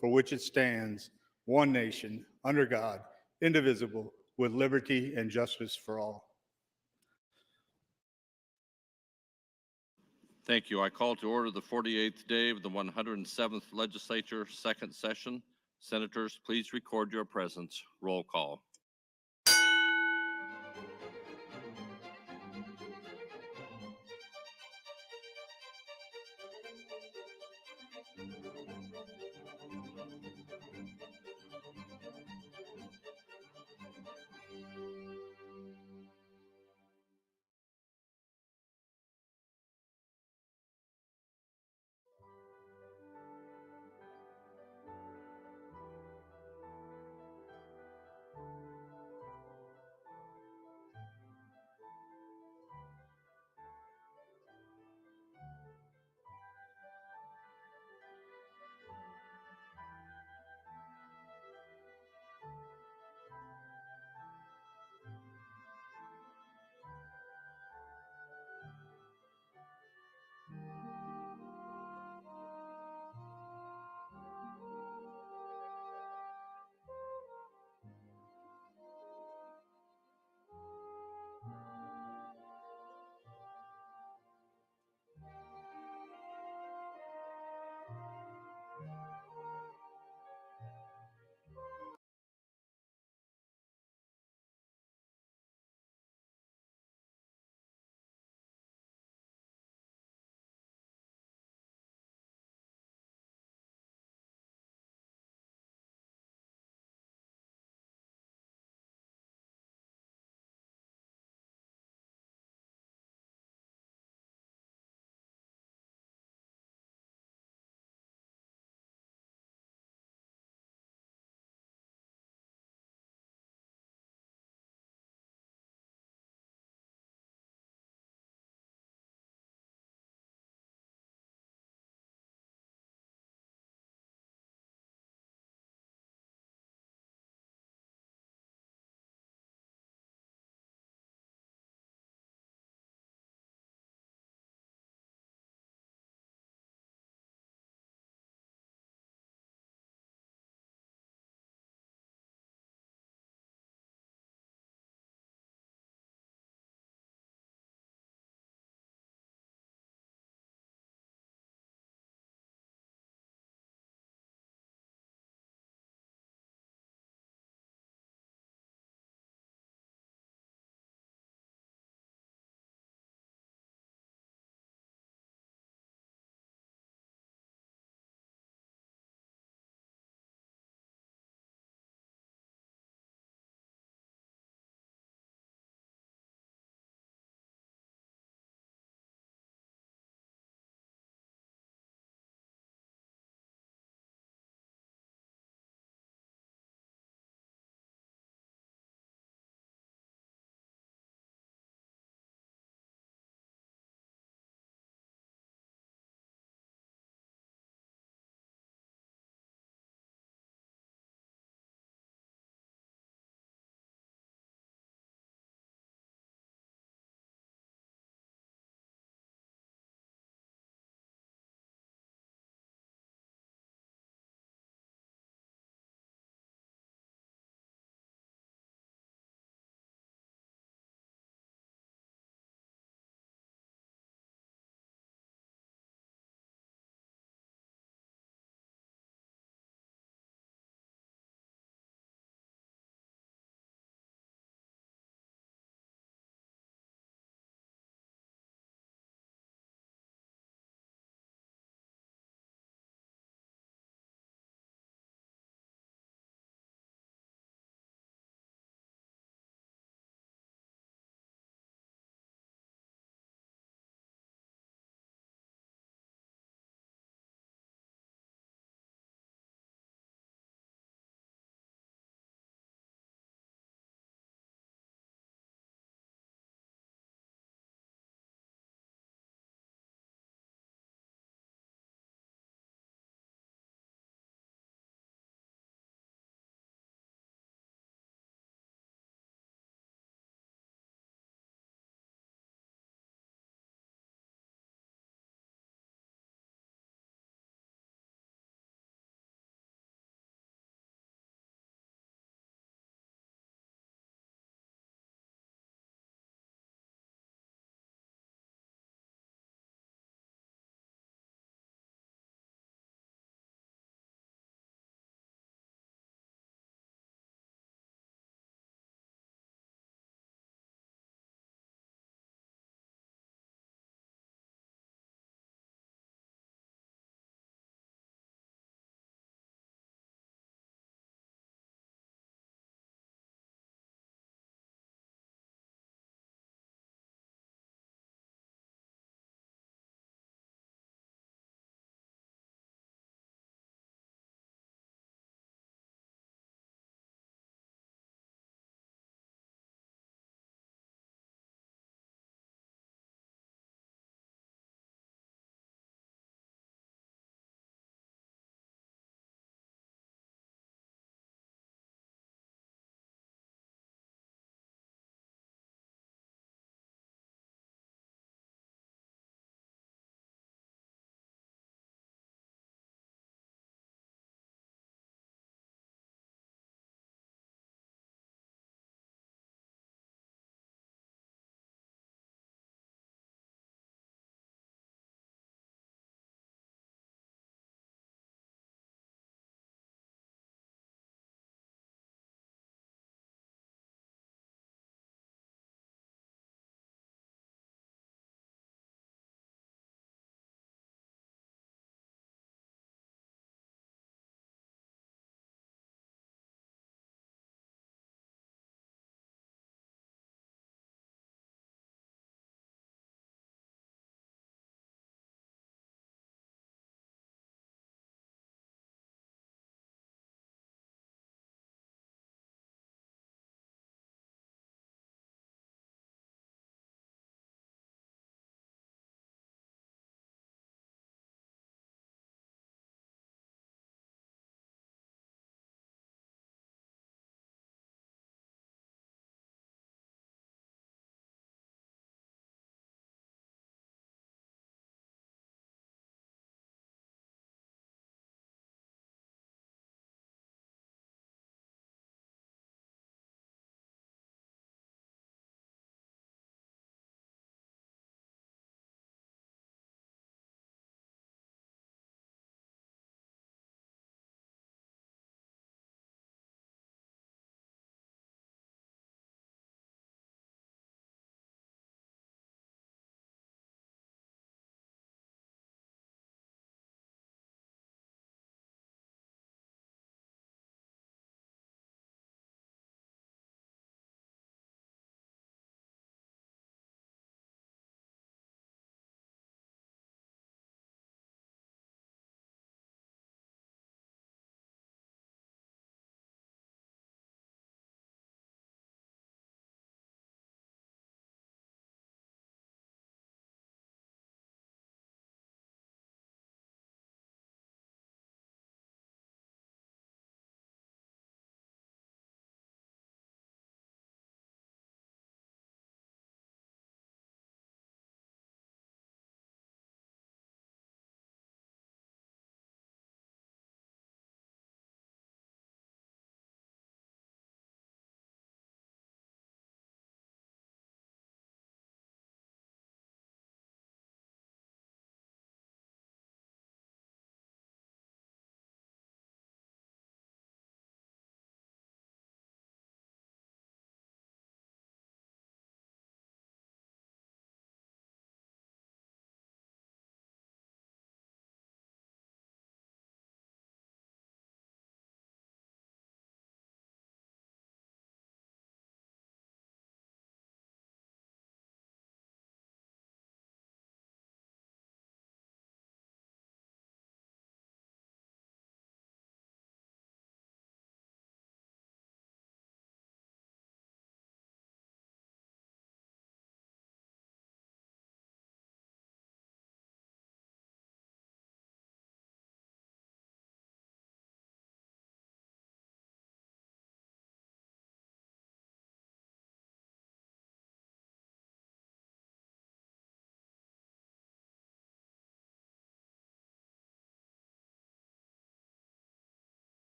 for which it stands, one nation, under God, indivisible, with liberty and justice for all. Thank you. I call to order the 48th day of the 107th Legislature, second session. Senators, please record your presence. Roll call.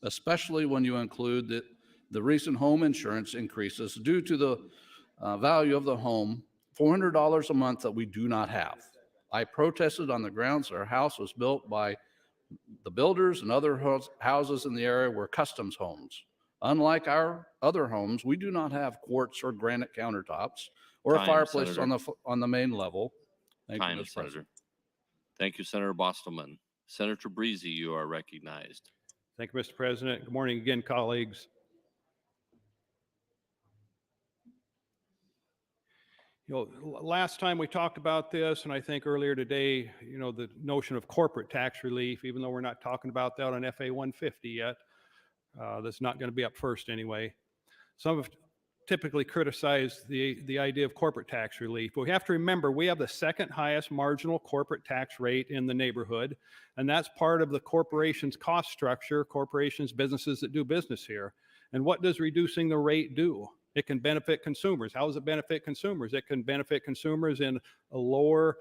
especially when you include the recent home insurance increases due to the value of the home, $400 a month that we do not have. I protested on the grounds that our house was built by the builders and other houses in the area were customs homes. Unlike our other homes, we do not have quartz or granite countertops or a Time, fireplace Senator. on the main level. Thank you, Time, Mr. President. Senator. Thank you, Senator Bostelman. Senator Breezy, you are recognized. Thank you, Mr. President. Good morning again, colleagues. Last time we talked about this, and I think earlier today, the notion of corporate tax relief, even though we're not talking about that on FA 150 yet, that's not going to be up first anyway. Some have typically criticized the idea of corporate tax relief, but we have to remember we have the second highest marginal corporate tax rate in the neighborhood, and that's part of the corporation's cost structure, corporations, businesses that do business here. And what does reducing the rate do? It can benefit consumers. How does it benefit consumers? It can benefit consumers in a lower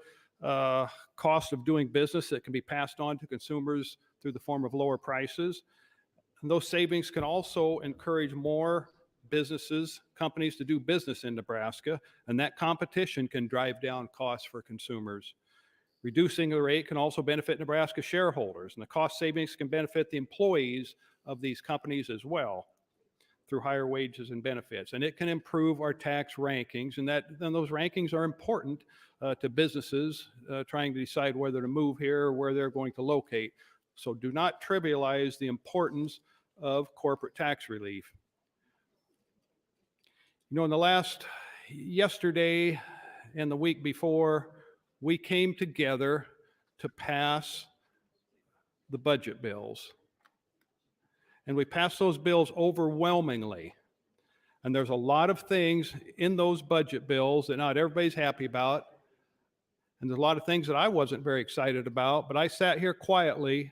cost of doing business that can be passed on to consumers through the form of lower prices. And those savings can also encourage more businesses, companies to do business in Nebraska, and that competition can drive down costs for consumers. Reducing the rate can also benefit Nebraska shareholders, and the cost savings can benefit the employees of these companies as well through higher wages and benefits. And it can improve our tax rankings, and those rankings are important to businesses trying to decide whether to move here or where they're going to locate. So do not trivialize the importance of corporate tax relief. In the yesterday and the week before, we came together to pass the budget bills. And we passed those bills overwhelmingly. And there's a lot of things in those budget bills that not everybody's happy about. And there's a lot of things that I wasn't very excited about, but I sat here quietly,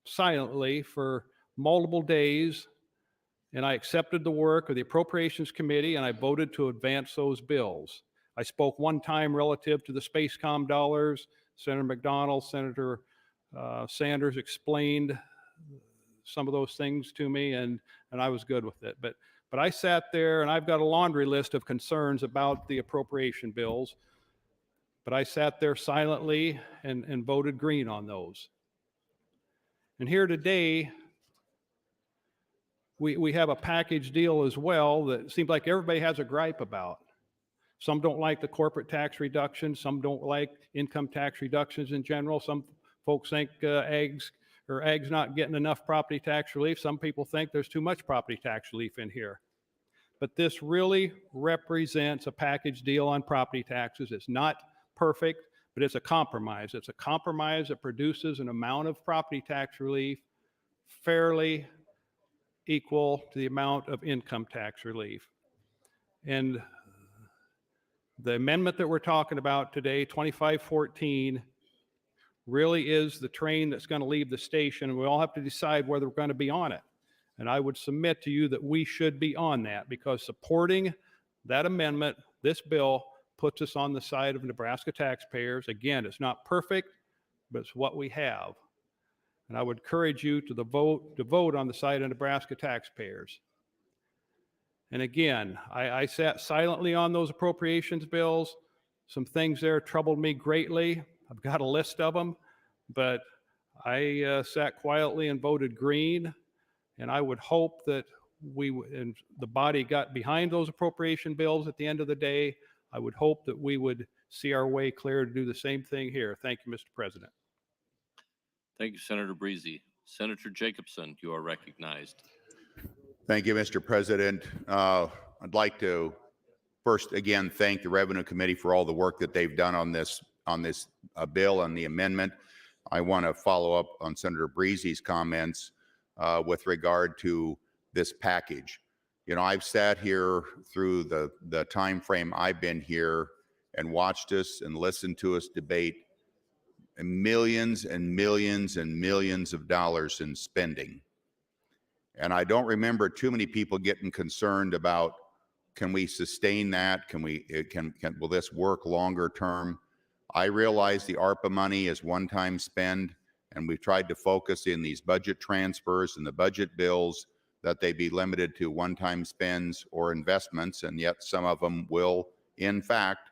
silently for multiple days, and I accepted the work of the Appropriations Committee, and I voted to advance those bills. I spoke one time relative to the SpaceCom dollars. Senator McDonald, Senator Sanders explained some of those things to me, and I was good with it. But I sat there, and I've got a laundry list of concerns about the appropriation bills, but I sat there silently and voted green on those. And here today, we have a package deal as well that seems like everybody has a gripe about. Some don't like the corporate tax reduction. Some don't like income tax reductions in general. Some folks think ag's not getting enough property tax relief. Some people think there's too much property tax relief in here. But this really represents a package deal on property taxes. It's not perfect, but it's a compromise. It's a compromise that produces an amount of property tax relief fairly equal to the amount of income tax relief. And the amendment that we're talking about today, 2514, really is the train that's going to leave the station, and we all have to decide whether we're going to be on it. And I would submit to you that we should be on that, because supporting that amendment, this bill, puts us on the side of Nebraska taxpayers. Again, it's not perfect, but it's what we have. And I would encourage you to vote on the side of Nebraska taxpayers. And again, I sat silently on those appropriations bills. Some things there troubled me greatly. I've got a list of them, but I sat quietly and voted green. And I would hope that and the body got behind those appropriation bills at the end of the day. I would hope that we would see our way clear to do the same thing here. Thank you, Mr. President. Thank you, Senator Breezy. Senator Jacobson, you are recognized. Thank you, Mr. President. I'd like to first again thank the Revenue Committee for all the work that they've done on this bill and the amendment. I want to follow up on Senator Breezy's comments with regard to this package. I've sat here through the time frame I've been here and watched us and listened to us debate millions and millions and millions of dollars in spending. And I don't remember too many people getting concerned about, can we sustain that? Will this work longer term? I realize the ARPA money is one-time spend, And we've tried to focus in these budget transfers and the budget bills that they be limited to one-time spends or investments, and yet some of them will, in fact,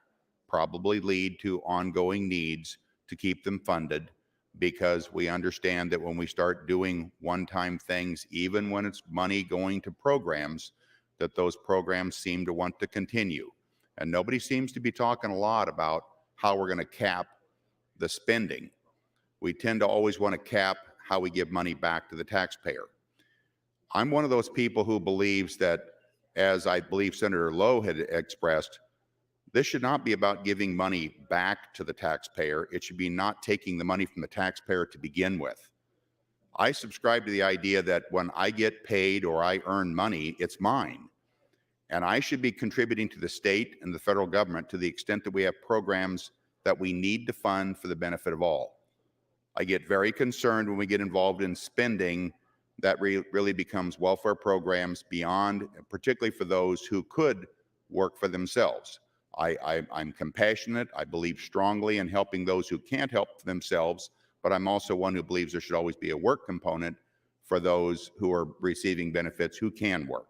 probably lead to ongoing needs to keep them funded, because we understand that when we start doing one-time things, even when it's money going to programs, that those programs seem to want to continue. And nobody seems to be talking a lot about how we're going to cap the spending. We tend to always want to cap how we give money back to the taxpayer. I'm one of those people who believes that, as I believe Senator Lowe had expressed, this should not be about giving money back to the taxpayer. It should be not taking the money from the taxpayer to begin with. I subscribe to the idea that when I get paid or I earn money, it's mine. And I should be contributing to the state and the federal government to the extent that we have programs that we need to fund for the benefit of all. I get very concerned when we get involved in spending that really becomes welfare programs beyond, particularly for those who could work for themselves. I'm compassionate. I believe strongly in helping those who can't help themselves, but I'm also one who believes there should always be a work component for those who are receiving benefits who can work.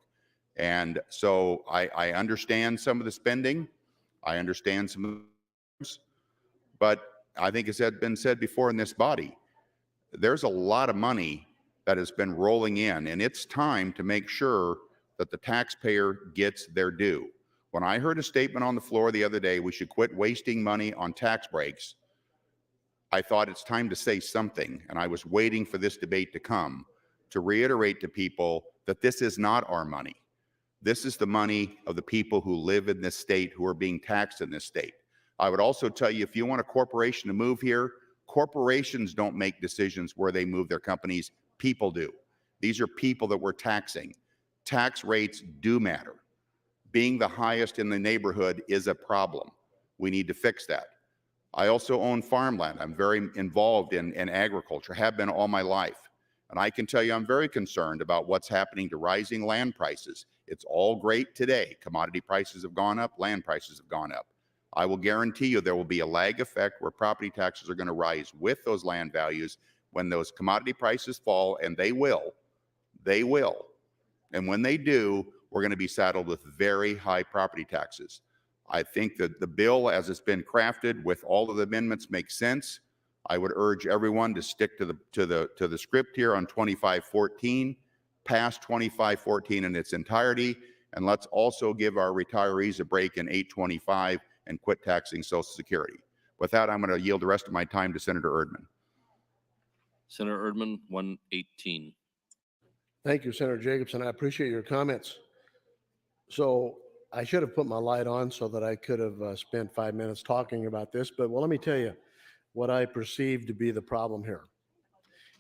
And so I understand some of the spending. I understand some of the, but I think, as had been said before in this body, there's a lot of money that has been rolling in, and it's time to make sure that the taxpayer gets their due. When I heard a statement on the floor the other day, we should quit wasting money on tax breaks, I thought it's time to say something, and I was waiting for this debate to come to reiterate to people that this is not our money. This is the money of the people who live in this state, who are being taxed in this state. I would also tell you, if you want a corporation to move here, corporations don't make decisions where they move their companies. People do. These are people that we're taxing. Tax rates do matter. Being the highest in the neighborhood is a problem. We need to fix that. I also own farmland. I'm very involved in agriculture, have been all my life. And I can tell you I'm very concerned about what's happening to rising land prices. It's all great today. Commodity prices have gone up, land prices have gone up. I will guarantee you there will be a lag effect where property taxes are going to rise with those land values when those commodity prices fall, and they will. They will. And when they do, we're going to be saddled with very high property taxes. I think that the bill, as it's been crafted with all of the amendments, makes sense. I would urge everyone to stick to the script here on 2514, pass 2514 in its entirety, and let's also give our retirees a break in 825 and quit taxing Social Security. With that, I'm going to yield the rest of my time to Senator Erdman. Senator Erdman, 118. Thank you, Senator Jacobson. I appreciate your comments. So I should have put my light on so that I could have spent 5 minutes talking about this, but well, let me tell you what I perceive to be the problem here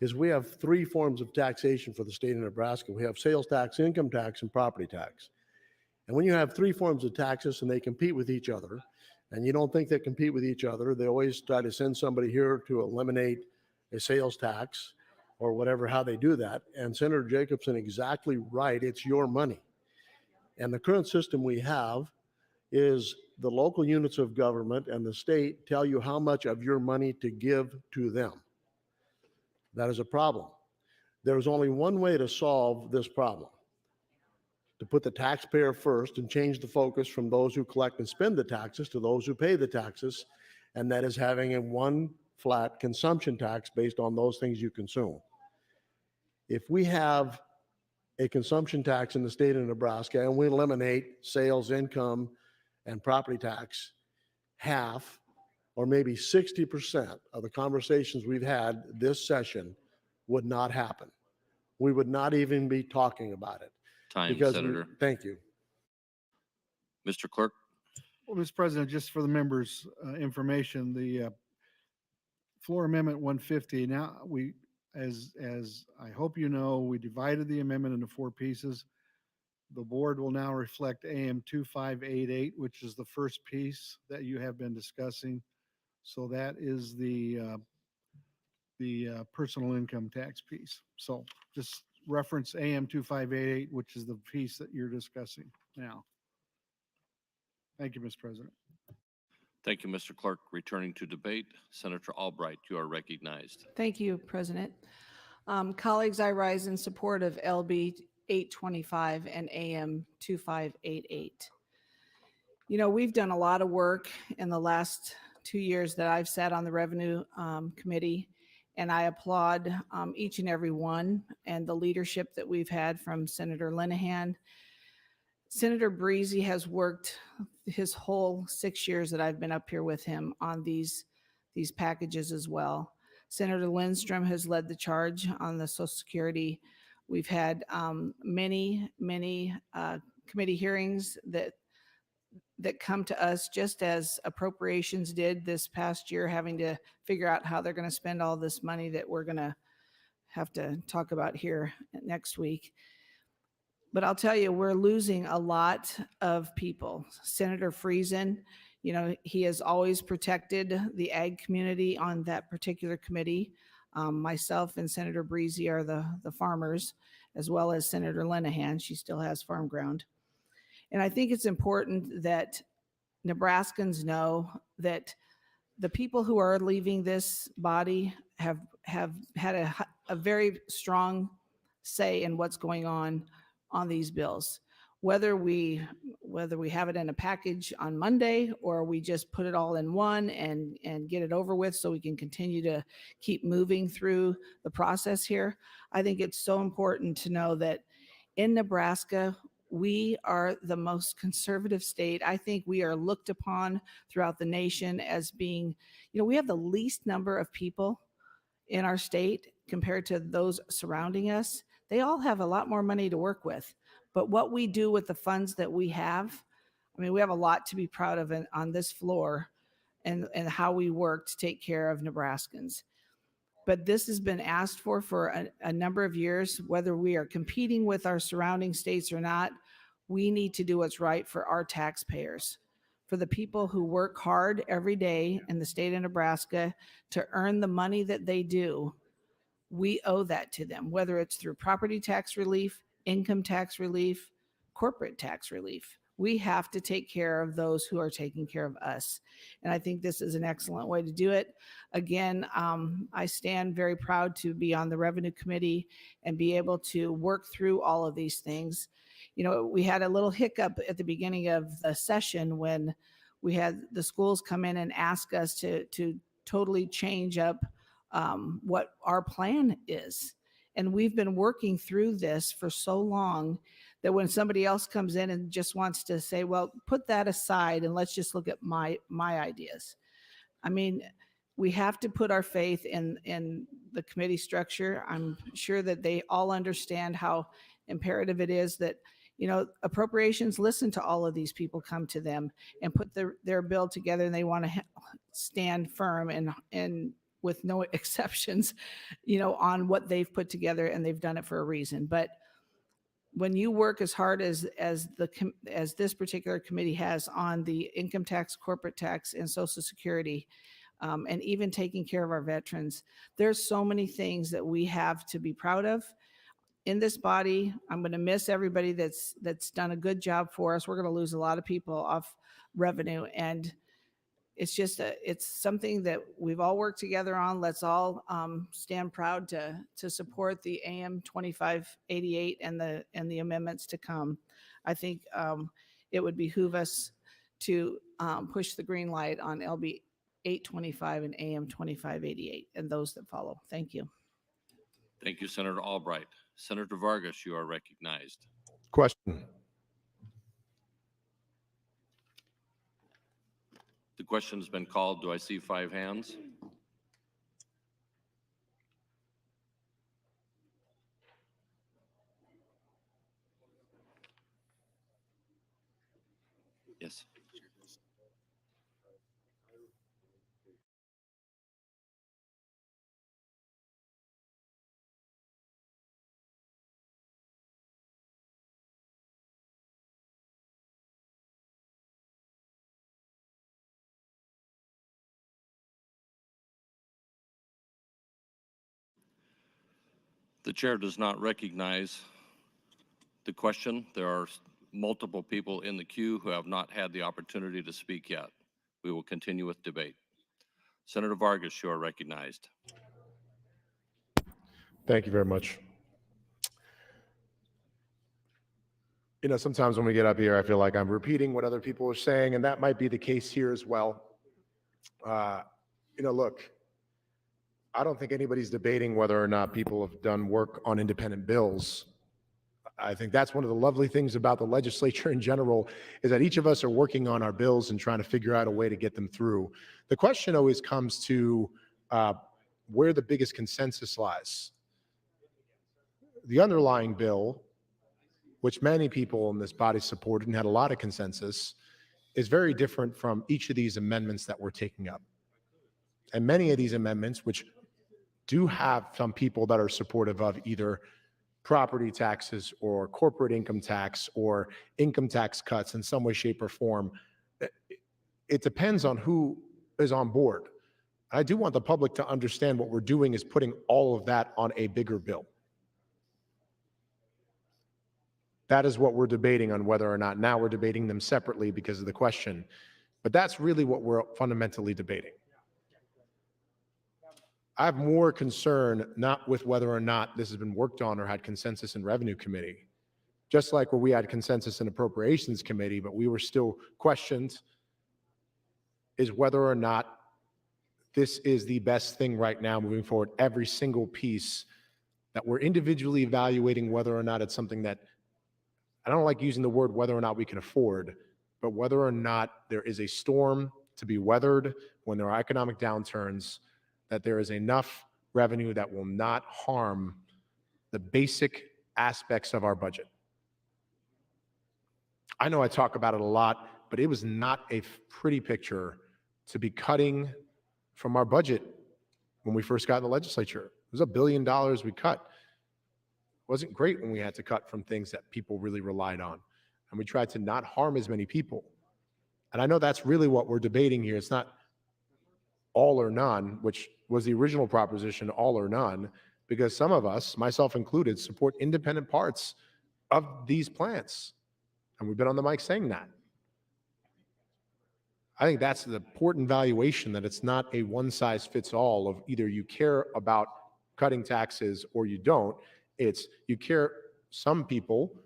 is we have three forms of taxation for the state of Nebraska. We have sales tax, income tax, and property tax. And when you have three forms of taxes and they compete with each other, and you don't think they compete with each other, they always try to send somebody here to eliminate a sales tax or whatever, how they do that. And Senator Jacobson, exactly right, it's your money. And the current system we have is the local units of government and the state tell you how much of your money to give to them. That is a problem. There is only one way to solve this problem: to put the taxpayer first and change the focus from those who collect and spend the taxes to those who pay the taxes, and that is having a one flat consumption tax based on those things you consume. If we have a consumption tax in the state of Nebraska and we eliminate sales, income, and property tax, half or maybe 60% of the conversations we've had this session would not happen. We would not even be talking about it. Time, Senator. Thank you. Mr. Clerk. Well, Mr. President, just for the members' information, the floor amendment 150, now we, as I hope you know, we divided the amendment into four pieces. The board will now reflect AM 2588, which is the first piece that you have been discussing. So that is the personal income tax piece. So just reference AM 2588, which is the piece that you're discussing now. Thank you, Mr. President. Thank you, Mr. Clerk. Returning to debate, Senator Albright, you are recognized. Thank you, President. Colleagues, I rise in support of LB 825 and AM 2588. You know, we've done a lot of work in the last 2 years that I've sat on the Revenue Committee, and I applaud each and every one and the leadership that we've had from Senator Linehan. Senator Breezy has worked his whole 6 years that I've been up here with him on these packages as well. Senator Lindstrom has led the charge on the Social Security. We've had many committee hearings that come to us, just as Appropriations did this past year, having to figure out how they're going to spend all this money that we're going to have to talk about here next week. But I'll tell you, we're losing a lot of people. Senator Friesen, you know, he has always protected the ag community on that particular committee. Myself and Senator Breezy are the farmers, as well as Senator Linehan. She still has farm ground. And I think it's important that Nebraskans know that the people who are leaving this body have had a very strong say in what's going on these bills. Whether we have it in a package on Monday, or we just put it all in one and get it over with so we can continue to keep moving through the process here. I think it's so important to know that in Nebraska, we are the most conservative state. I think we are looked upon throughout the nation as being, you know, we have the least number of people in our state compared to those surrounding us. They all have a lot more money to work with. But what we do with the funds that we have, I mean, we have a lot to be proud of on this floor, and how we work to take care of Nebraskans. But this has been asked for a number of years. Whether we are competing with our surrounding states or not, we need to do what's right for our taxpayers, for the people who work hard every day in the state of Nebraska to earn the money that they do. We owe that to them, whether it's through property tax relief, income tax relief, corporate tax relief. We have to take care of those who are taking care of us. And I think this is an excellent way to do it. Again, I stand very proud to be on the Revenue Committee and be able to work through all of these things. You know, we had a little hiccup at the beginning of the session when we had the schools come in and ask us to totally change up what our plan is. And we've been working through this for so long that when somebody else comes in and just wants to say, well, put that aside and let's just look at my ideas. I mean, we have to put our faith in the committee structure. I'm sure that they all understand how imperative it is that, you know, Appropriations listen to all of these people come to them and put their bill together, and they want to stand firm and with no exceptions, you know, on what they've put together, and they've done it for a reason. But when you work as hard as this particular committee has on the income tax, corporate tax, and Social Security, and even taking care of our veterans, there's so many things that we have to be proud of in this body. I'm going to miss everybody that's done a good job for us. We're going to lose a lot of people off revenue, and it's just it's something that we've all worked together on. Let's all stand proud to support the AM 2588 and the amendments to come. I think it would behoove us to push the green light on LB 825 and AM 2588 and those that follow. Thank you. Thank you, Senator Albright. Senator Vargas, you are recognized. Question. The question has been called. Do I see 5 hands? Yes. The chair does not recognize the question. There are multiple people in the queue who have not had the opportunity to speak yet. We will continue with debate. Senator Vargas, you are recognized. Thank you very much. You know, sometimes when we get up here, I feel like I'm repeating what other people are saying, and that might be the case here as well. Look, I don't think anybody's debating whether or not people have done work on independent bills. I think that's one of the lovely things about the legislature in general, is that each of us are working on our bills and trying to figure out a way to get them through. The question always comes to where the biggest consensus lies. The underlying bill, which many people in this body supported and had a lot of consensus, is very different from each of these amendments that we're taking up. And many of these amendments, which do have some people that are supportive of either property taxes or corporate income tax or income tax cuts in some way, shape, or form, it depends on who is on board. I do want the public to understand what we're doing is putting all of that on a bigger bill. That is what we're debating on, whether or not now we're debating them separately because of the question. But that's really what we're fundamentally debating. I have more concern not with whether or not this has been worked on or had consensus in Revenue Committee, just like where we had consensus in Appropriations Committee, but we were still questioned, is whether or not this is the best thing right now moving forward. Every single piece that we're individually evaluating whether or not it's something that, I don't like using the word whether or not we can afford, but whether or not there is a storm to be weathered when there are economic downturns, that there is enough revenue that will not harm the basic aspects of our budget. I know I talk about it a lot, but it was not a pretty picture to be cutting from our budget when we first got in the legislature. It was $1 billion we cut. It wasn't great when we had to cut from things that people really relied on. And we tried to not harm as many people. And I know that's really what we're debating here. It's not all or none, which was the original proposition, all or none, because some of us, myself included, support independent parts of these plans. And we've been on the mic saying that. I think that's the important valuation, that it's not a one-size-fits-all of either you care about cutting taxes or you don't. It's you care. Some people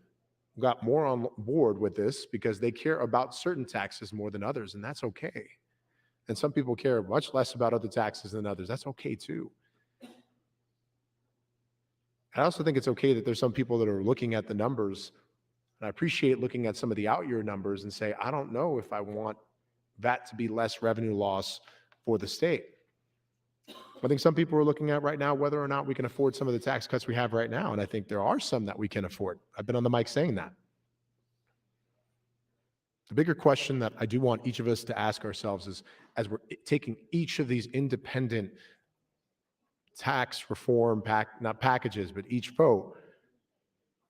got more on board with this because they care about certain taxes more than others, and that's okay. And some people care much less about other taxes than others. That's okay too. I also think it's okay that there's some people that are looking at the numbers, and I appreciate looking at some of the out-year numbers and say, I don't know if I want that to be less revenue loss for the state. I think some people are looking at right now whether or not we can afford some of the tax cuts we have right now, and I think there are some that we can afford. I've been on the mic saying that. The bigger question that I do want each of us to ask ourselves is, as we're taking each of these independent tax reform, not packages, but each vote,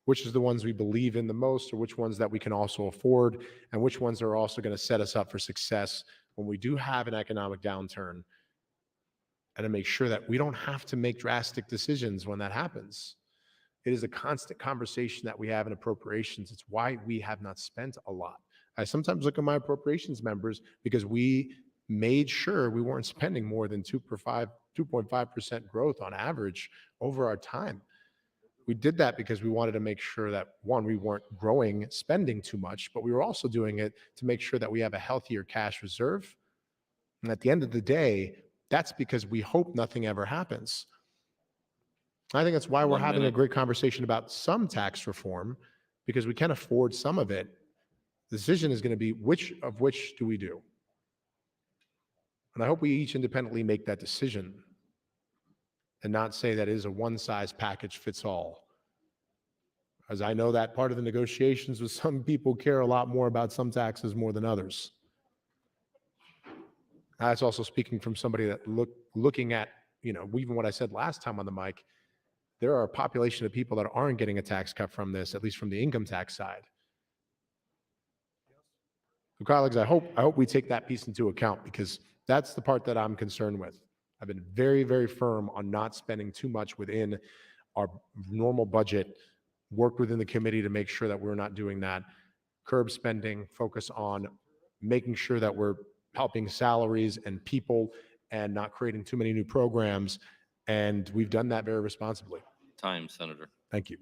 which is the ones we believe in the most, or which ones that we can also afford, and which ones are also going to set us up for success when we do have an economic downturn, and to make sure that we don't have to make drastic decisions when that happens. It is a constant conversation that we have in appropriations. It's why we have not spent a lot. I sometimes look at my appropriations members because we made sure we weren't spending more than 2.5% growth on average over our time. We did that because we wanted to make sure that, one, we weren't growing spending too much, but we were also doing it to make sure that we have a healthier cash reserve. And at the end of the day, that's because we hope nothing ever happens. I think that's why we're having a great conversation about some tax reform, because we can afford some of it. The decision is going to be which do we do? And I hope we each independently make that decision and not say that it is a one-size package fits all. As I know that part of the negotiations with some people care a lot more about some taxes more than others. That's also speaking from somebody that looking at, even what I said last time on the mic, there are a population of people that aren't getting a tax cut from this, at least from the income tax side. So colleagues, I hope we take that piece into account, because that's the part that I'm concerned with. I've been very, very firm on not spending too much within our normal budget, worked within the committee to make sure that we're not doing that. Curb spending, focus on making sure that we're helping salaries and people and not creating too many new programs. And we've done that very responsibly. Time, Senator. Thank you.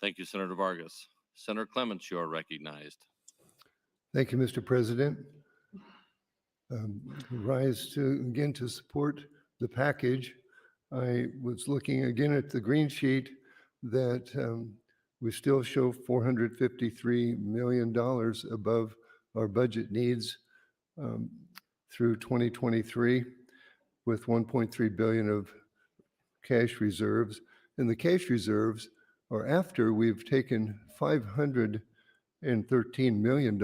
Thank you, Senator Vargas. Senator Clements, you are recognized. Thank you, Mr. President. Rise to support the package. I was looking again at the green sheet that we still show $453 million above our budget needs through 2023 with 1.3 billion of cash reserves. And the cash reserves are after we've taken $513 million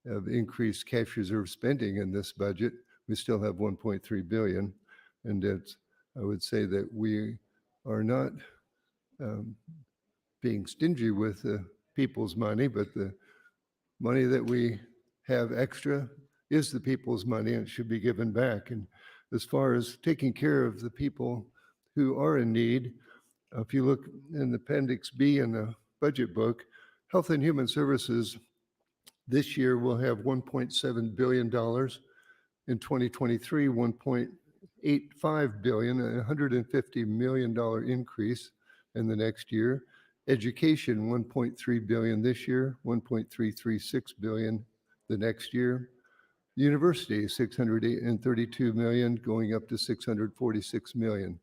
of increased cash reserve spending in this budget. We still have 1.3 billion. And I would say that we are not being stingy with the people's money, but the money that we have extra is the people's money and it should be given back. And as far as taking care of the people who are in need, if you look in Appendix B in the budget book, Health and Human Services this year will have $1.7 billion. In 2023, $1.85 billion, a $150 million increase in the next year. Education, $1.3 billion this year, $1.336 billion the next year. University, $632 million, going up to $646 million.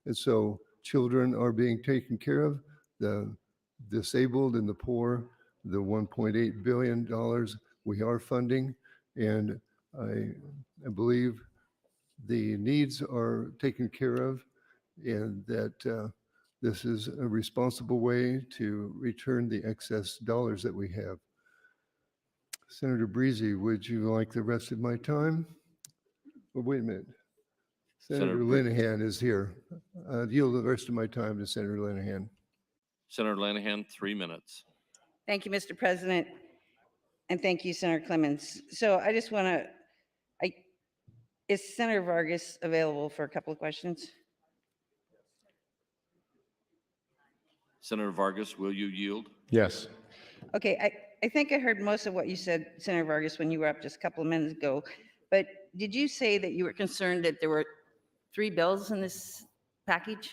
And so children are being taken care of, the disabled and the poor, the $1.8 billion we are funding. And I believe the needs are taken care of and that this is a responsible way to return the excess dollars that we have. Senator Breezy, would you like the rest of my time? Oh, wait a minute. Senator Linehan is here. Yield the rest of my time to Senator Linehan. Senator Lanahan, 3 minutes. Thank you, Mr. President. And thank you, Senator Clements. So I just want to, is Senator Vargas available for a couple of questions? Senator Vargas, will you yield? Yes. Okay, I think I heard most of what you said, Senator Vargas, when you were up just a couple of minutes ago. But did you say that you were concerned that there were 3 bills in this package?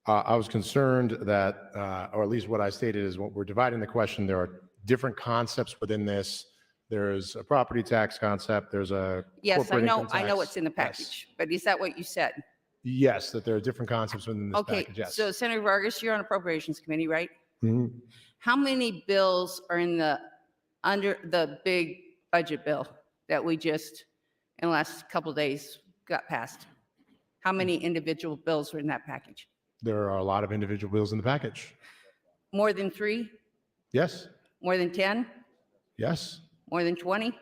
I was concerned that, or at least what I stated is what we're dividing the question. There are different concepts within this. There's a property tax concept. There's a Yes, I corporate know income what's tax. in the package, but is that what you said? Yes, that there are different concepts within this Okay, package. Yes. so Senator Vargas, you're on Appropriations Committee, right? Mhm. How many bills are in under the big budget bill that we just, in the last couple of days, got passed? How many individual bills are in that package? There are a lot of individual bills in the package. More than 3? Yes. More than 10? Yes. More than 20?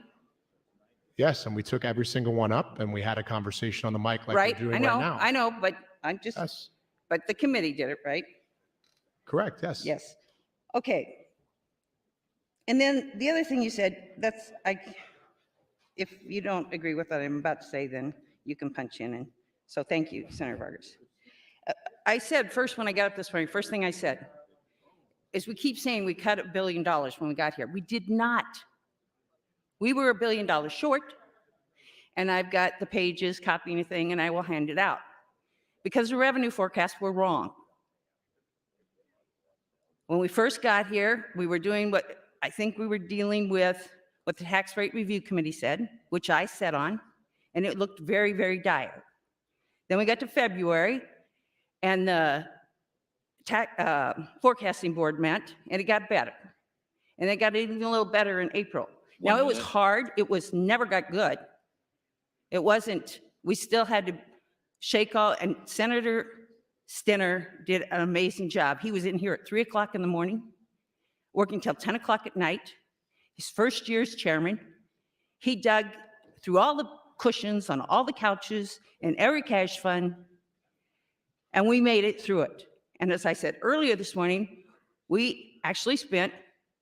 Yes. And we took every single one up and we had a conversation on the mic like Right, we're doing I know, right now. I know, but I'm just, Yes. but the committee did it, right? Correct. Yes. Yes. Okay. And then the other thing you said, if you don't agree with what I'm about to say, then you can punch in. And so thank you, Senator Vargas. I said first when I got up this morning, first thing I said is we keep saying we cut $1 billion when we got here. We did not. We were $1 billion short. And I've got the pages, copying a thing, and I will hand it out. Because the revenue forecasts were wrong. When we first got here, we were doing what I think we were dealing with what the Tax Rate Review Committee said, which I sat on, and it looked very, very dire. Then we got to February, and the forecasting board met, and it got better. And it got even a little better in April. Now, it was hard. It was never got good. It wasn't, we still had to shake all, and Senator Stinner did an amazing job. He was in here at 3 o'clock in the morning, working till 10 o'clock at night. His first year as chairman. He dug through all the cushions on all the couches and every cash fund, and we made it through it. And as I said earlier this morning, we actually spent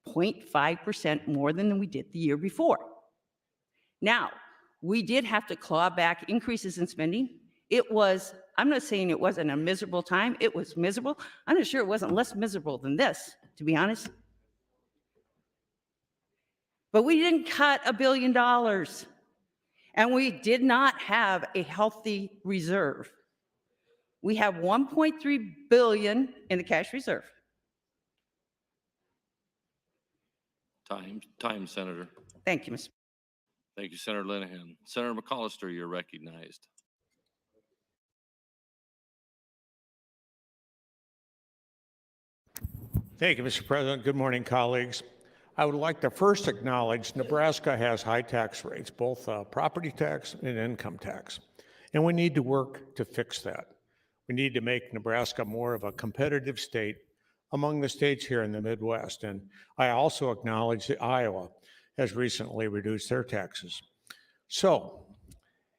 0.5% more than we did the year before. Now, we did have to claw back increases in spending. It was, I'm not saying it wasn't a miserable time. It was miserable. I'm not sure it wasn't less miserable than this, to be honest. But we didn't cut $1 billion. And we did not have a healthy reserve. We have 1.3 billion in the cash reserve. Time, Senator. Thank you, Mr. Thank you, Senator Linehan. Senator McCollister, you're recognized. Thank you, Mr. President. Good morning, colleagues. I would like to first acknowledge Nebraska has high tax rates, both property tax and income tax, and we need to work to fix that. We need to make Nebraska more of a competitive state among the states here in the Midwest. And I also acknowledge that Iowa has recently reduced their taxes. So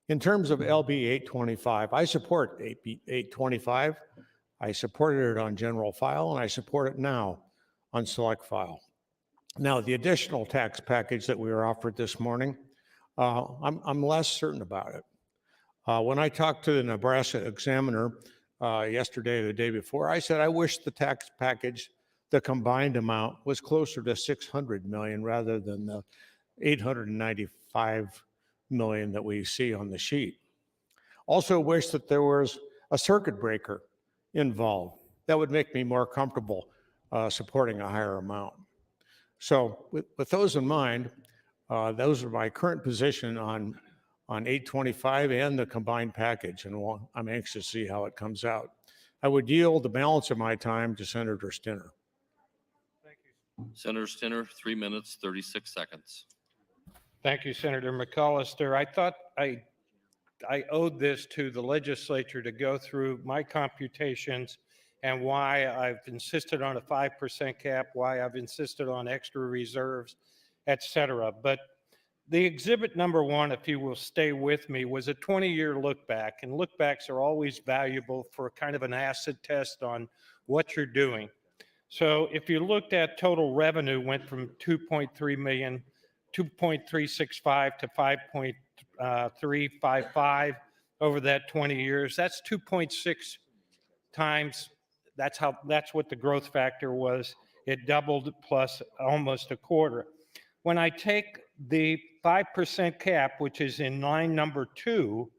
in terms of LB 825, I support AB 825. I supported it on general file, and I support it now on select file. Now, the additional tax package that we were offered this morning, I'm less certain about it. When I talked to the Nebraska Examiner yesterday or the day before, I said I wish the tax package, the combined amount, was closer to 600 million rather than the 895 million that we see on the sheet. Also wish that there was a circuit breaker involved. That would make me more comfortable supporting a higher amount. So with those in mind, those are my current position on 825 and the combined package, and I'm anxious to see how it comes out. I would yield the balance of my time to Senator Stinner. Thank you. Senator Stinner, 3 minutes, 36 seconds. Thank you, Senator McCollister. I thought I owed this to the legislature to go through my computations and why I've insisted on a 5% cap, why I've insisted on extra reserves, et cetera. But the exhibit number one, if you will stay with me, was a 20-year look back. And look backs are always valuable for kind of an acid test on what you're doing. So if you looked at total revenue went from 2.3 million, 2.365 to 5.355 over that 20 years. That's 2.6 times. That's what the growth factor was. It doubled plus almost a quarter. When I take the 5% cap, which is in line number 2,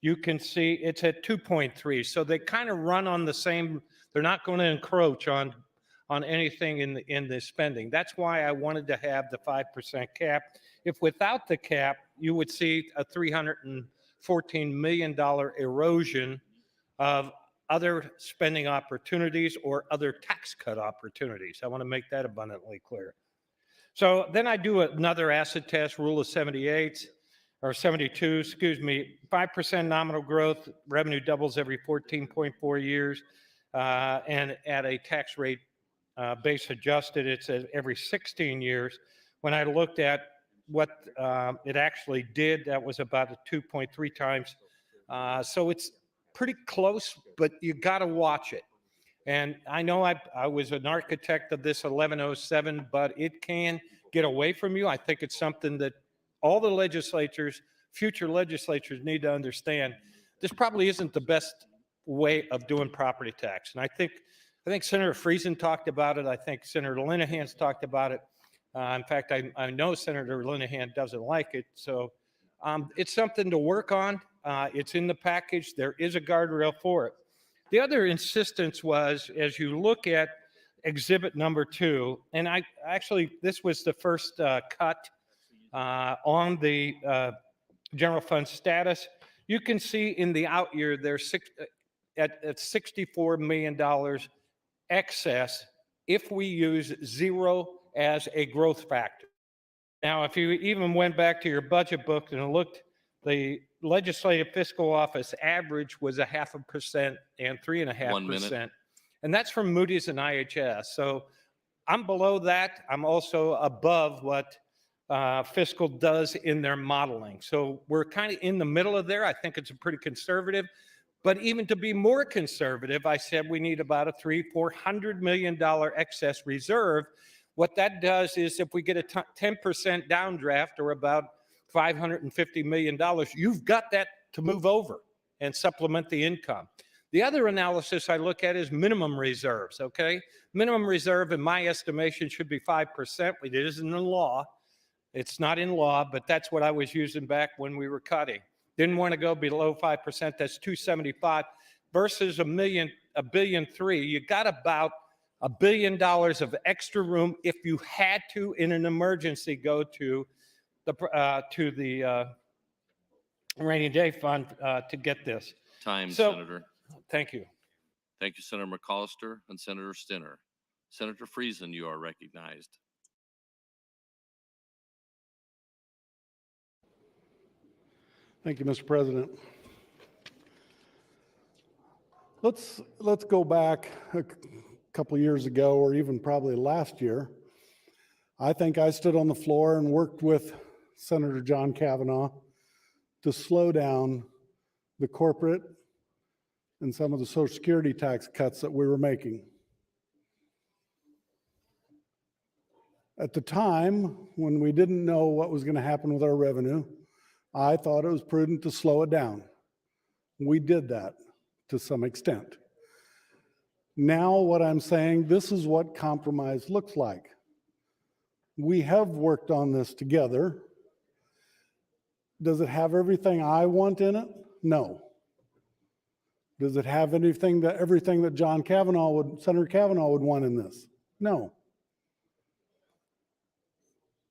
you can see it's at 2.3. So they kind of run on the same. They're not going to encroach on anything in the spending. That's why I wanted to have the 5% cap. If without the cap, you would see a $314 million erosion of other spending opportunities or other tax cut opportunities. I want to make that abundantly clear. So then I do another acid test, rule of 78 or 72, excuse me, 5% nominal growth, revenue doubles every 14.4 years, and at a tax rate base adjusted, it's at every 16 years. When I looked at what it actually did, that was about a 2.3 times. So it's pretty close, but you got to watch it. And I know I was an architect of this 1107, but it can get away from you. I think it's something that all the legislatures, future legislatures need to understand. This probably isn't the best way of doing property tax. And I think Senator Friesen talked about it. I think Senator Linehan's talked about it. In fact, I know Senator Linehan doesn't like it. So it's something to work on. It's in the package. There is a guardrail for it. The other insistence was, as you look at exhibit number 2, and this was the first cut on the general fund status. You can see in the out year, there's at $64 million excess if we use 0 as a growth factor. Now, if you even went back to your budget book and looked, the legislative fiscal office average was 0.5% and 3.5%. And that's from Moody's and IHS. So I'm below that. I'm also above what fiscal does in their modeling. So we're kind of in the middle of there. I think it's a pretty conservative. But even to be more conservative, I said we need about a $400 million excess reserve. What that does is if we get a 10% downdraft or about $550 million, you've got that to move over and supplement the income. The other analysis I look at is minimum reserves, okay? Minimum reserve, in my estimation, should be 5%. It isn't in law. It's not in law, but that's what I was using back when we were cutting. Didn't want to go below 5%. That's 275 versus $1.3 billion. You got about $1 billion of extra room if you had to, in an emergency, go to the rainy day fund to get this. Time, So- Senator. Thank you. Thank you, Senator McCollister and Senator Stinner. Senator Friesen, you are recognized. Thank you, Mr. President. Let's go back a couple of years ago, or even probably last year. I think I stood on the floor and worked with Senator John Kavanaugh to slow down the corporate and some of the Social Security tax cuts that we were making. At the time, when we didn't know what was going to happen with our revenue, I thought it was prudent to slow it down. We did that to some extent. Now what I'm saying, this is what compromise looks like. We have worked on this together. Does it have everything I want in it? No. Does it have everything that Senator Kavanaugh would want in this? No.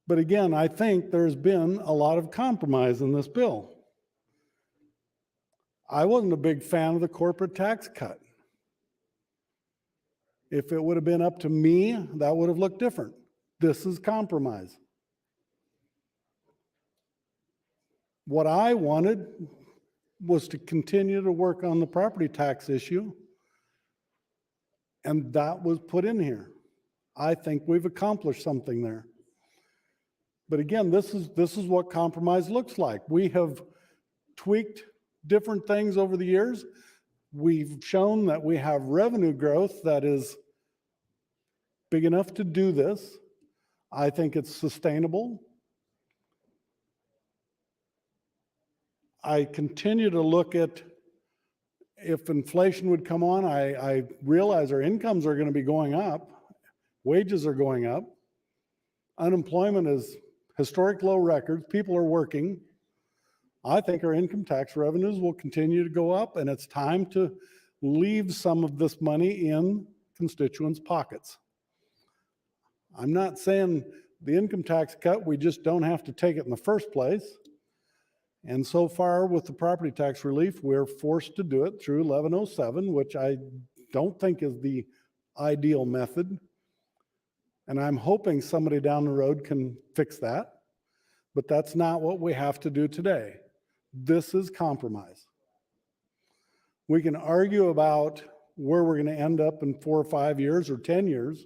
But again, I think there's been a lot of compromise in this bill. I wasn't a big fan of the corporate tax cut. If it would have been up to me, that would have looked different. This is compromise. What I wanted was to continue to work on the property tax issue, and that was put in here. I think we've accomplished something there. But again, this is what compromise looks like. We have tweaked different things over the years. We've shown that we have revenue growth that is big enough to do this. I think it's sustainable. I continue to look at if inflation would come on. I realize our incomes are going to be going up. Wages are going up. Unemployment is historic low records. People are working. I think our income tax revenues will continue to go up, and it's time to leave some of this money in constituents' pockets. I'm not saying the income tax cut, we just don't have to take it in the first place. And so far with the property tax relief, we're forced to do it through 1107, which I don't think is the ideal method. And I'm hoping somebody down the road can fix that. But that's not what we have to do today. This is compromise. We can argue about where we're going to end up in 4 or 5 years or 10 years,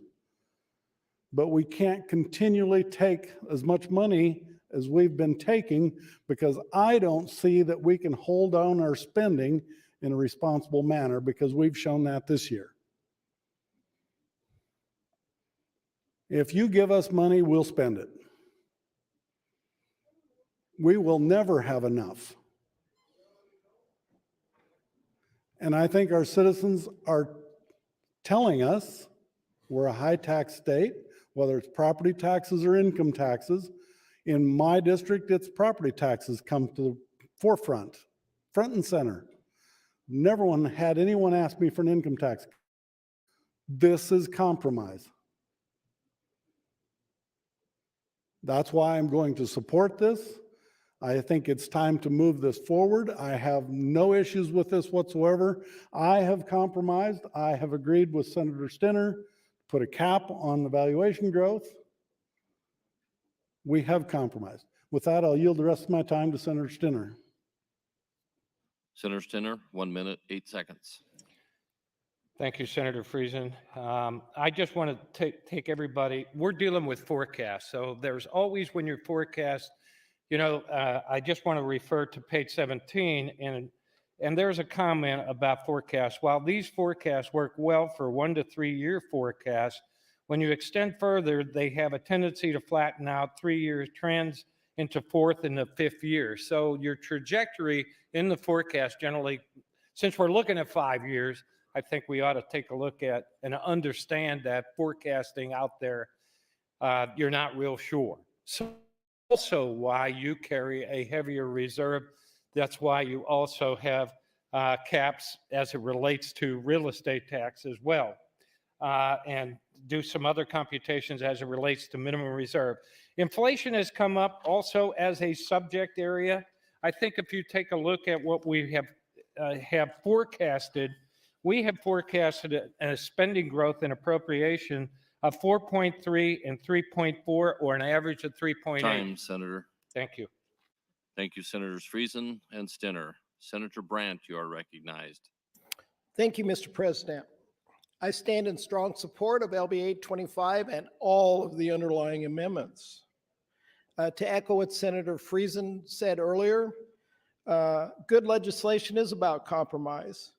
but we can't continually take as much money as we've been taking, because I don't see that we can hold on our spending in a responsible manner, because we've shown that this year. If you give us money, we'll spend it. We will never have enough. And I think our citizens are telling us we're a high tax state, whether it's property taxes or income taxes. In my district, it's property taxes come to the forefront, front and center. Never had anyone ask me for an income tax. This is compromise. That's why I'm going to support this. I think it's time to move this forward. I have no issues with this whatsoever. I have compromised. I have agreed with Senator Stinner to put a cap on the valuation growth. We have compromised. With that, I'll yield the rest of my time to Senator Stinner. Senator Stinner, 1 minute, 8 seconds. Thank you, Senator Friesen. I just want to take everybody, we're dealing with forecasts. So there's always, when you're forecast, I just want to refer to page 17, and there's a comment about forecasts. While these forecasts work well for 1 to 3 year forecasts, when you extend further, they have a tendency to flatten out 3 year trends into 4th and the 5th year. So your trajectory in the forecast generally, since we're looking at 5 years, I think we ought to take a look at and understand that forecasting out there, you're not real sure. So also why you carry a heavier reserve. That's why you also have caps as it relates to real estate tax as well, and do some other computations as it relates to minimum reserve. Inflation has come up also as a subject area. I think if you take a look at what we have forecasted, we have forecasted a spending growth and appropriation of 4.3 and 3.4, or an average of 3.8. Time, Senator. Thank you. Thank you, Senators Friesen and Stinner. Senator Brandt, you are recognized. Thank you, Mr. President. I stand in strong support of LB 825 and all of the underlying amendments. To echo what Senator Friesen said earlier, good legislation is about compromise,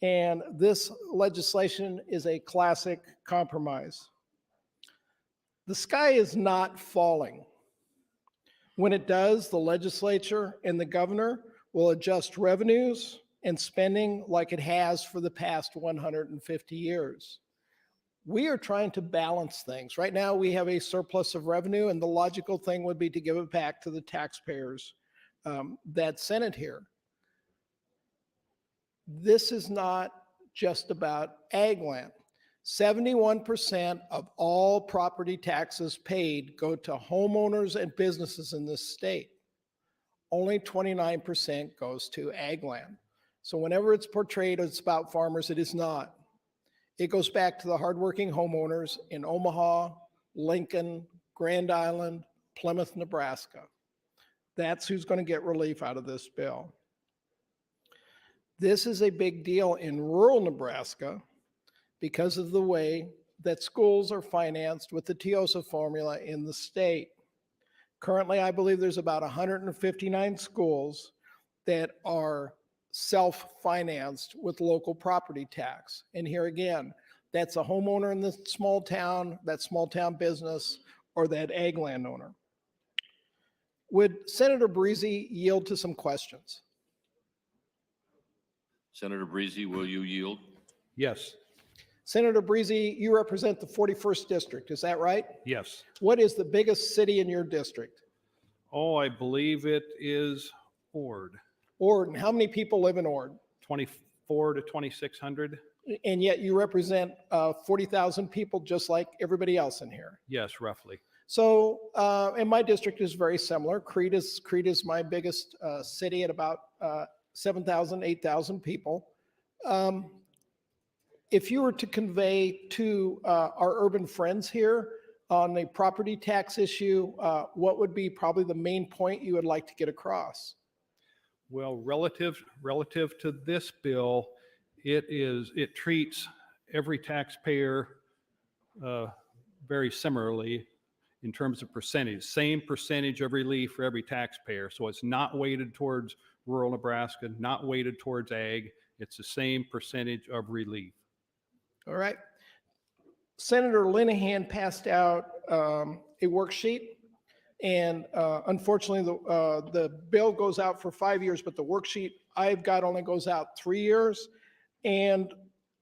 and this legislation is a classic compromise. The sky is not falling. When it does, the legislature and the governor will adjust revenues and spending like it has for the past 150 years. We are trying to balance things. Right now, we have a surplus of revenue, and the logical thing would be to give it back to the taxpayers that sent it here. This is not just about ag land. 71% of all property taxes paid go to homeowners and businesses in this state. Only 29% goes to ag land. So whenever it's portrayed as about farmers, it is not. It goes back to the hardworking homeowners in Omaha, Lincoln, Grand Island, Plymouth, Nebraska. That's who's going to get relief out of this bill. This is a big deal in rural Nebraska because of the way that schools are financed with the TIOSA formula in the state. Currently, I believe there's about 159 schools that are self-financed with local property tax. And here again, that's a homeowner in the small town, that small town business, or that ag landowner. Would Senator Breezy yield to some questions? Senator Breezy, will you yield? Yes. Senator Breezy, you represent the 41st district, is that right? Yes. What is the biggest city in your district? Oh, I believe it is Ord. Ord. And how many people live in Ord? 24 to 2,600. And yet you represent 40,000 people just like everybody else in here. Yes, roughly. So, and my district is very similar. Crete is my biggest city at about 7,000, 8,000 people. If you were to convey to our urban friends here on the property tax issue, what would be probably the main point you would like to get across? Well, relative to this bill, it treats every taxpayer very similarly in terms of percentage, same percentage of relief for every taxpayer. So it's not weighted towards rural Nebraska, not weighted towards ag. It's the same percentage of relief. All right. Senator Linehan passed out a worksheet, and unfortunately the bill goes out for 5 years, but the worksheet I've got only goes out 3 years. And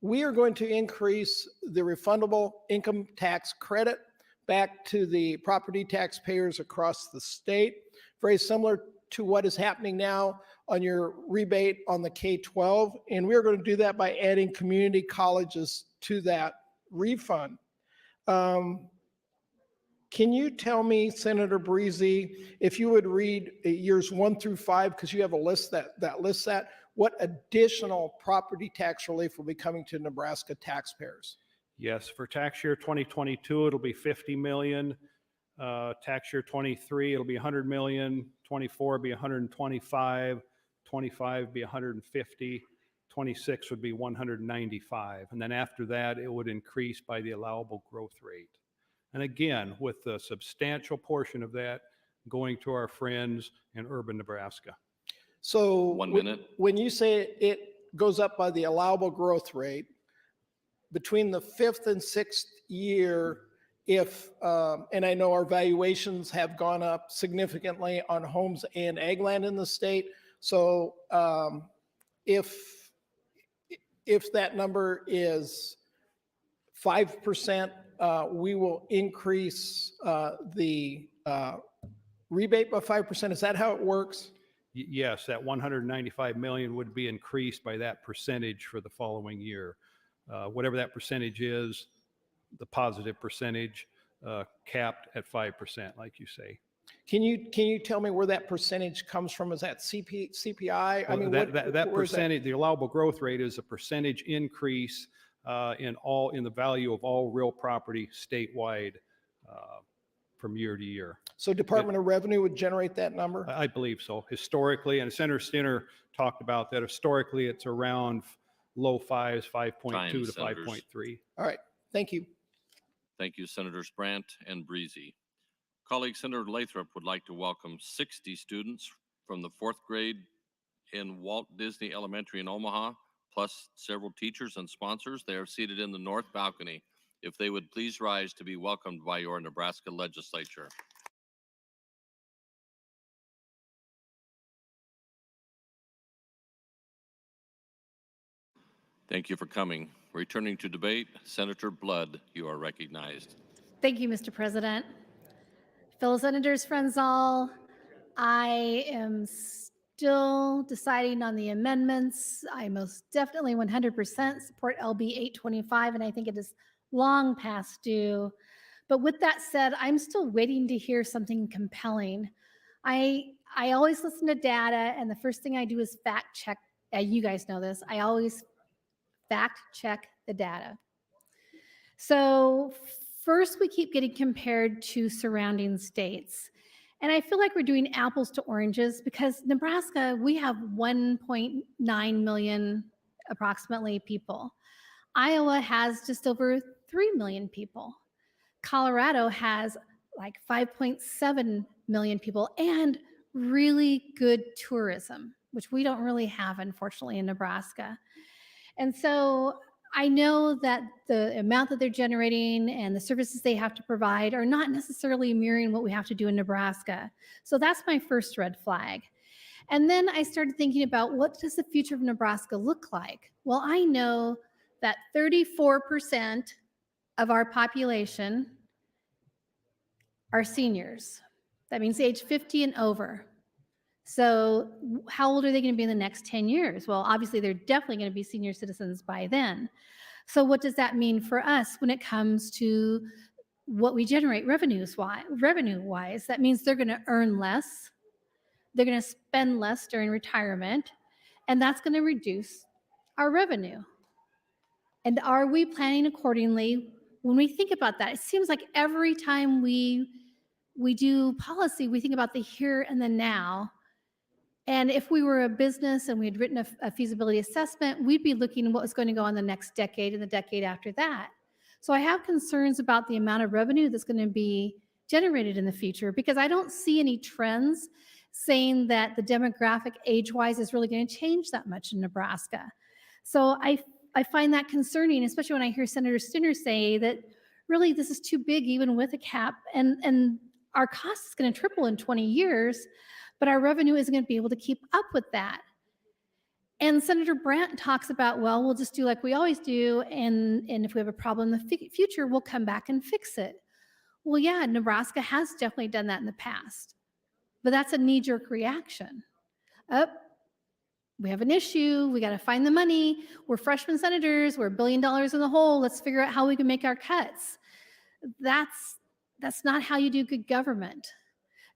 we are going to increase the refundable income tax credit back to the property taxpayers across the state, very similar to what is happening now on your rebate on the K-12. And we're going to do that by adding community colleges to that refund. Can you tell me, Senator Breezy, if you would read years 1 through 5, because you have a list that lists that, what additional property tax relief will be coming to Nebraska taxpayers? Yes, for tax year 2022, it'll be 50 million. Tax year 23, it'll be 100 million. 24 will be 125. 25 be 150. 26 would be 195. And then after that, it would increase by the allowable growth rate. And again, with a substantial portion of that going to our friends in urban Nebraska. So 1 minute. When you say it goes up by the allowable growth rate, between the 5th and 6th year, if, and I know our valuations have gone up significantly on homes and ag land in the state. So if that number is 5%, we will increase the rebate by 5%. Is that how it works? Yes, that 195 million would be increased by that percentage for the following year. Whatever that percentage is, the positive percentage, capped at 5%, like you say. Can you tell me where that percentage comes from? Is that CPI? I Well, mean, that where is percentage, the allowable growth rate is a percentage increase in the value of all real property statewide from year to year. So Department of Revenue would generate that number? I believe so. Historically, and Senator Stinner talked about that. Historically, it's around low fives, 5.2 to Senators. 5.3. All right, thank you. Thank you, Senators Brandt and Breezy. Colleague Senator Lathrop would like to welcome 60 students from the 4th grade in Walt Disney Elementary in Omaha, plus several teachers and sponsors. They are seated in the north balcony. If they would please rise to be welcomed by your Nebraska Legislature. Thank you for coming. Returning to debate, Senator Blood, you are recognized. Thank you, Mr. President. Fellow senators, friends all, I am still deciding on the amendments. I most definitely 100% support LB 825, and I think it is long past due. But with that said, I'm still waiting to hear something compelling. I always listen to data, and the first thing I do is fact check. You guys know this. I always fact check the data. So first, we keep getting compared to surrounding states. And I feel like we're doing apples to oranges because Nebraska, we have 1.9 million approximately people. Iowa has just over 3 million people. Colorado has like 5.7 million people and really good tourism, which we don't really have, unfortunately, in Nebraska. And so I know that the amount that they're generating and the services they have to provide are not necessarily mirroring what we have to do in Nebraska. So that's my first red flag. And then I started thinking about what does the future of Nebraska look like? Well, I know that 34% of our population are seniors. That means age 50 and over. So how old are they going to be in the next 10 years? Well, obviously, they're definitely going to be senior citizens by then. So what does that mean for us when it comes to what we generate revenue-wise? That means they're going to earn less. They're going to spend less during retirement, and that's going to reduce our revenue. And are we planning accordingly? When we think about that, it seems like every time we do policy, we think about the here and the now. And if we were a business and we had written a feasibility assessment, we'd be looking at what was going to go on the next decade and the decade after that. So I have concerns about the amount of revenue that's going to be generated in the future because I don't see any trends saying that the demographic age-wise is really going to change that much in Nebraska. So I find that concerning, especially when I hear Senator Stinner say that really this is too big even with a cap and our cost is going to triple in 20 years. But our revenue isn't going to be able to keep up with that. And Senator Brandt talks about, well, we'll just do like we always do, and if we have a problem in the future, we'll come back and fix it. Well, yeah, Nebraska has definitely done that in the past, but that's a knee-jerk reaction. We have an issue, we got to find the money, we're freshman senators, we're $1 billion in the hole, let's figure out how we can make our cuts. That's not how you do good government.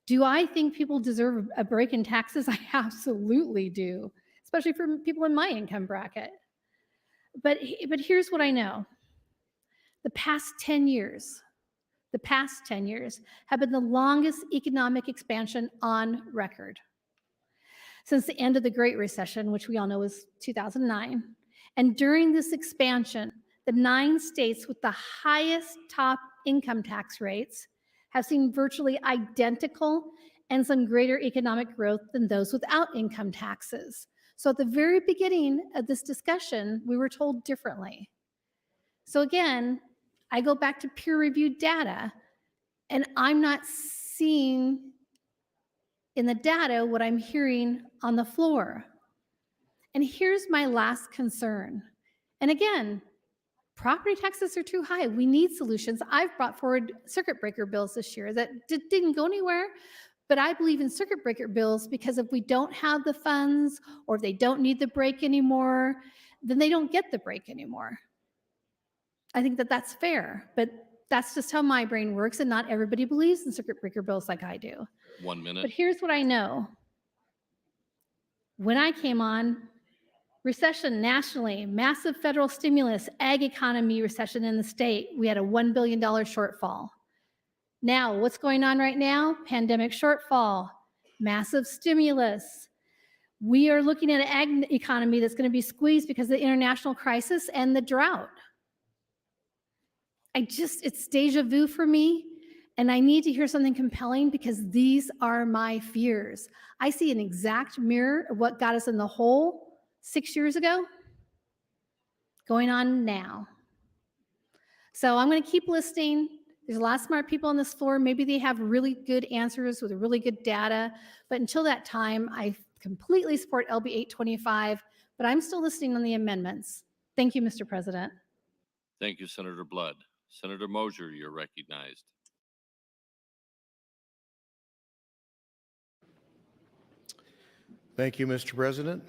Do I think people deserve a break in taxes? I absolutely do, especially for people in my income bracket. But here's what I know. The past 10 years have been the longest economic expansion on record. Since the end of the Great Recession, which we all know was 2009. And during this expansion, the 9 states with the highest top income tax rates have seen virtually identical and some greater economic growth than those without income taxes. So at the very beginning of this discussion, we were told differently. So again, I go back to peer-reviewed data, and I'm not seeing in the data what I'm hearing on the floor. And here's my last concern. And again, property taxes are too high. We need solutions. I've brought forward circuit breaker bills this year that didn't go anywhere, But I believe in circuit breaker bills because if we don't have the funds or if they don't need the break anymore, then they don't get the break anymore. I think that that's fair, but that's just how my brain works, and not everybody believes in circuit breaker bills like I do. 1 minute. But here's what I know. When I came on, recession nationally, massive federal stimulus, ag economy recession in the state, we had a $1 billion shortfall. Now, what's going on right now? Pandemic shortfall, massive stimulus. We are looking at an ag economy that's going to be squeezed because of the international crisis and the drought. It's deja vu for me, and I need to hear something compelling because these are my fears. I see an exact mirror of what got us in the hole 6 years ago going on now. So I'm going to keep listening. There's a lot of smart people on this floor. Maybe they have really good answers with really good data. But until that time, I completely support LB 825, but I'm still listening on the amendments. Thank you, Mr. President. Thank you, Senator Blood. Senator Mosier, you're recognized. Thank you, Mr. President.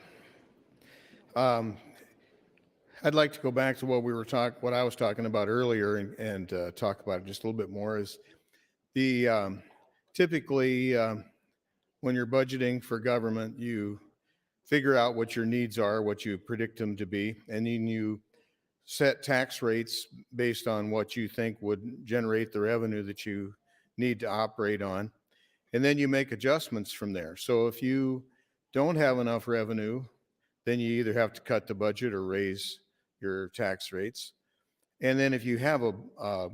I'd like to go back to what I was talking about earlier and talk about it just a little bit more. Is the typically when you're budgeting for government, you figure out what your needs are, what you predict them to be, and then you set tax rates based on what you think would generate the revenue that you need to operate on. And then you make adjustments from there. So if you don't have enough revenue, then you either have to cut the budget or raise your tax rates. And then if you have a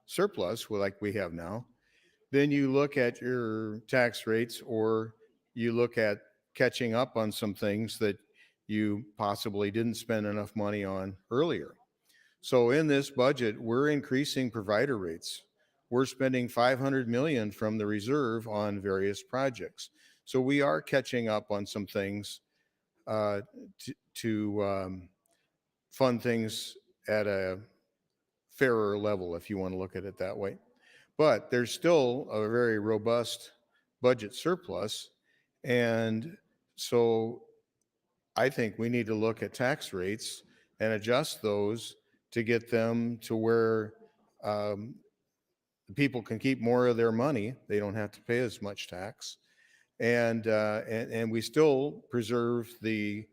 surplus, like we have now, then you look at your tax rates, or you look at catching up on some things that you possibly didn't spend enough money on earlier. So in this budget, we're increasing provider rates. We're spending $500 million from the reserve on various projects. So we are catching up on some things to fund things at a fairer level, if you want to look at it that way. But there's still a very robust budget surplus. And so I think we need to look at tax rates and adjust those to get them to where people can keep more of their money. They don't have to pay as much tax. And we still preserve the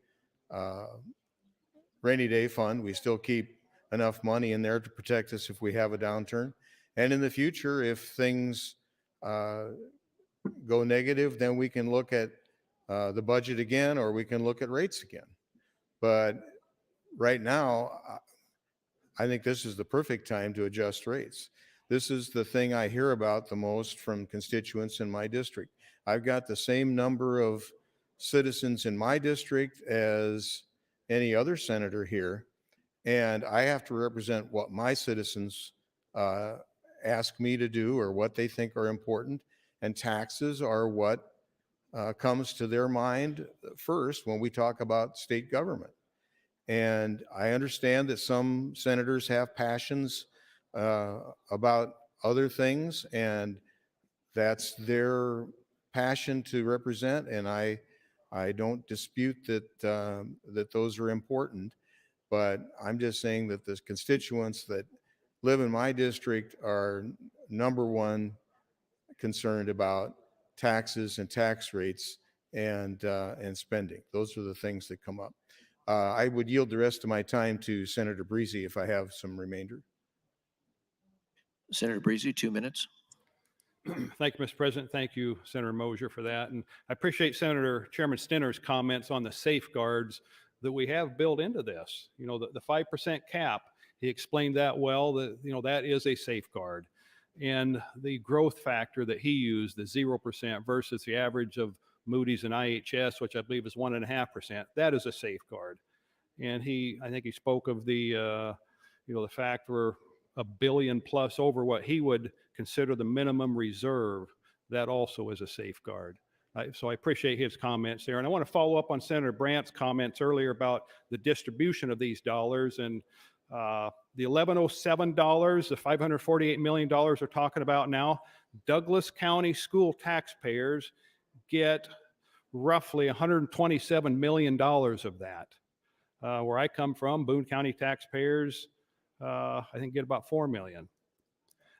rainy day fund. We still keep enough money in there to protect us if we have a downturn. And in the future, if things go negative, then we can look at the budget again, or we can look at rates again. But right now, I think this is the perfect time to adjust rates. This is the thing I hear about the most from constituents in my district. I've got the same number of citizens in my district as any other senator here, and I have to represent what my citizens ask me to do or what they think are important, and taxes are what comes to their mind first when we talk about state government. And I understand that some senators have passions about other things, and that's their passion to represent, and I don't dispute that that those are important, but I'm just saying that the constituents that live in my district are number one concerned about taxes and tax rates and spending. Those are the things that come up. I would yield the rest of my time to Senator Breezy if I have some remainder. Senator Breezy, 2 minutes. Thank you, Mr. President. Thank you, Senator Mosier, for that. And I appreciate Senator Chairman Stinner's comments on the safeguards that we have built into this. You know, the 5% cap, he explained that well, that, you know, that is a safeguard. And the growth factor that he used, the 0% versus the average of Moody's and IHS, which I believe is 1.5%, that is a safeguard. And I think he spoke of the, the fact we're $1 billion plus over what he would consider the minimum reserve. That also is a safeguard. So I appreciate his comments there. And I want to follow up on Senator Brandt's comments earlier about the distribution of these dollars. And The $1107, the $548 million we're talking about now, Douglas County school taxpayers get roughly $127 million of that. Where I come from, Boone County taxpayers, I think get about 4 million.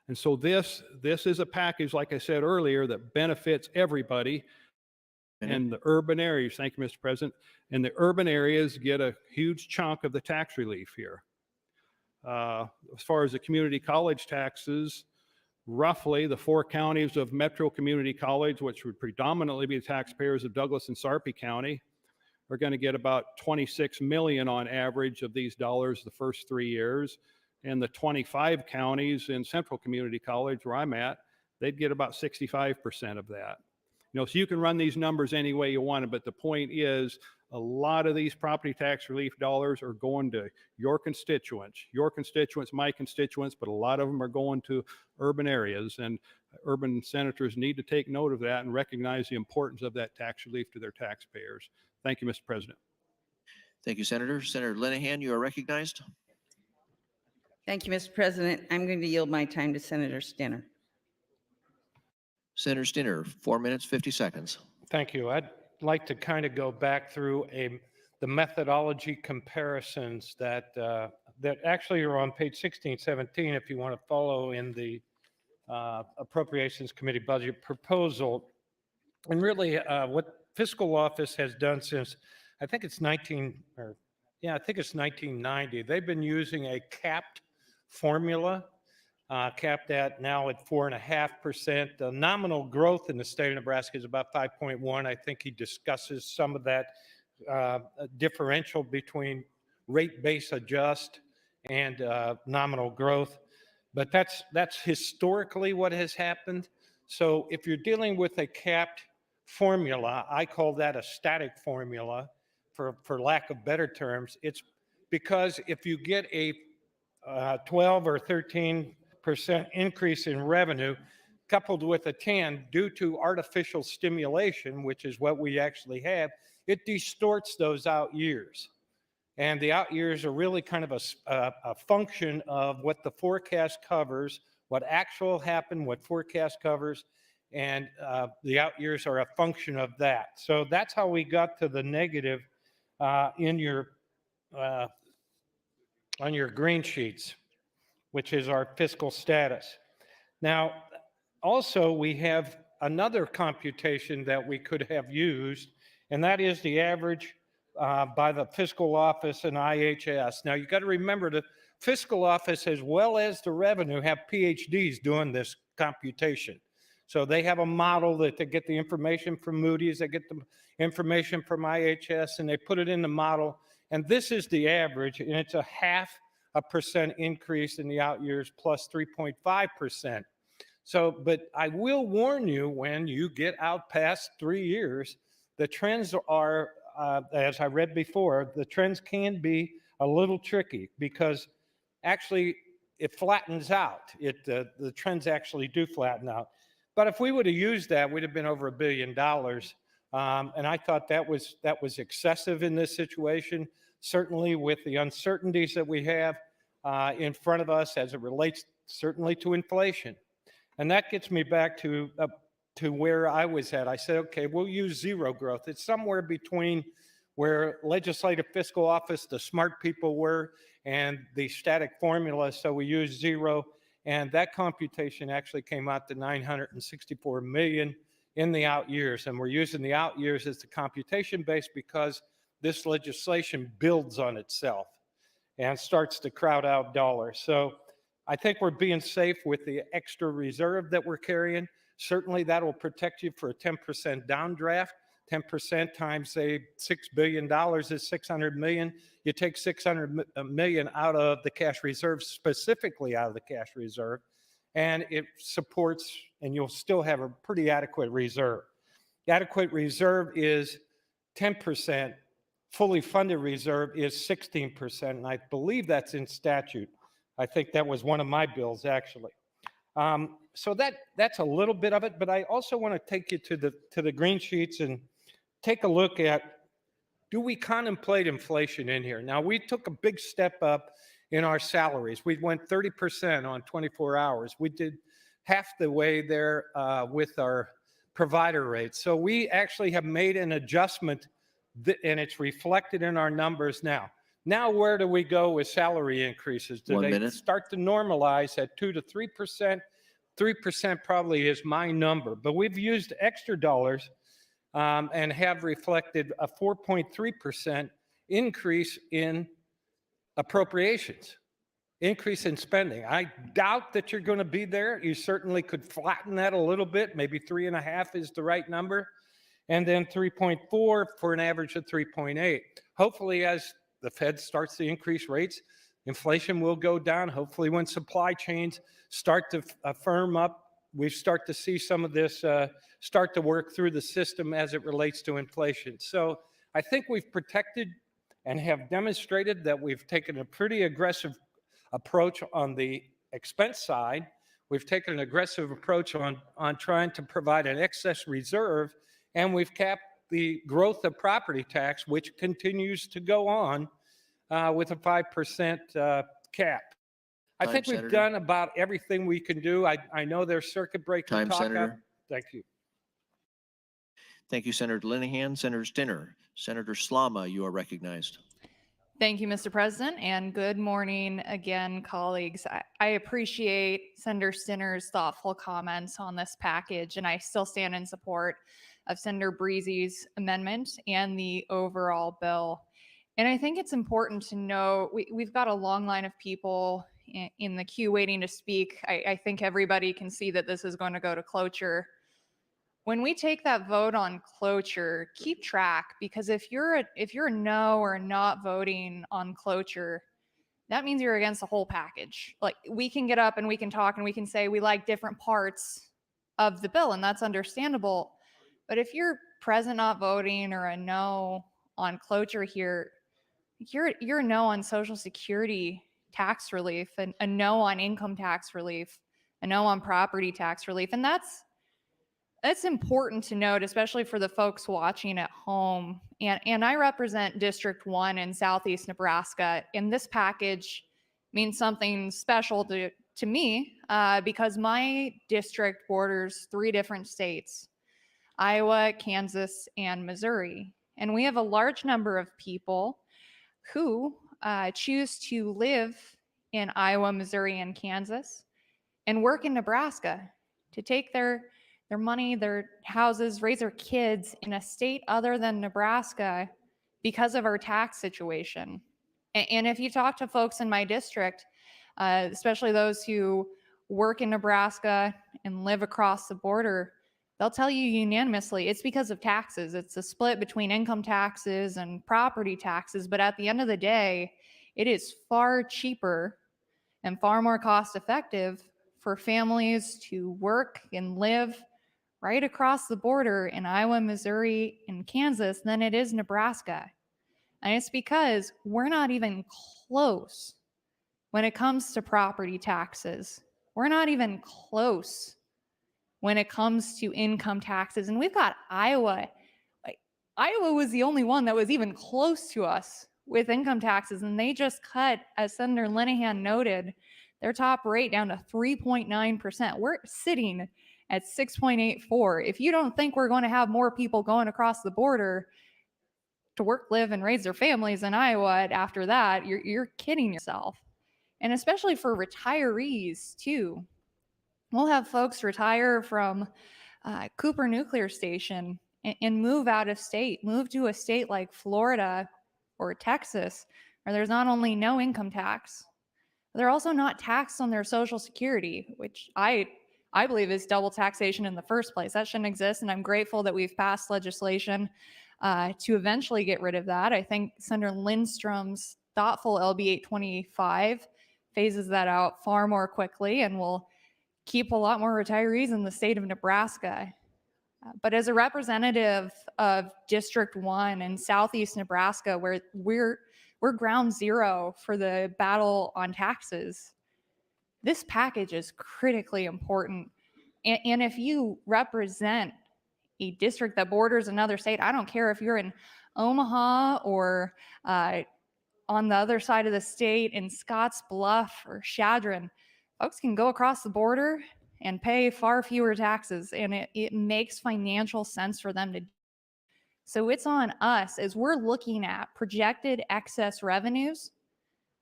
And so this is a package, like I said earlier, that benefits everybody. And the urban areas, thank you, Mr. President, and the urban areas get a huge chunk of the tax relief here. As far as the community college taxes, roughly the 4 counties of Metro Community College, which would predominantly be the taxpayers of Douglas and Sarpy County, are going to get about 26 million on average of these dollars the first 3 years. And the 25 counties in Central Community College, where I'm at, they'd get about 65% of that. You know, so you can run these numbers any way you want it, but the point is a lot of these property tax relief dollars are going to your constituents, my constituents, but a lot of them are going to urban areas, and urban senators need to take note of that and recognize the importance of that tax relief to their taxpayers. Thank you, Mr. President. Thank you, Senator. Senator Linehan, you are recognized. Thank you, Mr. President. I'm going to yield my time to Senator Stinner. Senator Stinner, 4 minutes, 50 seconds. Thank you. I'd like to kind of go back through the methodology comparisons that actually are on page 16, 17, if you want to follow in the Appropriations Committee budget proposal. And really what fiscal office has done since, I think it's 1990, they've been using a capped formula, capped at now at 4.5%. The nominal growth in the state of Nebraska is about 5.1. I think he discusses some of that differential between rate base adjust and nominal growth. But that's historically what has happened. So if you're dealing with a capped formula, I call that a static formula for lack of better terms. It's because if you get a 12 or 13% increase in revenue coupled with a 10 due to artificial stimulation, which is what we actually have, it distorts those out years. And the out years are really kind of a function of what the forecast covers, what actual happened, what forecast covers, and the out years are a function of that. So that's how we got to the negative in your on your green sheets, which is our fiscal status. Now, also we have another computation that we could have used, and that is the average by the fiscal office and IHS. Now, you got to remember the fiscal office as well as the revenue have PhDs doing this computation. So they have a model that they get the information from Moody's, they get the information from IHS, and they put it in the model. And this is the average, and it's a 0.5% increase in the out years plus 3.5%. So, but I will warn you, when you get out past 3 years, the trends are, as I read before, the trends can be a little tricky because actually it flattens out. The trends actually do flatten out. But if we would have used that, we'd have been over $1 billion. And I thought that was excessive in this situation, certainly with the uncertainties that we have in front of us as it relates certainly to inflation. And that gets me back to where I was at. I said, okay, we'll use zero growth. It's somewhere between where legislative fiscal office, the smart people were, and the static formula. So we used zero. And that computation actually came out to $964 million in the out years. And we're using the out years as the computation base because this legislation builds on itself and starts to crowd out dollars. So I think we're being safe with the extra reserve that we're carrying. Certainly that will protect you for a 10% downdraft. 10% times, say, $6 billion is 600 million. You take 600 million out of the cash reserve, specifically out of the cash reserve, and it supports, and you'll still have a pretty adequate reserve. The adequate reserve is 10%. Fully funded reserve is 16%, and I believe that's in statute. I think that was one of my bills, actually. So that's a little bit of it, but I also want to take you to the green sheets and take a look at, do we contemplate inflation in here? Now, we took a big step up in our salaries. We went 30% on 24 hours. We did half the way there with our provider rates. So we actually have made an adjustment and it's reflected in our numbers now. Now, where do we go with salary increases? Do 1 they minute. start to normalize at 2 to 3%? 3% probably is my number, but we've used extra dollars and have reflected a 4.3% increase in appropriations, increase in spending. I doubt that you're going to be there. You certainly could flatten that a little bit. Maybe 3.5 is the right number. And then 3.4 for an average of 3.8. Hopefully, as the Fed starts to increase rates, inflation will go down. Hopefully, when supply chains start to firm up, we start to see some of this start to work through the system as it relates to inflation. So I think we've protected and have demonstrated that we've taken a pretty aggressive approach on the expense side. We've taken an aggressive approach on trying to provide an excess reserve, and we've capped the growth of property tax, which continues to go on with a 5% cap. I Time, think we've Senator. done about everything we can do. I know there's circuit breaker Time, talk. Senator. Thank you. Thank you, Senator Linehan. Senator Stinner. Senator Slama, you are recognized. Thank you, Mr. President, and good morning again, colleagues. I appreciate Senator Stinner's thoughtful comments on this package, and I still stand in support of Senator Breezy's amendment and the overall bill. And I think it's important to know we've got a long line of people in the queue waiting to speak. I think everybody can see that this is going to go to cloture. When we take that vote on cloture, keep track, because if you're a no or not voting on cloture, that means you're against the whole package. Like, we can get up and we can talk and we can say we like different parts of the bill, and that's understandable. But if you're present not voting or a no on cloture here, you're a no on Social Security tax relief, and a no on income tax relief, a no on property tax relief, and that's important to note, especially for the folks watching at home. And I represent District 1 in Southeast Nebraska, and this package means something special to me because my district borders 3 different states: Iowa, Kansas, and Missouri. And we have a large number of people who choose to live in Iowa, Missouri, and Kansas and work in Nebraska to take their money, their houses, raise their kids in a state other than Nebraska because of our tax situation. And if you talk to folks in my district, especially those who work in Nebraska and live across the border, they'll tell you unanimously it's because of taxes. It's a split between income taxes and property taxes. But at the end of the day, it is far cheaper and far more cost effective for families to work and live right across the border in Iowa, Missouri, and Kansas than it is Nebraska. And it's because we're not even close when it comes to property taxes. We're not even close when it comes to income taxes. And we've got Iowa. Iowa was the only one that was even close to us with income taxes. And they just cut, as Senator Linehan noted, their top rate down to 3.9%. We're sitting at 6.84. If you don't think we're going to have more people going across the border to work, live, and raise their families in Iowa after that, you're kidding yourself. And especially for retirees, too. We'll have folks retire from Cooper Nuclear Station and move out of state, move to a state like Florida or Texas, where there's not only no income tax, they're also not taxed on their Social Security, which I believe is double taxation in the first place. That shouldn't exist, and I'm grateful that we've passed legislation to eventually get rid of that. I think Senator Lindstrom's thoughtful LB 825 phases that out far more quickly and will keep a lot more retirees in the state of Nebraska. But as a representative of District 1 in Southeast Nebraska, where we're ground zero for the battle on taxes, this package is critically important. And if you represent a district that borders another state, I don't care if you're in Omaha or on the other side of the state in Scotts Bluff or Chadron, folks can go across the border and pay far fewer taxes, and it makes financial sense for them to. So it's on us as we're looking at projected excess revenues.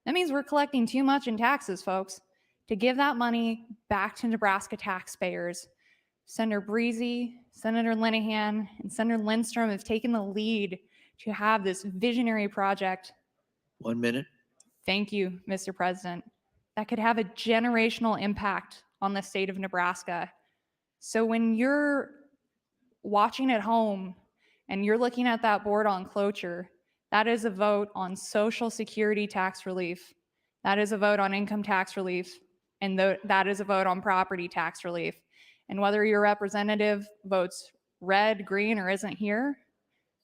That means we're collecting too much in taxes, folks, to give that money back to Nebraska taxpayers. Senator Breezy, Senator Linehan, and Senator Lindstrom have taken the lead to have this visionary project. 1 minute. Thank you, Mr. President. That could have a generational impact on the state of Nebraska. So when you're watching at home and you're looking at that board on cloture, that is a vote on Social Security tax relief. That is a vote on income tax relief. And that is a vote on property tax relief. And whether your representative votes red, green, or isn't here,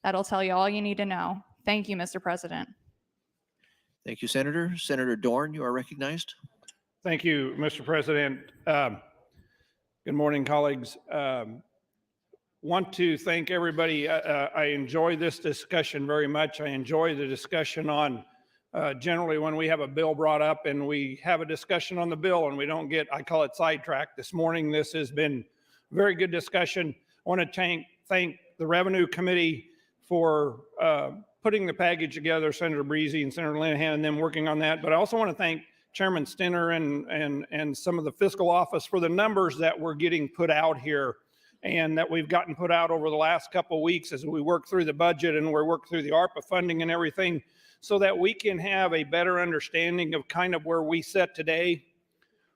that'll tell you all you need to know. Thank you, Mr. President. Thank you, Senator. Senator Dorn, you are recognized. Thank you, Mr. President. Good morning, colleagues. Want to thank everybody. I enjoy this discussion very much. I enjoy the discussion on generally when we have a bill brought up and we have a discussion on the bill and we don't get, I call it sidetracked. This morning, this has been very good discussion. I want to thank the Revenue Committee for putting the package together, Senator Breezy and Senator Linehan, and them working on that. But I also want to thank Chairman Stinner and some of the fiscal office for the numbers that we're getting put out here and that we've gotten put out over the last couple of weeks as we work through the budget and we work through the ARPA funding and everything, so that we can have a better understanding of kind of where we sit today.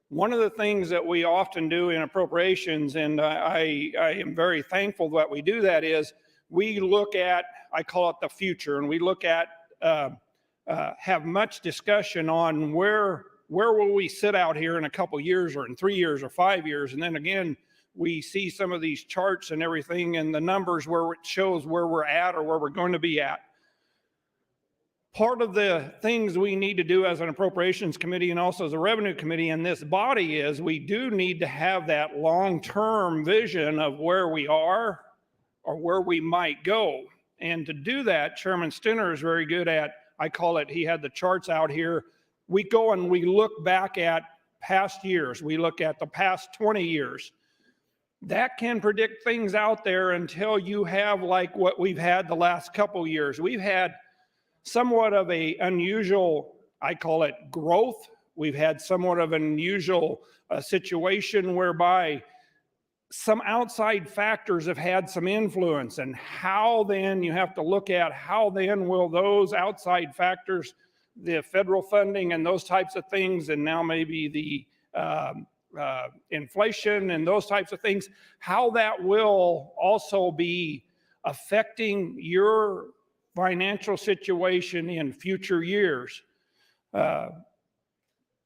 One of the things that we often do in appropriations, and I am very thankful that we do that, is we look at, I call it the future, and we look at, have much discussion on where will we sit out here in a couple years or in 3 years or 5 years. And then again, we see some of these charts and everything and the numbers where it shows where we're at or where we're going to be at. Part of the things we need to do as an appropriations committee and also as a revenue committee in this body is we do need to have that long-term vision of where we are or where we might go. And to do that, Chairman Stinner is very good at, I call it, he had the charts out here. We go and we look back at past years. We look at the past 20 years. That can predict things out there until you have like what we've had the last couple years. We've had somewhat of a unusual, I call it, growth. We've had somewhat of an unusual situation whereby some outside factors have had some influence, and how then you have to look at how then will those outside factors, the federal funding and those types of things, and now maybe the inflation and those types of things, how that will also be affecting your financial situation in future years.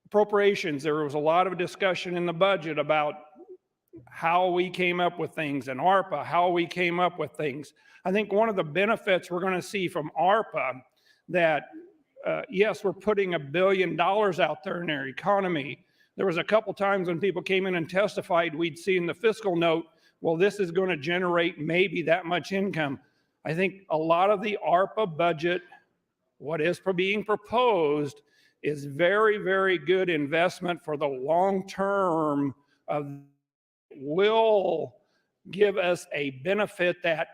Appropriations, there was a lot of discussion in the budget about how we came up with things, and ARPA, how we came up with things. I think one of the benefits we're going to see from ARPA that, yes, we're putting $1 billion out there in our economy. There was a couple times when people came in and testified, we'd see in the fiscal note, well, this is going to generate maybe that much income. I think a lot of the ARPA budget, what is being proposed, is very, very good investment for the long term will give us a benefit that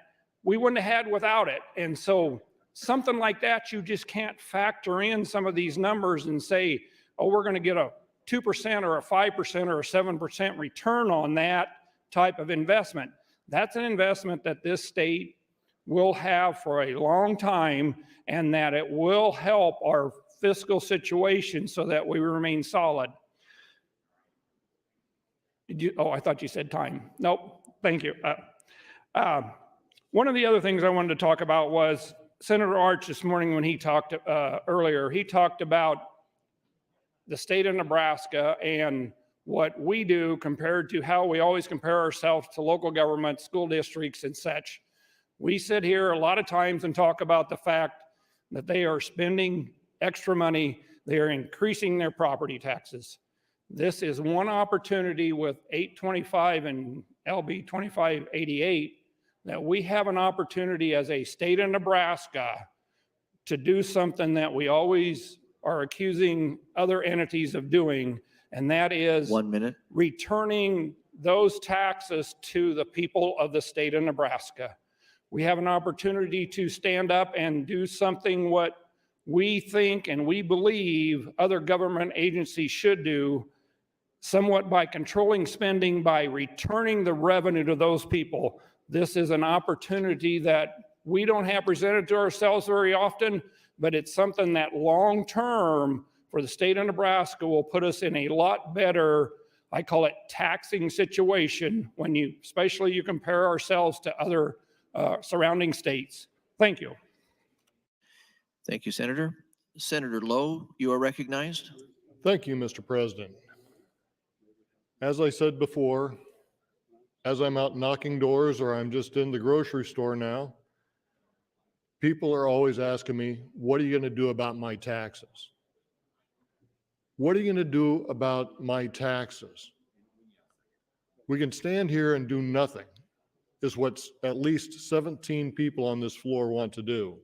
we wouldn't have had without it. And so something like that, you just can't factor in some of these numbers and say, oh, we're going to get a 2% or a 5% or a 7% return on that type of investment. That's an investment that this state will have for a long time, and that it will help our fiscal situation so that we remain solid. Oh, I thought you said time. Nope, thank you. One of the other things I wanted to talk about was Senator Arch this morning when he talked earlier, he talked about the state of Nebraska and what we do compared to how we always compare ourselves to local government, school districts and such. We sit here a lot of times and talk about the fact that they are spending extra money. They are increasing their property taxes. This is one opportunity with 825 and LB 2588 that we have an opportunity as a state of Nebraska to do something that we always are accusing other entities of doing, and that is 1 minute. returning those taxes to the people of the state of Nebraska. We have an opportunity to stand up and do something what we think and we believe other government agencies should do, somewhat by controlling spending, by returning the revenue to those people. This is an opportunity that we don't have presented to ourselves very often, but it's something that long-term for the state of Nebraska will put us in a lot better, I call it taxing situation, when you, especially you compare ourselves to other surrounding states. Thank you. Thank you, Senator. Senator Lowe, you are recognized. Thank you, Mr. President. As I said before, as I'm out knocking doors or I'm just in the grocery store now, people are always asking me, what are you going to do about my taxes? What are you going to do about my taxes? We can stand here and do nothing, is what at least 17 people on this floor want to do,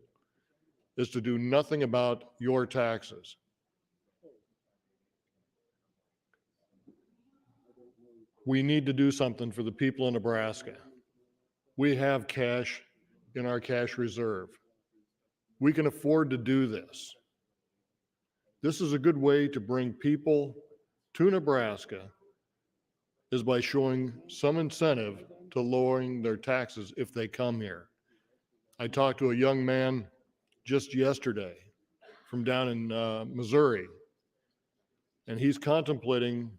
is to do nothing about your taxes. We need to do something for the people in Nebraska. We have cash in our cash reserve. We can afford to do this. This is a good way to bring people to Nebraska, is by showing some incentive to lowering their taxes if they come here. I talked to a young man just yesterday from down in Missouri, and he's contemplating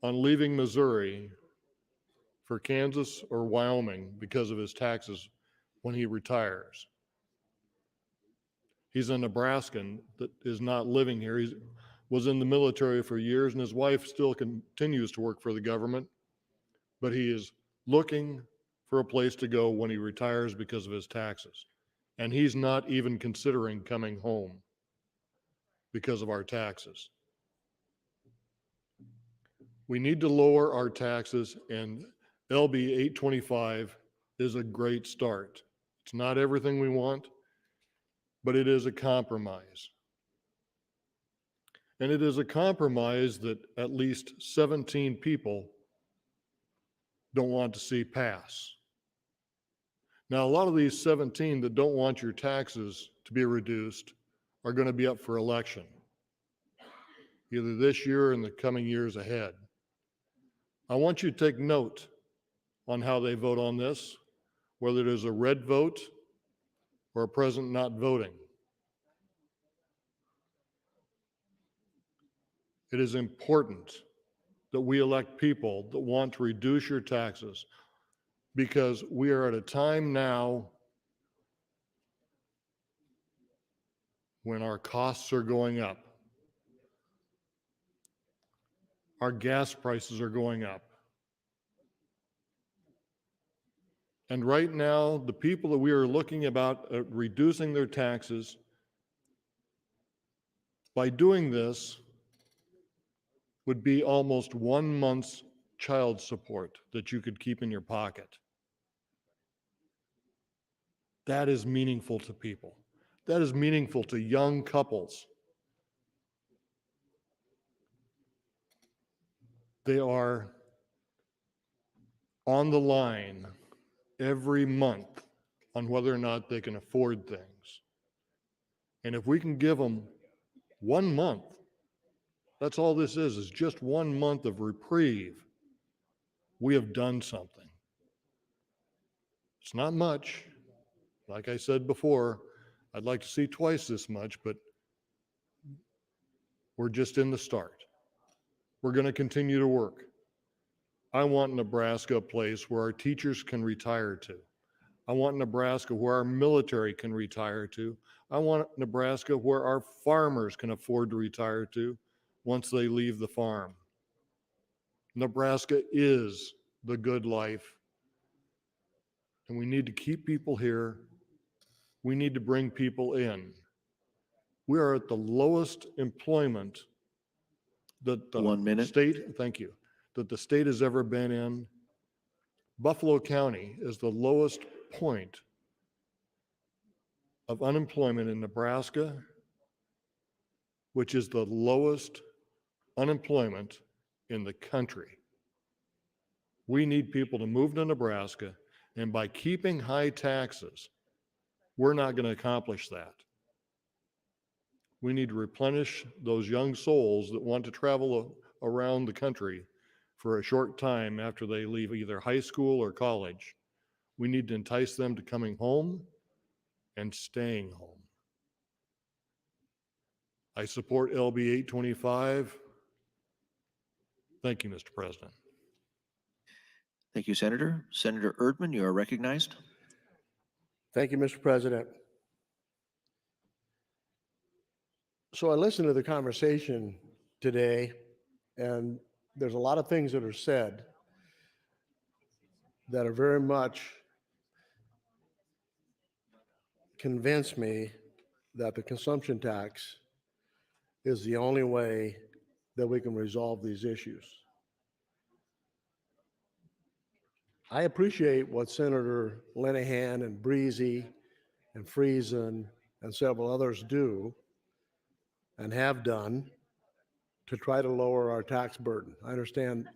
on leaving Missouri for Kansas or Wyoming because of his taxes when he retires. He's a Nebraskan that is not living here. He was in the military for years, and his wife still continues to work for the government, but he is looking for a place to go when he retires because of his taxes. And he's not even considering coming home because of our taxes. We need to lower our taxes, and LB 825 is a great start. It's not everything we want, but it is a compromise. And it is a compromise that at least 17 people don't want to see pass. Now, a lot of these 17 that don't want your taxes to be reduced are going to be up for election, either this year or in the coming years ahead. I want you to take note on how they vote on this, whether it is a red vote or a president not voting. It is important that we elect people that want to reduce your taxes, because we are at a time now when our costs are going up. Our gas prices are going up. And right now, the people that we are looking about reducing their taxes, by doing this, would be almost 1 month's child support that you could keep in your pocket. That is meaningful to people. That is meaningful to young couples. They are on the line every month on whether or not they can afford things. And if we can give them 1 month, that's all this is just 1 month of reprieve. We have done something. It's not much. Like I said before, I'd like to see twice this much, but we're just in the start. We're going to continue to work. I want Nebraska a place where our teachers can retire to. I want Nebraska where our military can retire to. I want Nebraska where our farmers can afford to retire to once they leave the farm. Nebraska is the good life, and we need to keep people here. We need to bring people in. We are at the lowest employment that the 1 minute. state, thank you, that the state has ever been in. Buffalo County is the lowest point of unemployment in Nebraska, which is the lowest unemployment in the country. We need people to move to Nebraska, and by keeping high taxes, we're not going to accomplish that. We need to replenish those young souls that want to travel around the country for a short time after they leave either high school or college. We need to entice them to coming home and staying home. I support LB 825. Thank you, Mr. President. Thank you, Senator. Senator Erdman, you are recognized. Thank you, Mr. President. So I listened to the conversation today, and there's a lot of things that are said that are very much convince me that the consumption tax is the only way that we can resolve these issues. I appreciate what Senator Linehan and Breezy and Friesen and several others do and have done to try to lower our tax burden. I understand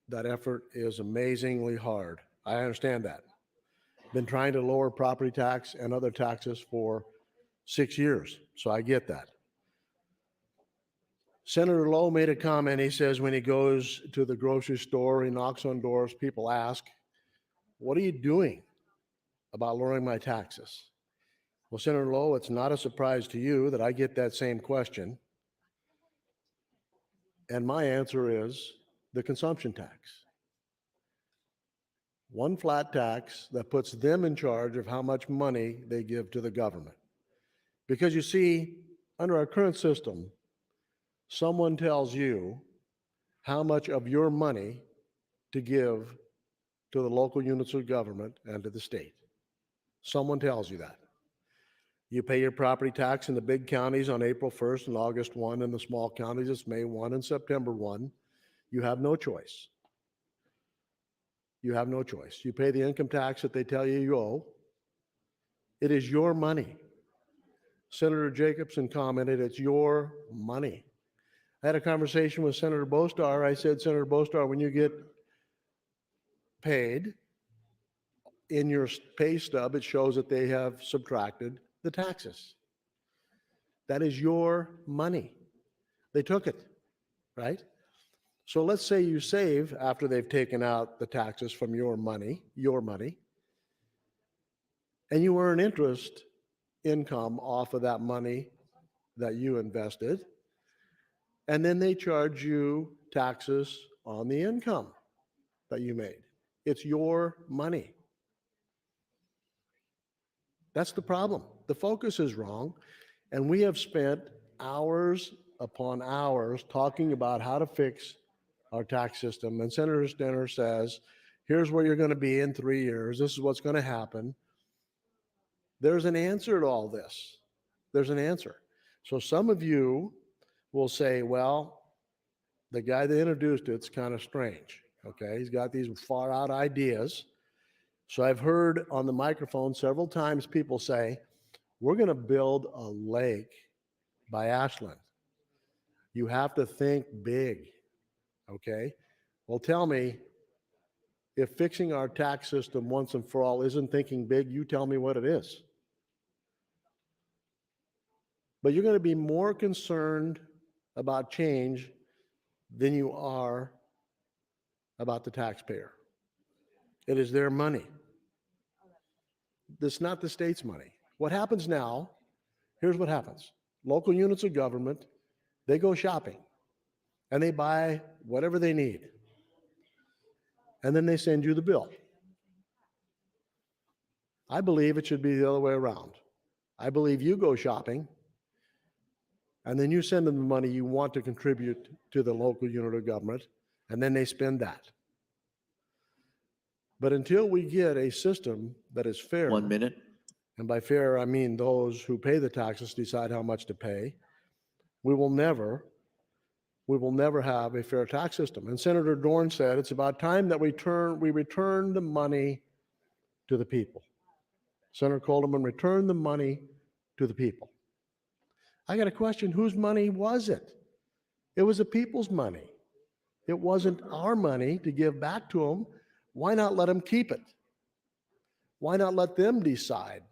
that effort is amazingly hard. I understand that. Been trying to lower property tax and other taxes for 6 years, so I get that. Senator Lowe made a comment. He says when he goes to the grocery store, he knocks on doors, people ask, "What are you doing about lowering my taxes?" Well, Senator Lowe, it's not a surprise to you that I get that same question. And my answer is the consumption tax. One flat tax that puts them in charge of how much money they give to the government. Because you see, under our current system, someone tells you how much of your money to give to the local units of government and to the state. Someone tells you that. You pay your property tax in the big counties on April 1st and August 1, and the small counties it's May 1 and September 1. You have no choice. You have no choice. You pay the income tax that they tell you you owe. It is your money. Senator Jacobson commented, it's your money. I had a conversation with Senator Bostar. I said, Senator Bostar, when you get paid, in your pay stub, it shows that they have subtracted the taxes. That is your money. They took it, right? So let's say you save after they've taken out the taxes from your money, and you earn interest income off of that money that you invested, and then they charge you taxes on the income that you made. It's your money. That's the problem. The focus is wrong, and we have spent hours upon hours talking about how to fix our tax system, and Senator Stenner says, here's where you're going to be in 3 years. This is what's going to happen. There's an answer to all this. There's an answer. So some of you will say, well, the guy that introduced it's kind of strange. Okay, he's got these far out ideas. So I've heard on the microphone several times people say, we're going to build a lake by Ashland. You have to think big. Okay, well, tell me, if fixing our tax system once and for all isn't thinking big, you tell me what it is. But you're going to be more concerned about change than you are about the taxpayer. It is their money. It's not the state's money. What happens now, here's what happens. Local units of government, they go shopping and they buy whatever they need. And then they send you the bill. I believe it should be the other way around. I believe you go shopping and then you send them the money you want to contribute to the local unit of government, and then they spend that. But until we get a system that is fair. 1 minute. And by fair, I mean those who pay the taxes decide how much to pay. We will never have a fair tax system. And Senator Dorn said it's about time that we return the money to the people. Senator Colderman, return the money to the people. I got a question. Whose money was it? It was the people's money. It wasn't our money to give back to them. Why not let them keep it? Why not let them decide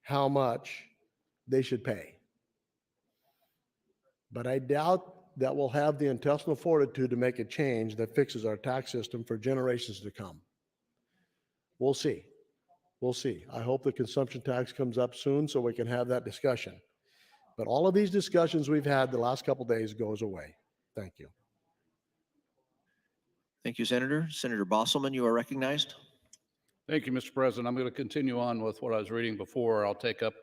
how much they should pay? But I doubt that we'll have the intestinal fortitude to make a change that fixes our tax system for generations to come. We'll see. We'll see. I hope the consumption tax comes up soon so we can have that discussion. But all of these discussions we've had the last couple of days goes away. Thank you. Thank you, Senator. Senator Bosselman, you are recognized. Thank you, Mr. President. I'm going to continue on with what I was reading before. I'll take up.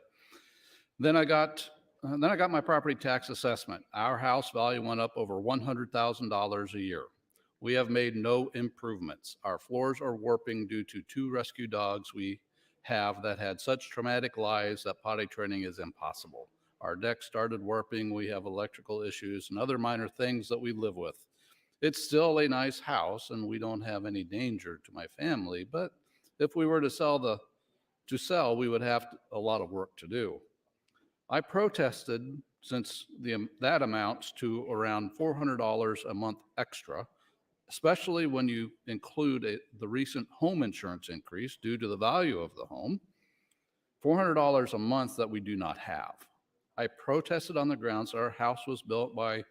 Then I got my property tax assessment. Our house value went up over $100,000 a year. We have made no improvements. Our floors are warping due to 2 rescue dogs we have that had such traumatic lives that potty training is impossible. Our deck started warping. We have electrical issues and other minor things that we live with. It's still a nice house and we don't have any danger to my family, but if we were to sell, we would have a lot of work to do. I protested since that amounts to around $400 a month extra, especially when you include the recent home insurance increase due to the value of the home, $400 a month that we do not have. I protested on the grounds that our house was built by a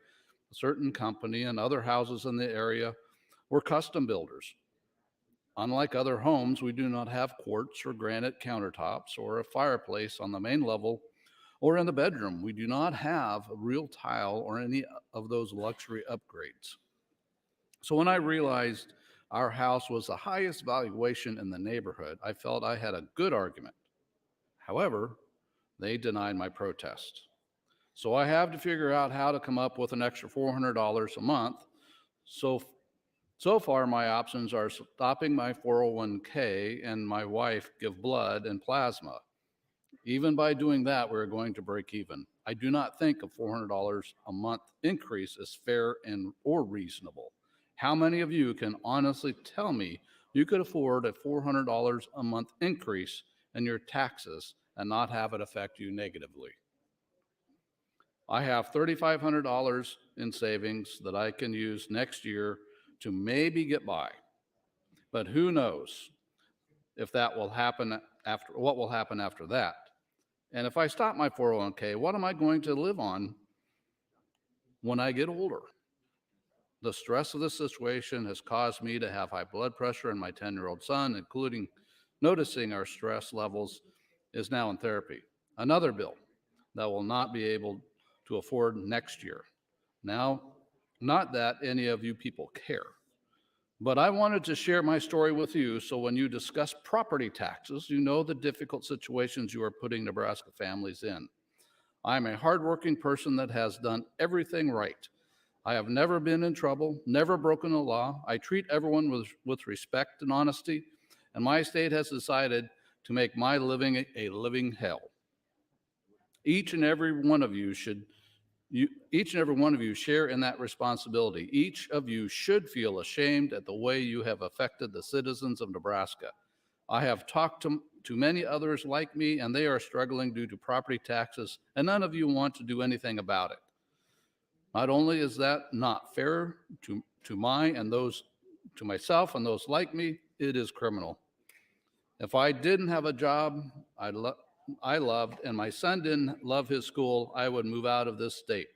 certain company and other houses in the area were custom builders. Unlike other homes, we do not have quartz or granite countertops or a fireplace on the main level or in the bedroom. We do not have a real tile or any of those luxury upgrades. So when I realized our house was the highest valuation in the neighborhood, I felt I had a good argument. However, they denied my protest. So I have to figure out how to come up with an extra $400 a month. So far, my options are stopping my 401k and my wife give blood and plasma. Even by doing that, we're going to break even. I do not think a $400 a month increase is fair or reasonable. How many of you can honestly tell me you could afford a $400 a month increase in your taxes and not have it affect you negatively? I have $3,500 in savings that I can use next year to maybe get by, but who knows if that will happen after, what will happen after that. And if I stop my 401k, what am I going to live on when I get older? The stress of the situation has caused me to have high blood pressure, and my 10-year-old son, including noticing our stress levels, is now in therapy. Another bill that will not be able to afford next year. Now, not that any of you people care, but I wanted to share my story with you so when you discuss property taxes, you know the difficult situations you are putting Nebraska families in. I'm a hardworking person that has done everything right. I have never been in trouble, never broken the law. I treat everyone with respect and honesty, and my state has decided to make my living a living hell. Each and every one of you share in that responsibility. Each of you should feel ashamed at the way you have affected the citizens of Nebraska. I have talked to many others like me, and they are struggling due to property taxes, and none of you want to do anything about it. Not only is that not fair to myself and those like me, it is criminal. If I didn't have a job I loved and my son didn't love his school, I would move out of this state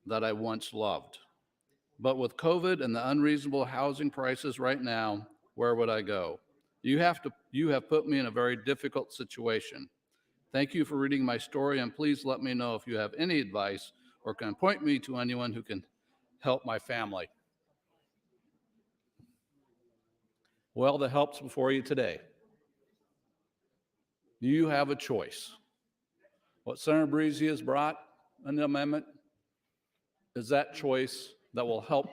that I once loved. But with COVID and the unreasonable housing prices right now, where would I go? You have put me in a very difficult situation. Thank you for reading my story, and please let me know if you have any advice or can point me to anyone who can help my family. Well, the help's before you today. You have a choice. What Senator Breezy has brought in the amendment is that choice that will help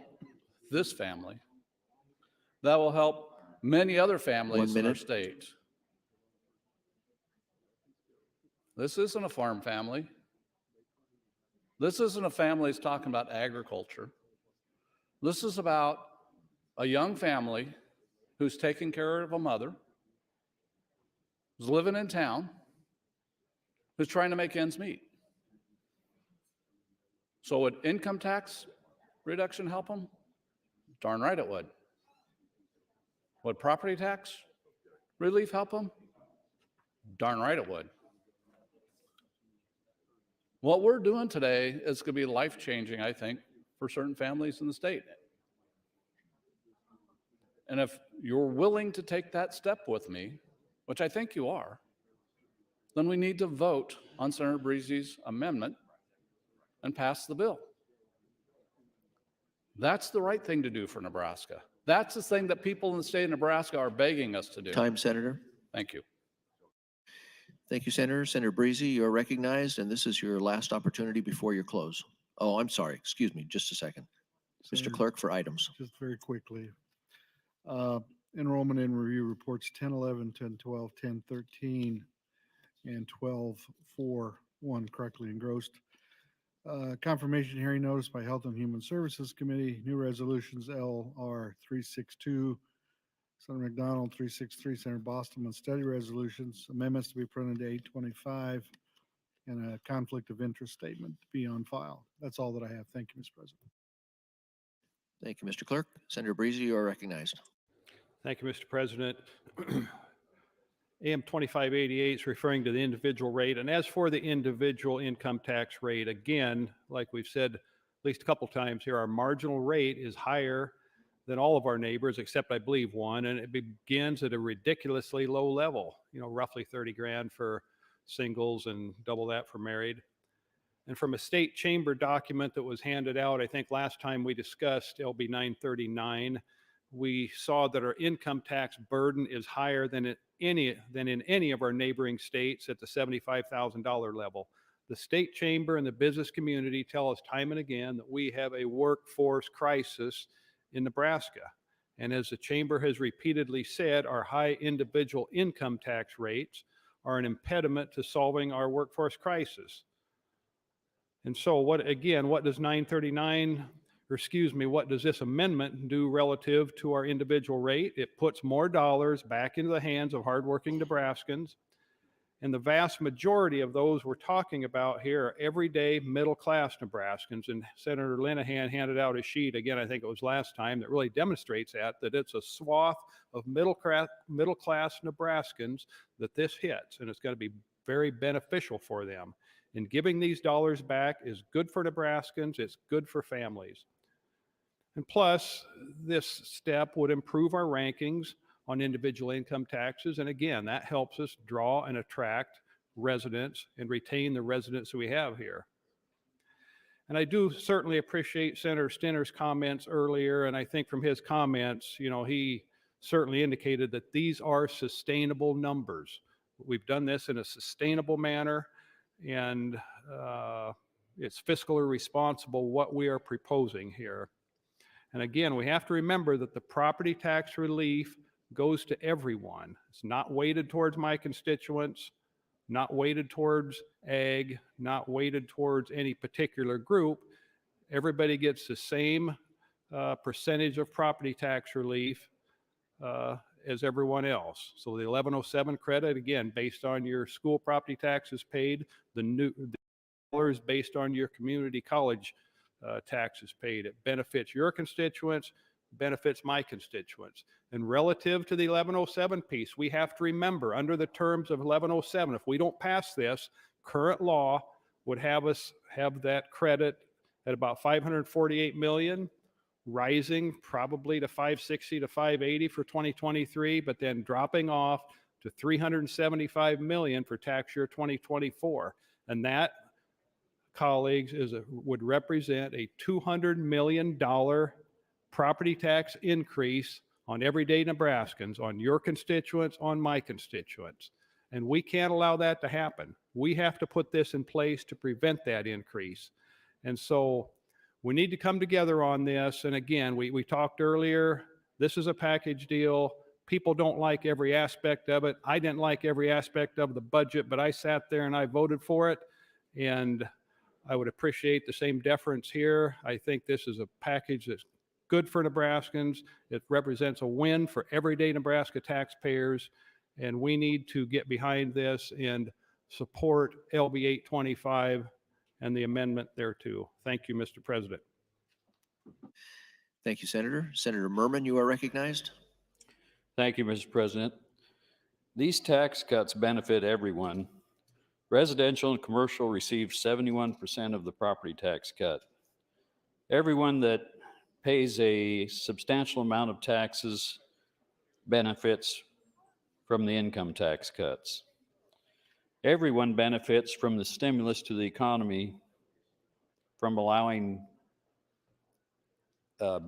this family, that will help many other families in our state. This isn't a farm family. This isn't a family that's talking about agriculture. This is about a young family who's taking care of a mother, who's living in town, who's trying to make ends meet. So would income tax reduction help them? Darn right it would. Would property tax relief help them? Darn right it would. What we're doing today is going to be life-changing, I think, for certain families in the state. And if you're willing to take that step with me, which I think you are, then we need to vote on Senator Breezy's amendment and pass the bill. That's the right thing to do for Nebraska. That's the thing that people in the state of Nebraska are begging us to do. Time, Senator. Thank you. Thank you, Senator. Senator Breezy, you're recognized, and this is your last opportunity before your close. Oh, I'm sorry. Excuse me. Just a second. Mr. Senator, Clerk, for items. Just very quickly. Enrollment and review reports 10, 11, 10, 12, 10, 13, and 12, 4, 1 correctly engrossed. Confirmation hearing notice by Health and Human Services Committee, new resolutions LR 362, Senator McDonald 363, Senator Boston on study resolutions, amendments to be printed to 825, and a conflict of interest statement to be on file. That's all that I have. Thank you, Mr. President. Thank you, Mr. Clerk. Senator Breezy, you are recognized. Thank you, Mr. President. AM 2588 is referring to the individual rate. And as for the individual income tax rate, again, like we've said at least a couple times here, our marginal rate is higher than all of our neighbors, except I believe one, and it begins at a ridiculously low level, roughly 30 grand for singles and double that for married. And from a state chamber document that was handed out, I think last time we discussed LB 939, we saw that our income tax burden is higher than in any of our neighboring states at the $75,000 level. The state chamber and the business community tell us time and again that we have a workforce crisis in Nebraska. And as the chamber has repeatedly said, our high individual income tax rates are an impediment to solving our workforce crisis. And so what does 939, what does this amendment do relative to our individual rate? It puts more dollars back into the hands of hardworking Nebraskans. And the vast majority of those we're talking about here are everyday middle-class Nebraskans. And Senator Linehan handed out a sheet, again, I think it was last time, that really demonstrates that it's a swath of middle-class Nebraskans that this hits. And it's going to be very beneficial for them. And giving these dollars back is good for Nebraskans. It's good for families. And plus, this step would improve our rankings on individual income taxes. And again, that helps us draw and attract residents and retain the residents that we have here. And I do certainly appreciate Senator Stinner's comments earlier. And I think from his comments, he certainly indicated that these are sustainable numbers. We've done this in a sustainable manner, and it's fiscally responsible what we are proposing here. And again, we have to remember that the property tax relief goes to everyone. It's not weighted towards my constituents, not weighted towards ag, not weighted towards any particular group. Everybody gets the same percentage of property tax relief as everyone else. So the 1107 credit, again, based on your school property taxes paid, the dollars based on your community college taxes paid. It benefits your constituents, benefits my constituents. And relative to the 1107 piece, we have to remember under the terms of 1107, if we don't pass this, current law would have us have that credit at about 548 million, rising probably to 560 to 580 for 2023, but then dropping off to 375 million for tax year 2024. And that, colleagues, would represent a $200 million property tax increase on everyday Nebraskans, on your constituents, on my constituents. And we can't allow that to happen. We have to put this in place to prevent that increase. And so we need to come together on this. And again, we talked earlier, this is a package deal. People don't like every aspect of it. I didn't like every aspect of the budget, but I sat there and I voted for it. And I would appreciate the same deference here. I think this is a package that's good for Nebraskans. It represents a win for everyday Nebraska taxpayers. And we need to get behind this and support LB 825 and the amendment thereto. Thank you, Mr. President. Thank you, Senator. Senator Merman, you are recognized. Thank you, Mr. President. These tax cuts benefit everyone. Residential and commercial receive 71% of the property tax cut. Everyone that pays a substantial amount of taxes benefits from the income tax cuts. Everyone benefits from the stimulus to the economy from allowing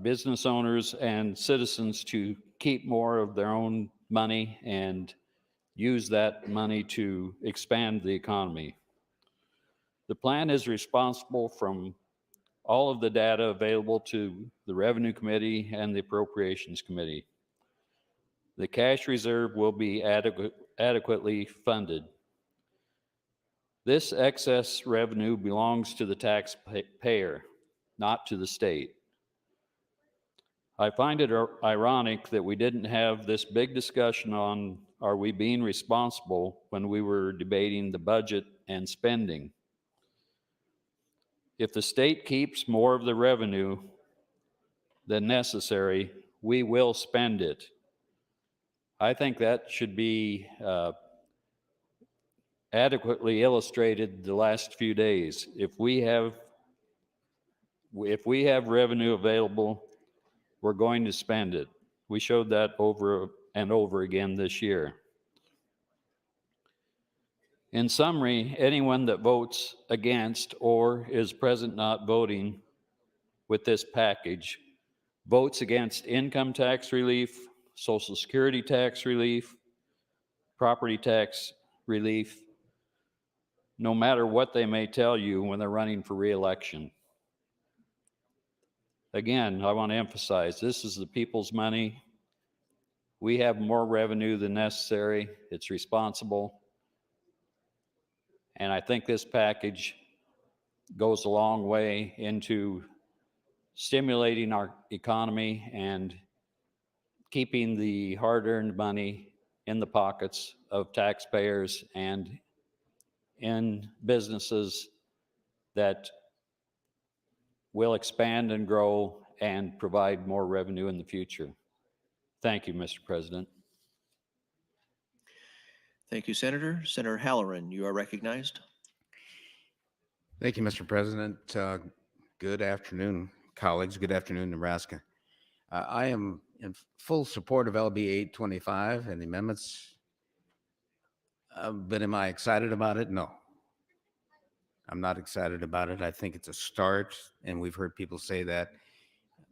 business owners and citizens to keep more of their own money and use that money to expand the economy. The plan is responsible from all of the data available to the Revenue Committee and the Appropriations Committee. The cash reserve will be adequately funded. This excess revenue belongs to the taxpayer, not to the state. I find it ironic that we didn't have this big discussion on are we being responsible when we were debating the budget and spending. If the state keeps more of the revenue than necessary, we will spend it. I think that should be adequately illustrated the last few days. If we have revenue available, we're going to spend it. We showed that over and over again this year. In summary, anyone that votes against or is present not voting with this package votes against income tax relief, Social Security tax relief, property tax relief, no matter what they may tell you when they're running for re-election. Again, I want to emphasize, this is the people's money. We have more revenue than necessary. It's responsible. And I think this package goes a long way into stimulating our economy and keeping the hard-earned money in the pockets of taxpayers and in businesses that will expand and grow and provide more revenue in the future. Thank you, Mr. President. Thank you, Senator. Senator Halloran, you are recognized. Thank you, Mr. President. Good afternoon, colleagues. Good afternoon, Nebraska. I am in full support of LB 825 and the amendments, but am I excited about it? No. I'm not excited about it. I think it's a start, and we've heard people say that.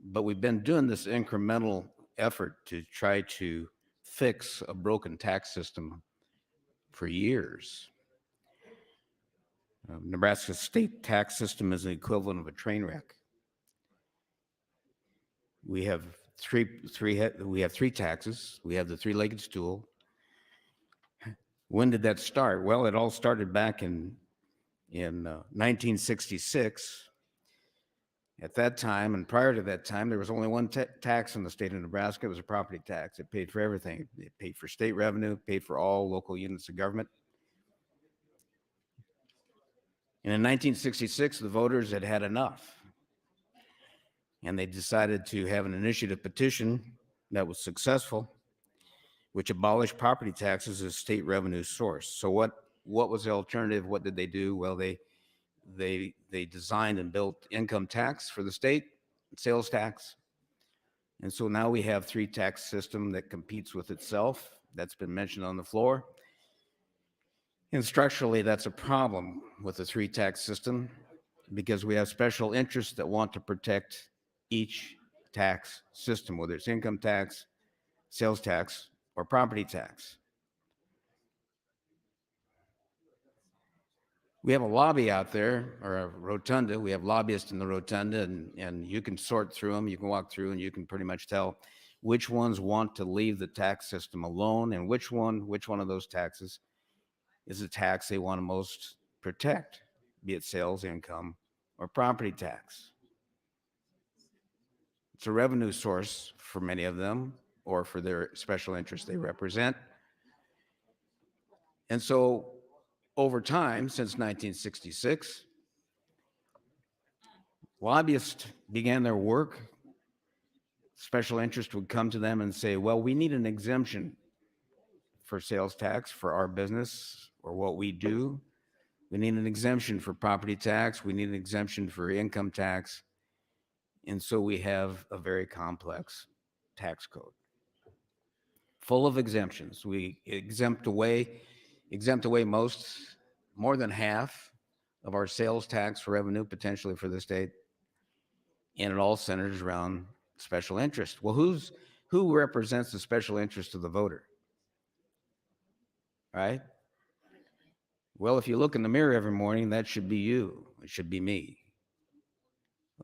But we've been doing this incremental effort to try to fix a broken tax system for years. Nebraska's state tax system is the equivalent of a train wreck. We have three taxes. We have the three-legged stool. When did that start? Well, it all started back in 1966. At that time, and prior to that time, there was only one tax in the state of Nebraska. It was a property tax. It paid for everything. It paid for state revenue, paid for all local units of government. And in 1966, the voters had had enough. And they decided to have an initiative petition that was successful, which abolished property taxes as state revenue source. So what was the alternative? What did they do? Well, they designed and built income tax for the state, sales tax. And so now we have three tax system that competes with itself. That's been mentioned on the floor. And structurally, that's a problem with the three tax system because we have special interests that want to protect each tax system, whether it's income tax, sales tax, or property tax. We have a lobby out there, or a rotunda. We have lobbyists in the rotunda, and you can sort through them. You can walk through, and you can pretty much tell which ones want to leave the tax system alone, and which one of those taxes is a tax they want to most protect, be it sales, income, or property tax. It's a revenue source for many of them, or for their special interests they represent. And so over time, since 1966, lobbyists began their work. Special interest would come to them and say, well, we need an exemption for sales tax for our business or what we do. We need an exemption for property tax. We need an exemption for income tax. And so we have a very complex tax code full of exemptions. We exempt away more than half of our sales tax revenue potentially for the state. And it all centers around special interest. Well, who represents the special interest of the voter? Right? Well, if you look in the mirror every morning, that should be you. It should be me.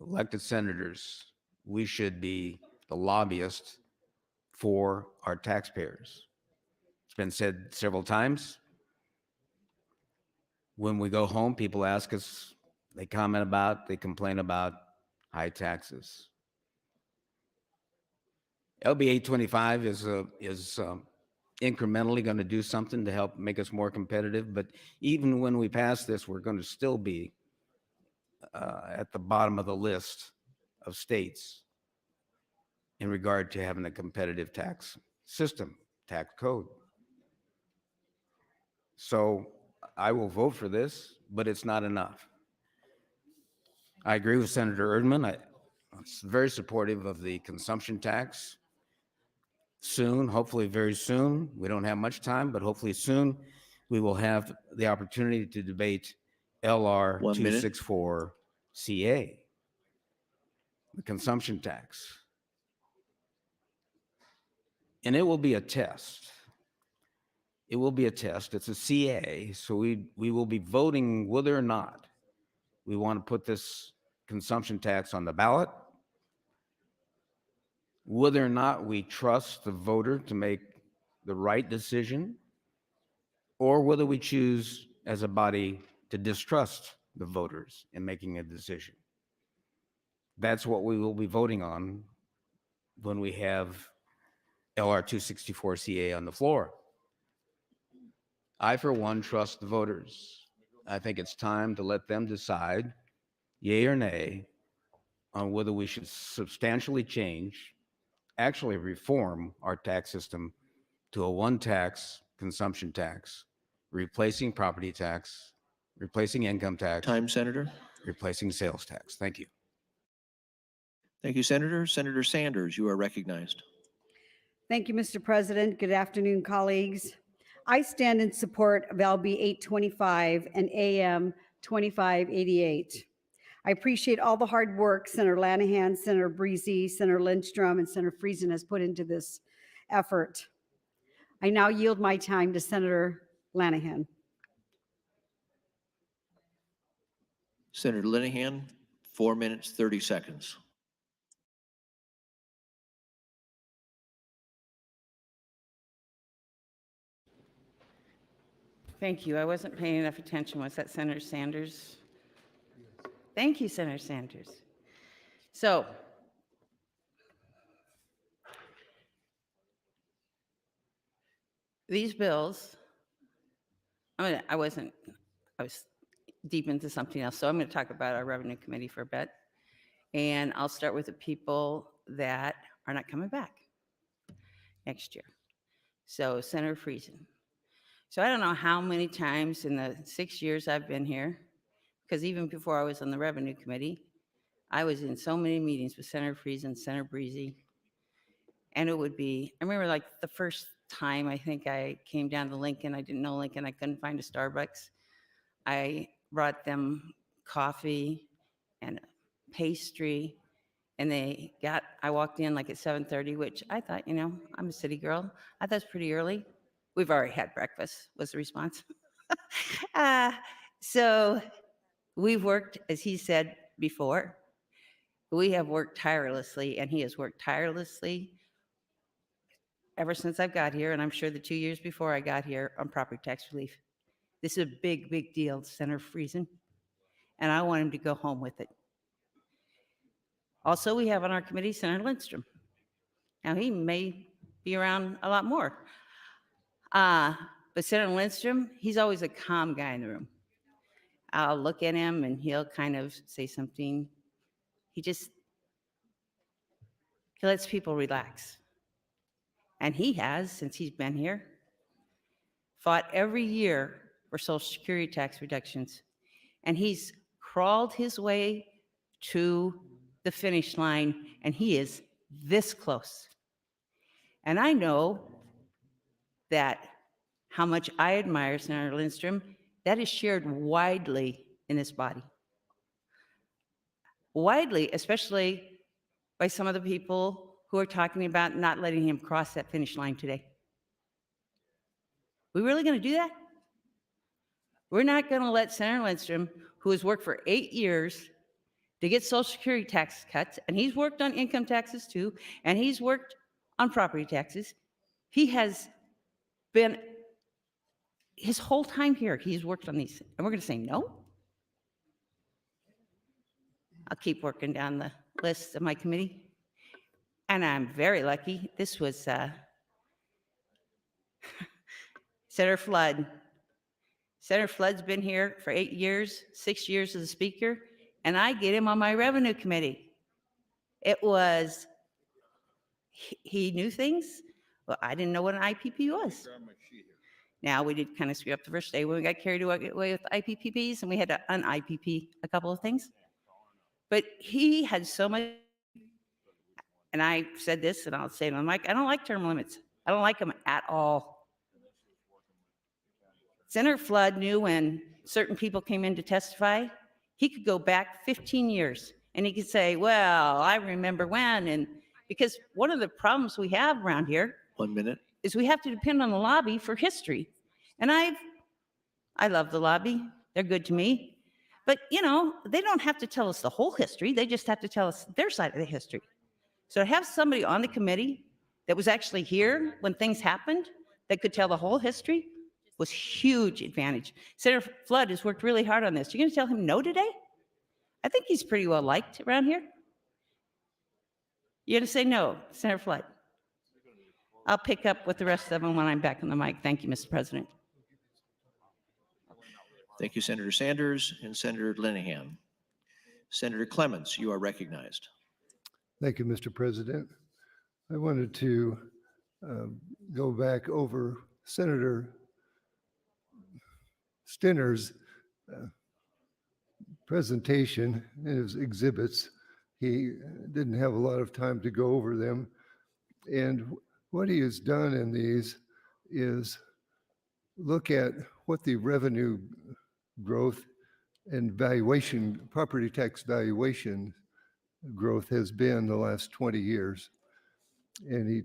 Elected senators, we should be the lobbyists for our taxpayers. It's been said several times. When we go home, people ask us, they complain about high taxes. LB 825 is incrementally going to do something to help make us more competitive, but even when we pass this, we're going to still be at the bottom of the list of states in regard to having a competitive tax system, tax code. So I will vote for this, but it's not enough. I agree with Senator Erdman. I'm very supportive of the consumption tax. Soon, hopefully very soon, we don't have much time, but hopefully soon, we will have the opportunity to debate LR 264 CA, the consumption tax. And it will be a test. It will be a test. It's a CA, so we will be voting whether or not we want to put this consumption tax on the ballot, whether or not we trust the voter to make the right decision, or whether we choose as a body to distrust the voters in making a decision. That's what we will be voting on when we have LR 264 CA on the floor. I, for one, trust the voters. I think it's time to let them decide, yay or nay, on whether we should substantially change, actually reform our tax system to a one tax consumption tax, replacing property tax, replacing income tax. Time, Senator. Replacing sales tax. Thank you. Thank you, Senator. Senator Sanders, you are recognized. Thank you, Mr. President. Good afternoon, colleagues. I stand in support of LB 825 and AM 2588. I appreciate all the hard work Senator Lanahan, Senator Breezy, Senator Lindstrom, and Senator Friesen has put into this effort. I now yield my time to Senator Lanahan. Senator Linehan, 4 minutes, 30 seconds. Thank you. I wasn't paying enough attention. Was that Senator Sanders? Thank you, Senator Sanders. So, these bills, I was deep into something else, so I'm going to talk about our Revenue Committee for a bit. And I'll start with the people that are not coming back next year. So, Senator Friesen. So I don't know how many times in the 6 years I've been here, because even before I was on the Revenue Committee, I was in so many meetings with Senator Friesen, Senator Breezy, and it would be, I remember like the first time I think I came down to Lincoln, I didn't know Lincoln, I couldn't find a Starbucks. I brought them coffee and pastry, and I walked in like at 7:30, which I thought, I'm a city girl. I thought it was pretty early. We've already had breakfast, was the response. So we've worked, as he said before, we have worked tirelessly, and he has worked tirelessly ever since I've got here, and I'm sure the 2 years before I got here, on property tax relief. This is a big, big deal to Senator Friesen, and I want him to go home with it. Also, we have on our committee Senator Lindstrom. Now, he may be around a lot more. But Senator Lindstrom, he's always a calm guy in the room. I'll look at him and he'll kind of say something. He lets people relax. And he has, since he's been here, fought every year for Social Security tax reductions. And he's crawled his way to the finish line, and he is this close. And I know that how much I admire Senator Lindstrom, that is shared widely in this body. Widely, especially by some of the people who are talking about not letting him cross that finish line today. We really going to do that? We're not going to let Senator Lindstrom, who has worked for 8 years to get Social Security tax cuts, and he's worked on income taxes too, and he's worked on property taxes. He has been, his whole time here, he's worked on these, and we're going to say no? I'll keep working down the list of my committee. And I'm very lucky. This was Senator Flood. Senator Flood's been here for 8 years, 6 years as a speaker, and I get him on my revenue committee. It was, he knew things. Well, I didn't know what an IPP was. Now, we did kind of screw up the first day when we got carried away with IPPs, and we had to un-IPP a couple of things. But he had so much, and I said this, and I'll say it on the mic, I don't like term limits. I don't like them at all. Senator Flood knew when certain people came in to testify, he could go back 15 years, and he could say, well, I remember when, and because one of the problems we have around here 1 minute. is we have to depend on the lobby for history. And I love the lobby. They're good to me. But, you know, they don't have to tell us the whole history. They just have to tell us their side of the history. So to have somebody on the committee that was actually here when things happened that could tell the whole history was huge advantage. Senator Flood has worked really hard on this. You're going to tell him no today? I think he's pretty well liked around here. You're going to say no, Senator Flood. I'll pick up with the rest of them when I'm back on the mic. Thank you, Mr. President. Thank you, Senator Sanders and Senator Linehan. Senator Clements, you are recognized. Thank you, Mr. President. I wanted to go back over Senator Stinner's presentation and his exhibits. He didn't have a lot of time to go over them. And what he has done in these is look at what the revenue growth and valuation, property tax valuation growth has been the last 20 years. And he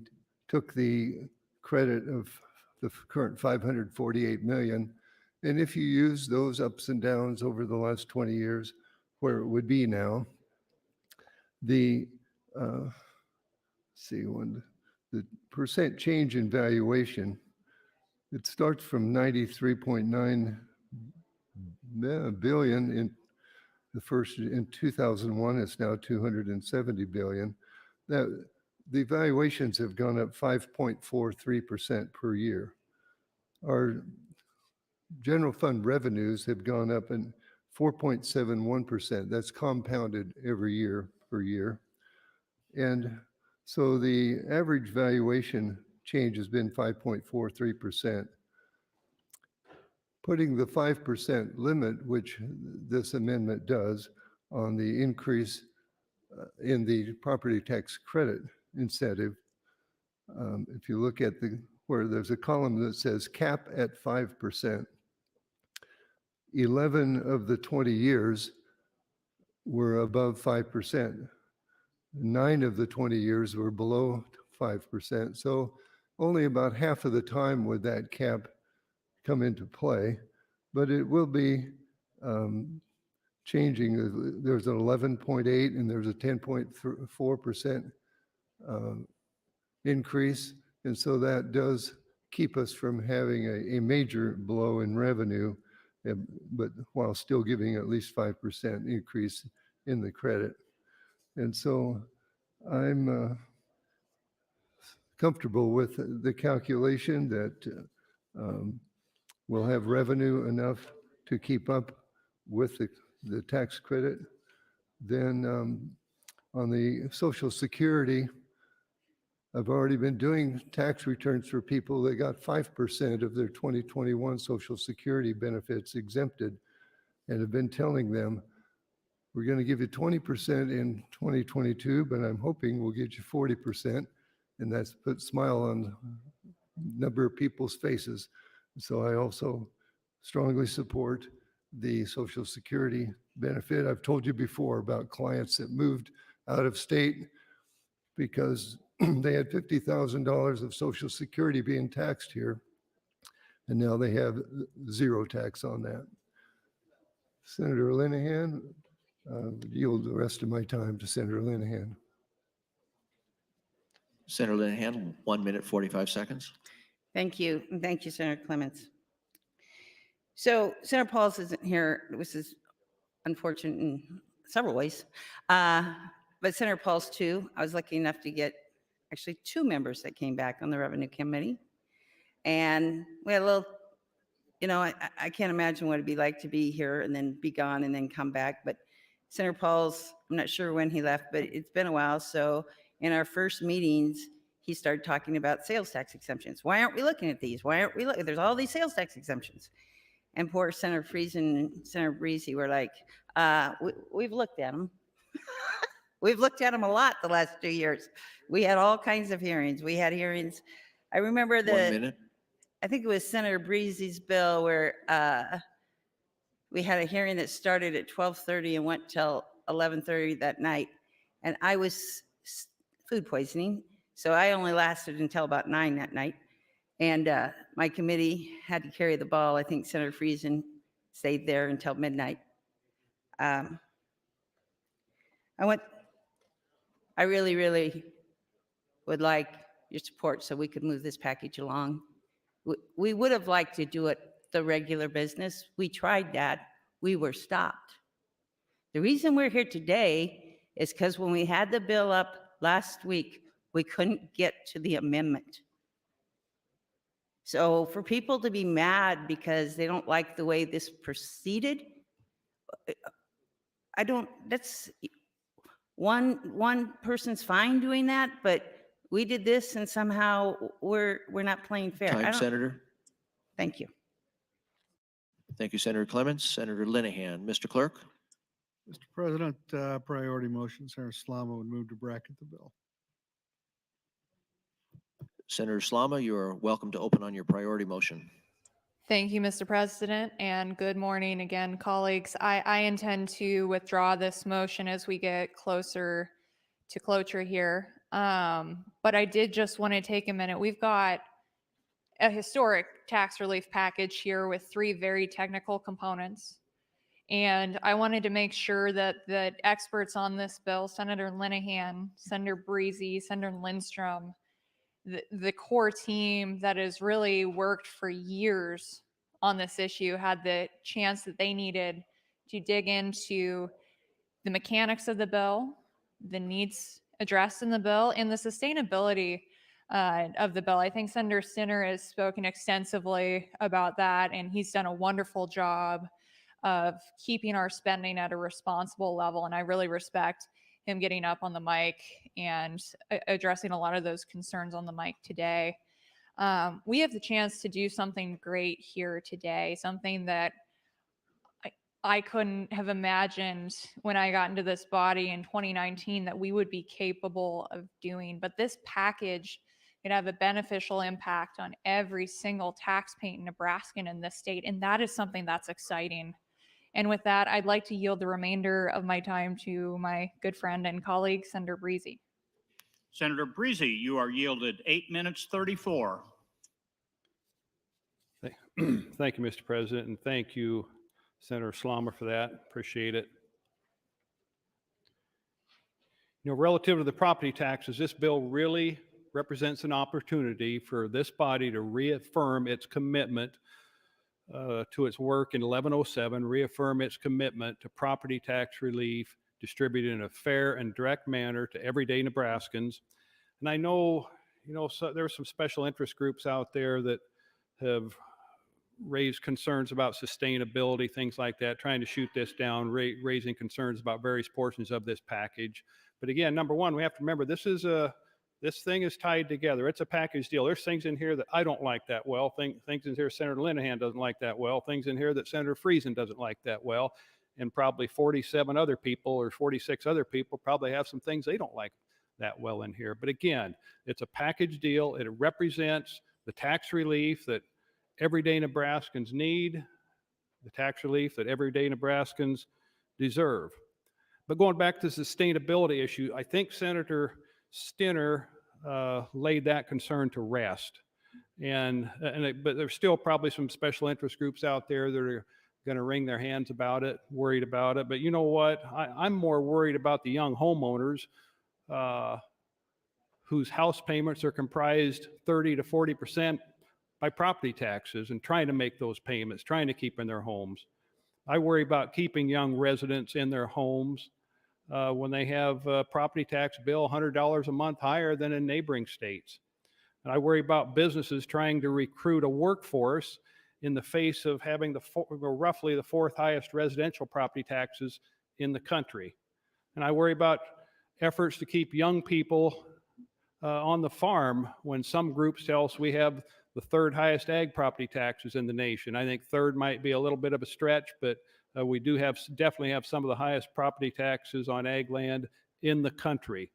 took the credit of the current 548 million. And if you use those ups and downs over the last 20 years, where it would be now, the, the percent change in valuation, it starts from 93.9 billion in 2001, it's now 270 billion. That the valuations have gone up 5.43% per year. Our general fund revenues have gone up in 4.71%. That's compounded every year per year. And so the average valuation change has been 5.43%. Putting the 5% limit, which this amendment does, on the increase in the property tax credit incentive, if you look at where there's a column that says cap at 5%, 11 of the 20 years were above 5%. 9 of the 20 years were below 5%. So only about half of the time would that cap come into play, but it will be changing. There's an 11.8 and there's a 10.4% increase. And so that does keep us from having a major blow in revenue, but while still giving at least 5% increase in the credit. And so I'm comfortable with the calculation that will have revenue enough to keep up with the tax credit. Then on the Social Security, I've already been doing tax returns for people that got 5% of their 2021 Social Security benefits exempted, and have been telling them, we're going to give you 20% in 2022, but I'm hoping we'll get you 40%. And that's put a smile on a number of people's faces. So I also strongly support the Social Security benefit. I've told you before about clients that moved out of state because they had $50,000 of Social Security being taxed here, and now they have zero tax on that. Senator Linehan, yield the rest of my time to Senator Linehan. Senator Linehan, 1 minute, 45 seconds. Thank you. And thank you, Senator Clements. So Senator Pauls isn't here, which is unfortunate in several ways. But Senator Pauls too, I was lucky enough to get actually 2 members that came back on the Revenue Committee. And we had a little, I can't imagine what it'd be like to be here and then be gone and then come back. But Senator Pauls, I'm not sure when he left, but it's been a while. So in our first meetings, he started talking about sales tax exemptions. Why aren't we looking at these? Why aren't we looking? There's all these sales tax exemptions. And poor Senator Friesen and Senator Breezy were like, we've looked at them. We've looked at them a lot the last 2 years. We had all kinds of hearings. We had hearings. I remember 1 minute. I think it was Senator Breezy's bill where we had a hearing that started at 12:30 and went till 11:30 that night. And I was food poisoning, so I only lasted until about 9 that night. And my committee had to carry the ball. I think Senator Friesen stayed there until midnight. I really, really would like your support so we could move this package along. We would have liked to do it the regular business. We tried that. We were stopped. The reason we're here today is because when we had the bill up last week, we couldn't get to the amendment. So for people to be mad because they don't like the way this proceeded, that's one person's fine doing that, but we did this and somehow we're not playing fair. Time, Senator. Thank you. Thank you, Senator Clements. Senator Linehan. Mr. Clerk. Mr. President, priority motion, Senator Slama would move to bracket the bill. Senator Slama, you are welcome to open on your priority motion. Thank you, Mr. President, and good morning again, colleagues. I intend to withdraw this motion as we get closer to cloture here. But I did just want to take a minute. We've got a historic tax relief package here with 3 very technical components. And I wanted to make sure that the experts on this bill, Senator Linehan, Senator Breezy, Senator Lindstrom, the core team that has really worked for years on this issue had the chance that they needed to dig into the mechanics of the bill, the needs addressed in the bill, and the sustainability of the bill. I think Senator Stinner has spoken extensively about that, and he's done a wonderful job of keeping our spending at a responsible level, and I really respect him getting up on the mic and addressing a lot of those concerns on the mic today. We have the chance to do something great here today, something that I couldn't have imagined when I got into this body in 2019 that we would be capable of doing. But this package could have a beneficial impact on every single taxpaying Nebraskan in this state, and that is something that's exciting. And with that, I'd like to yield the remainder of my time to my good friend and colleague, Senator Breezy. Senator Breezy, you are yielded 8 minutes 34. Thank you, Mr. President, and thank you, Senator Slama, for that. Appreciate it. Relative to the property taxes, this bill really represents an opportunity for this body to reaffirm its commitment to its work in 1107, reaffirm its commitment to property tax relief distributed in a fair and direct manner to everyday Nebraskans. And I know, so there are some special interest groups out there that have raised concerns about sustainability, things like that, trying to shoot this down, raising concerns about various portions of this package. But again, number one, we have to remember this thing is tied together. It's a package deal. There's things in here that I don't like that well, things in here Senator Linehan doesn't like that well, things in here that Senator Friesen doesn't like that well, and probably 47 other people or 46 other people probably have some things they don't like that well in here. But again, it's a package deal. It represents the tax relief that everyday Nebraskans need, the tax relief that everyday Nebraskans deserve. But going back to the sustainability issue, I think Senator Stinner laid that concern to rest. But there's still probably some special interest groups out there that are going to wring their hands about it, worried about it. But you know what? I'm more worried about the young homeowners whose house payments are comprised 30 to 40% by property taxes and trying to make those payments, trying to keep in their homes. I worry about keeping young residents in their homes when they have a property tax bill $100 a month higher than in neighboring states. And I worry about businesses trying to recruit a workforce in the face of having roughly the fourth highest residential property taxes in the country. And I worry about efforts to keep young people on the farm when some groups tell us we have the third highest ag property taxes in the nation. I think third might be a little bit of a stretch, but we do definitely have some of the highest property taxes on ag land in the country.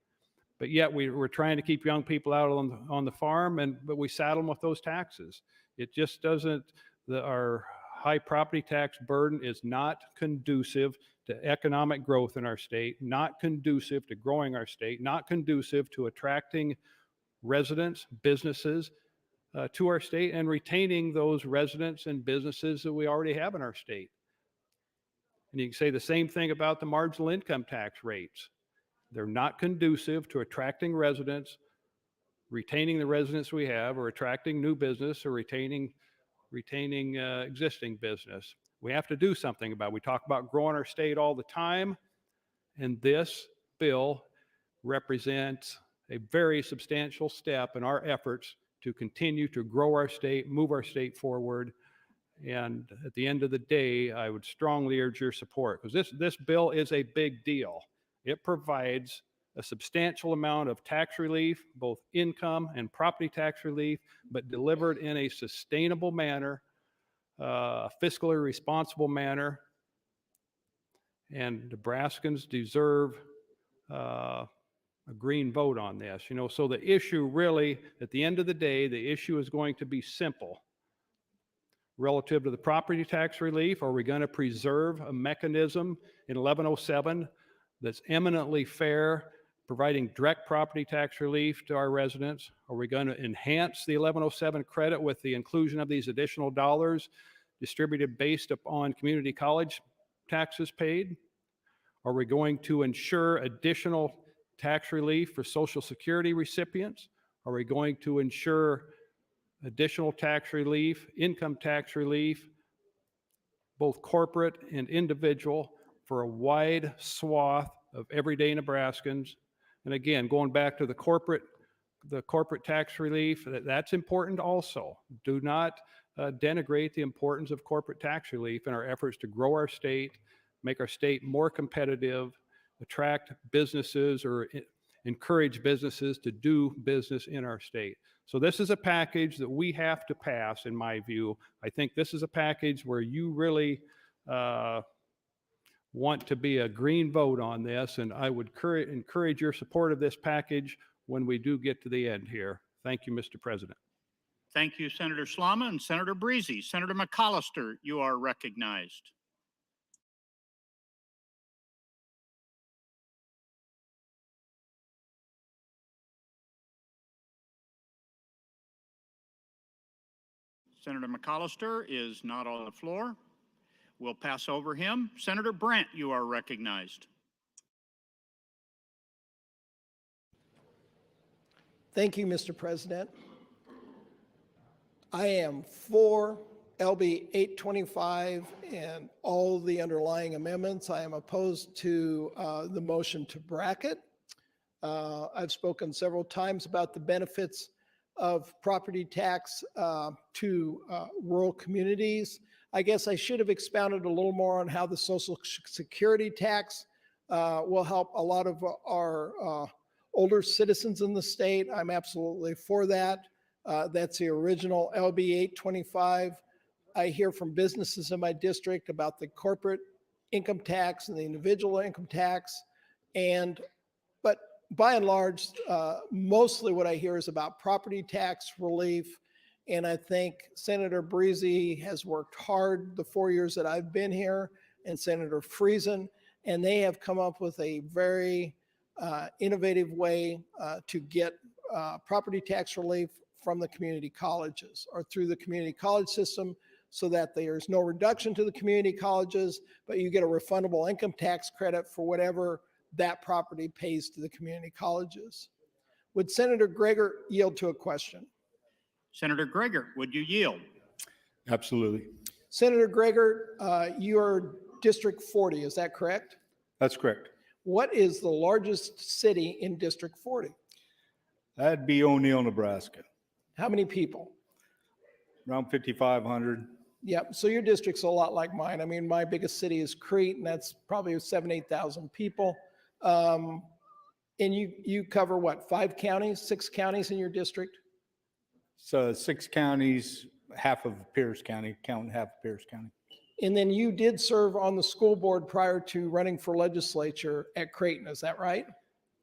But yet we're trying to keep young people out on the farm, but we saddle them with those taxes. It just doesn't, our high property tax burden is not conducive to economic growth in our state, not conducive to growing our state, not conducive to attracting residents, businesses to our state, and retaining those residents and businesses that we already have in our state. And you can say the same thing about the marginal income tax rates. They're not conducive to attracting residents, retaining the residents we have, or attracting new business, or retaining existing business. We have to do something about it. We talk about growing our state all the time, and this bill represents a very substantial step in our efforts to continue to grow our state, move our state forward. And at the end of the day, I would strongly urge your support, because this bill is a big deal. It provides a substantial amount of tax relief, both income and property tax relief, but delivered in a sustainable manner, a fiscally responsible manner. And Nebraskans deserve a green vote on this. So the issue really, at the end of the day, the issue is going to be simple. Relative to the property tax relief, are we going to preserve a mechanism in 1107 that's eminently fair, providing direct property tax relief to our residents? Are we going to enhance the 1107 credit with the inclusion of these additional dollars distributed based upon community college taxes paid? Are we going to ensure additional tax relief for Social Security recipients? Are we going to ensure additional tax relief, income tax relief, both corporate and individual, for a wide swath of everyday Nebraskans? And again, going back to the corporate tax relief, that's important also. Do not denigrate the importance of corporate tax relief in our efforts to grow our state, make our state more competitive, attract businesses or encourage businesses to do business in our state. So this is a package that we have to pass, in my view. I think this is a package where you really want to be a green vote on this, and I would encourage your support of this package when we do get to the end here. Thank you, Mr. President. Thank you, Senator Slama and Senator Breezy. Senator McAllister, you are recognized. Senator McAllister is not on the floor. We'll pass over him. Senator Brandt, you are recognized. Thank you, Mr. President. I am for LB 825 and all the underlying amendments. I am opposed to the motion to bracket. I've spoken several times about the benefits of property tax to rural communities. I guess I should have expounded a little more on how the Social Security tax will help a lot of our older citizens in the state. I'm absolutely for that. That's the original LB 825. I hear from businesses in my district about the corporate income tax and the individual income tax. But by and large, mostly what I hear is about property tax relief. And I think Senator Breezy has worked hard the 4 years that I've been here, and Senator Friesen, and they have come up with a very innovative way to get property tax relief from the community colleges or through the community college system, so that there's no reduction to the community colleges, but you get a refundable income tax credit for whatever that property pays to the community colleges. Would Senator Greger yield to a question? Senator Greger, would you yield? Absolutely. Senator Greger, you are District 40, is that correct? That's correct. What is the largest city in District 40? That'd be O'Neill, Nebraska. How many people? Around 5,500. Yep, so your district's a lot like mine. I mean, my biggest city is Crete, and that's probably 8,000 people. And you cover what, 5 counties, 6 counties in your district? So 6 counties, half of Pierce County, counting half of Pierce County. And then you did serve on the school board prior to running for legislature at Creighton, is that right?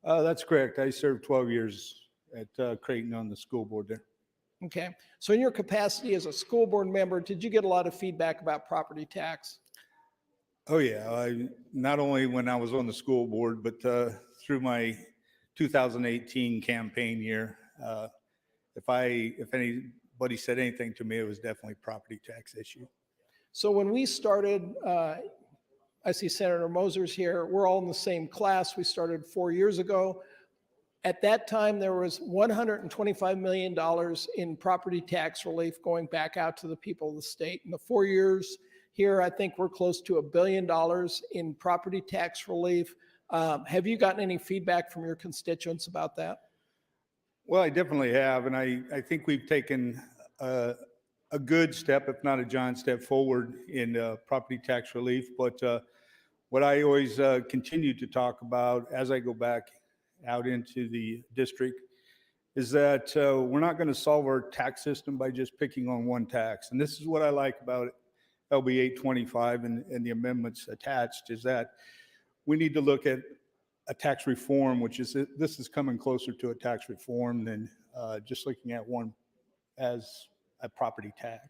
That's correct. I served 12 years at Creighton on the school board there. Okay, so in your capacity as a school board member, did you get a lot of feedback about property tax? Oh yeah, not only when I was on the school board, but through my 2018 campaign year. If anybody said anything to me, it was definitely property tax issue. So when we started, I see Senator Moser's here, we're all in the same class. We started 4 years ago. At that time, there was $125 million in property tax relief going back out to the people of the state. In the 4 years here, I think we're close to $1 billion in property tax relief. Have you gotten any feedback from your constituents about that? Well, I definitely have, and I think we've taken a good step, if not a giant step forward in property tax relief. But what I always continue to talk about as I go back out into the district is that we're not going to solve our tax system by just picking on one tax. And this is what I like about LB 825 and the amendments attached, is that we need to look at a tax reform, which is, this is coming closer to a tax reform than just looking at one as a property tax.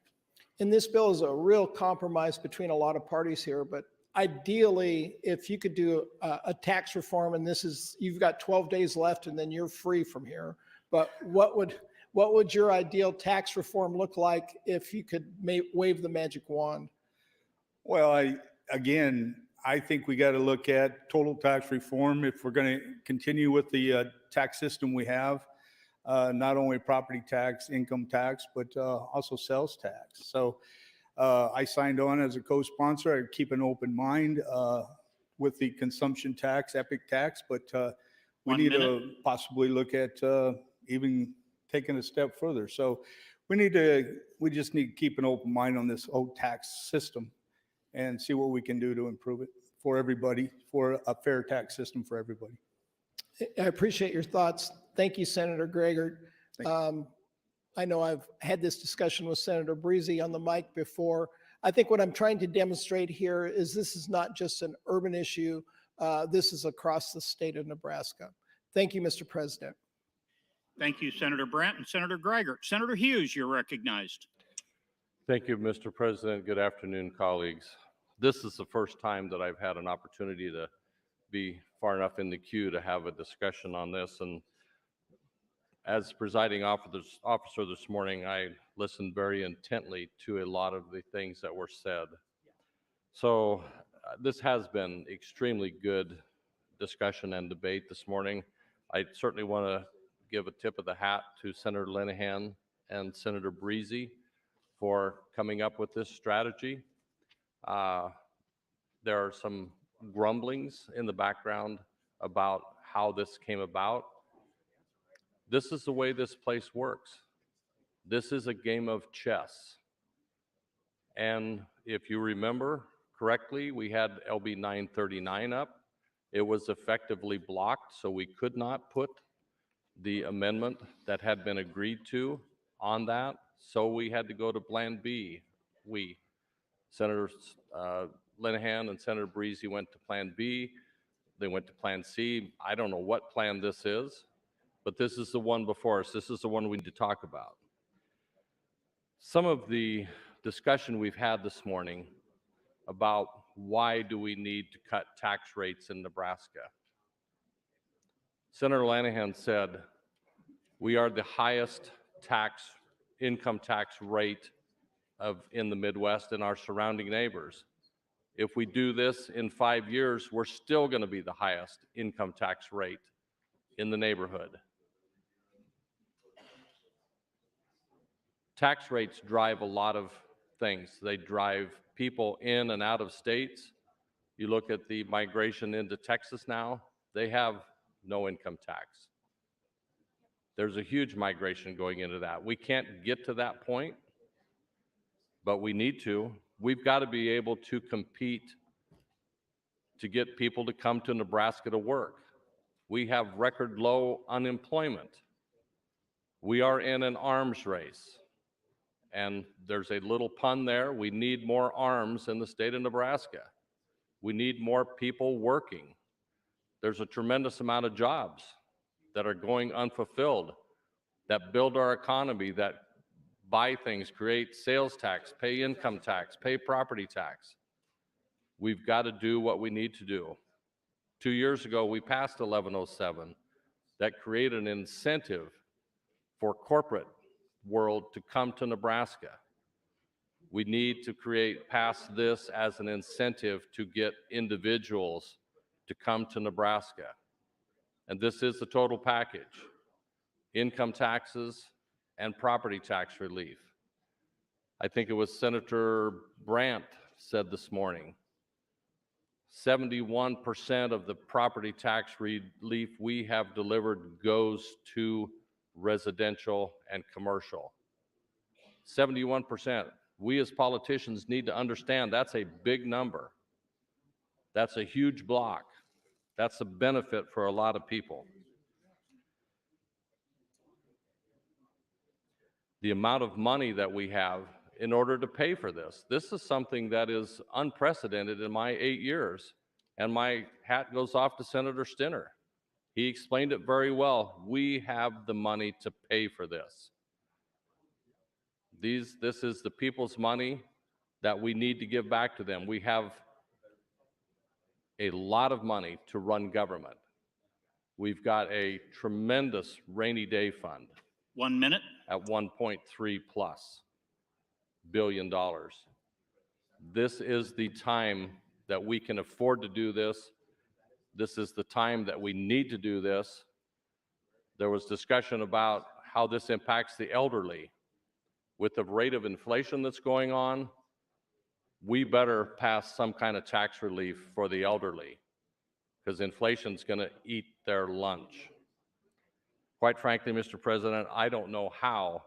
And this bill is a real compromise between a lot of parties here, but ideally, if you could do a tax reform, and this is, you've got 12 days left and then you're free from here, but what would your ideal tax reform look like if you could wave the magic wand? Well, I think we got to look at total tax reform if we're going to continue with the tax system we have, not only property tax, income tax, but also sales tax. So I signed on as a co-sponsor. I keep an open mind with the consumption tax, epic tax, but we need to possibly look at even taking a step further. So we just need to keep an open mind on this old tax system and see what we can do to improve it for everybody, for a fair tax system for everybody. I appreciate your thoughts. Thank you, Senator Greger. I know I've had this discussion with Senator Breezy on the mic before. I think what I'm trying to demonstrate here is this is not just an urban issue. This is across the state of Nebraska. Thank you, Mr. President. Thank you, Senator Brandt and Senator Greger. Senator Hughes, you're recognized. Thank you, Mr. President. Good afternoon, colleagues. This is the first time that I've had an opportunity to be far enough in the queue to have a discussion on this. And as presiding officer this morning, I listened very intently to a lot of the things that were said. So this has been extremely good discussion and debate this morning. I certainly want to give a tip of the hat to Senator Linehan and Senator Breezy for coming up with this strategy. There are some grumblings in the background about how this came about. This is the way this place works. This is a game of chess. And if you remember correctly, we had LB 939 up. It was effectively blocked, so we could not put the amendment that had been agreed to on that. So we had to go to Plan B. Senator Linehan and Senator Breezy went to Plan B. They went to Plan C. I don't know what plan this is, but this is the one before us. This is the one we need to talk about. Some of the discussion we've had this morning about why do we need to cut tax rates in Nebraska. Senator Linehan said, we are the highest income tax rate in the Midwest and our surrounding neighbors. If we do this in 5 years, we're still going to be the highest income tax rate in the neighborhood. Tax rates drive a lot of things. They drive people in and out of states. You look at the migration into Texas now, they have no income tax. There's a huge migration going into that. We can't get to that point, but we need to. We've got to be able to compete to get people to come to Nebraska to work. We have record low unemployment. We are in an arms race. And there's a little pun there. We need more arms in the state of Nebraska. We need more people working. There's a tremendous amount of jobs that are going unfulfilled, that build our economy, that buy things, create sales tax, pay income tax, pay property tax. We've got to do what we need to do. 2 years ago, we passed 1107 that created an incentive for corporate world to come to Nebraska. We need to pass this as an incentive to get individuals to come to Nebraska. And this is the total package: income taxes and property tax relief. I think it was Senator Brandt said this morning, 71% of the property tax relief we have delivered goes to residential and commercial. 71%. We as politicians need to understand that's a big number. That's a huge block. That's a benefit for a lot of people. The amount of money that we have in order to pay for this. This is something that is unprecedented in my 8 years, and my hat goes off to Senator Stinner. He explained it very well. We have the money to pay for this. This is the people's money that we need to give back to them. We have a lot of money to run government. We've got a tremendous rainy day fund. 1 minute. At 1.3+ billion dollars. This is the time that we can afford to do this. This is the time that we need to do this. There was discussion about how this impacts the elderly. With the rate of inflation that's going on, we better pass some kind of tax relief for the elderly, because inflation's going to eat their lunch. Quite frankly, Mr. President, I don't know how,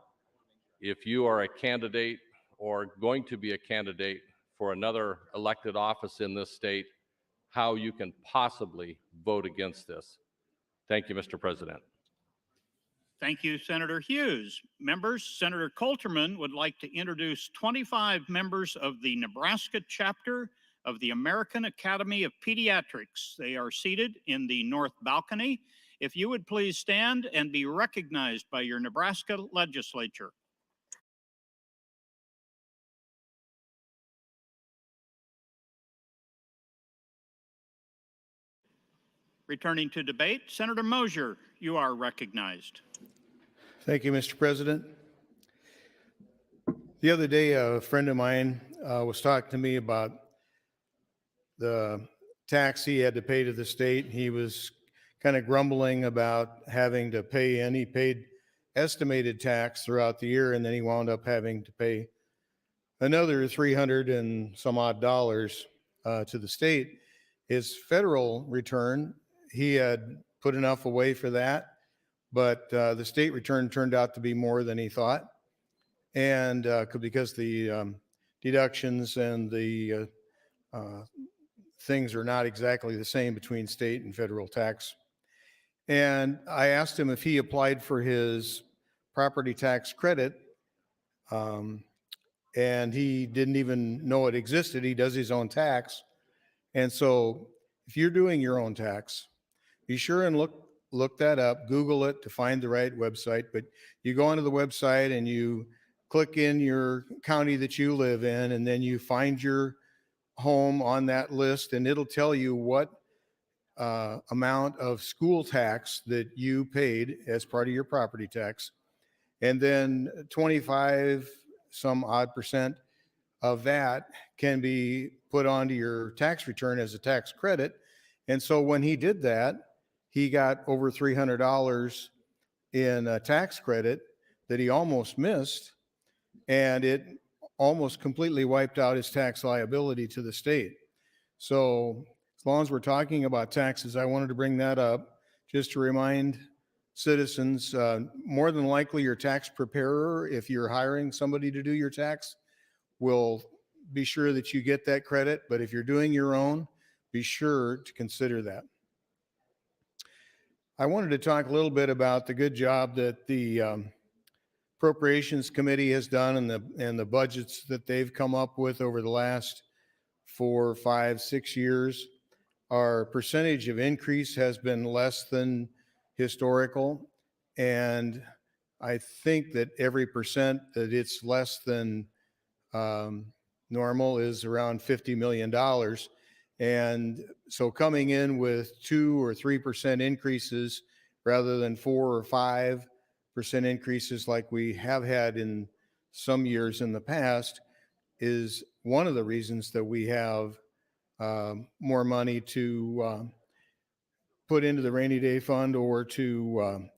if you are a candidate or going to be a candidate for another elected office in this state, how you can possibly vote against this. Thank you, Mr. President. Thank you, Senator Hughes. Members, Senator Coulterman would like to introduce 25 members of the Nebraska chapter of the American Academy of Pediatrics. They are seated in the north balcony. If you would please stand and be recognized by your Nebraska Legislature. Returning to debate, Senator Mosier, you are recognized. Thank you, Mr. President. The other day, a friend of mine was talking to me about the tax he had to pay to the state. He was kind of grumbling about having to pay in. He paid estimated tax throughout the year, and then he wound up having to pay another $300 and some odd dollars to the state. His federal return, he had put enough away for that, but the state return turned out to be more than he thought. and because the deductions and the things are not exactly the same between state and federal tax. And I asked him if he applied for his property tax credit, and he didn't even know it existed. He does his own tax. And so if you're doing your own tax, be sure and look that up, Google it to find the right website. But you go onto the website and you click in your county that you live in, and then you find your home on that list, and it'll tell you what amount of school tax that you paid as part of your property tax. And then 25 some odd percent of that can be put onto your tax return as a tax credit. And so when he did that, he got over $300 in a tax credit that he almost missed, and it almost completely wiped out his tax liability to the state. So as long as we're talking about taxes, I wanted to bring that up just to remind citizens, more than likely your tax preparer, if you're hiring somebody to do your tax, will be sure that you get that credit. But if you're doing your own, be sure to consider that. I wanted to talk a little bit about the good job that the Appropriations Committee has done and the budgets that they've come up with over the last 4, 5, 6 years. Our percentage of increase has been less than historical, and I think that every percent that it's less than normal is around $50 million. And so coming in with 2 or 3% increases rather than 4 or 5% increases like we have had in some years in the past is one of the reasons that we have more money to put into the rainy day fund or to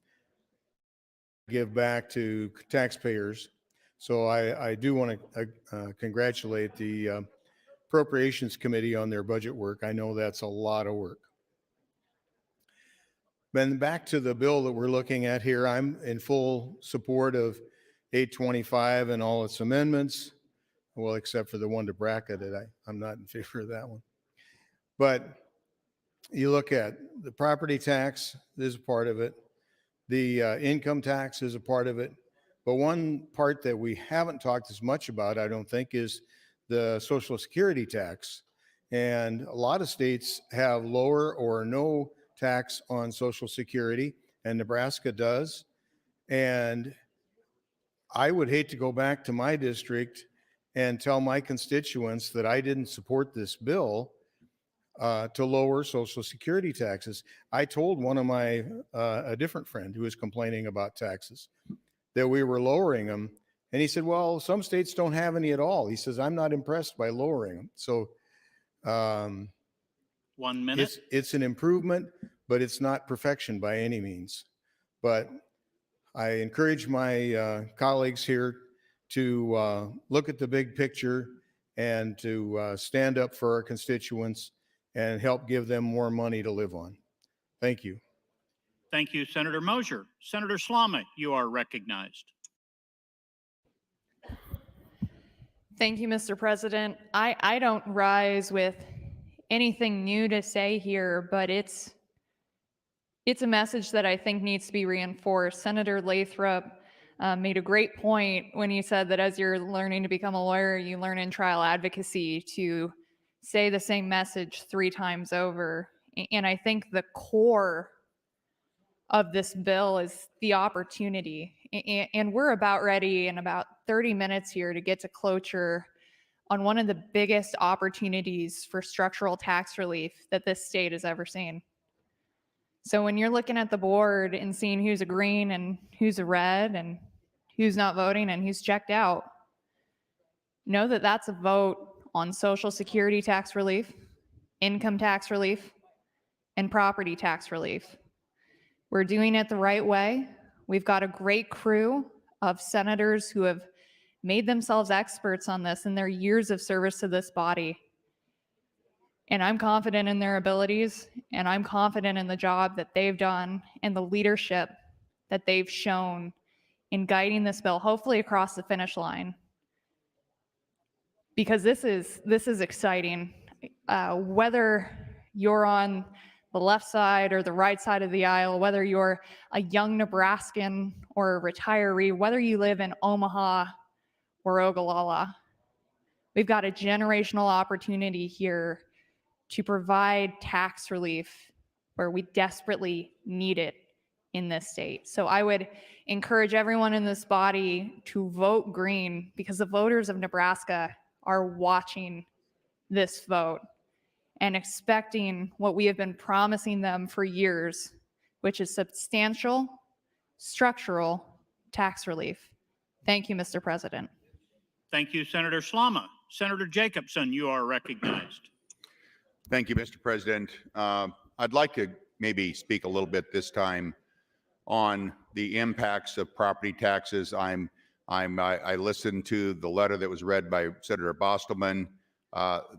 give back to taxpayers. So I do want to congratulate the Appropriations Committee on their budget work. I know that's a lot of work. Then back to the bill that we're looking at here, I'm in full support of 825 and all its amendments, well, except for the one to bracket it. I'm not in favor of that one. But you look at the property tax is a part of it. The income tax is a part of it. But one part that we haven't talked as much about, I don't think, is the Social Security tax. And a lot of states have lower or no tax on Social Security, and Nebraska does. And I would hate to go back to my district and tell my constituents that I didn't support this bill to lower Social Security taxes. I told one of my, a different friend who was complaining about taxes, that we were lowering them. And he said, well, some states don't have any at all. He says, I'm not impressed by lowering them. So 1 minute. it's an improvement, but it's not perfection by any means. But I encourage my colleagues here to look at the big picture and to stand up for our constituents and help give them more money to live on. Thank you. Thank you, Senator Mosier. Senator Slama, you are recognized. Thank you, Mr. President. I don't rise with anything new to say here, but it's a message that I think needs to be reinforced. Senator Lathrop made a great point when he said that as you're learning to become a lawyer, you learn in trial advocacy to say the same message 3 times over. And I think the core of this bill is the opportunity. And we're about ready in about 30 minutes here to get to cloture on one of the biggest opportunities for structural tax relief that this state has ever seen. So when you're looking at the board and seeing who's a green and who's a red and who's not voting and who's checked out, know that that's a vote on Social Security tax relief, income tax relief, and property tax relief. We're doing it the right way. We've got a great crew of senators who have made themselves experts on this in their years of service to this body. And I'm confident in their abilities, and I'm confident in the job that they've done and the leadership that they've shown in guiding this bill, hopefully across the finish line, because this is exciting. Whether you're on the left side or the right side of the aisle, whether you're a young Nebraskan or a retiree, whether you live in Omaha or Ogallala, we've got a generational opportunity here to provide tax relief where we desperately need it in this state. So I would encourage everyone in this body to vote green, because the voters of Nebraska are watching this vote and expecting what we have been promising them for years, which is substantial, structural tax relief. Thank you, Mr. President. Thank you, Senator Slama. Senator Jacobson, you are recognized. Thank you, Mr. President. I'd like to maybe speak a little bit this time on the impacts of property taxes. I listened to the letter that was read by Senator Bostelman.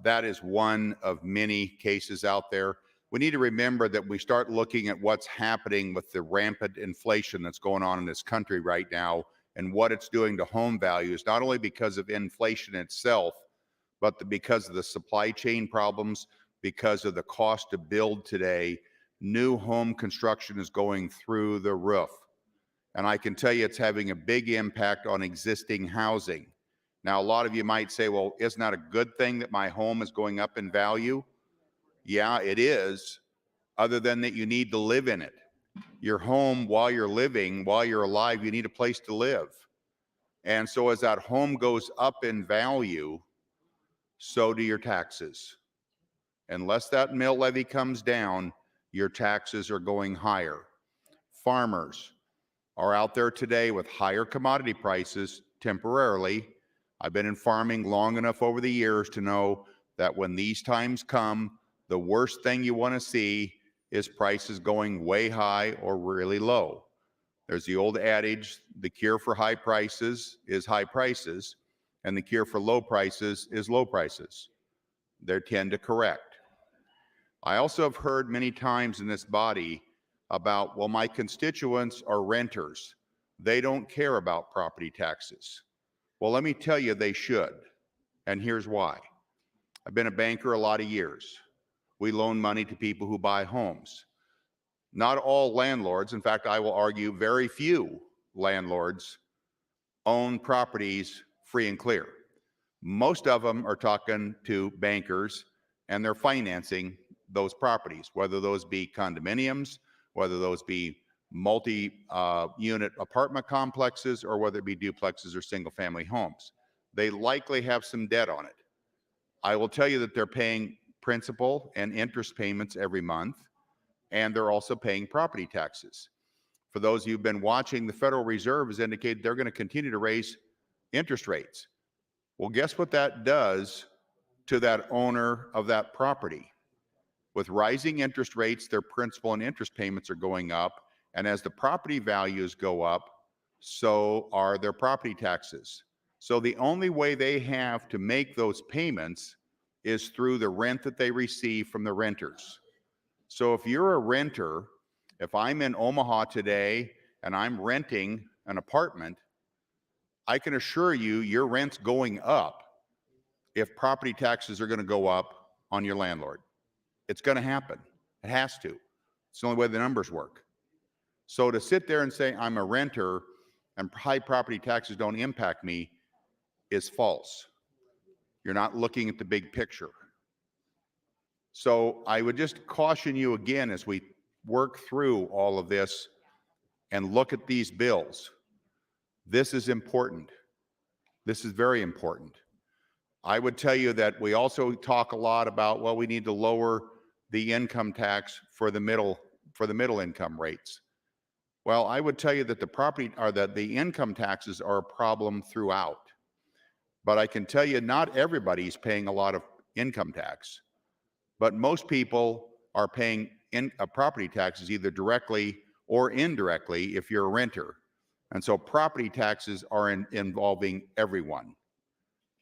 That is one of many cases out there. We need to remember that we start looking at what's happening with the rampant inflation that's going on in this country right now and what it's doing to home values, not only because of inflation itself, but because of the supply chain problems, because of the cost to build today. New home construction is going through the roof. And I can tell you it's having a big impact on existing housing. Now, a lot of you might say, well, isn't that a good thing that my home is going up in value? Yeah, it is, other than that you need to live in it. Your home, while you're living, while you're alive, you need a place to live. And so as that home goes up in value, so do your taxes. Unless that mill levy comes down, your taxes are going higher. Farmers are out there today with higher commodity prices temporarily. I've been in farming long enough over the years to know that when these times come, the worst thing you want to see is prices going way high or really low. There's the old adage, the cure for high prices is high prices, and the cure for low prices is low prices. They tend to correct. I also have heard many times in this body about, well, my constituents are renters. They don't care about property taxes. Well, let me tell you, they should. And here's why. I've been a banker a lot of years. We loan money to people who buy homes. Not all landlords, in fact, I will argue very few landlords own properties free and clear. Most of them are talking to bankers and they're financing those properties, whether those be condominiums, whether those be multi-unit apartment complexes, or whether it be duplexes or single-family homes. They likely have some debt on it. I will tell you that they're paying principal and interest payments every month, and they're also paying property taxes. For those of you who've been watching, the Federal Reserve has indicated they're going to continue to raise interest rates. Well, guess what that does to that owner of that property? With rising interest rates, their principal and interest payments are going up, and as the property values go up, so are their property taxes. So the only way they have to make those payments is through the rent that they receive from the renters. So if you're a renter, if I'm in Omaha today and I'm renting an apartment, I can assure you your rent's going up if property taxes are going to go up on your landlord. It's going to happen. It has to. It's the only way the numbers work. So to sit there and say I'm a renter and high property taxes don't impact me is false. You're not looking at the big picture. So I would just caution you again as we work through all of this and look at these bills. This is important. This is very important. I would tell you that we also talk a lot about, well, we need to lower the income tax for the middle income rates. Well, I would tell you that the income taxes are a problem throughout. But I can tell you not everybody's paying a lot of income tax. But most people are paying property taxes either directly or indirectly if you're a renter. And so property taxes are involving everyone.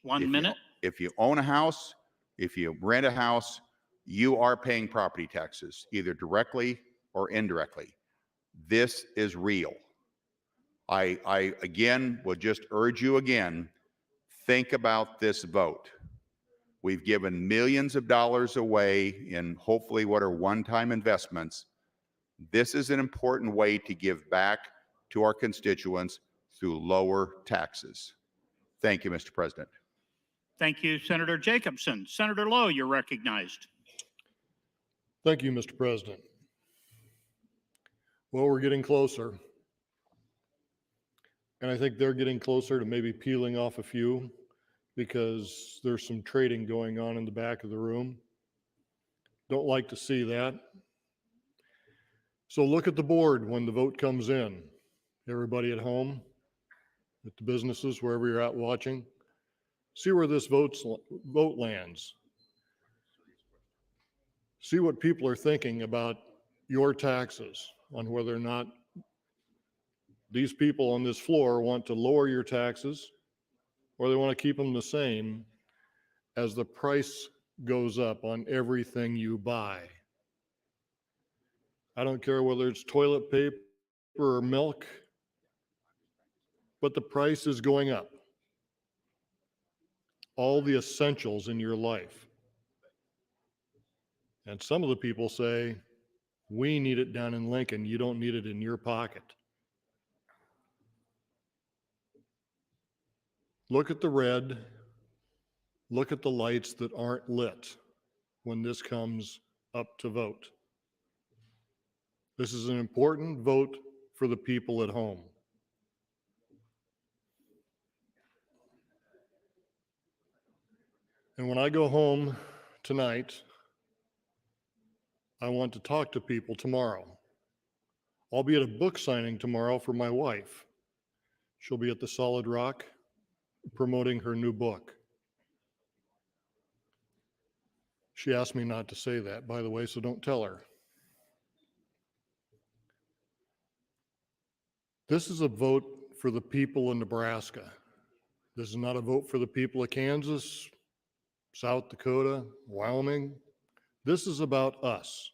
1 minute. If you own a house, if you rent a house, you are paying property taxes, either directly or indirectly. This is real. I again will just urge you again, think about this vote. We've given millions of dollars away in hopefully what are one-time investments. This is an important way to give back to our constituents through lower taxes. Thank you, Mr. President. Thank you, Senator Jacobson. Senator Lowe, you're recognized. Thank you, Mr. President. Well, we're getting closer. And I think they're getting closer to maybe peeling off a few because there's some trading going on in the back of the room. Don't like to see that. So look at the board when the vote comes in. Everybody at home, at the businesses, wherever you're at watching, see where this vote lands. See what people are thinking about your taxes, on whether or not these people on this floor want to lower your taxes or they want to keep them the same as the price goes up on everything you buy. I don't care whether it's toilet paper or milk, but the price is going up. All the essentials in your life. And some of the people say, we need it down in Lincoln. You don't need it in your pocket. Look at the red. Look at the lights that aren't lit when this comes up to vote. This is an important vote for the people at home. And when I go home tonight, I want to talk to people tomorrow. I'll be at a book signing tomorrow for my wife. She'll be at the Solid Rock promoting her new book. She asked me not to say that, by the way, so don't tell her. This is a vote for the people in Nebraska. This is not a vote for the people of Kansas, South Dakota, Wyoming. This is about us.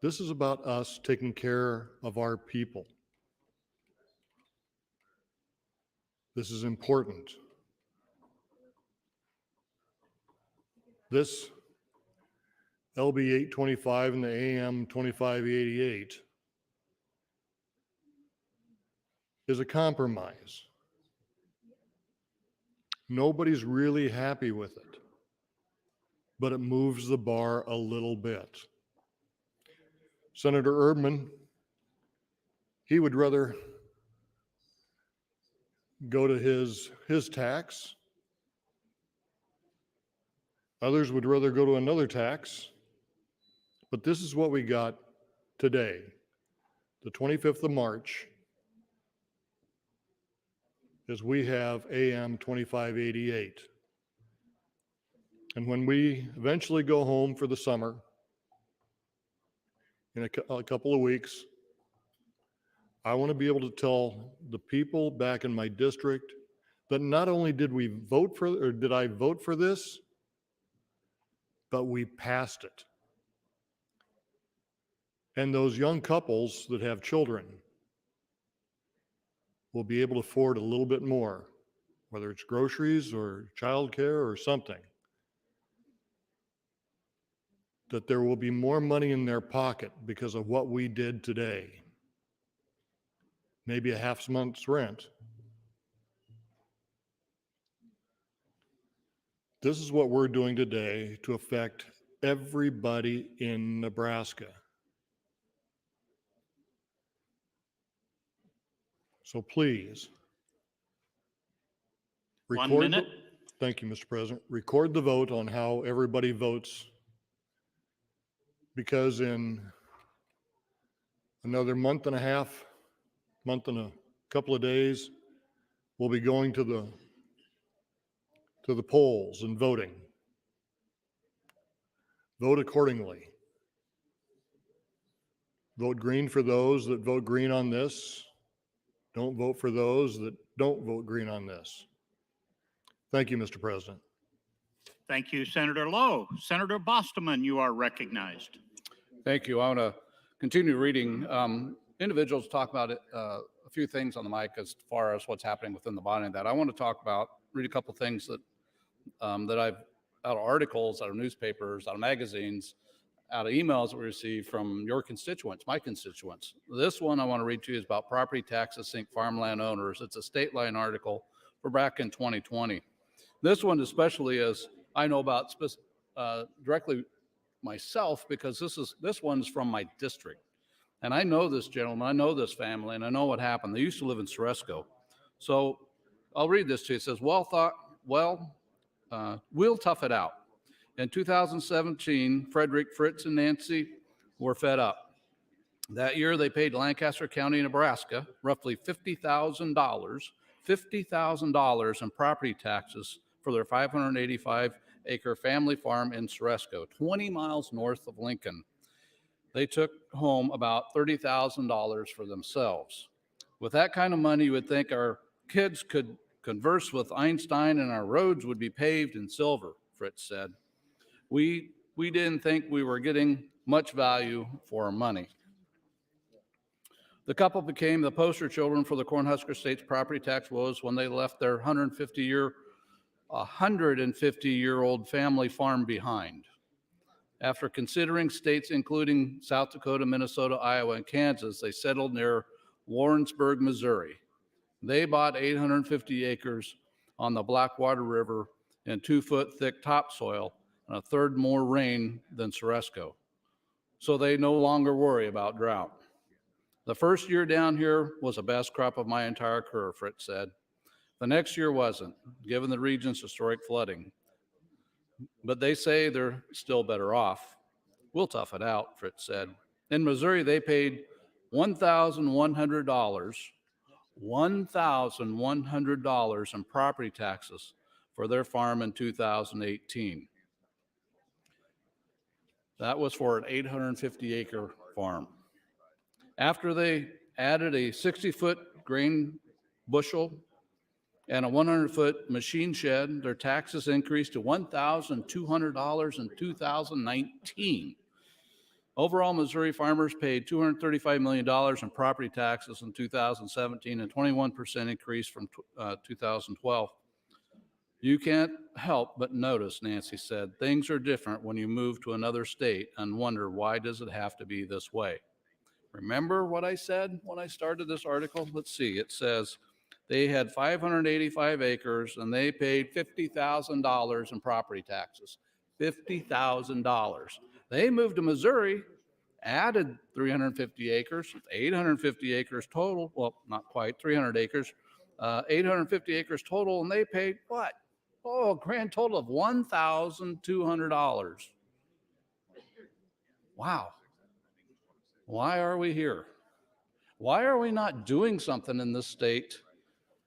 This is about us taking care of our people. This is important. This LB 825 and the AM 2588 is a compromise. Nobody's really happy with it, but it moves the bar a little bit. Senator Erdman, he would rather go to his tax. Others would rather go to another tax. But this is what we got today, the 25th of March, is we have AM 2588. And when we eventually go home for the summer, in a couple of weeks, I want to be able to tell the people back in my district that not only did we vote for, or did I vote for this, but we passed it. And those young couples that have children will be able to afford a little bit more, whether it's groceries or childcare or something. That there will be more money in their pocket because of what we did today. Maybe a half month's rent. This is what we're doing today to affect everybody in Nebraska. So please, record 1 minute. Thank you, Mr. President. Record the vote on how everybody votes, because in another month and a half, month and a couple of days, we'll be going to the polls and voting. Vote accordingly. Vote green for those that vote green on this. Don't vote for those that don't vote green on this. Thank you, Mr. President. Thank you, Senator Lowe. Senator Bostoman, you are recognized. Thank you. I want to continue reading individuals talk about it, a few things on the mic as far as what's happening within the body of that. I want to talk about, read a couple things that that I've, out of articles, out of newspapers, out of magazines, out of emails that we received from your constituents, my constituents. This one I want to read to you is about property taxes sink farmland owners. It's a State Line article for back in 2020. This one especially is, I know about directly myself because this one's from my district. And I know this gentleman, I know this family, and I know what happened. They used to live in Ceresco. So I'll read this to you. It says, we'll tough it out. In 2017, Frederick, Fritz, and Nancy were fed up. That year, they paid Lancaster County, Nebraska, roughly $50,000 in property taxes for their 585-acre family farm in Ceresco, 20 miles north of Lincoln. They took home about $30,000 for themselves. With that kind of money, you would think our kids could converse with Einstein and our roads would be paved in silver, Fritz said. We didn't think we were getting much value for our money. The couple became the poster children for the Cornhusker State's property tax woes when they left their 150-year-old family farm behind. After considering states including South Dakota, Minnesota, Iowa, and Kansas, they settled near Warrensburg, Missouri. They bought 850 acres on the Blackwater River in 2-foot thick topsoil and a third more rain than Ceresco. So they no longer worry about drought. The first year down here was the best crop of my entire career, Fritz said. The next year wasn't, given the region's historic flooding. But they say they're still better off. We'll tough it out, Fritz said. In Missouri, they paid $1,100 in property taxes for their farm in 2018. That was for an 850-acre farm. After they added a 60-foot grain bushel and a 100-foot machine shed, their taxes increased to $1,200 in 2019. Overall, Missouri farmers paid $235 million in property taxes in 2017, a 21% increase from 2012. You can't help but notice, Nancy said, things are different when you move to another state and wonder, why does it have to be this way? Remember what I said when I started this article? Let's see, it says they had 585 acres and they paid $50,000 in property taxes. $50,000. They moved to Missouri, added 350 acres, 850 acres total. Well, not quite, 300 acres, 850 acres total, and they paid what? Oh, a grand total of $1,200. Wow. Why are we here? Why are we not doing something in this state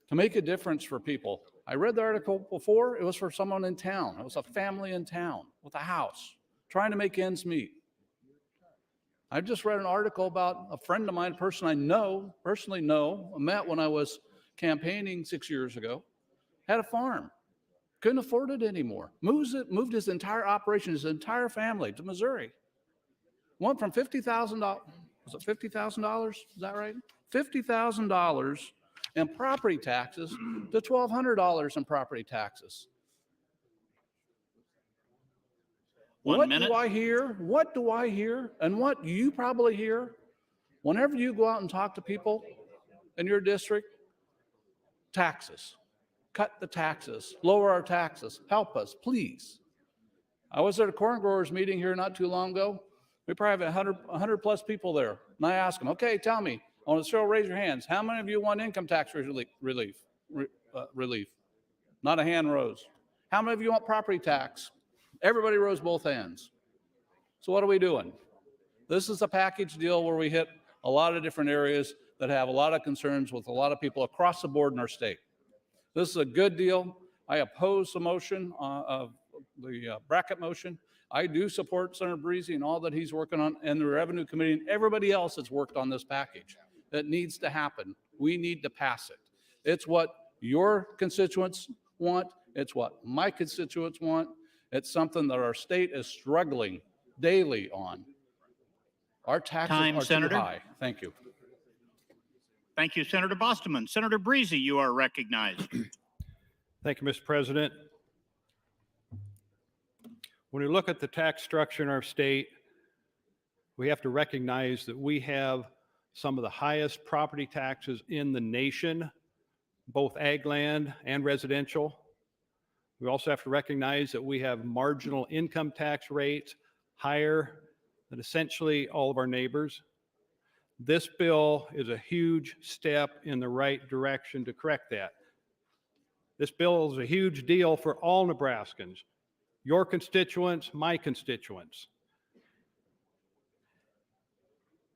to make a difference for people? I read the article before. It was for someone in town. It was a family in town with a house trying to make ends meet. I just read an article about a friend of mine, a person I know, personally know, I met when I was campaigning 6 years ago, had a farm, couldn't afford it anymore, moved his entire operation, his entire family to Missouri. Went from $50,000, was it $50,000? Is that right? $50,000 in property taxes to $1,200 in property taxes. What do I hear? What do I hear? And what you probably hear whenever you go out and talk to people in your district? Taxes. Cut the taxes. Lower our taxes. Help us, please. I was at a corn growers meeting here not too long ago. We probably have 100 plus people there. And I asked them, okay, tell me, on the show, raise your hands. How many of you want income tax relief? Not a hand rose. How many of you want property tax? Everybody rose both hands. So what are we doing? This is a package deal where we hit a lot of different areas that have a lot of concerns with a lot of people across the board in our state. This is a good deal. I oppose the motion of the bracket motion. I do support Senator Breezy and all that he's working on, and the Revenue Committee and everybody else that's worked on this package. That needs to happen. We need to pass it. It's what your constituents want. It's what my constituents want. It's something that our state is struggling daily on. Our taxes are too high. Thank you. Thank you, Senator Bostoman. Senator Breezy, you are recognized. Thank you, Mr. President. When we look at the tax structure in our state, we have to recognize that we have some of the highest property taxes in the nation, both ag land and residential. We also have to recognize that we have marginal income tax rates higher than essentially all of our neighbors. This bill is a huge step in the right direction to correct that. This bill is a huge deal for all Nebraskans, your constituents, my constituents.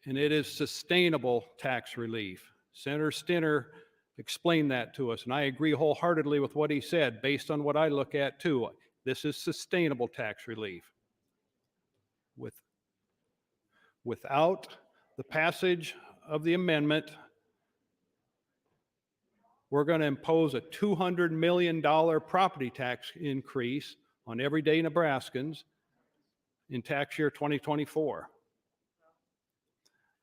And it is sustainable tax relief. Senator Stinner explained that to us, and I agree wholeheartedly with what he said based on what I look at too. This is sustainable tax relief. Without the passage of the amendment, we're going to impose a $200 million property tax increase on everyday Nebraskans in tax year 2024.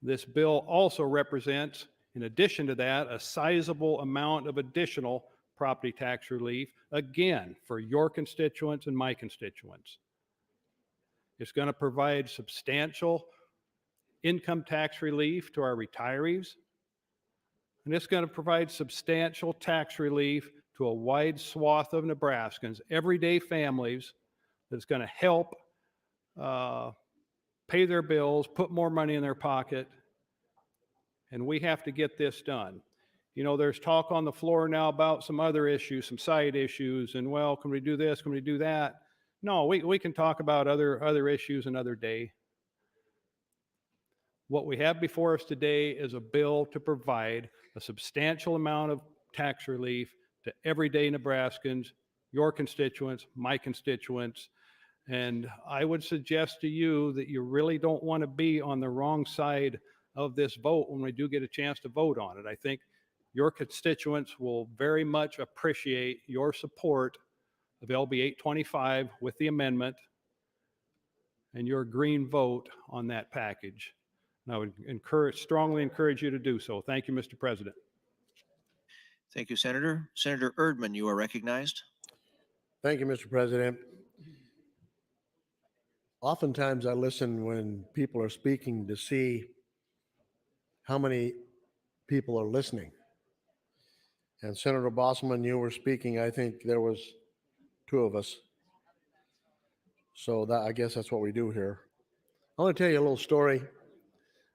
This bill also represents, in addition to that, a sizable amount of additional property tax relief, again, for your constituents and my constituents. It's going to provide substantial income tax relief to our retirees, and it's going to provide substantial tax relief to a wide swath of Nebraskans, everyday families, that's going to help pay their bills, put more money in their pocket, and we have to get this done. You know, there's talk on the floor now about some other issues, some side issues, and well, can we do this? Can we do that? No, we can talk about other issues another day. What we have before us today is a bill to provide a substantial amount of tax relief to everyday Nebraskans, your constituents, my constituents. And I would suggest to you that you really don't want to be on the wrong side of this vote when we do get a chance to vote on it. I think your constituents will very much appreciate your support of LB 825 with the amendment and your green vote on that package. And I would strongly encourage you to do so. Thank you, Mr. President. Thank you, Senator. Senator Erdman, you are recognized. Thank you, Mr. President. Oftentimes I listen when people are speaking to see how many people are listening. And Senator Bosselman, you were speaking, I think there was 2 of us. So that, I guess that's what we do here. I want to tell you a little story,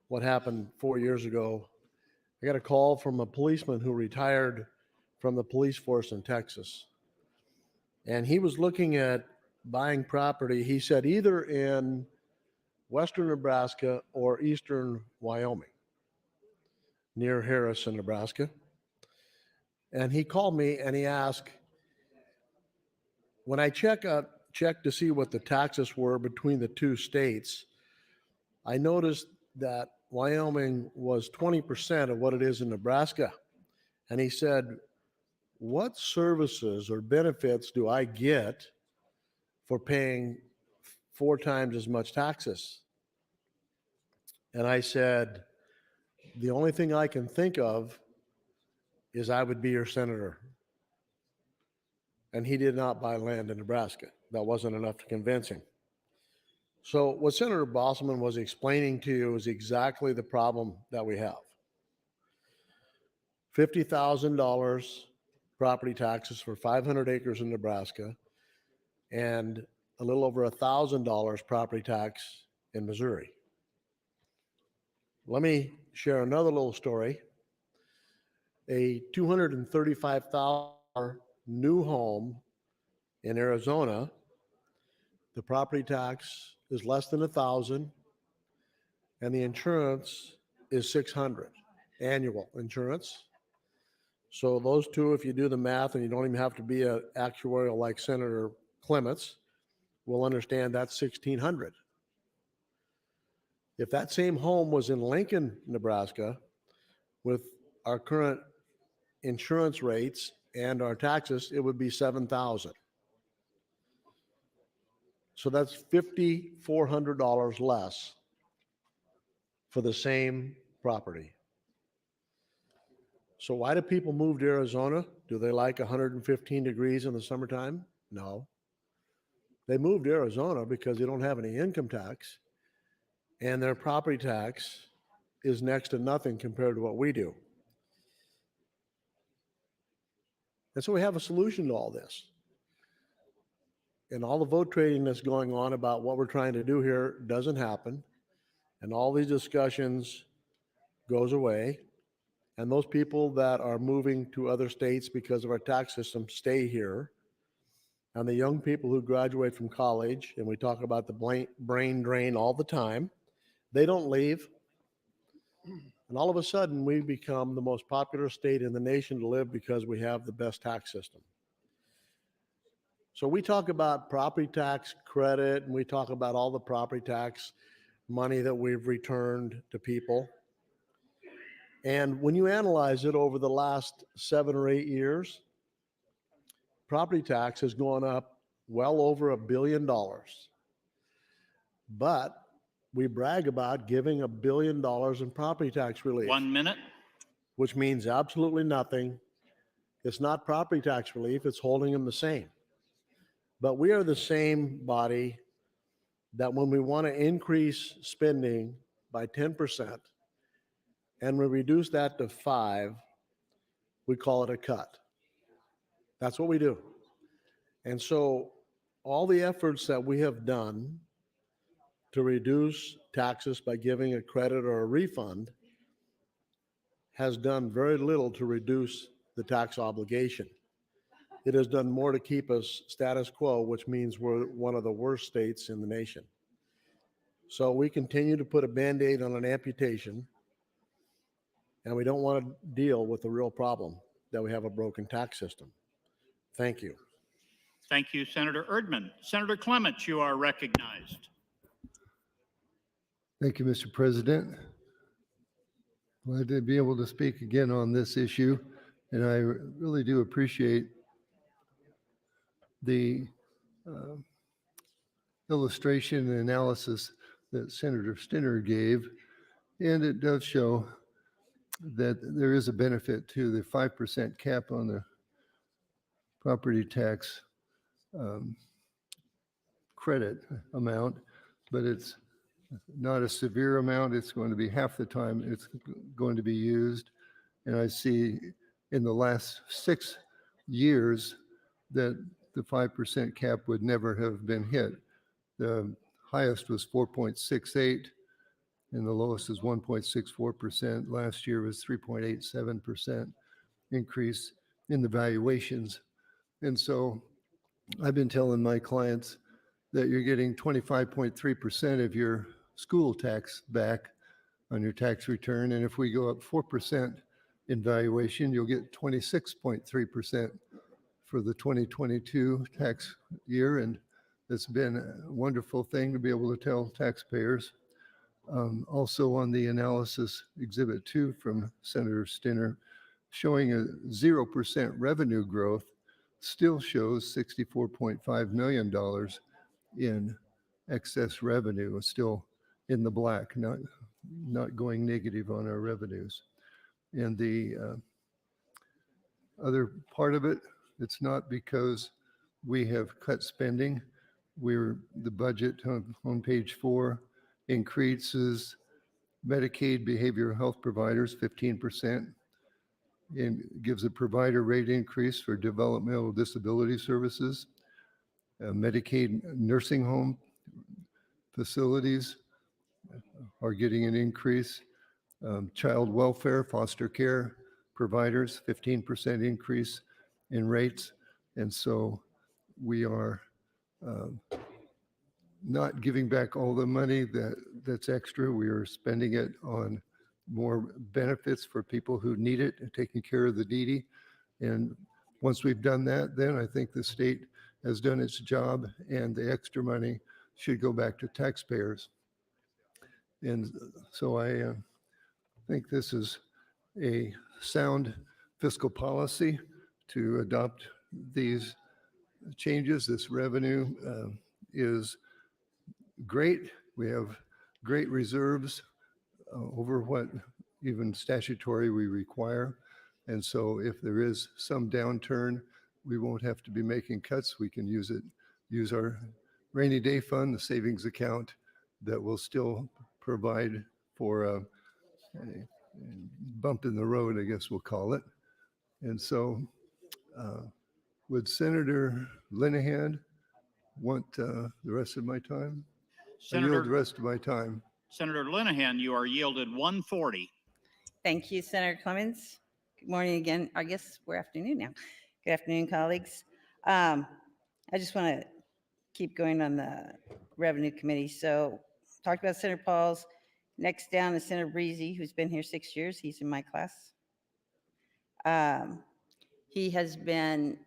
what happened 4 years ago. I got a call from a policeman who retired from the police force in Texas. And he was looking at buying property, he said, either in western Nebraska or eastern Wyoming, near Harrison, Nebraska. And he called me and he asked, when I checked to see what the taxes were between the 2 states, I noticed that Wyoming was 20% of what it is in Nebraska. And he said, what services or benefits do I get for paying 4 times as much taxes? And I said, the only thing I can think of is I would be your senator. And he did not buy land in Nebraska. That wasn't enough to convince him. So what Senator Bosselman was explaining to you is exactly the problem that we have. $50,000 property taxes for 500 acres in Nebraska and a little over $1,000 property tax in Missouri. Let me share another little story. A $235,000 new home in Arizona, the property tax is less than $1,000 and the insurance is $600, annual insurance. So those 2, if you do the math, and you don't even have to be an actuarial like Senator Clements, will understand that's $1,600. If that same home was in Lincoln, Nebraska, with our current insurance rates and our taxes, it would be $7,000. So that's $5,400 less for the same property. So why do people move to Arizona? Do they like 115 degrees in the summertime? No. They moved to Arizona because they don't have any income tax and their property tax is next to nothing compared to what we do. And so we have a solution to all this. And all the vote trading that's going on about what we're trying to do here doesn't happen. And all these discussions goes away. And those people that are moving to other states because of our tax system stay here. And the young people who graduate from college, and we talk about the brain drain all the time, they don't leave. And all of a sudden, we become the most popular state in the nation to live because we have the best tax system. So we talk about property tax credit, and we talk about all the property tax money that we've returned to people. And when you analyze it over the last 7 or 8 years, property tax has gone up well over $1 billion. But we brag about giving $1 billion in property tax relief. 1 minute. Which means absolutely nothing. It's not property tax relief, it's holding them the same. But we are the same body that when we want to increase spending by 10% and we reduce that to 5, we call it a cut. That's what we do. And so all the efforts that we have done to reduce taxes by giving a credit or a refund has done very little to reduce the tax obligation. It has done more to keep us status quo, which means we're one of the worst states in the nation. So we continue to put a Band-Aid on an amputation, and we don't want to deal with the real problem that we have a broken tax system. Thank you. Thank you, Senator Erdman. Senator Clements, you are recognized. Thank you, Mr. President. Glad to be able to speak again on this issue, and I really do appreciate the illustration and analysis that Senator Stinner gave, and it does show that there is a benefit to the 5% cap on the property tax credit amount, but it's not a severe amount. It's going to be half the time it's going to be used. And I see in the last 6 years that the 5% cap would never have been hit. The highest was 4.68 and the lowest is 1.64%. Last year was 3.87% increase in the valuations. And so I've been telling my clients that you're getting 25.3% of your school tax back on your tax return. And if we go up 4% in valuation, you'll get 26.3% for the 2022 tax year. And it's been a wonderful thing to be able to tell taxpayers. Also on the analysis exhibit 2 from Senator Stinner, showing a 0% revenue growth still shows $64.5 million in excess revenue, still in the black, not going negative on our revenues. And the other part of it, it's not because we have cut spending. The budget on page 4 increases Medicaid behavioral health providers 15%, and gives a provider rate increase for developmental disability services. Medicaid nursing home facilities are getting an increase. Child welfare, foster care providers, 15% increase in rates. And so we are not giving back all the money that's extra. We are spending it on more benefits for people who need it and taking care of the needy. And once we've done that, then I think the state has done its job and the extra money should go back to taxpayers. And so I think this is a sound fiscal policy to adopt these changes. This revenue is great. We have great reserves over what even statutory we require. And so if there is some downturn, we won't have to be making cuts. We can use our rainy day fund, the savings account that will still provide for a bump in the road, I guess we'll call it. And so would Senator Linehan want the rest of my time? I yield the Senator, rest of my time. Senator Linehan, you are yielded 140. Thank you, Senator Clemens. Good morning again. I guess we're afternoon now. Good afternoon, colleagues. I just want to keep going on the Revenue Committee. So talked about Senator Pauls. Next down is Senator Breezy, who's been here 6 years. He's in my class. He has been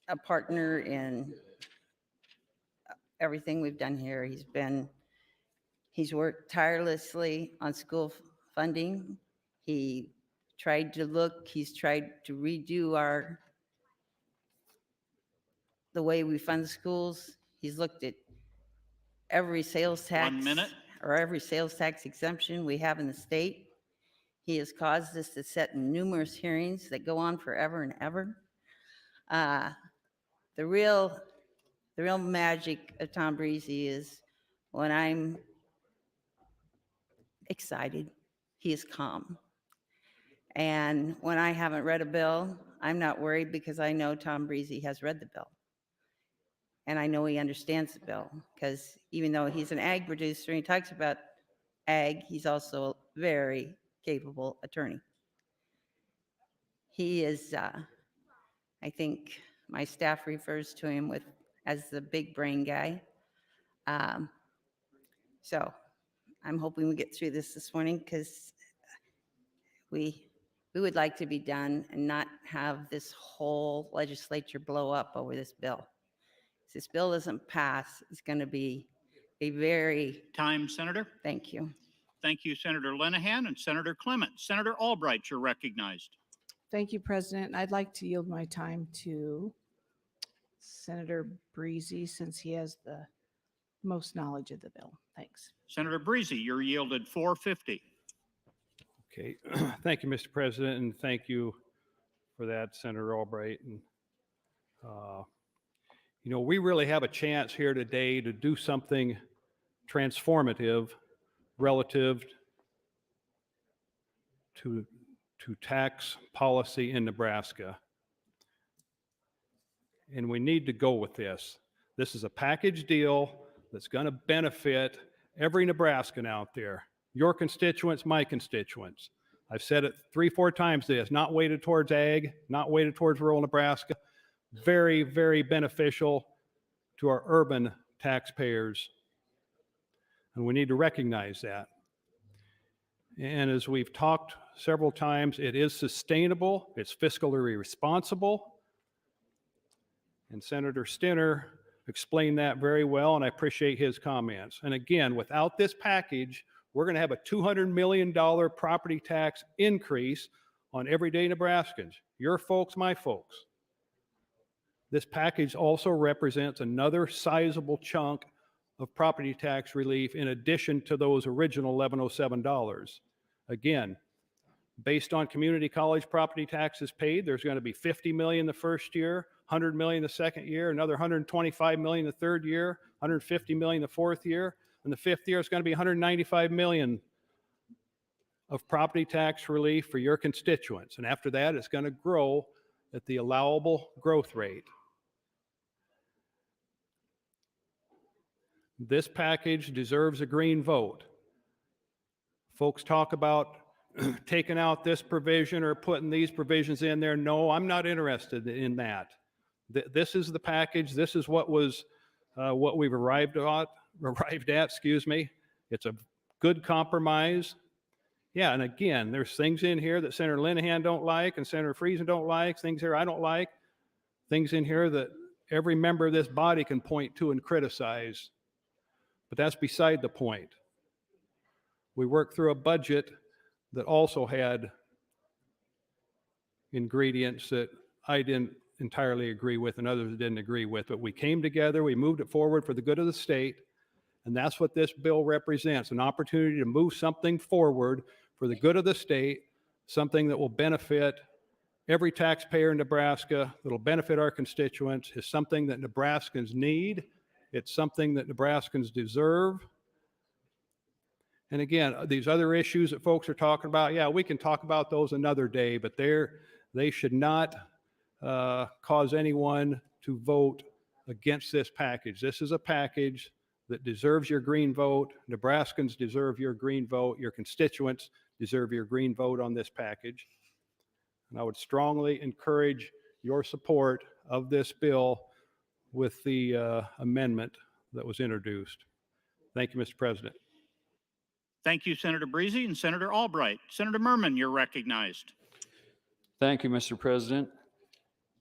a partner in everything we've done here. He's worked tirelessly on school funding. He's tried to redo the way we fund schools. He's looked at every sales tax. 1 minute. Or every sales tax exemption we have in the state. He has caused us to sit in numerous hearings that go on forever and ever. The real magic of Tom Breezy is when I'm excited, he is calm. And when I haven't read a bill, I'm not worried because I know Tom Breezy has read the bill. And I know he understands the bill because even though he's an ag producer and he talks about ag, he's also a very capable attorney. He is, I think my staff refers to him as the big brain guy. So I'm hoping we get through this morning because we would like to be done and not have this whole legislature blow up over this bill. If this bill doesn't pass, it's going to be a very... Time, Senator. Thank you. Thank you, Senator Linehan and Senator Clements. Senator Albright, you're recognized. Thank you, President. I'd like to yield my time to Senator Breezy since he has the most knowledge of the bill. Thanks. Senator Breezy, you're yielded 450. Okay, thank you, Mr. President, and thank you for that, Senator Albright. And we really have a chance here today to do something transformative relative to tax policy in Nebraska. And we need to go with this. This is a package deal that's going to benefit every Nebraskan out there. Your constituents, my constituents. I've said it 3-4 times today. It's not weighted towards ag, not weighted towards rural Nebraska. Very, very beneficial to our urban taxpayers. And we need to recognize that. And as we've talked several times, it is sustainable, it's fiscally responsible. And Senator Stinner explained that very well, and I appreciate his comments. And again, without this package, we're going to have a $200 million property tax increase on everyday Nebraskans, your folks, my folks. This package also represents another sizable chunk of property tax relief in addition to those original $1107. Again, based on community college property taxes paid, there's going to be $50 million the first year, $100 million the second year, another $125 million the third year, $150 million the fourth year, and the fifth year is going to be $195 million of property tax relief for your constituents. And after that, it's going to grow at the allowable growth rate. This package deserves a green vote. Folks talk about taking out this provision or putting these provisions in there. No, I'm not interested in that. This is the package. This is what we've arrived at, excuse me. It's a good compromise. Yeah, and again, there's things in here that Senator Linehan don't like and Senator Friesen don't like, things here I don't like, things in here that every member of this body can point to and criticize. But that's beside the point. We worked through a budget that also had ingredients that I didn't entirely agree with and others didn't agree with, but we came together, we moved it forward for the good of the state, and that's what this bill represents, an opportunity to move something forward for the good of the state, something that will benefit every taxpayer in Nebraska, that'll benefit our constituents, is something that Nebraskans need. It's something that Nebraskans deserve. And again, these other issues that folks are talking about, yeah, we can talk about those another day, but they should not cause anyone to vote against this package. This is a package that deserves your green vote. Nebraskans deserve your green vote. Your constituents deserve your green vote on this package. And I would strongly encourage your support of this bill with the amendment that was introduced. Thank you, Mr. President. Thank you, Senator Breezy and Senator Albright. Senator Merman, you're recognized. Thank you, Mr. President.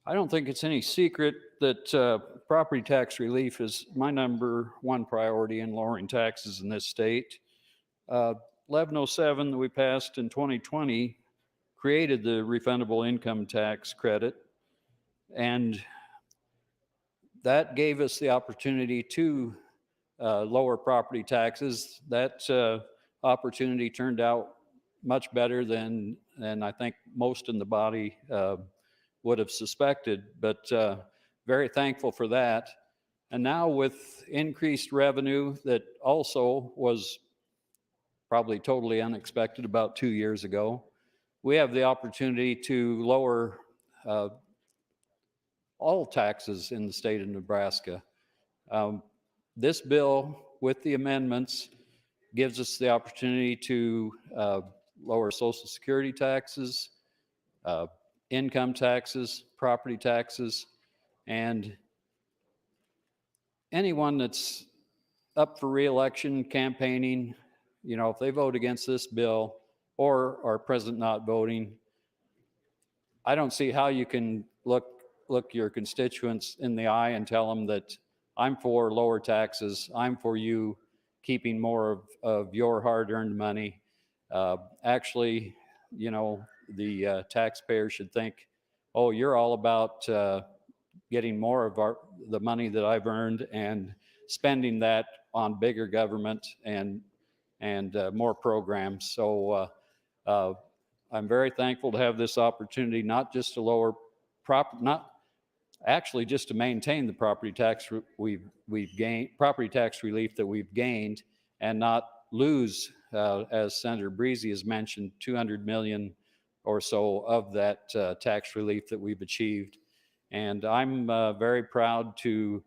I don't think it's any secret that property tax relief is my number one priority in lowering taxes in this state. 1107 that we passed in 2020 created the refundable income tax credit, and that gave us the opportunity to lower property taxes. That opportunity turned out much better than I think most in the body would have suspected, but very thankful for that. And now with increased revenue that also was probably totally unexpected about 2 years ago, we have the opportunity to lower all taxes in the state of Nebraska. This bill, with the amendments, gives us the opportunity to lower Social Security taxes, income taxes, property taxes, and anyone that's up for reelection, campaigning, you know, if they vote against this bill or are present not voting, I don't see how you can look your constituents in the eye and tell them that I'm for lower taxes, I'm for you keeping more of your hard-earned money. Actually, you know, the taxpayer should think, oh, you're all about getting more of the money that I've earned and spending that on bigger government and more programs. So I'm very thankful to have this opportunity, not just to lower not actually just to maintain the property tax we've gained, property tax relief that we've gained, and not lose, as Senator Breezy has mentioned, 200 million or so of that tax relief that we've achieved. And I'm very proud to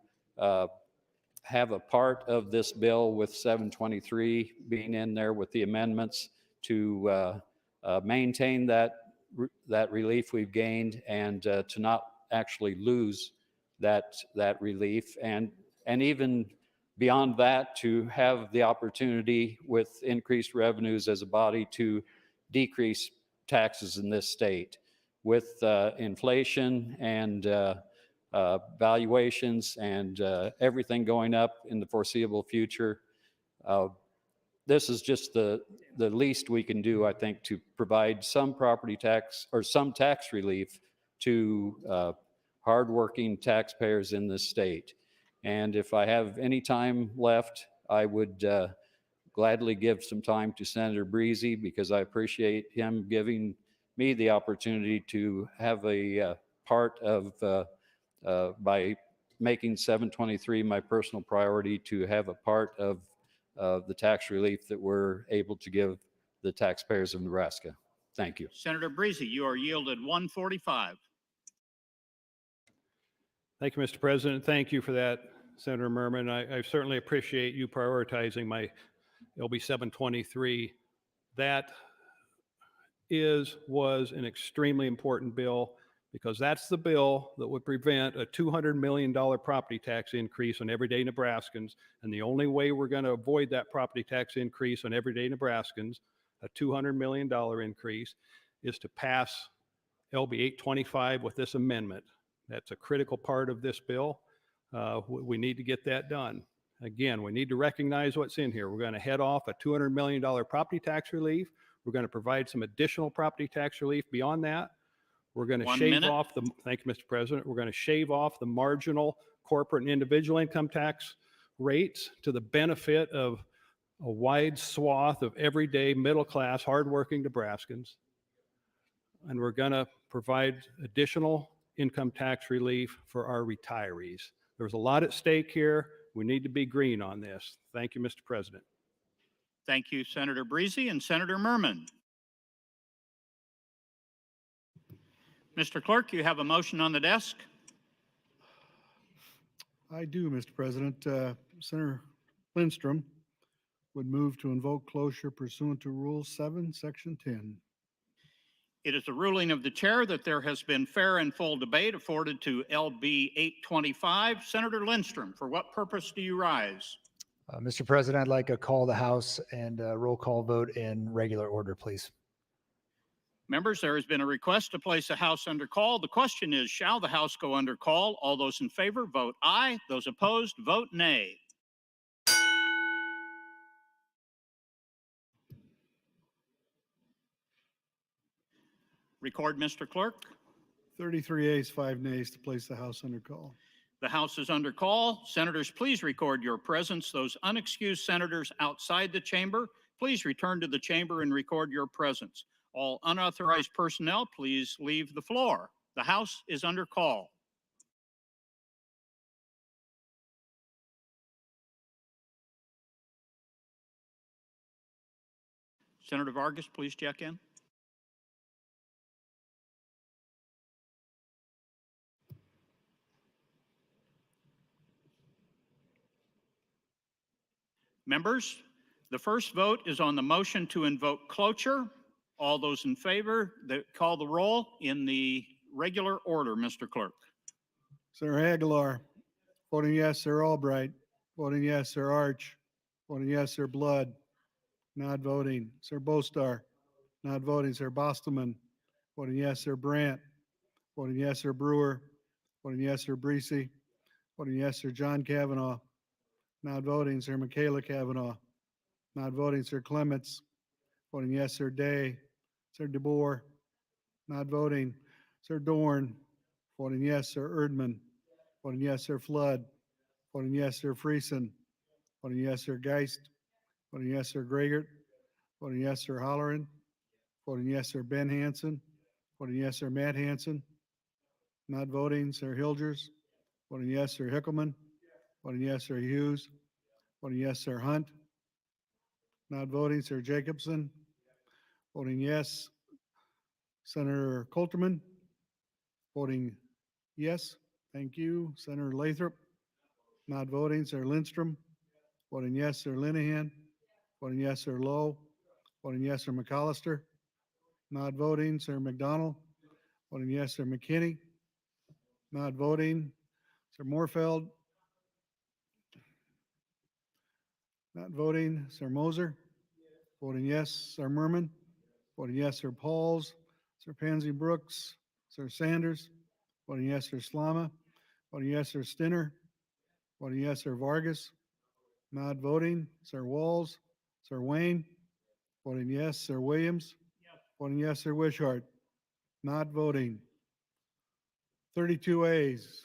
have a part of this bill with 723 being in there with the amendments to maintain that relief we've gained and to not actually lose that relief, and even beyond that, to have the opportunity with increased revenues as a body to decrease taxes in this state. With inflation and valuations and everything going up in the foreseeable future, this is just the least we can do, I think, to provide some property tax or some tax relief to hardworking taxpayers in this state. And if I have any time left, I would gladly give some time to Senator Breezy, because I appreciate him giving me the opportunity to have a part of, by making 723 my personal priority, to have a part of the tax relief that we're able to give the taxpayers of Nebraska. Thank you. Senator Breezy, you are yielded 145. Thank you, Mr. President. Thank you for that, Senator Merman. I certainly appreciate you prioritizing my LB 723. That was an extremely important bill, because that's the bill that would prevent a $200 million property tax increase on everyday Nebraskans. And the only way we're going to avoid that property tax increase on everyday Nebraskans, a $200 million increase, is to pass LB 825 with this amendment. That's a critical part of this bill. We need to get that done. Again, we need to recognize what's in here. We're going to head off a $200 million property tax relief. We're going to provide some additional property tax relief beyond that. We're going to shave off the, thank you, Mr. President. We're going to shave off the marginal corporate and individual income tax rates to the benefit of a wide swath of everyday middle-class, hardworking Nebraskans. and we're going to provide additional income tax relief for our retirees. There's a lot at stake here. We need to be green on this. Thank you, Mr. President. Thank you, Senator Breezy and Senator Merman. Mr. Clerk, you have a motion on the desk. I do, Mr. President. Senator Lindstrom would move to invoke cloture pursuant to Rule 7, Section 10. It is the ruling of the chair that there has been fair and full debate afforded to LB 825. Senator Lindstrom, for what purpose do you rise? Mr. President, I'd like a call the House and a roll call vote in regular order, please. Members, there has been a request to place the House under call. The question is, shall the House go under call? All those in favor, vote aye. Those opposed, vote nay. Record, Mr. Clerk. 33 ayes, 5 nays to place the House under call. The House is under call. Senators, please record your presence. Those unexcused senators outside the chamber, please return to the chamber and record your presence. All unauthorized personnel, please leave the floor. The House is under call. Senator Vargas, please check in. Members, the first vote is on the motion to invoke cloture. All those in favor, call the roll in the regular order, Mr. Clerk. Senator Aguilar, voting yes, Sir Albright, voting yes, Sir Arch, voting yes, Sir Blood, not voting, Sir Bostar, not voting, Sir Bostelman, voting yes, Sir Brandt, voting yes, Sir Brewer, voting yes, Sir Breesy, voting yes, Sir John Kavanaugh, not voting, Sir Michaela Kavanaugh, not voting, Sir Clements, voting yes, Sir Day, Sir DeBoer, not voting, Sir Dorn, voting yes, Sir Erdman, voting yes, Sir Flood, voting yes, Sir Friesen, voting yes, Sir Geist, voting yes, Sir Gregert, voting yes, Sir Holleran, voting yes, Sir Ben Hansen, voting yes, Sir Matt Hansen, not voting, Sir Hilgers, voting yes, Sir Hickelman, voting yes, Sir Hughes, voting yes, Sir Hunt, not voting, Sir Jacobson, voting yes, Senator Coulterman, voting yes, thank you, Senator Lathrop, not voting, Sir Lindstrom, voting yes, Sir Linehan, voting yes, Sir Lowe, voting yes, Sir McAllister, not voting, Sir McDonald, voting yes, Sir McKinney, not voting, Sir Morfeld, not voting, Sir Moser, voting yes, Sir Merman, voting yes, Sir Pauls, Sir Pansy Brooks, Sir Sanders, voting yes, Sir Slama, voting yes, Sir Stinner, voting yes, Sir Vargas, not voting, Sir Walls, Sir Wayne, voting yes, Sir Williams, voting yes, Sir Wishart, not voting. 32 ayes.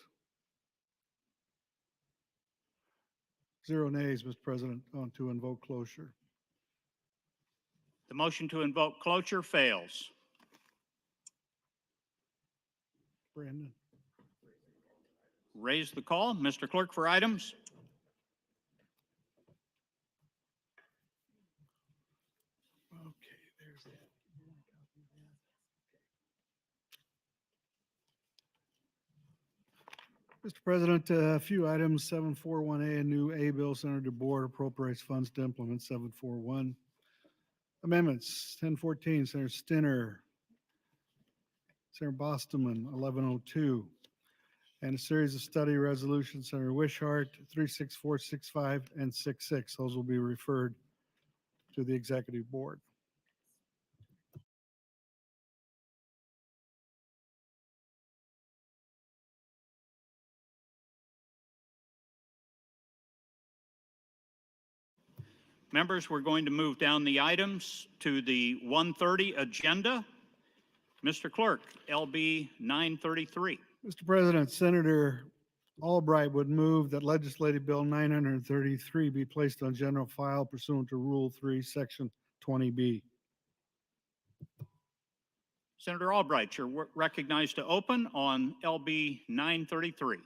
0 nays, Mr. President, on to invoke cloture. The motion to invoke cloture fails. Brandon. Raise the call. Mr. Clerk, for items. Okay, there's that. Mr. President, a few items, 741A, a new A bill, Senator DeBoer appropriates funds to implement 741. Amendments, 1014, Senator Stinner, Senator Bostelman, 1102, and a series of study resolutions, Senator Wishart, 36465 and 66. Those will be referred to the executive board. Members, we're going to move down the items to the 1:30 agenda. Mr. Clerk, LB 933. Mr. President, Senator Albright would move that legislative bill 933 be placed on general file pursuant to Rule 3, Section 20B. Senator Albright, you're recognized to open on LB 933.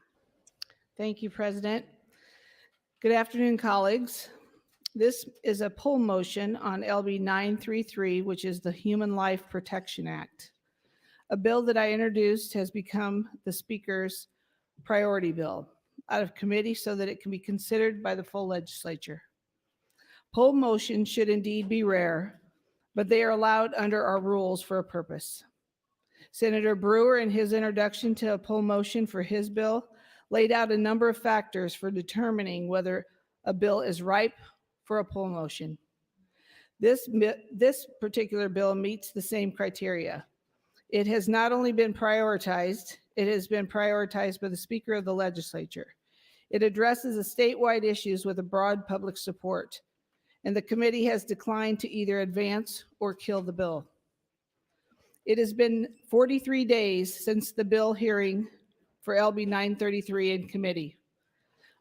Thank you, President. Good afternoon, colleagues. This is a poll motion on LB 933, which is the Human Life Protection Act. A bill that I introduced has become the Speaker's priority bill out of committee so that it can be considered by the full legislature. Poll motions should indeed be rare, but they are allowed under our rules for a purpose. Senator Brewer, in his introduction to a poll motion for his bill, laid out a number of factors for determining whether a bill is ripe for a poll motion. This particular bill meets the same criteria. It has not only been prioritized, it has been prioritized by the Speaker of the Legislature. It addresses the statewide issues with a broad public support, and the committee has declined to either advance or kill the bill. It has been 43 days since the bill hearing for LB 933 in committee.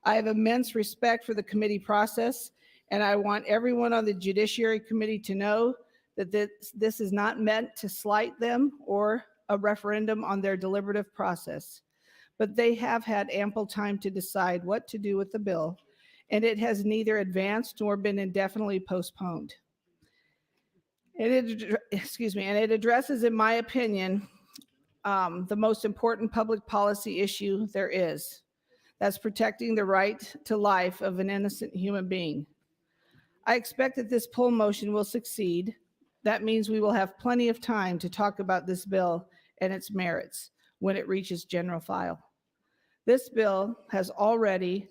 I have immense respect for the committee process, and I want everyone on the Judiciary Committee to know that this is not meant to slight them or a referendum on their deliberative process, but they have had ample time to decide what to do with the bill, and it has neither advanced nor been indefinitely postponed. And it addresses, in my opinion, the most important public policy issue there is. That's protecting the right to life of an innocent human being. I expect that this poll motion will succeed. That means we will have plenty of time to talk about this bill and its merits when it reaches general file. This bill has already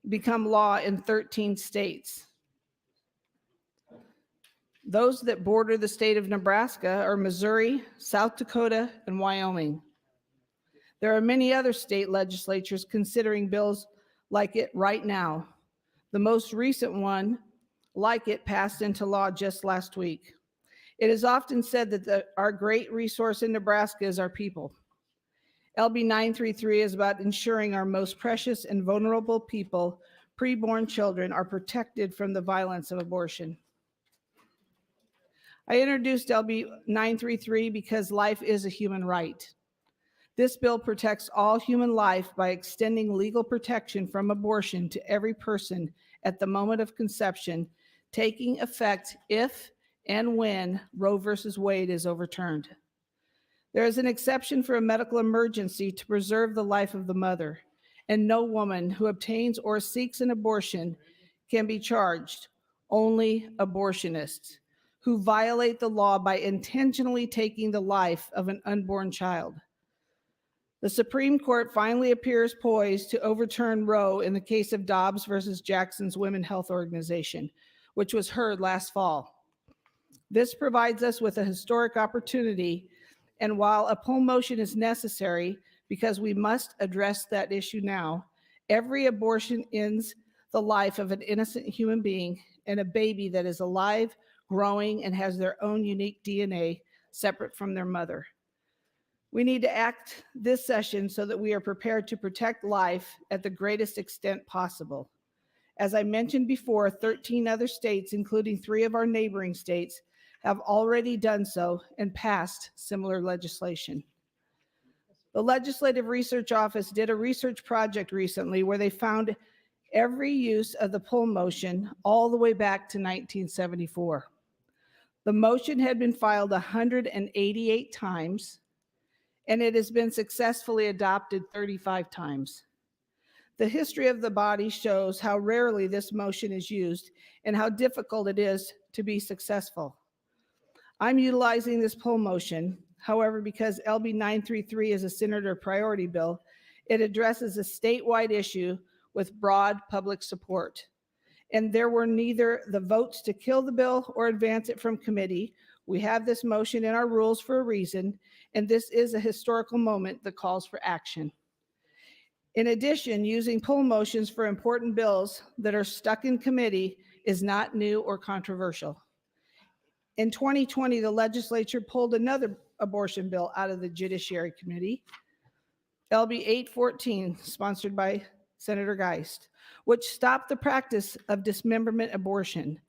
become law in 13 states. Those that border the state of Nebraska are Missouri, South Dakota, and Wyoming. There are many other state legislatures considering bills like it right now. The most recent one like it passed into law just last week. It is often said that our great resource in Nebraska is our people. LB 933 is about ensuring our most precious and vulnerable people, preborn children, are protected from the violence of abortion. I introduced LB 933 because life is a human right. This bill protects all human life by extending legal protection from abortion to every person at the moment of conception, taking effect if and when Roe versus Wade is overturned. There is an exception for a medical emergency to preserve the life of the mother, and no woman who obtains or seeks an abortion can be charged, only abortionists who violate the law by intentionally taking the life of an unborn child. The Supreme Court finally appears poised to overturn Roe in the case of Dobbs versus Jackson's Women's Health Organization, which was heard last fall. This provides us with a historic opportunity, and while a poll motion is necessary because we must address that issue now, every abortion ends the life of an innocent human being and a baby that is alive, growing, and has their own unique DNA separate from their mother. We need to act this session so that we are prepared to protect life at the greatest extent possible. As I mentioned before, 13 other states, including 3 of our neighboring states, have already done so and passed similar legislation. The Legislative Research Office did a research project recently where they found every use of the poll motion all the way back to 1974. The motion had been filed 188 times, and it has been successfully adopted 35 times. The history of the body shows how rarely this motion is used and how difficult it is to be successful. I'm utilizing this poll motion, however, because LB 933 is a senator priority bill. It addresses a statewide issue with broad public support. And there were neither the votes to kill the bill or advance it from committee. We have this motion in our rules for a reason, and this is a historical moment that calls for action. In addition, using poll motions for important bills that are stuck in committee is not new or controversial. In 2020, the legislature pulled another abortion bill out of the Judiciary Committee, LB 814, sponsored by Senator Geist, which stopped the practice of dismemberment abortion.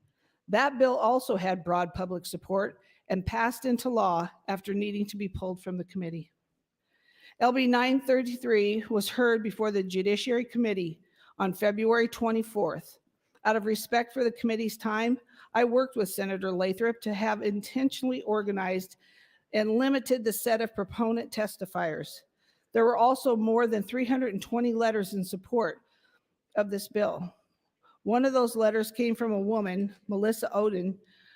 That bill also had broad public support and passed into law after needing to be pulled from the committee. LB 933 was heard before the Judiciary Committee on February 24th. Out of respect for the committee's time, I worked with Senator Lathrop to have intentionally organized and limited the set of proponent testifiers. There were also more than 320 letters in support of this bill. One of those letters came from a woman, Melissa Oden,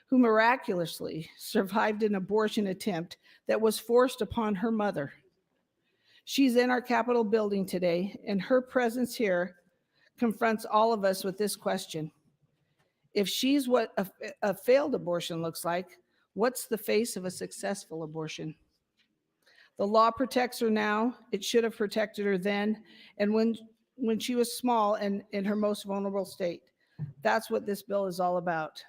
who miraculously survived an abortion attempt that was forced upon her mother. She's in our Capitol building today, and her presence here confronts all of us with this question. If she's what a failed abortion looks like, what's the face of a successful abortion? The law protects her now. It should have protected her then, and when she was small and in her most vulnerable state. That's what this bill is all about.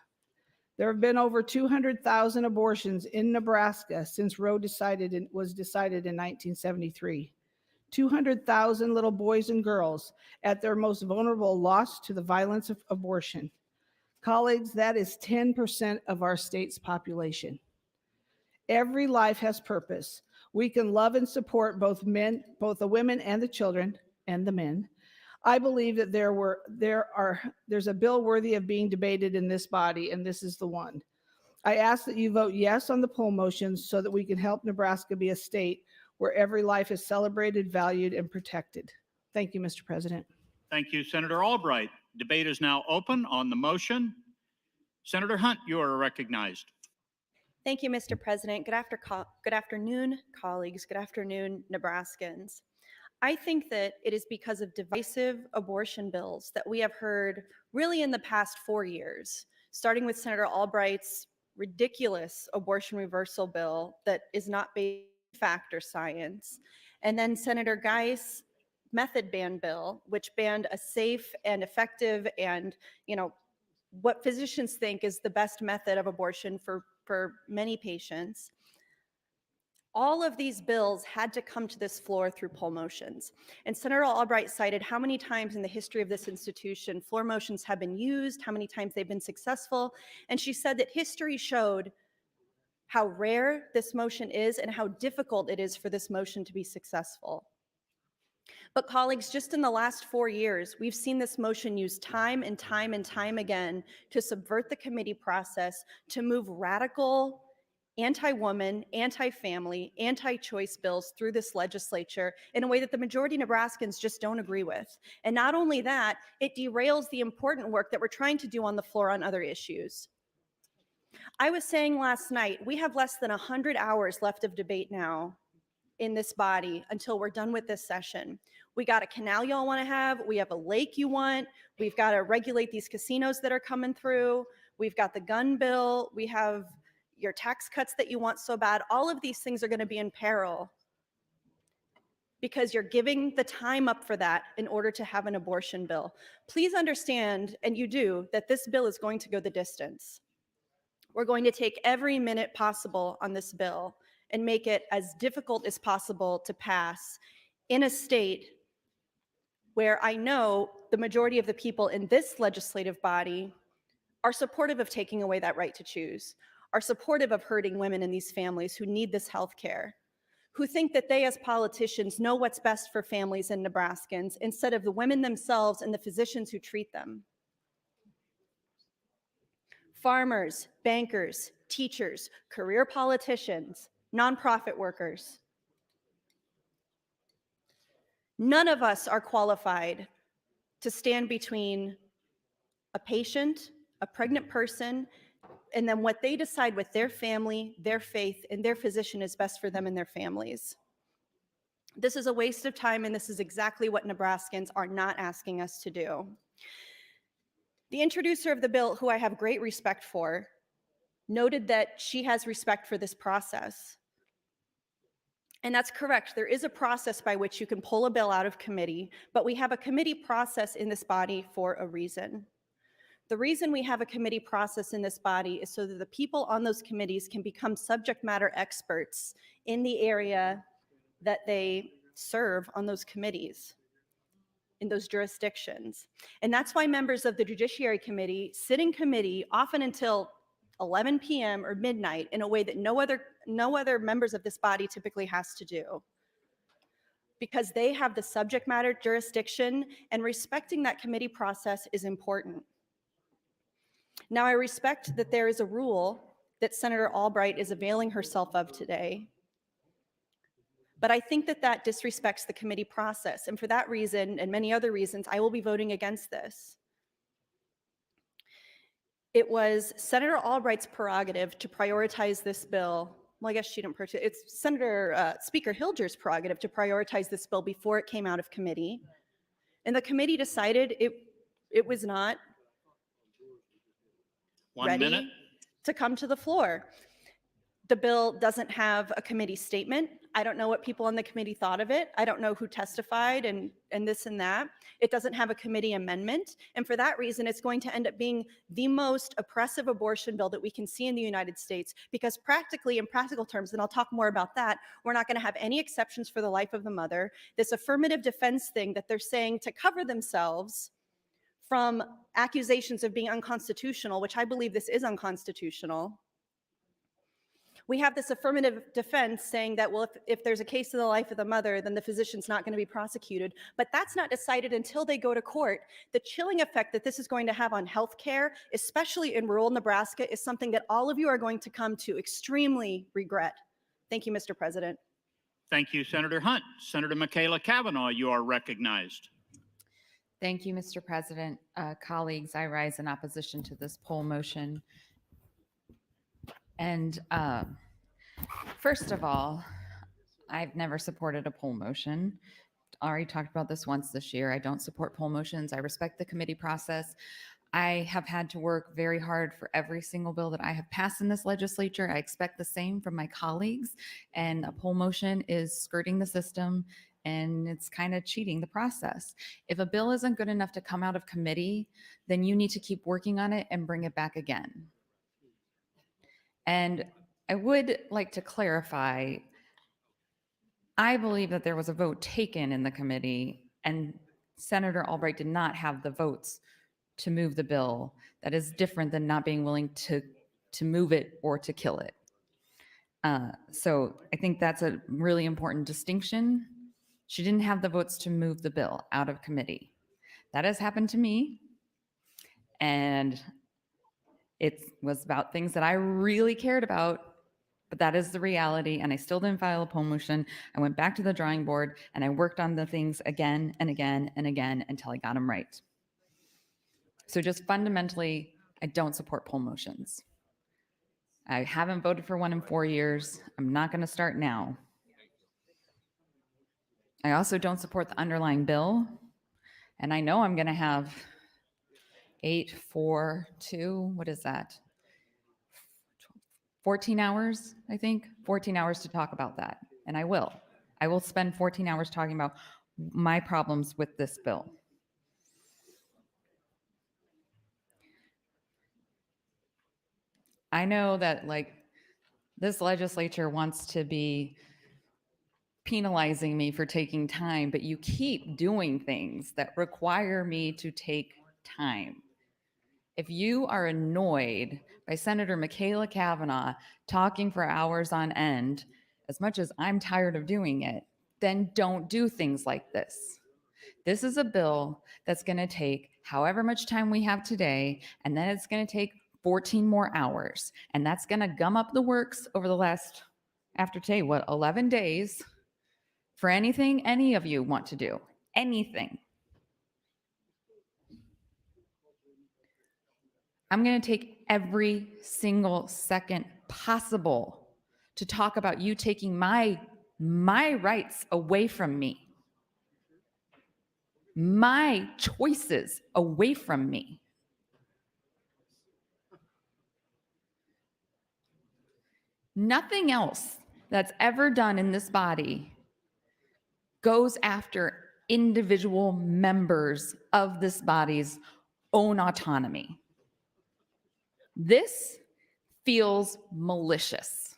There have been over 200,000 abortions in Nebraska since Roe was decided in 1973. 200,000 little boys and girls at their most vulnerable lost to the violence of abortion. Colleagues, that is 10% of our state's population. Every life has purpose. We can love and support both the women and the children and the men. I believe that there's a bill worthy of being debated in this body, and this is the one. I ask that you vote yes on the poll motions so that we can help Nebraska be a state where every life is celebrated, valued, and protected. Thank you, Mr. President. Thank you, Senator Albright. Debate is now open on the motion. Senator Hunt, you are recognized. Thank you, Mr. President. Good afternoon, colleagues. Good afternoon, Nebraskans. I think that it is because of divisive abortion bills that we have heard really in the past 4 years, starting with Senator Albright's ridiculous abortion reversal bill that is not based on fact or science, and then Senator Geis' method ban bill, which banned a safe and effective and, what physicians think is the best method of abortion for many patients. All of these bills had to come to this floor through poll motions. And Senator Albright cited how many times in the history of this institution floor motions have been used, how many times they've been successful. And she said that history showed how rare this motion is and how difficult it is for this motion to be successful. But colleagues, just in the last 4 years, we've seen this motion used time and time and time again to subvert the committee process, to move radical anti-woman, anti-family, anti-choice bills through this legislature in a way that the majority of Nebraskans just don't agree with. And not only that, it derails the important work that we're trying to do on the floor on other issues. I was saying last night, we have less than 100 hours left of debate now in this body until we're done with this session. We got a canal y'all want to have, we have a lake you want, we've got to regulate these casinos that are coming through, we've got the gun bill, we have your tax cuts that you want so bad. All of these things are going to be in peril because you're giving the time up for that in order to have an abortion bill. Please understand, and you do, that this bill is going to go the distance. We're going to take every minute possible on this bill and make it as difficult as possible to pass in a state where I know the majority of the people in this legislative body are supportive of taking away that right to choose, are supportive of hurting women in these families who need this health care, who think that they as politicians know what's best for families and Nebraskans instead of the women themselves and the physicians who treat them. Farmers, bankers, teachers, career politicians, nonprofit workers. None of us are qualified to stand between a patient, a pregnant person, and then what they decide with their family, their faith, and their physician is best for them and their families. This is a waste of time, and this is exactly what Nebraskans are not asking us to do. The introducer of the bill, who I have great respect for, noted that she has respect for this process. And that's correct. There is a process by which you can pull a bill out of committee, but we have a committee process in this body for a reason. The reason we have a committee process in this body is so that the people on those committees can become subject matter experts in the area that they serve on those committees, in those jurisdictions. And that's why members of the Judiciary Committee sit in committee often until 11 p.m. or midnight in a way that no other members of this body typically has to do, because they have the subject matter jurisdiction, and respecting that committee process is important. Now, I respect that there is a rule that Senator Albright is availing herself of today, but I think that that disrespects the committee process, and for that reason and many other reasons, I will be voting against this. It was Senator Albright's prerogative to prioritize this bill. Well, I guess she didn't purchase. It's Speaker Hilger's prerogative to prioritize this bill before it came out of committee. And the committee decided it was not ready to come to the floor. The bill doesn't have a committee statement. I don't know what people on the committee thought of it. I don't know who testified and this and that. It doesn't have a committee amendment. And for that reason, it's going to end up being the most oppressive abortion bill that we can see in the United States, because practically, in practical terms, and I'll talk more about that, we're not going to have any exceptions for the life of the mother. This affirmative defense thing that they're saying to cover themselves from accusations of being unconstitutional, which I believe this is unconstitutional. We have this affirmative defense saying that, well, if there's a case of the life of the mother, then the physician's not going to be prosecuted. But that's not decided until they go to court. The chilling effect that this is going to have on healthcare, especially in rural Nebraska, is something that all of you are going to come to extremely regret. Thank you, Mr. President. Thank you, Senator Hunt. Senator Michaela Cavanaugh, you are recognized. Thank you, Mr. President. Colleagues, I rise in opposition to this poll motion. And first of all, I've never supported a poll motion. Already talked about this once this year. I don't support poll motions. I respect the committee process. I have had to work very hard for every single bill that I have passed in this legislature. I expect the same from my colleagues, and a poll motion is skirting the system, and it's kind of cheating the process. If a bill isn't good enough to come out of committee, then you need to keep working on it and bring it back again. And I would like to clarify, I believe that there was a vote taken in the committee, and Senator Albright did not have the votes to move the bill. That is different than not being willing to move it or to kill it. So I think that's a really important distinction. She didn't have the votes to move the bill out of committee. That has happened to me, and it was about things that I really cared about, but that is the reality, and I still didn't file a poll motion. I went back to the drawing board, and I worked on the things again and again and again until I got them right. So just fundamentally, I don't support poll motions. I haven't voted for one in 4 years. I'm not going to start now. I also don't support the underlying bill, and I know I'm going to have 8, 4, 2, what is that? 14 hours, I think, 14 hours to talk about that. And I will. I will spend 14 hours talking about my problems with this bill. I know that this legislature wants to be penalizing me for taking time, but you keep doing things that require me to take time. If you are annoyed by Senator Michaela Cavanaugh talking for hours on end, as much as I'm tired of doing it, then don't do things like this. This is a bill that's going to take however much time we have today, and then it's going to take 14 more hours. And that's going to gum up the works over the last, after today, 11 days for anything any of you want to do. Anything. I'm going to take every single second possible to talk about you taking my rights away from me, my choices away from me. Nothing else that's ever done in this body goes after individual members of this body's own autonomy. This feels malicious.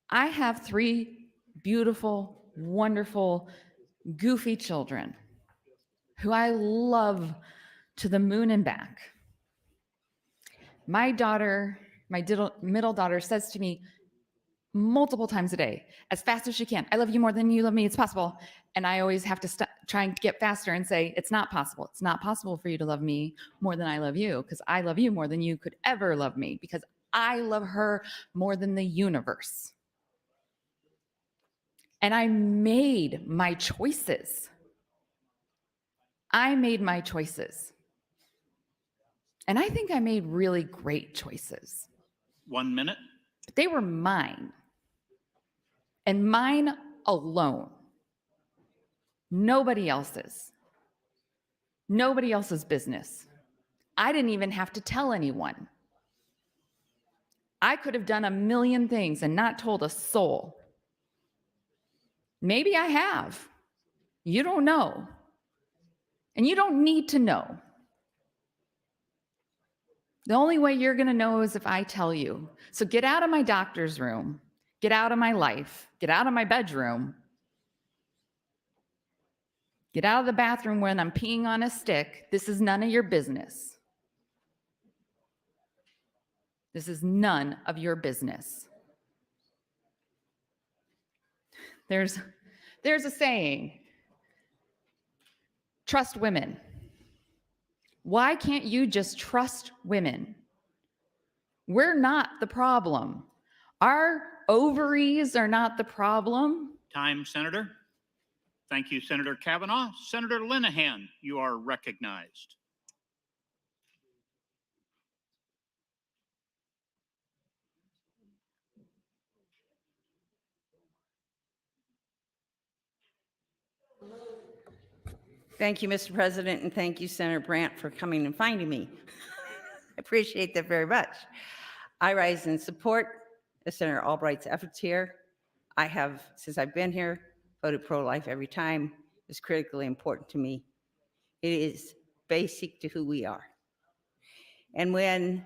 I have 3 beautiful, wonderful, goofy children who I love to the moon and back. My daughter, middle daughter says to me multiple times a day, as fast as she can, I love you more than you love me. It's possible. And I always have to try and get faster and say, it's not possible. It's not possible for you to love me more than I love you, because I love you more than you could ever love me, because I love her more than the universe. And I made my choices. I made my choices. And I think I made really great choices. 1 minute. But they were mine. And mine alone. Nobody else's. Nobody else's business. I didn't even have to tell anyone. I could have done a million things and not told a soul. Maybe I have. You don't know. And you don't need to know. The only way you're going to know is if I tell you. So get out of my doctor's room. Get out of my life. Get out of my bedroom. Get out of the bathroom when I'm peeing on a stick. This is none of your business. This is none of your business. There's a saying, trust women. Why can't you just trust women? We're not the problem. Our ovaries are not the problem. Time, Senator. Thank you, Senator Kavanaugh. Senator Linehan, you are recognized. Thank you, Mr. President, and thank you, Senator Brandt, for coming and finding me. I appreciate that very much. I rise in support of Senator Albright's efforts here. I have, since I've been here, voted pro-life every time. It's critically important to me. It is basic to who we are. And when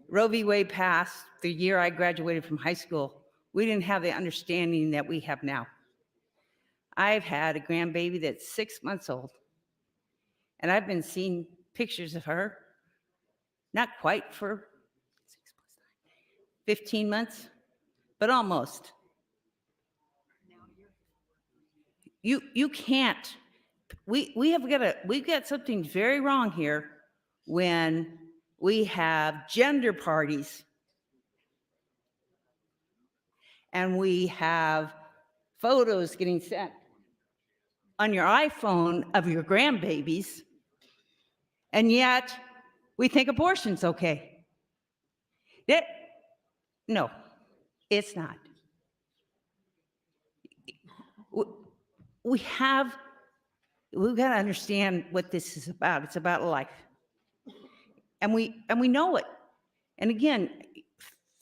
Roe v. Wade passed, the year I graduated from high school, we didn't have the understanding that we have now. I've had a grandbaby that's 6 months old, and I've been seeing pictures of her, not quite for 15 months, but almost. You can't, we've got something very wrong here when we have gender parties and we have photos getting sent on your iPhone of your grandbabies, and yet we think abortion's okay. No, it's not. We've got to understand what this is about. It's about life. And we know it. And again,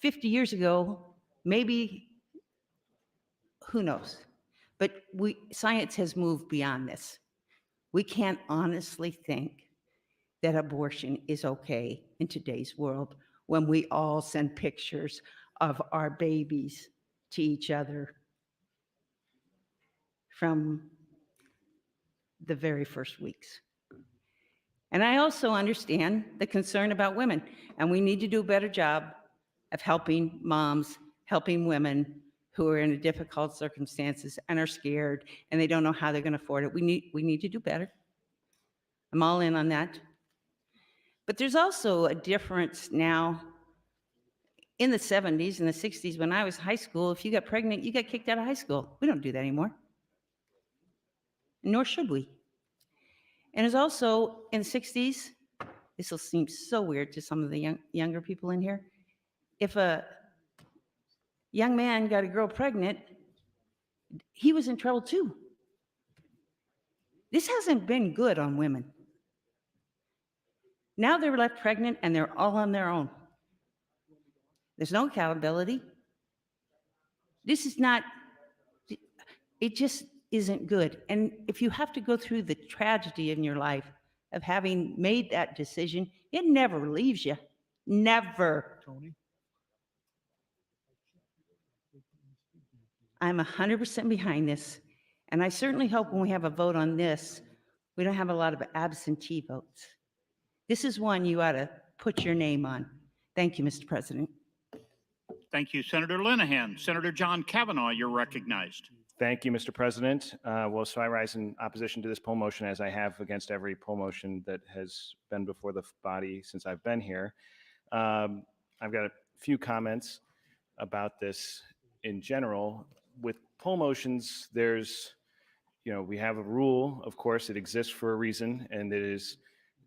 50 years ago, maybe, who knows? But science has moved beyond this. We can't honestly think that abortion is okay in today's world when we all send pictures of our babies to each other from the very first weeks. And I also understand the concern about women, and we need to do a better job of helping moms, helping women who are in difficult circumstances and are scared and they don't know how they're going to afford it. We need to do better. I'm all in on that. But there's also a difference now. In the 70s and the 60s, when I was in high school, if you got pregnant, you got kicked out of high school. We don't do that anymore. Nor should we. And it's also in the 60s, this will seem so weird to some of the younger people in here. If a young man got a girl pregnant, he was in trouble too. This hasn't been good on women. Now they're left pregnant and they're all on their own. There's no accountability. This is not, it just isn't good. And if you have to go through the tragedy in your life of having made that decision, it never leaves you. Never. Tony? I'm 100% behind this. And I certainly hope when we have a vote on this, we don't have a lot of absentee votes. This is one you ought to put your name on. Thank you, Mr. President. Thank you, Senator Linehan. Senator John Kavanaugh, you're recognized. Thank you, Mr. President. So I rise in opposition to this poll motion, as I have against every poll motion that has been before the body since I've been here. I've got a few comments about this in general. With poll motions, we have a rule, of course, it exists for a reason, and it is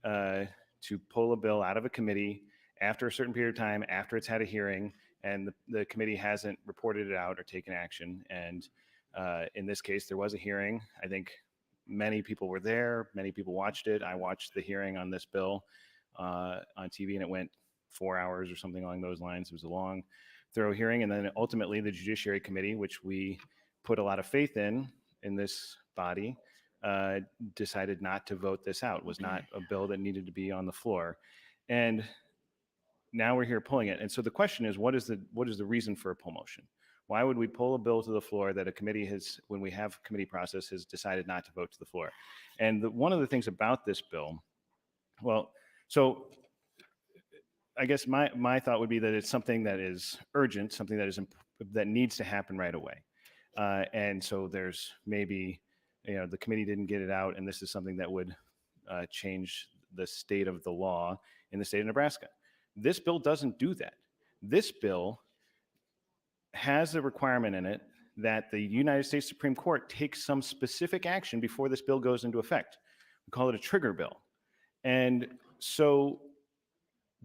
to pull a bill out of a committee after a certain period of time, after it's had a hearing, and the committee hasn't reported it out or taken action. And in this case, there was a hearing. I think many people were there. Many people watched it. I watched the hearing on this bill on TV, and it went 4 hours or something along those lines. It was a long, thorough hearing. And then ultimately, the Judiciary Committee, which we put a lot of faith in this body, decided not to vote this out. It was not a bill that needed to be on the floor. And now we're here pulling it. And so the question is, what is the reason for a pull motion? Why would we pull a bill to the floor that a committee has, when we have committee process, has decided not to vote to the floor? And one of the things about this bill, so I guess my thought would be that it's something that is urgent, something that needs to happen right away. And so there's maybe, the committee didn't get it out, and this is something that would change the state of the law in the state of Nebraska. This bill doesn't do that. This bill has a requirement in it that the United States Supreme Court takes some specific action before this bill goes into effect. We call it a trigger bill. And so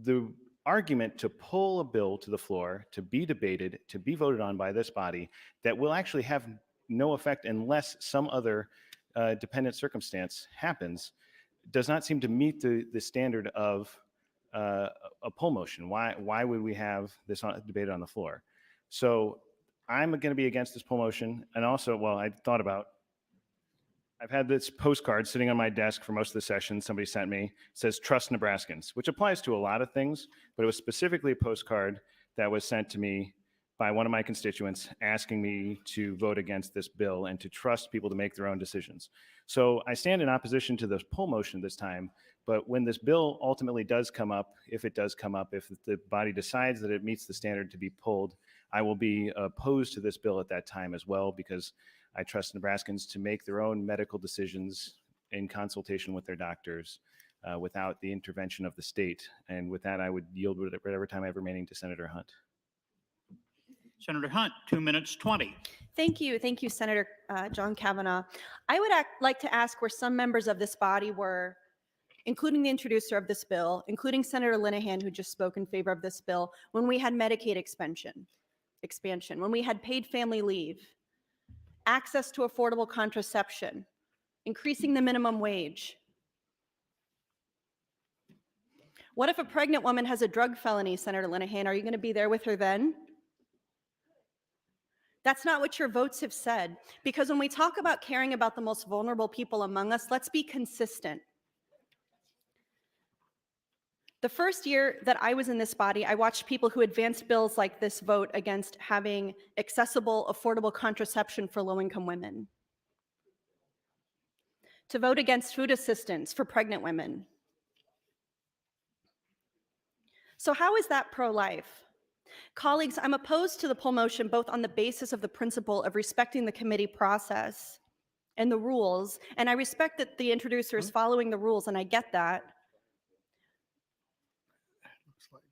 the argument to pull a bill to the floor, to be debated, to be voted on by this body, that will actually have no effect unless some other dependent circumstance happens, does not seem to meet the standard of a poll motion. Why would we have this debated on the floor? So I'm going to be against this poll motion. And also, I've had this postcard sitting on my desk for most of the session. Somebody sent me, it says trust Nebraskans, which applies to a lot of things, but it was specifically a postcard that was sent to me by one of my constituents asking me to vote against this bill and to trust people to make their own decisions. So I stand in opposition to this poll motion this time, but when this bill ultimately does come up, if it does come up, if the body decides that it meets the standard to be pulled, I will be opposed to this bill at that time as well, because I trust Nebraskans to make their own medical decisions in consultation with their doctors without the intervention of the state. And with that, I would yield whatever time I have remaining to Senator Hunt. Senator Hunt, 2 minutes 20. Thank you, Senator John Kavanaugh. I would like to ask where some members of this body were, including the introducer of this bill, including Senator Linehan, who just spoke in favor of this bill, when we had Medicaid expansion, when we had paid family leave, access to affordable contraception, increasing the minimum wage. What if a pregnant woman has a drug felony, Senator Linehan? Are you going to be there with her then? That's not what your votes have said. Because when we talk about caring about the most vulnerable people among us, let's be consistent. The first year that I was in this body, I watched people who advanced bills like this vote against having accessible, affordable contraception for low-income women, to vote against food assistance for pregnant women. So how is that pro-life? Colleagues, I'm opposed to the poll motion both on the basis of the principle of respecting the committee process and the rules, and I respect that the introducer is following the rules, and I get that.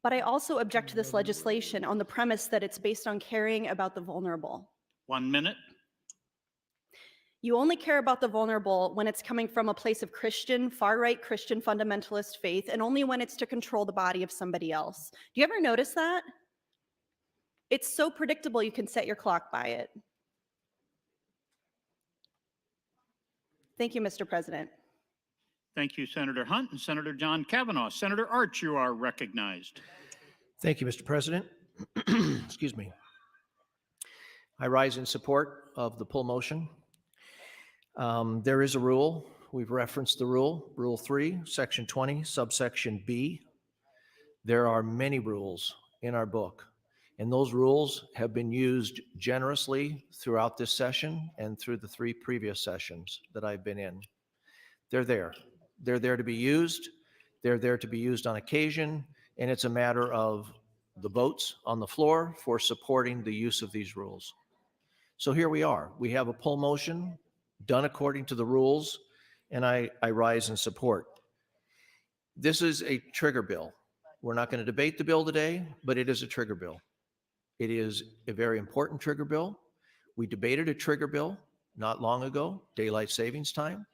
But I also object to this legislation on the premise that it's based on caring about the vulnerable. 1 minute. You only care about the vulnerable when it's coming from a place of Christian, far-right Christian fundamentalist faith, and only when it's to control the body of somebody else. Do you ever notice that? It's so predictable you can set your clock by it. Thank you, Mr. President. Thank you, Senator Hunt and Senator John Kavanaugh. Senator Arch, you are recognized. Thank you, Mr. President. Excuse me. I rise in support of the pull motion. There is a rule. We've referenced the rule, Rule 3, Section 20, subsection B. There are many rules in our book, and those rules have been used generously throughout this session and through the 3 previous sessions that I've been in. They're there. They're there to be used. They're there to be used on occasion, And it's a matter of the votes on the floor for supporting the use of these rules. So here we are. We have a poll motion done according to the rules, and I rise in support. This is a trigger bill. We're not going to debate the bill today, but it is a trigger bill. It is a very important trigger bill. We debated a trigger bill not long ago, daylight savings time.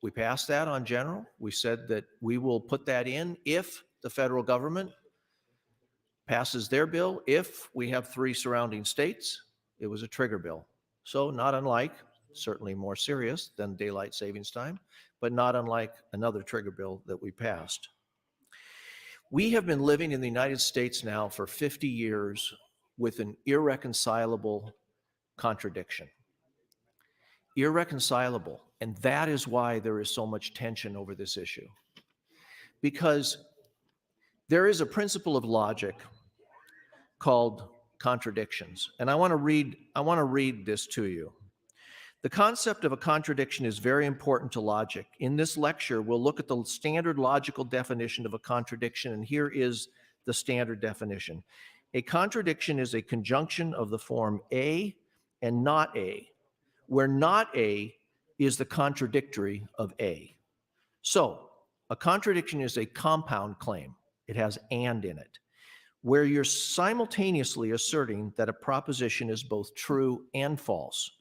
We passed that on general. We said that we will put that in if the federal government passes their bill, if we have 3 surrounding states. It was a trigger bill. So not unlike, certainly more serious than daylight savings time, but not unlike another trigger bill that we passed. We have been living in the United States now for 50 years with an irreconcilable contradiction. Irreconcilable. And that is why there is so much tension over this issue. Because there is a principle of logic called contradictions. And I want to read this to you. The concept of a contradiction is very important to logic. In this lecture, we'll look at the standard logical definition of a contradiction, and here is the standard definition. A contradiction is a conjunction of the form A and not A, where not A is the contradictory of A. So, a contradiction is a compound claim. It has and in it, where you're simultaneously asserting that a proposition is both true and false.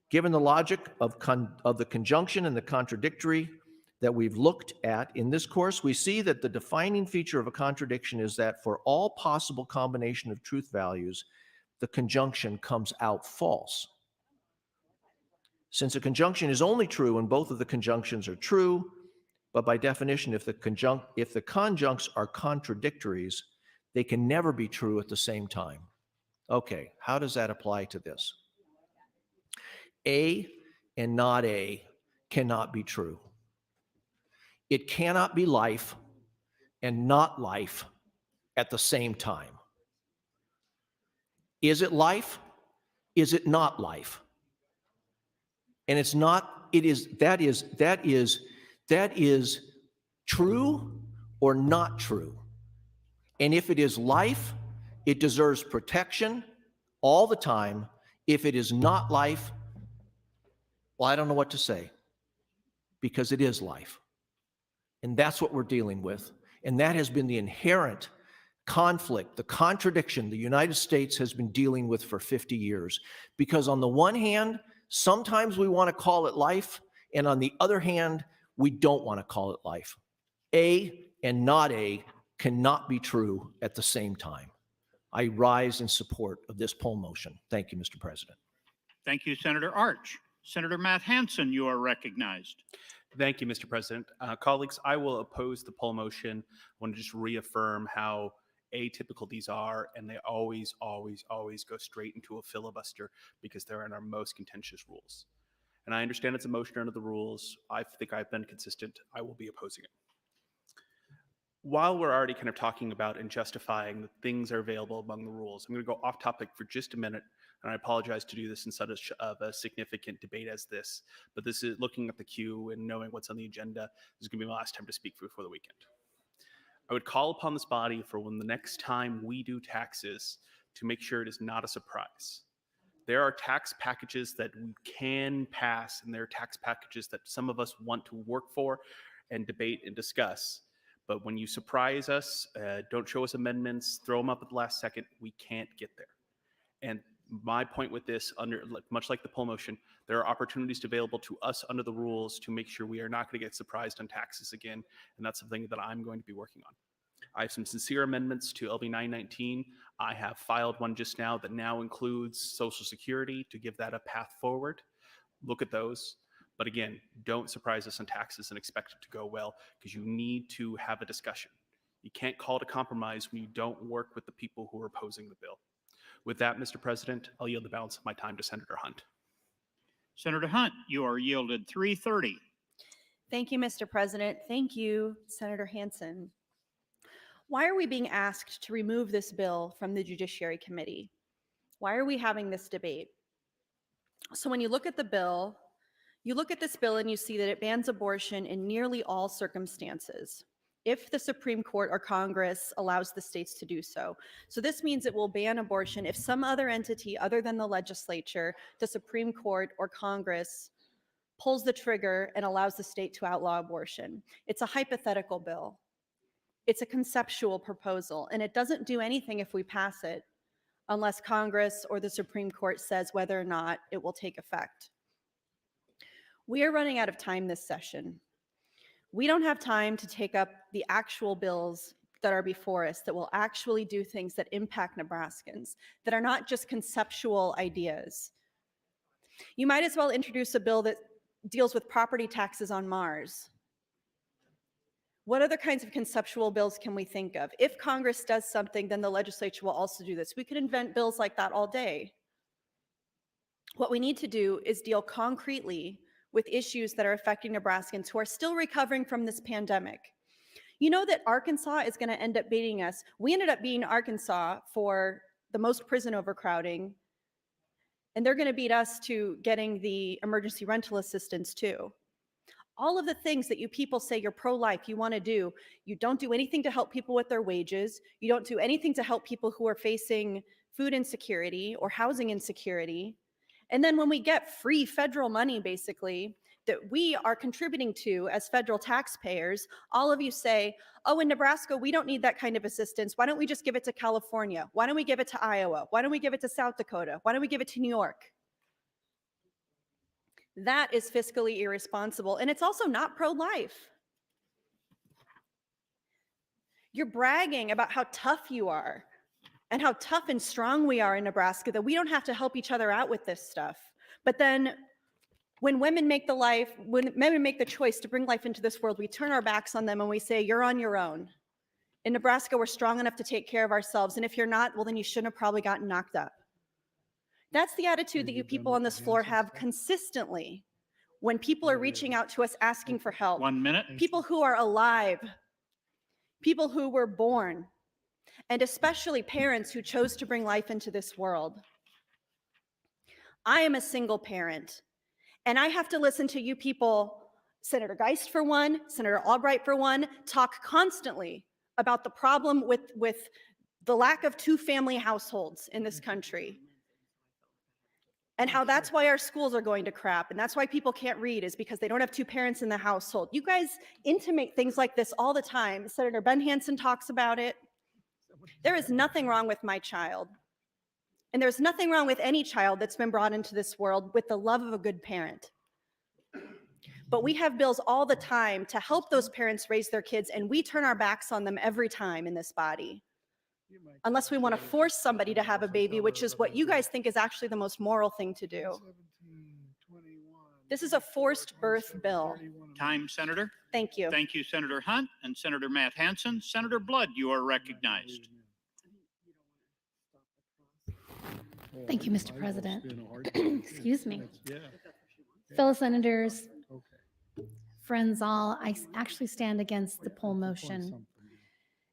Given the logic of the conjunction and the contradictory that we've looked at in this course, we see that the defining feature of a contradiction is that for all possible combination of truth values, the conjunction comes out false. Since a conjunction is only true when both of the conjunctions are true, but by definition, if the conjuncts are contradictories, they can never be true at the same time. Okay, how does that apply to this? A and not A cannot be true. It cannot be life and not life at the same time. Is it life? Is it not life? And it's not, that is true or not true. And if it is life, it deserves protection all the time. If it is not life, well, I don't know what to say, because it is life. And that's what we're dealing with. And that has been the inherent conflict, the contradiction the United States has been dealing with for 50 years. Because on the one hand, sometimes we want to call it life, and on the other hand, we don't want to call it life. A and not A cannot be true at the same time. I rise in support of this poll motion. Thank you, Mr. President. Thank you, Senator Arch. Senator Matt Hansen, you are recognized. Thank you, Mr. President. Colleagues, I will oppose the poll motion. I want to just reaffirm how atypical these are, and they always go straight into a filibuster because they're in our most contentious rules. And I understand it's a motion under the rules. I think I've been consistent. I will be opposing it. While we're already kind of talking about and justifying that things are available among the rules, I'm going to go off topic for just a minute, and I apologize to do this in such of a significant debate as this, but this is looking at the queue and knowing what's on the agenda. This is going to be my last time to speak before the weekend. I would call upon this body for when the next time we do taxes to make sure it is not a surprise. There are tax packages that we can pass, and there are tax packages that some of us want to work for and debate and discuss. But when you surprise us, don't show us amendments, throw them up at the last second, we can't get there. And my point with this, much like the poll motion, there are opportunities available to us under the rules to make sure we are not going to get surprised on taxes again, and that's something that I'm going to be working on. I have some sincere amendments to LB 919. I have filed one just now that now includes Social Security to give that a path forward. Look at those. But again, don't surprise us on taxes and expect it to go well, because you need to have a discussion. You can't call it a compromise when you don't work with the people who are opposing the bill. With that, Mr. President, I'll yield the balance of my time to Senator Hunt. Senator Hunt, you are yielded 3:30. Thank you, Mr. President. Thank you, Senator Hansen. Why are we being asked to remove this bill from the Judiciary Committee? Why are we having this debate? So when you look at the bill, you look at this bill and you see that it bans abortion in nearly all circumstances. if the Supreme Court or Congress allows the states to do so. So this means it will ban abortion if some other entity other than the legislature, the Supreme Court or Congress, pulls the trigger and allows the state to outlaw abortion. It's a hypothetical bill. It's a conceptual proposal, and it doesn't do anything if we pass it unless Congress or the Supreme Court says whether or not it will take effect. We are running out of time this session. We don't have time to take up the actual bills that are before us that will actually do things that impact Nebraskans, that are not just conceptual ideas. You might as well introduce a bill that deals with property taxes on Mars. What other kinds of conceptual bills can we think of? If Congress does something, then the legislature will also do this. We could invent bills like that all day. What we need to do is deal concretely with issues that are affecting Nebraskans who are still recovering from this pandemic. You know that Arkansas is going to end up beating us. We ended up beating Arkansas for the most prison overcrowding, and they're going to beat us to getting the emergency rental assistance too. All of the things that you people say you're pro-life, you want to do, you don't do anything to help people with their wages. You don't do anything to help people who are facing food insecurity or housing insecurity. And then when we get free federal money, basically, that we are contributing to as federal taxpayers, all of you say, oh, in Nebraska, we don't need that kind of assistance. Why don't we just give it to California? Why don't we give it to Iowa? Why don't we give it to South Dakota? Why don't we give it to New York? That is fiscally irresponsible, and it's also not pro-life. You're bragging about how tough you are and how tough and strong we are in Nebraska, that we don't have to help each other out with this stuff. But then when women make the choice to bring life into this world, we turn our backs on them and we say, you're on your own. In Nebraska, we're strong enough to take care of ourselves. And if you're not, well, then you shouldn't have probably gotten knocked up. That's the attitude that you people on this floor have consistently when people are reaching out to us asking for help. 1 minute. People who are alive, people who were born, and especially parents who chose to bring life into this world. I am a single parent, and I have to listen to you people, Senator Geist for one, Senator Albright for one, talk constantly about the problem with the lack of two-family households in this country. And how that's why our schools are going to crap, and that's why people can't read, is because they don't have two parents in the household. You guys intimate things like this all the time. Senator Ben Hansen talks about it. There is nothing wrong with my child. And there's nothing wrong with any child that's been brought into this world with the love of a good parent. But we have bills all the time to help those parents raise their kids, and we turn our backs on them every time in this body. Unless we want to force somebody to have a baby, which is what you guys think is actually the most moral thing to do. This is a forced birth bill. Time, Senator. Thank you. Thank you, Senator Hunt and Senator Matt Hansen. Senator Blood, you are recognized. Thank you, Mr. President. Excuse me. Fellow senators, friends all, I actually stand against the poll motion.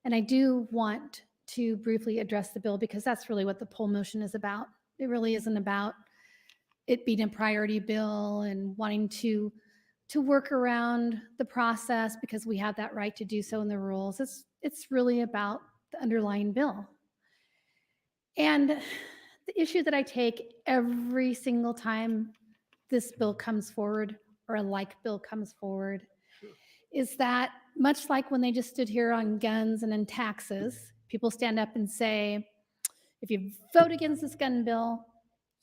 And I do want to briefly address the bill because that's really what the poll motion is about. It really isn't about it being a priority bill and wanting to work around the process because we have that right to do so in the rules. It's really about the underlying bill. And the issue that I take every single time this bill comes forward or a like bill comes forward is that much like when they just stood here on guns and in taxes, people stand up and say, if you vote against this gun bill,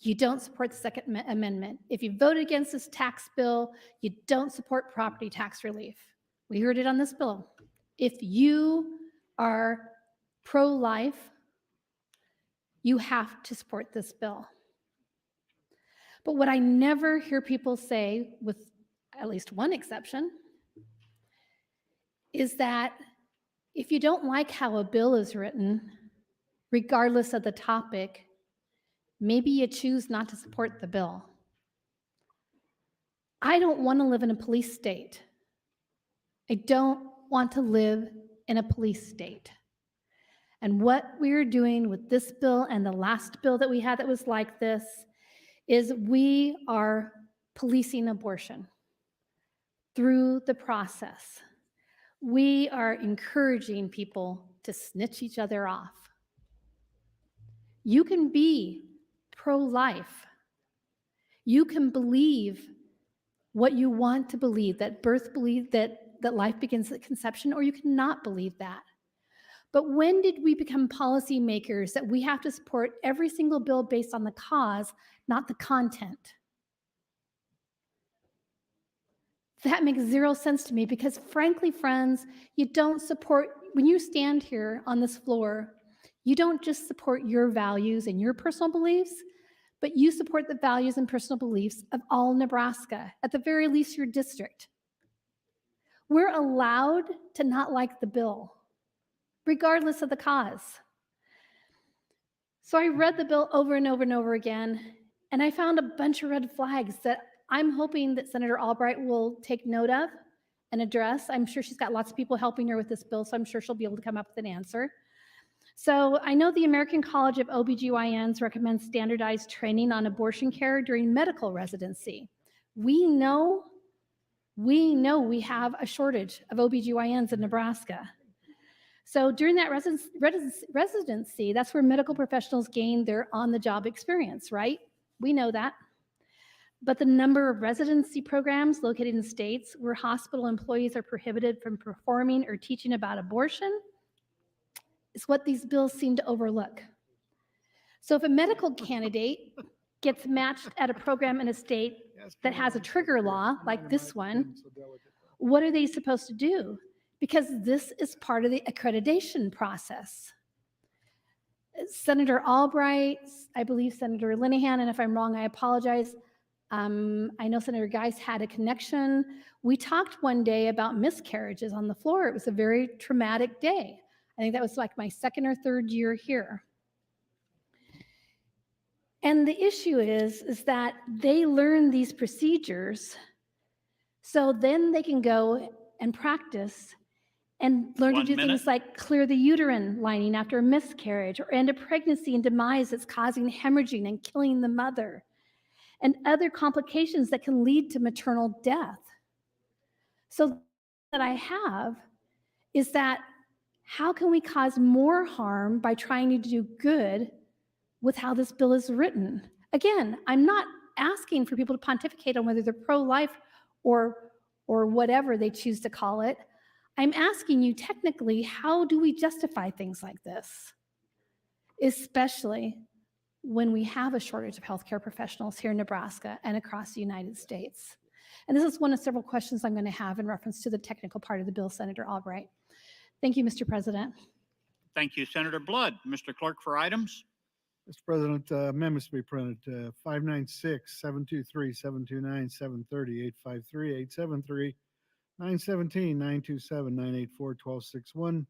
you don't support the Second Amendment. If you vote against this tax bill, you don't support property tax relief. We heard it on this bill. If you are pro-life, you have to support this bill. But what I never hear people say, with at least one exception, is that if you don't like how a bill is written, regardless of the topic, maybe you choose not to support the bill. I don't want to live in a police state. I don't want to live in a police state. And what we're doing with this bill and the last bill that we had that was like this is we are policing abortion through the process. We are encouraging people to snitch each other off. You can be pro-life. You can believe what you want to believe, that life begins at conception, or you cannot believe that. But when did we become policymakers that we have to support every single bill based on the cause, not the content? That makes zero sense to me because frankly, friends, you don't support, when you stand here on this floor, you don't just support your values and your personal beliefs, but you support the values and personal beliefs of all Nebraska, at the very least your district. We're allowed to not like the bill, regardless of the cause. So I read the bill over and over and over again, and I found a bunch of red flags that I'm hoping that Senator Albright will take note of and address. I'm sure she's got lots of people helping her with this bill, so I'm sure she'll be able to come up with an answer. So I know the American College of OBGYNs recommends standardized training on abortion care during medical residency. We know we have a shortage of OBGYNs in Nebraska. So during that residency, that's where medical professionals gain their on-the-job experience, right? We know that. But the number of residency programs located in states where hospital employees are prohibited from performing or teaching about abortion is what these bills seem to overlook. So if a medical candidate gets matched at a program in a state that has a trigger law like this one, what are they supposed to do? Because this is part of the accreditation process. Senator Albright, I believe Senator Linehan, and if I'm wrong, I apologize. I know Senator Geis had a connection. We talked one day about miscarriages on the floor. It was a very traumatic day. I think that was like my second or third year here. And the issue is that they learn these procedures so then they can go and practice and learn to do things like clear the uterine lining after a miscarriage or end a pregnancy and demise that's causing hemorrhaging and killing the mother, and other complications that can lead to maternal death. So that I have is that how can we cause more harm by trying to do good with how this bill is written? Again, I'm not asking for people to pontificate on whether they're pro-life or whatever they choose to call it. I'm asking you technically, how do we justify things like this? Especially when we have a shortage of healthcare professionals here in Nebraska and across the United States. And this is one of several questions I'm going to have in reference to the technical part of the bill, Senator Albright. Thank you, Mr. President. Thank you, Senator Blood. Mr. Clerk, for items. Mr. President, amendments to be printed, 596, 723, 729, 730, 853, 873, 917, 927, 984, 1261,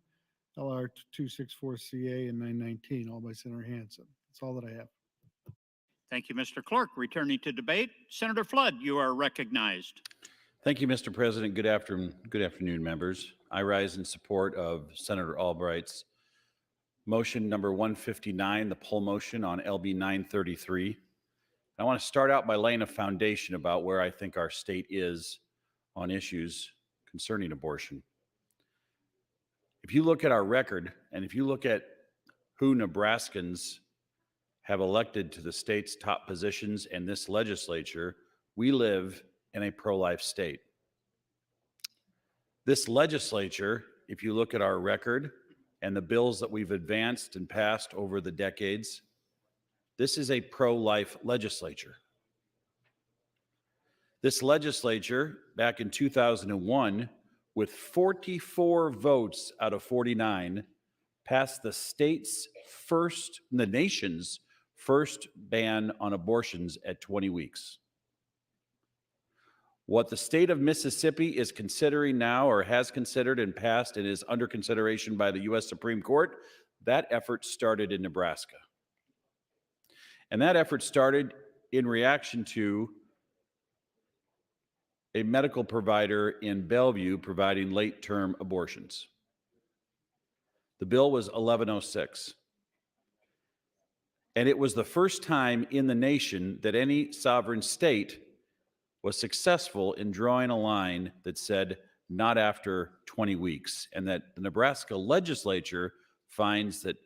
LR 264CA, and 919, all by Senator Hansen. That's all that I have. Thank you, Mr. Clerk. Returning to debate, Senator Flood, you are recognized. Thank you, Mr. President. Good afternoon, members. I rise in support of Senator Albright's motion number 159, the poll motion on LB 933. I want to start out by laying a foundation about where I think our state is on issues concerning abortion. If you look at our record, and if you look at who Nebraskans have elected to the state's top positions in this legislature, we live in a pro-life state. This legislature, if you look at our record and the bills that we've advanced and passed over the decades, this is a pro-life legislature. This legislature, back in 2001, with 44 votes out of 49, passed the nation's first ban on abortions at 20 weeks. What the state of Mississippi is considering now, or has considered and passed and is under consideration by the U.S. Supreme Court, that effort started in Nebraska. And that effort started in reaction to a medical provider in Bellevue providing late-term abortions. The bill was 1106. And it was the first time in the nation that any sovereign state was successful in drawing a line that said not after 20 weeks, and that the Nebraska Legislature finds that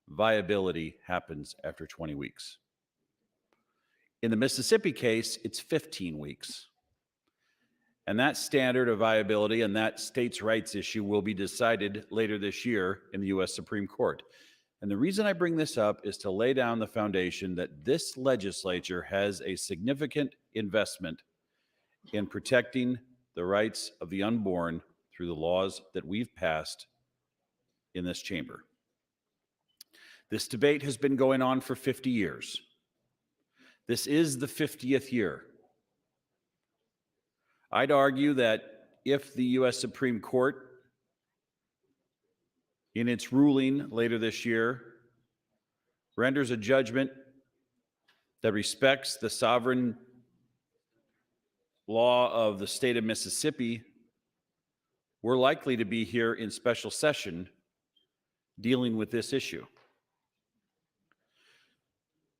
viability happens after 20 weeks. In the Mississippi case, it's 15 weeks. And that standard of viability and that states' rights issue will be decided later this year in the U.S. Supreme Court. And the reason I bring this up is to lay down the foundation that this legislature has a significant investment in protecting the rights of the unborn through the laws that we've passed in this chamber. This debate has been going on for 50 years. This is the 50th year. I'd argue that if the U.S. Supreme Court, in its ruling later this year, renders a judgment that respects the sovereign law of the state of Mississippi, we're likely to be here in special session dealing with this issue.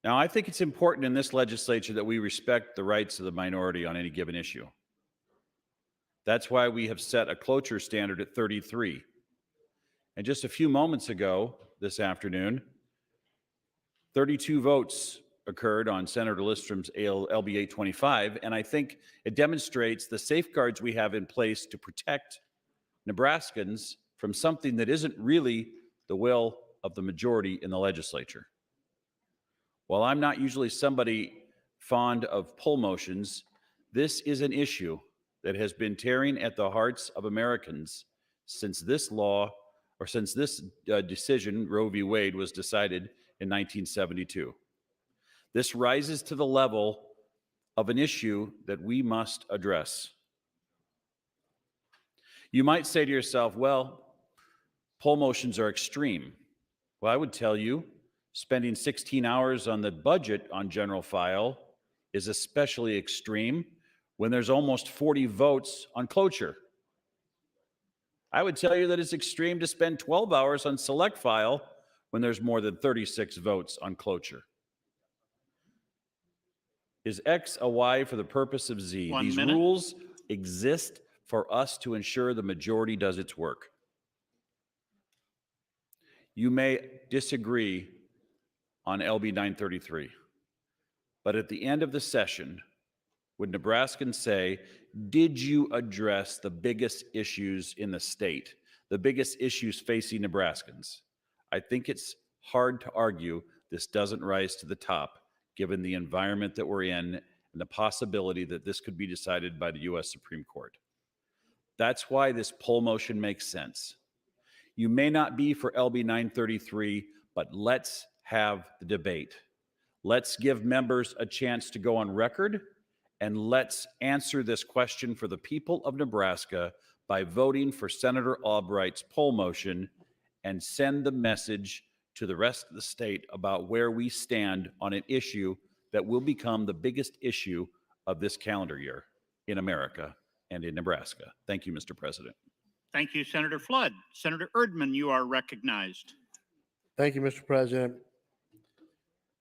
Now, I think it's important in this legislature that we respect the rights of the minority on any given issue. That's why we have set a cloture standard at 33. And just a few moments ago, this afternoon, 32 votes occurred on Senator Lindstrom's LB 825, and I think it demonstrates the safeguards we have in place to protect Nebraskans from something that isn't really the will of the majority in the legislature. While I'm not usually somebody fond of poll motions, this is an issue that has been tearing at the hearts of Americans since this law, or since this decision, Roe v. Wade, was decided in 1972. This rises to the level of an issue that we must address. You might say to yourself, well, poll motions are extreme. Well, I would tell you, spending 16 hours on the budget on general file is especially extreme when there's almost 40 votes on cloture. I would tell you that it's extreme to spend 12 hours on select file when there's more than 36 votes on cloture. Is X a Y for the purpose of Z? These rules exist for us to ensure the majority does its work. You may disagree on LB 933, but at the end of the session, would Nebraskans say, did you address the biggest issues in the state, the biggest issues facing Nebraskans? I think it's hard to argue this doesn't rise to the top, given the environment that we're in and the possibility that this could be decided by the U.S. Supreme Court. That's why this poll motion makes sense. You may not be for LB 933, but let's have the debate. Let's give members a chance to go on record, and let's answer this question for the people of Nebraska by voting for Senator Albright's poll motion and send the message to the rest of the state about where we stand on an issue that will become the biggest issue of this calendar year in America and in Nebraska. Thank you, Mr. President. Thank you, Senator Flood. Senator Erdman, you are recognized. Thank you, Mr. President.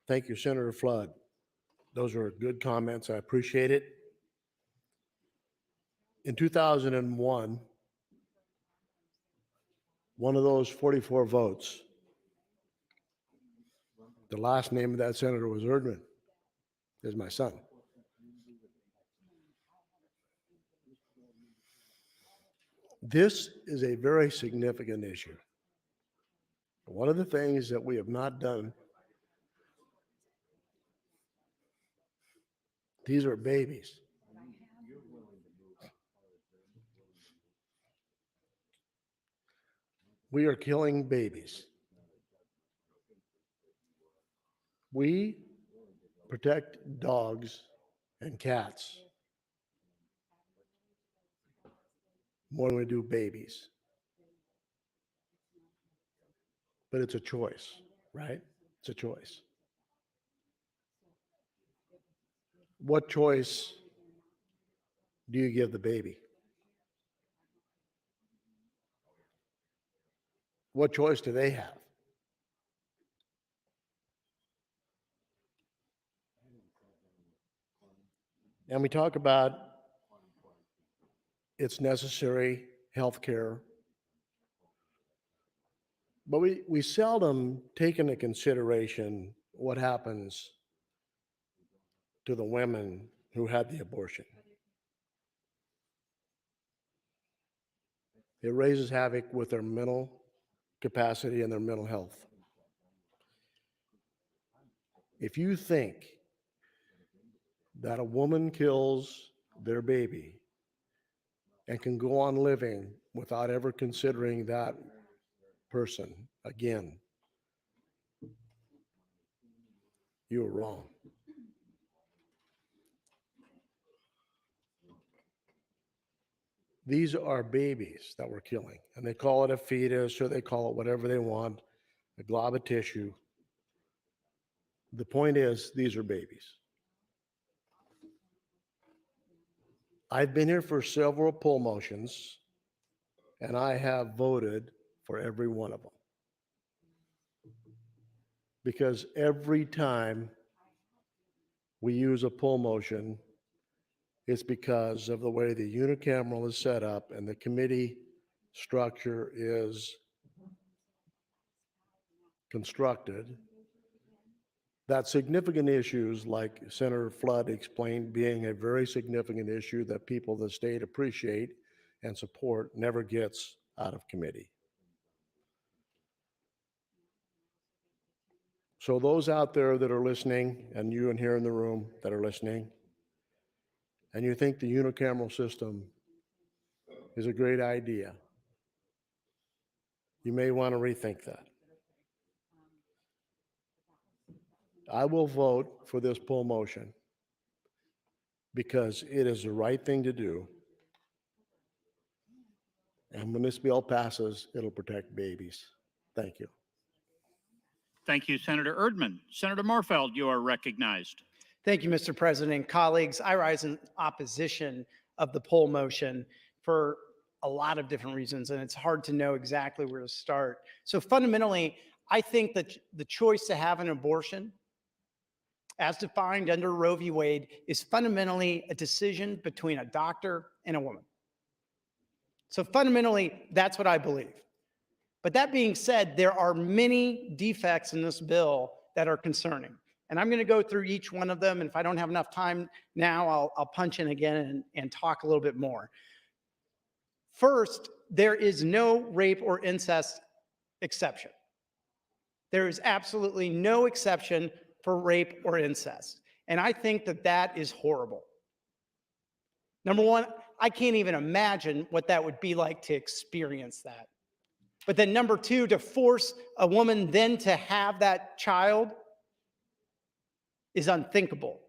Thank you, Senator Flood. Those are good comments. I appreciate it. In 2001, one of those 44 votes, the last name of that senator was Erdman, is my son. This is a very significant issue. One of the things that we have not done, these are babies. We are killing babies. We protect dogs and cats more than we do babies. But it's a choice, right? It's a choice. What choice do you give the baby? What choice do they have? And we talk about It's necessary health care. But we seldom take into consideration what happens to the women who had the abortion. It raises havoc with their mental capacity and their mental health. If you think that a woman kills their baby and can go on living without ever considering that person again, you are wrong. These are babies that we're killing, and they call it a fetus or they call it whatever they want, a glob of tissue. The point is, these are babies. I've been here for several poll motions, and I have voted for every one of them. Because every time we use a poll motion, it's because of the way the unicameral is set up and the committee structure is constructed, that significant issues like Senator Flood explained being a very significant issue that people of the state appreciate and support never gets out of committee. So those out there that are listening, and you in here in the room that are listening, and you think the unicameral system is a great idea, you may want to rethink that. I will vote for this poll motion because it is the right thing to do. And when this bill passes, it'll protect babies. Thank you. Thank you, Senator Erdman. Senator Morfeld, you are recognized. Thank you, Mr. President. Colleagues, I rise in opposition of the poll motion for a lot of different reasons, and it's hard to know exactly where to start. So fundamentally, I think that the choice to have an abortion, as defined under Roe v. Wade, is fundamentally a decision between a doctor and a woman. So fundamentally, that's what I believe. But that being said, there are many defects in this bill that are concerning. And I'm going to go through each one of them. And if I don't have enough time now, I'll punch in again and talk a little bit more. First, there is no rape or incest exception. There is absolutely no exception for rape or incest. And I think that that is horrible. Number one, I can't even imagine what that would be like to experience that. But then number two, to force a woman then to have that child is unthinkable.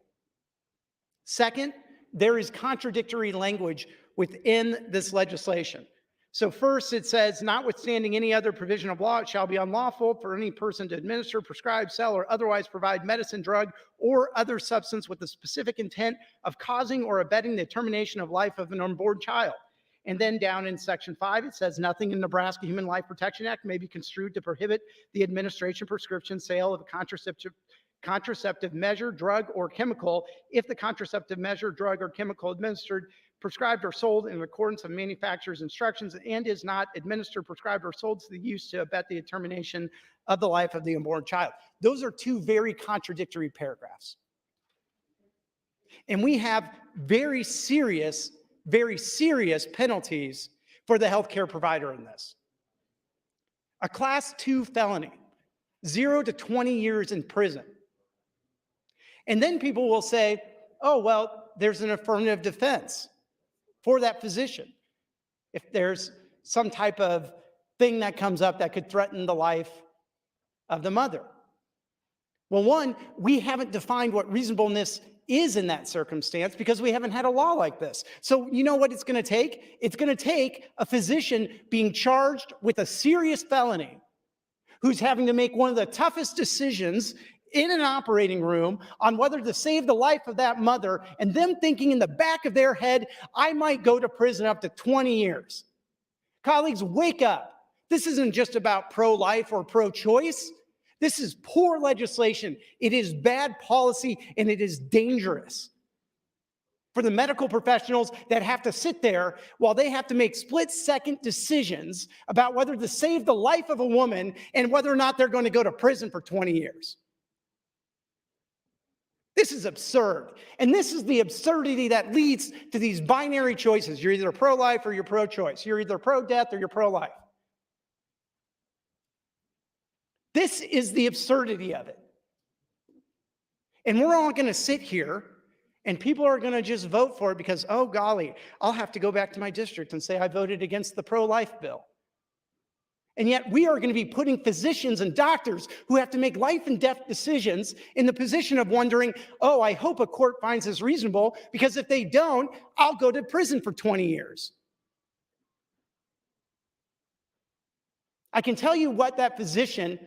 Second, there is contradictory language within this legislation. So first it says, notwithstanding any other provision of law, it shall be unlawful for any person to administer, prescribe, sell, or otherwise provide medicine, drug, or other substance with the specific intent of causing or abetting the termination of life of an unborn child. And then down in section 5, it says nothing in Nebraska Human Life Protection Act may be construed to prohibit the administration, prescription, sale of a contraceptive measure, drug, or chemical if the contraceptive measure, drug, or chemical administered, prescribed, or sold in accordance with manufacturer's instructions and is not administered, prescribed, or sold to the use to abet the termination of the life of the unborn child. Those are two very contradictory paragraphs. And we have very serious penalties for the healthcare provider in this. A class 2 felony, 0 to 20 years in prison. And then people will say, oh, well, there's an affirmative defense for that physician. If there's some type of thing that comes up that could threaten the life of the mother. Well, one, we haven't defined what reasonableness is in that circumstance because we haven't had a law like this. So you know what it's going to take? It's going to take a physician being charged with a serious felony who's having to make one of the toughest decisions in an operating room on whether to save the life of that mother, and them thinking in the back of their head, I might go to prison up to 20 years. Colleagues, wake up. This isn't just about pro-life or pro-choice. This is poor legislation. It is bad policy, and it is dangerous for the medical professionals that have to sit there while they have to make split-second decisions about whether to save the life of a woman and whether or not they're going to go to prison for 20 years. This is absurd. And this is the absurdity that leads to these binary choices. You're either pro-life or you're pro-choice. You're either pro-death or you're pro-life. This is the absurdity of it. And we're all going to sit here and people are going to just vote for it because, oh, golly, I'll have to go back to my district and say I voted against the pro-life bill. And yet we are going to be putting physicians and doctors who have to make life and death decisions in the position of wondering, oh, I hope a court finds this reasonable, because if they don't, I'll go to prison for 20 years. I can tell you what that physician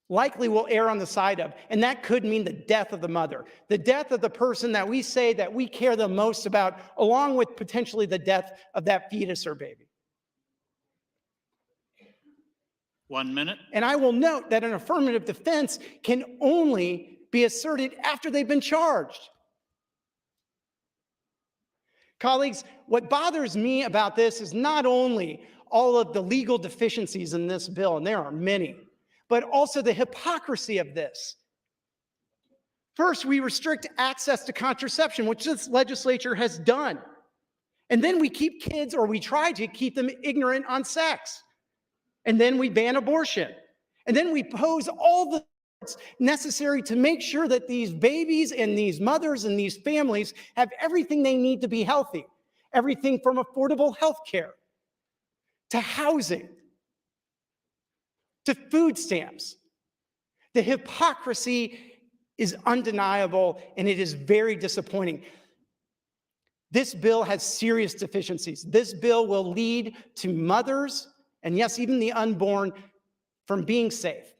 likely will err on the side of, and that could mean the death of the mother, the death of the person that we say that we care the most about, along with potentially the death of that fetus or baby. 1 minute. And I will note that an affirmative defense can only be asserted after they've been charged. Colleagues, what bothers me about this is not only all of the legal deficiencies in this bill, and there are many, but also the hypocrisy of this. First, we restrict access to contraception, which this legislature has done. And then we keep kids, or we try to keep them ignorant on sex. And then we ban abortion. And then we pose all the necessary to make sure that these babies and these mothers and these families have everything they need to be healthy. Everything from affordable health care to housing to food stamps. The hypocrisy is undeniable, and it is very disappointing. This bill has serious deficiencies. This bill will lead to mothers, and yes, even the unborn, from being safe.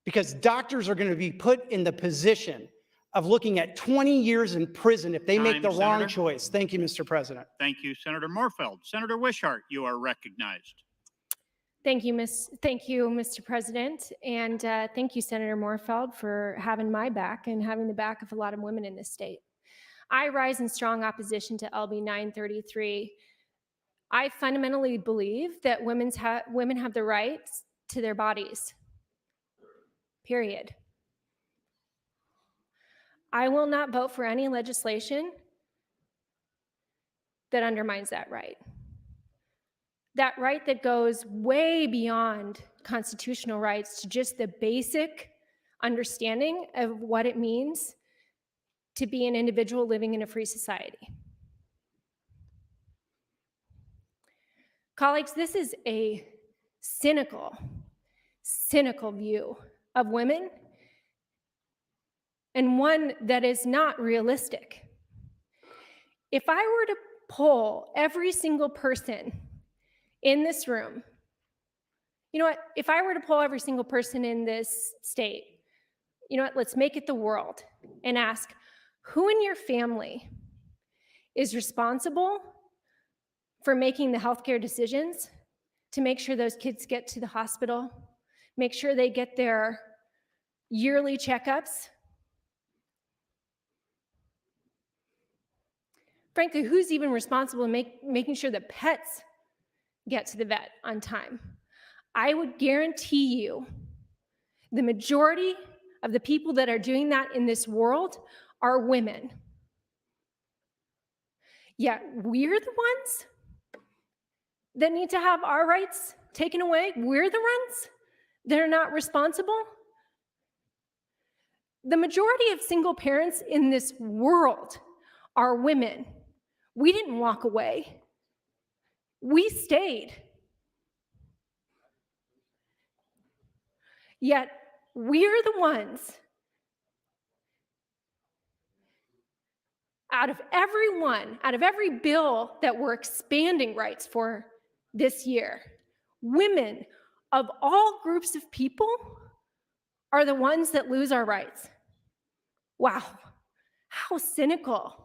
Because doctors are going to be put in the position of looking at 20 years in prison if they make the wrong choice. Thank you, Mr. President. Thank you, Senator Morfeld. Senator Wishart, you are recognized. Thank you, Mr. President. And thank you, Senator Morfeld, for having my back and having the back of a lot of women in this state. I rise in strong opposition to LB 933. I fundamentally believe that women have the rights to their bodies, period. I will not vote for any legislation that undermines that right. That right that goes way beyond constitutional rights to just the basic understanding of what it means to be an individual living in a free society. Colleagues, this is a cynical view of women, and one that is not realistic. If I were to poll every single person in this room, you know what, if I were to poll every single person in this state, you know what, let's make it the world and ask, who in your family is responsible for making the healthcare decisions to make sure those kids get to the hospital, make sure they get their yearly checkups? Frankly, who's even responsible in making sure that pets get to the vet on time? I would guarantee you the majority of the people that are doing that in this world are women. Yet we're the ones that need to have our rights taken away. We're the ones that are not responsible. The majority of single parents in this world are women. We didn't walk away. We stayed. Yet we're the ones, out of every bill that we're expanding rights for this year, women of all groups of people are the ones that lose our rights. Wow, how cynical.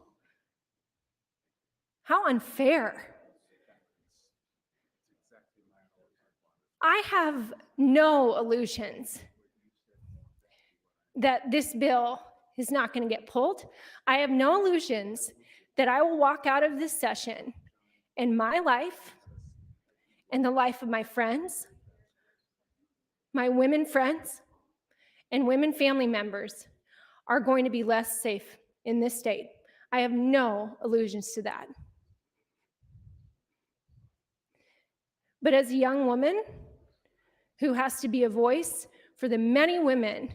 How unfair. I have no illusions that this bill is not going to get pulled. I have no illusions that I will walk out of this session and my life and the life of my friends, my women friends, and women family members are going to be less safe in this state. I have no illusions to that. But as a young woman who has to be a voice for the many women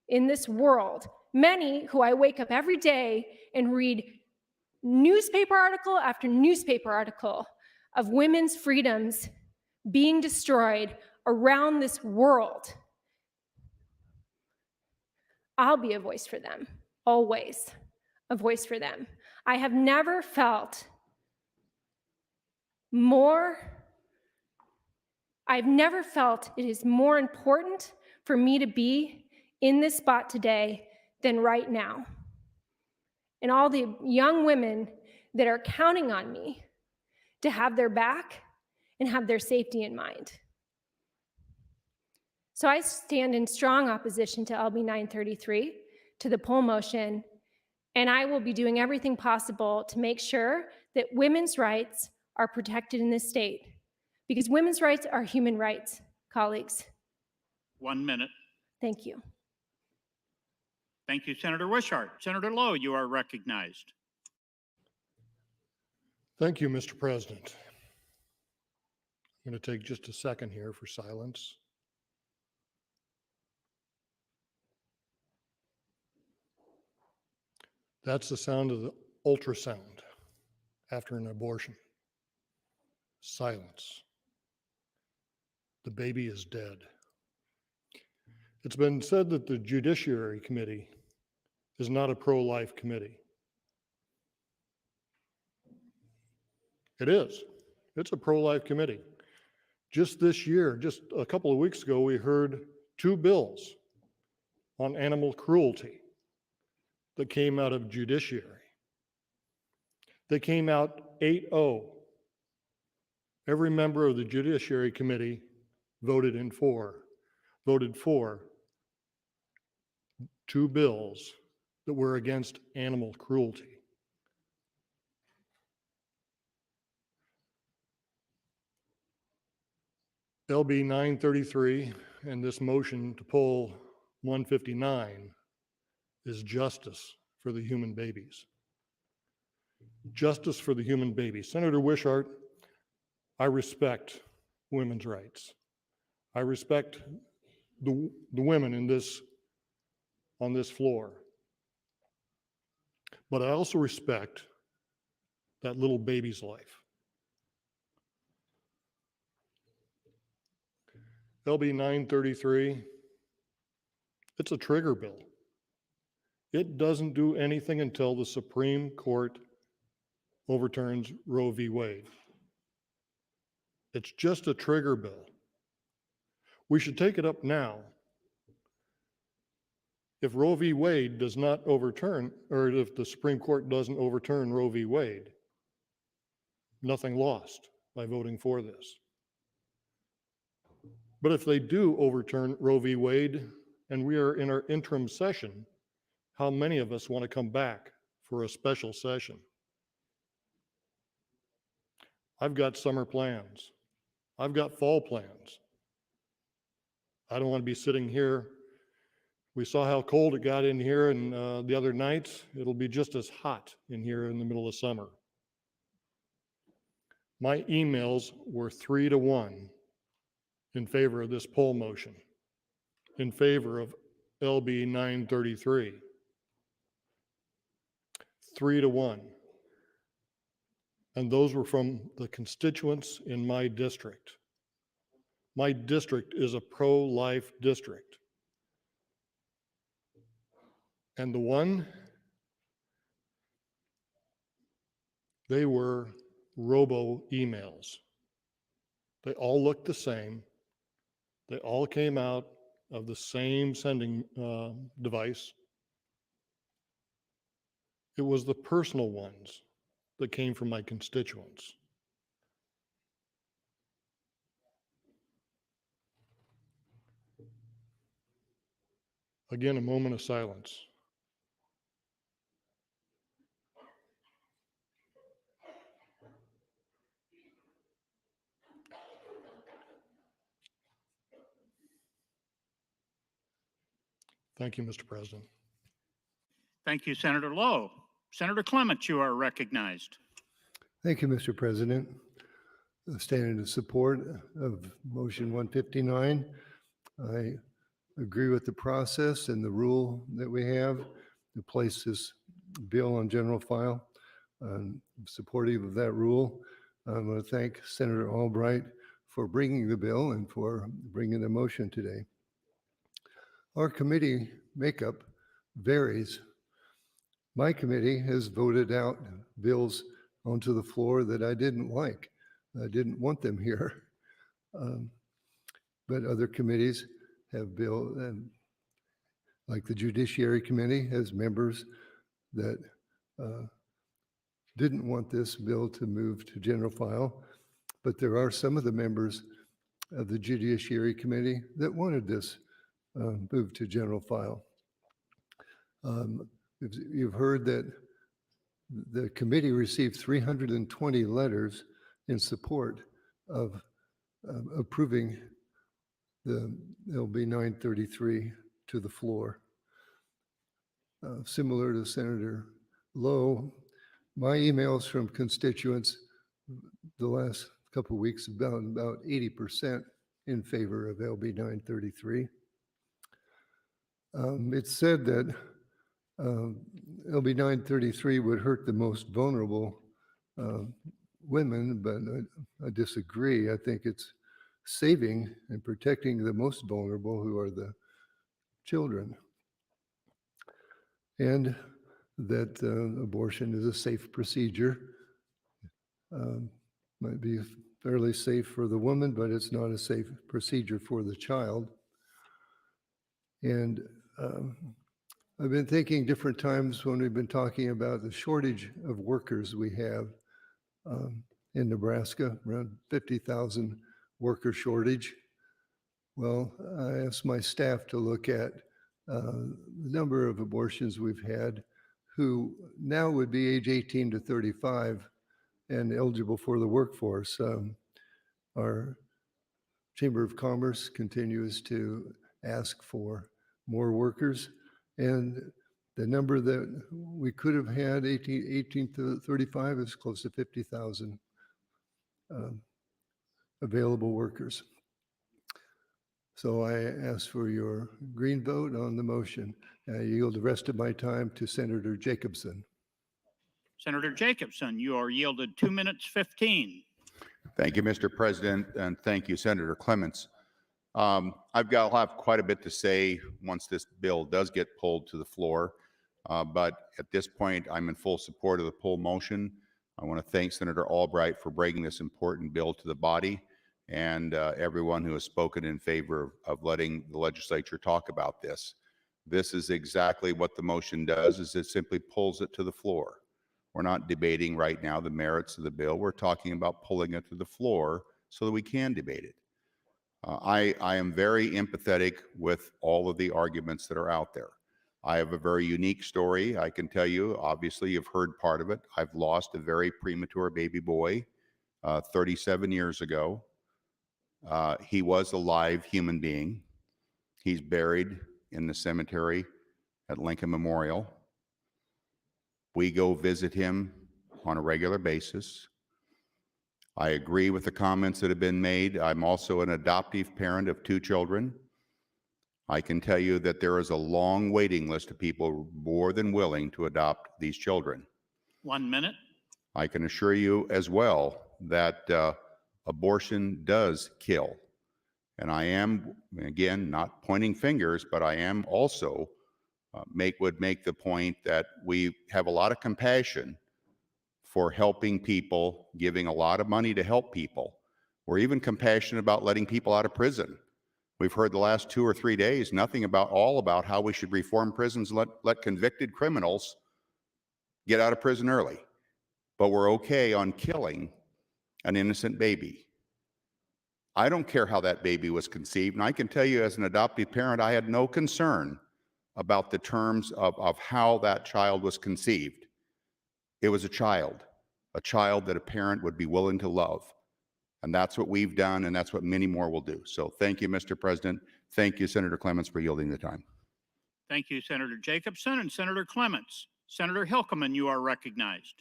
in this world, many who I wake up every day and read newspaper article after newspaper article of women's freedoms being destroyed around this world, I'll be a voice for them, always a voice for them. I have never felt it is more important for me to be in this spot today than right now. And all the young women that are counting on me to have their back and have their safety in mind. So I stand in strong opposition to LB 933, to the poll motion, and I will be doing everything possible to make sure that women's rights are protected in this state, because women's rights are human rights, colleagues. 1 minute. Thank you. Thank you, Senator Wishart. Senator Lowe, you are recognized. Thank you, Mr. President. I'm going to take just a second here for silence. That's the sound of the ultrasound after an abortion. Silence. The baby is dead. It's been said that the Judiciary Committee is not a pro-life committee. It is. It's a pro-life committee. Just this year, just a couple of weeks ago, we heard 2 bills on animal cruelty that came out of Judiciary. They came out 8-0. Every member of the Judiciary Committee voted for 2 bills that were against animal cruelty. LB 933 and this motion to pull 159 is justice for the human babies. Justice for the human baby. Senator Wishart, I respect women's rights. I respect the women on this floor. But I also respect that little baby's life. LB 933, it's a trigger bill. It doesn't do anything until the Supreme Court overturns Roe v. Wade. It's just a trigger bill. We should take it up now. If Roe v. Wade does not overturn, or if the Supreme Court doesn't overturn Roe v. Wade, nothing lost by voting for this. But if they do overturn Roe v. Wade and we are in our interim session, how many of us want to come back for a special session? I've got summer plans. I've got fall plans. I don't want to be sitting here. We saw how cold it got in here, and the other nights, it'll be just as hot in here in the middle of summer. My emails were 3-1 in favor of this poll motion, in favor of LB 933. 3-1. And those were from the constituents in my district. My district is a pro-life district. And the one, they were robo emails. They all looked the same. They all came out of the same sending device. It was the personal ones that came from my constituents. Again, a moment of silence. Thank you, Mr. President. Thank you, Senator Lowe. Senator Clements, you are recognized. Thank you, Mr. President. Standing in support of motion 159. I agree with the process and the rule that we have to place this bill on general file. I'm supportive of that rule. I want to thank Senator Albright for bringing the bill and for bringing the motion today. Our committee makeup varies. My committee has voted out bills onto the floor that I didn't like. I didn't want them here. But other committees have bill, like the Judiciary Committee has members that didn't want this bill to move to general file, but there are some of the members of the Judiciary Committee that wanted this moved to general file. You've heard that the committee received 320 letters in support of approving the LB 933 to the floor. Similar to Senator Lowe, my emails from constituents the last couple of weeks about 80% in favor of LB 933. It's said that LB 933 would hurt the most vulnerable women, but I disagree. I think it's saving and protecting the most vulnerable, who are the children, and that abortion is a safe procedure. Might be fairly safe for the woman, but it's not a safe procedure for the child. And I've been thinking different times when we've been talking about the shortage of workers we have in Nebraska, around 50,000 worker shortage. Well, I asked my staff to look at the number of abortions we've had who now would be age 18 to 35 and eligible for the workforce. Our Chamber of Commerce continues to ask for more workers, and the number that we could have had 18 to 35 is close to 50,000 available workers. So I ask for your green vote on the motion. I yield the rest of my time to Senator Jacobson. Senator Jacobson, you are yielded 2 minutes 15. Thank you, Mr. President, and thank you, Senator Clements. I'll have quite a bit to say once this bill does get pulled to the floor, but at this point, I'm in full support of the pull motion. I want to thank Senator Albright for bringing this important bill to the body, and everyone who has spoken in favor of letting the legislature talk about this. This is exactly what the motion does, is it simply pulls it to the floor. We're not debating right now the merits of the bill. We're talking about pulling it to the floor so that we can debate it. I am very empathetic with all of the arguments that are out there. I have a very unique story. I can tell you, obviously, you've heard part of it. I've lost a very premature baby boy 37 years ago. He was a live human being. He's buried in the cemetery at Lincoln Memorial. We go visit him on a regular basis. I agree with the comments that have been made. I'm also an adoptive parent of 2 children. I can tell you that there is a long waiting list of people more than willing to adopt these children. 1 minute. I can assure you as well that abortion does kill. And I am, again, not pointing fingers, but I am also would make the point that we have a lot of compassion for helping people, giving a lot of money to help people. We're even compassionate about letting people out of prison. We've heard the last 2 or 3 days nothing about how we should reform prisons and let convicted criminals get out of prison early. But we're okay on killing an innocent baby. I don't care how that baby was conceived, and I can tell you as an adoptive parent, I had no concern about the terms of how that child was conceived. It was a child that a parent would be willing to love. And that's what we've done, and that's what many more will do. So thank you, Mr. President. Thank you, Senator Clements, for yielding the time. Thank you, Senator Jacobson and Senator Clements. Senator Hilkeman, you are recognized.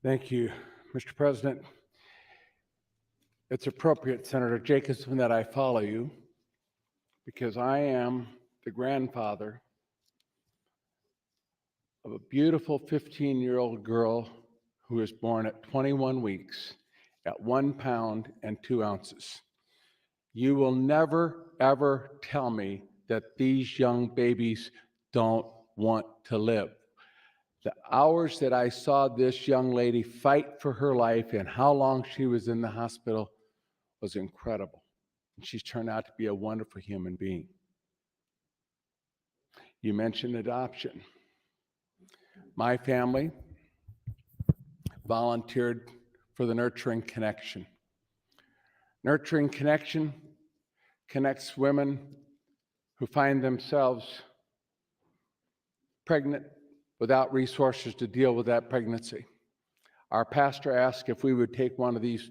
Thank you, Mr. President. It's appropriate, Senator Jacobson, that I follow you because I am the grandfather of a beautiful 15-year-old girl who was born at 21 weeks at 1 pound and 2 ounces. You will never, ever tell me that these young babies don't want to live. The hours that I saw this young lady fight for her life and how long she was in the hospital was incredible. And she's turned out to be a wonderful human being. You mentioned adoption. My family volunteered for the Nurturing Connection. Nurturing Connection connects women who find themselves pregnant without resources to deal with that pregnancy. Our pastor asked if we would take one of these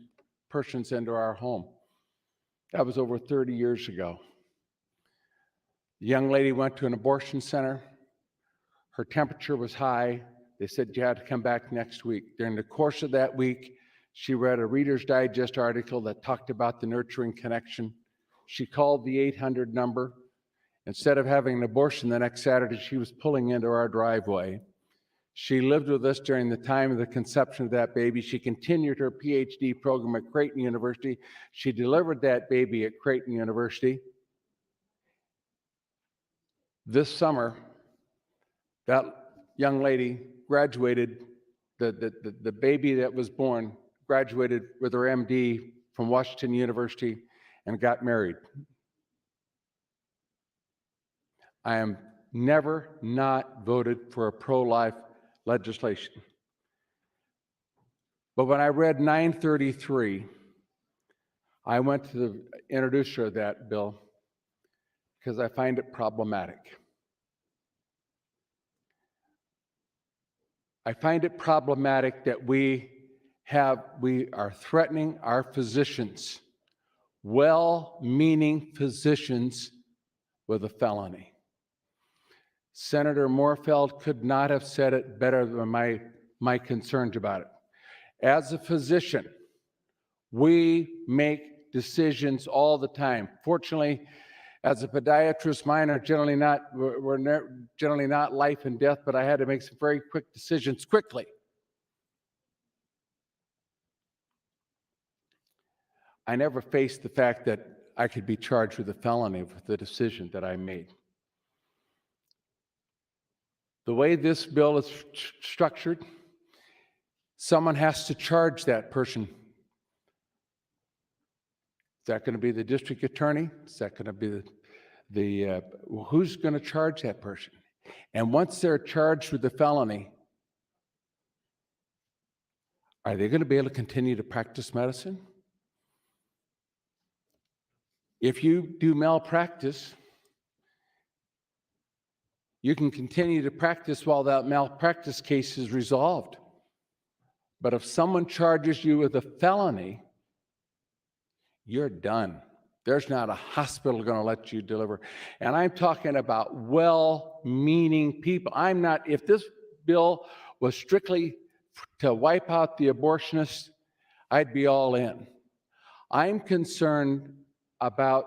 persons into our home. That was over 30 years ago. The young lady went to an abortion center. Her temperature was high. They said you had to come back next week. During the course of that week, she read a Reader's Digest article that talked about the Nurturing Connection. She called the 800 number. Instead of having an abortion the next Saturday, she was pulling into our driveway. She lived with us during the time of the conception of that baby. She continued her PhD program at Creighton University. She delivered that baby at Creighton University. This summer, that young lady graduated, the baby that was born graduated with her MD from Washington University and got married. I am never not voted for a pro-life legislation. But when I read 933, I went to the introducer of that bill because I find it problematic. I find it problematic that we are threatening our physicians, well-meaning physicians, with a felony. Senator Moorfeld could not have said it better than my concerns about it. As a physician, we make decisions all the time. Fortunately, as a podiatrist, mine are generally not life and death, but I had to make some very quick decisions quickly. I never faced the fact that I could be charged with a felony for the decision that I made. The way this bill is structured, someone has to charge that person. Is that going to be the district attorney? Is that going to be who's going to charge that person? And once they're charged with the felony, are they going to be able to continue to practice medicine? If you do malpractice, you can continue to practice while that malpractice case is resolved. But if someone charges you with a felony, you're done. There's not a hospital going to let you deliver. And I'm talking about well-meaning people. If this bill was strictly to wipe out the abortionists, I'd be all in. I'm concerned about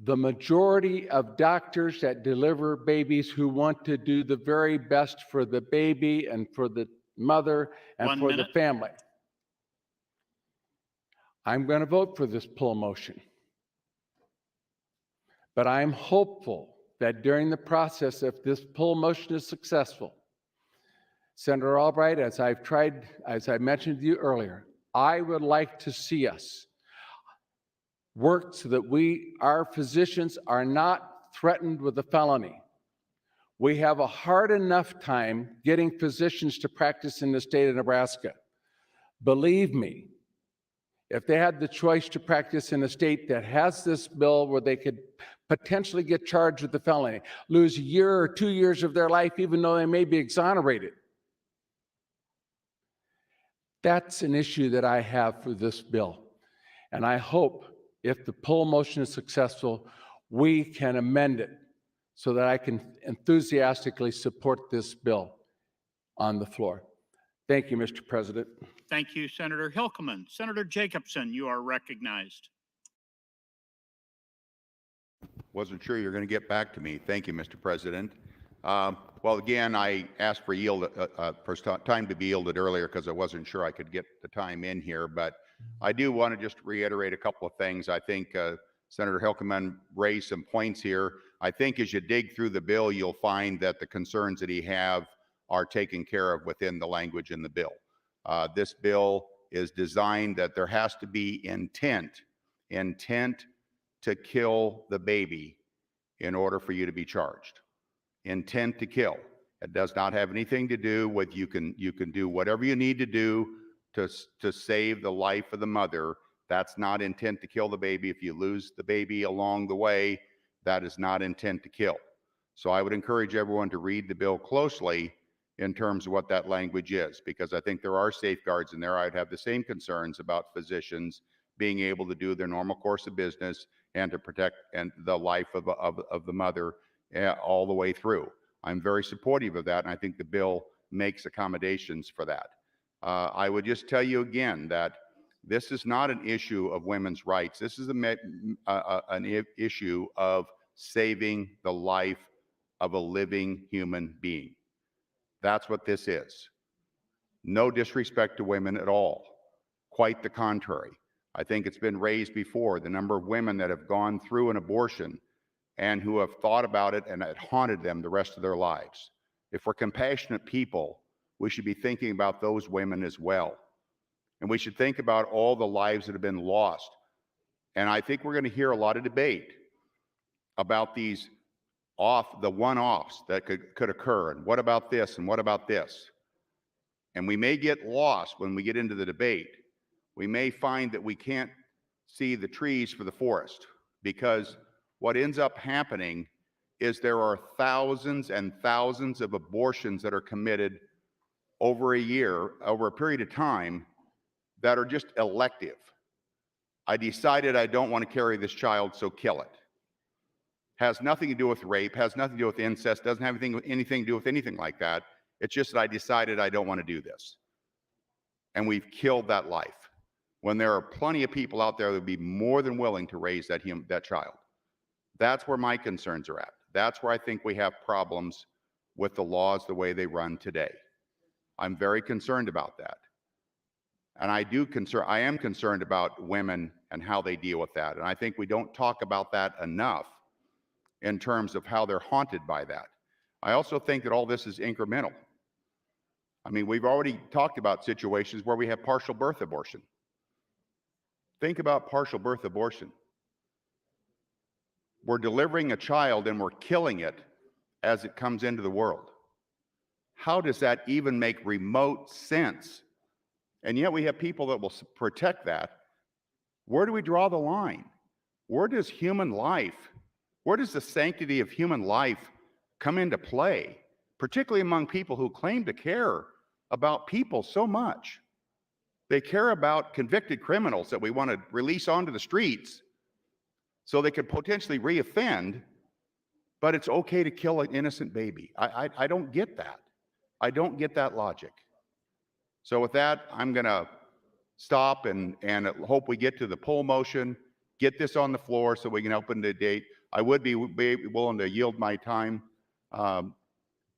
the majority of doctors that deliver babies who want to do the very best for the baby and for the mother and for the family. I'm going to vote for this pull motion. But I'm hopeful that during the process, if this pull motion is successful, Senator Albright, as I mentioned to you earlier, I would like to see us work so that our physicians are not threatened with a felony. We have a hard enough time getting physicians to practice in the state of Nebraska. Believe me, if they had the choice to practice in a state that has this bill where they could potentially get charged with the felony, lose a year or 2 years of their life, even though they may be exonerated. That's an issue that I have for this bill. And I hope if the pull motion is successful, we can amend it so that I can enthusiastically support this bill on the floor. Thank you, Mr. President. Thank you, Senator Hilkeman. Senator Jacobson, you are recognized. Wasn't sure you're going to get back to me. Thank you, Mr. President. Well, again, I asked for time to be yielded earlier because I wasn't sure I could get the time in here, but I do want to just reiterate a couple of things. I think Senator Hilkeman raised some points here. I think as you dig through the bill, you'll find that the concerns that he have are taken care of within the language in the bill. This bill is designed that there has to be intent to kill the baby in order for you to be charged. Intent to kill. It does not have anything to do with you can do whatever you need to do to save the life of the mother. That's not intent to kill the baby. If you lose the baby along the way, that is not intent to kill. So I would encourage everyone to read the bill closely in terms of what that language is, because I think there are safeguards in there. I'd have the same concerns about physicians being able to do their normal course of business and to protect the life of the mother all the way through. I'm very supportive of that, and I think the bill makes accommodations for that. I would just tell you again that this is not an issue of women's rights. This is an issue of saving the life of a living human being. That's what this is. No disrespect to women at all. Quite the contrary. I think it's been raised before, the number of women that have gone through an abortion and who have thought about it and it haunted them the rest of their lives. If we're compassionate people, we should be thinking about those women as well. And we should think about all the lives that have been lost. And I think we're going to hear a lot of debate about these the one-offs that could occur, and what about this, and what about this. And we may get lost when we get into the debate. We may find that we can't see the trees for the forest, because what ends up happening is there are thousands and thousands of abortions that are committed over a year, over a period of time, that are just elective. I decided I don't want to carry this child, so kill it. Has nothing to do with rape, has nothing to do with incest, doesn't have anything to do with anything like that. It's just that I decided I don't want to do this. And we've killed that life, when there are plenty of people out there that would be more than willing to raise that child. That's where my concerns are at. That's where I think we have problems with the laws the way they run today. I'm very concerned about that. And I am concerned about women and how they deal with that. And I think we don't talk about that enough in terms of how they're haunted by that. I also think that all this is incremental. I mean, we've already talked about situations where we have partial birth abortion. Think about partial birth abortion. We're delivering a child and we're killing it as it comes into the world. How does that even make remote sense? And yet we have people that will protect that. Where do we draw the line? Where does human life, where does the sanctity of human life come into play, particularly among people who claim to care about people so much? They care about convicted criminals that we want to release onto the streets so they could potentially reoffend, but it's okay to kill an innocent baby. I don't get that. I don't get that logic. So with that, I'm going to stop and hope we get to the poll motion, get this on the floor so we can open the debate. I would be willing to yield my time to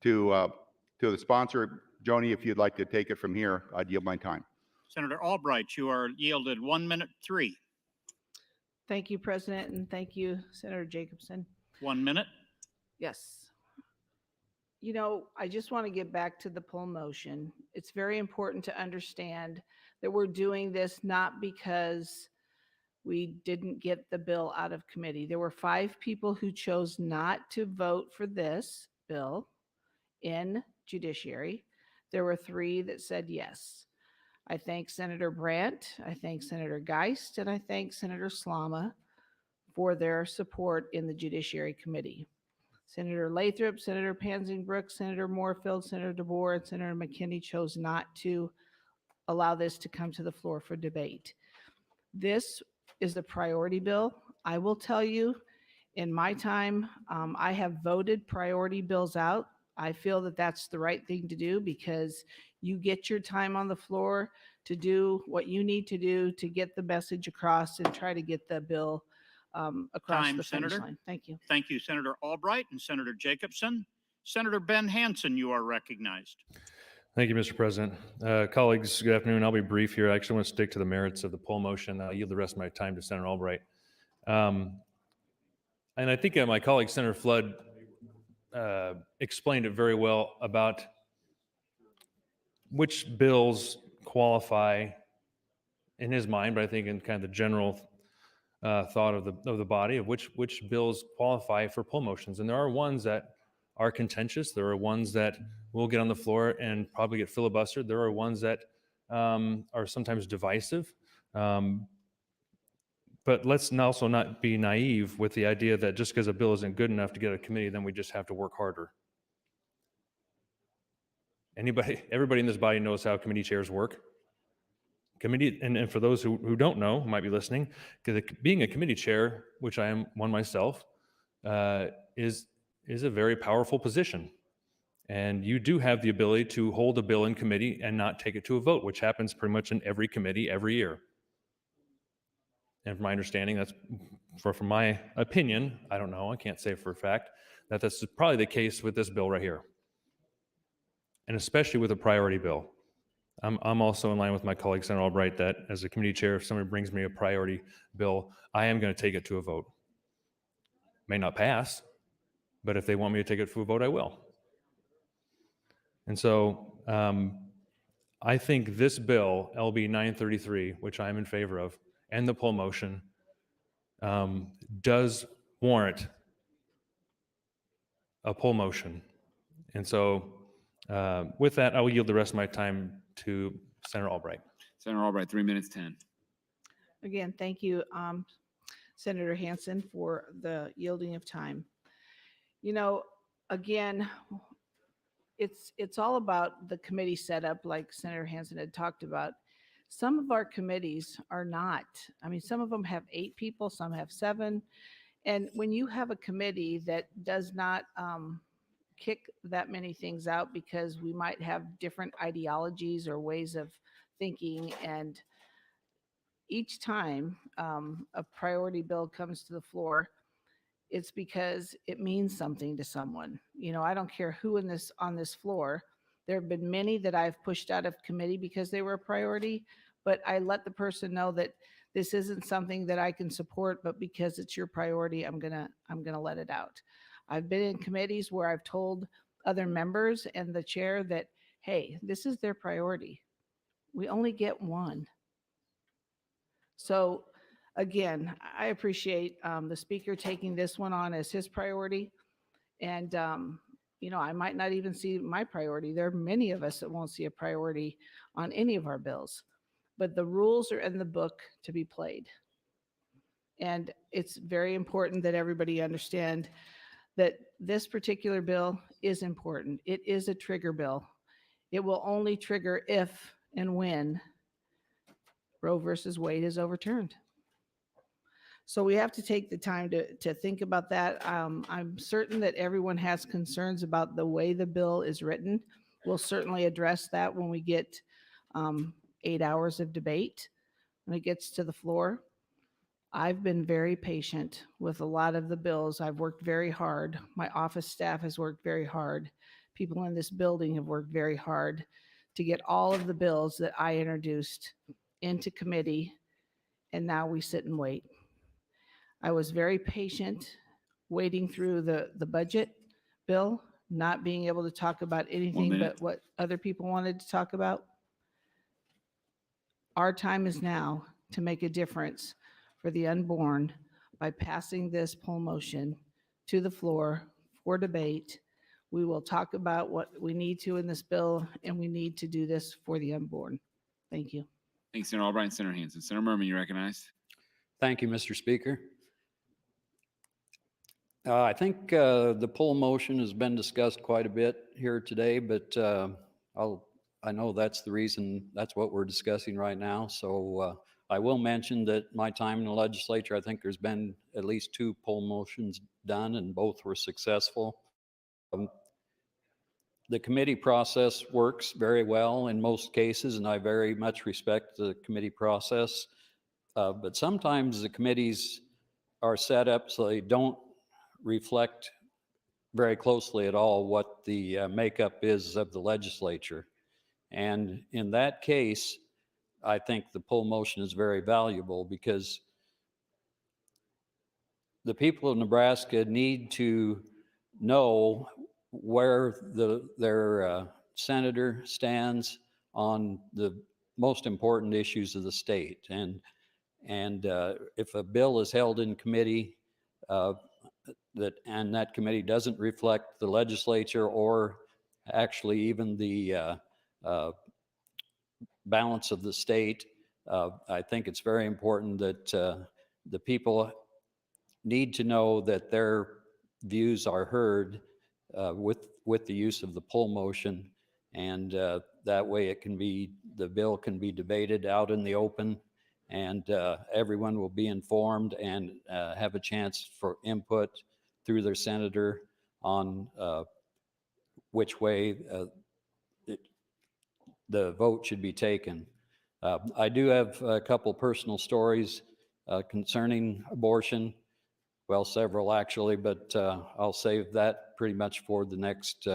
the sponsor. Joni, if you'd like to take it from here, I'd yield my time. Senator Albright, you are yielded 1 minute 3. Thank you, President, and thank you, Senator Jacobson. 1 minute. Yes. You know, I just want to get back to the poll motion. It's very important to understand that we're doing this not because we didn't get the bill out of committee. There were 5 people who chose not to vote for this bill in Judiciary. There were 3 that said yes. I thank Senator Brandt, I thank Senator Geist, and I thank Senator Slama for their support in the Judiciary Committee. Senator Lathrop, Senator Panzing-Brooks, Senator Moorfield, Senator DeBoer, and Senator McKinney chose not to allow this to come to the floor for debate. This is the priority bill. I will tell you, In my time, I have voted priority bills out. I feel that that's the right thing to do because you get your time on the floor to do what you need to do to get the message across and try to get the bill across Time, the finish Senator. line. Thank you. Thank you, Senator Albright and Senator Jacobson. Senator Ben Hansen, you are recognized. Thank you, Mr. President. Colleagues, good afternoon. I'll be brief here. I actually want to stick to the merits of the poll motion. I'll yield the rest of my time to Senator Albright. And I think my colleague, Senator Flood, explained it very well about which bills qualify in his mind, but I think in kind of the general thought of the body of which bills qualify for poll motions. And there are ones that are contentious. There are ones that will get on the floor and probably get filibustered. There are ones that are sometimes divisive. But let's also not be naive with the idea that just because a bill isn't good enough to get a committee, then we just have to work harder. Everybody in this body knows how committee chairs work. And for those who don't know, who might be listening, being a committee chair, which I am one myself, is a very powerful position. And you do have the ability to hold a bill in committee and not take it to a vote, which happens pretty much in every committee every year. And from my understanding, that's from my opinion, I don't know, I can't say for a fact, that's probably the case with this bill right here. And especially with a priority bill. I'm also in line with my colleague, Senator Albright, that as a committee chair, if somebody brings me a priority bill, I am going to take it to a vote. May not pass, but if they want me to take it to a vote, I will. And so I think this bill, LB 933, which I'm in favor of, and the poll motion, does warrant a poll motion. And so with that, I will yield the rest of my time to Senator Albright. Senator Albright, 3 minutes 10. Again, thank you, Senator Hansen, for the yielding of time. You know, again, it's all about the committee setup, like Senator Hansen had talked about. Some of our committees are not. I mean, some of them have 8 people, some have 7. And when you have a committee that does not kick that many things out because we might have different ideologies or ways of thinking, and each time a priority bill comes to the floor, it's because it means something to someone. You know, I don't care who on this floor. There have been many that I've pushed out of committee because they were a priority, but I let the person know that this isn't something that I can support, but because it's your priority, I'm gonna let it out. I've been in committees where I've told other members and the chair that, hey, this is their priority. We only get one. So again, I appreciate the speaker taking this one on as his priority. And, you know, I might not even see my priority. There are many of us that won't see a priority on any of our bills, but the rules are in the book to be played. And it's very important that everybody understand that this particular bill is important. It is a trigger bill. It will only trigger if and when Roe versus Wade is overturned. So we have to take the time to think about that. I'm certain that everyone has concerns about the way the bill is written. We'll certainly address that when we get 8 hours of debate, when it gets to the floor. I've been very patient with a lot of the bills. I've worked very hard. My office staff has worked very hard. People in this building have worked very hard to get all of the bills that I introduced into committee, and now we sit and wait. I was very patient waiting through the budget bill, not being able to talk about anything but what other people wanted to talk about. Our time is now to make a difference for the unborn by passing this poll motion to the floor for debate. We will talk about what we need to in this bill, and we need to do this for the unborn. Thank you. Thanks, Senator Albright and Senator Hansen. Senator Merman, you recognized. Thank you, Mr. Speaker. I think the poll motion has been discussed quite a bit here today, but I know that's the reason, that's what we're discussing right now. So I will mention that my time in the legislature, I think there's been at least 2 poll motions done, and both were successful. The committee process works very well in most cases, and I very much respect the committee process. But sometimes the committees are set up so they don't reflect very closely at all what the makeup is of the legislature. And in that case, I think the poll motion is very valuable because the people of Nebraska need to know where their senator stands on the most important issues of the state. And if a bill is held in committee and that committee doesn't reflect the legislature or actually even the balance of the state, I think it's very important that the people need to know that their views are heard with the use of the poll motion, and that way the bill can be debated out in the open, and everyone will be informed and have a chance for input through their senator on which way the vote should be taken. I do have a couple personal stories concerning abortion. Well, several actually, but I'll save that pretty much for the next,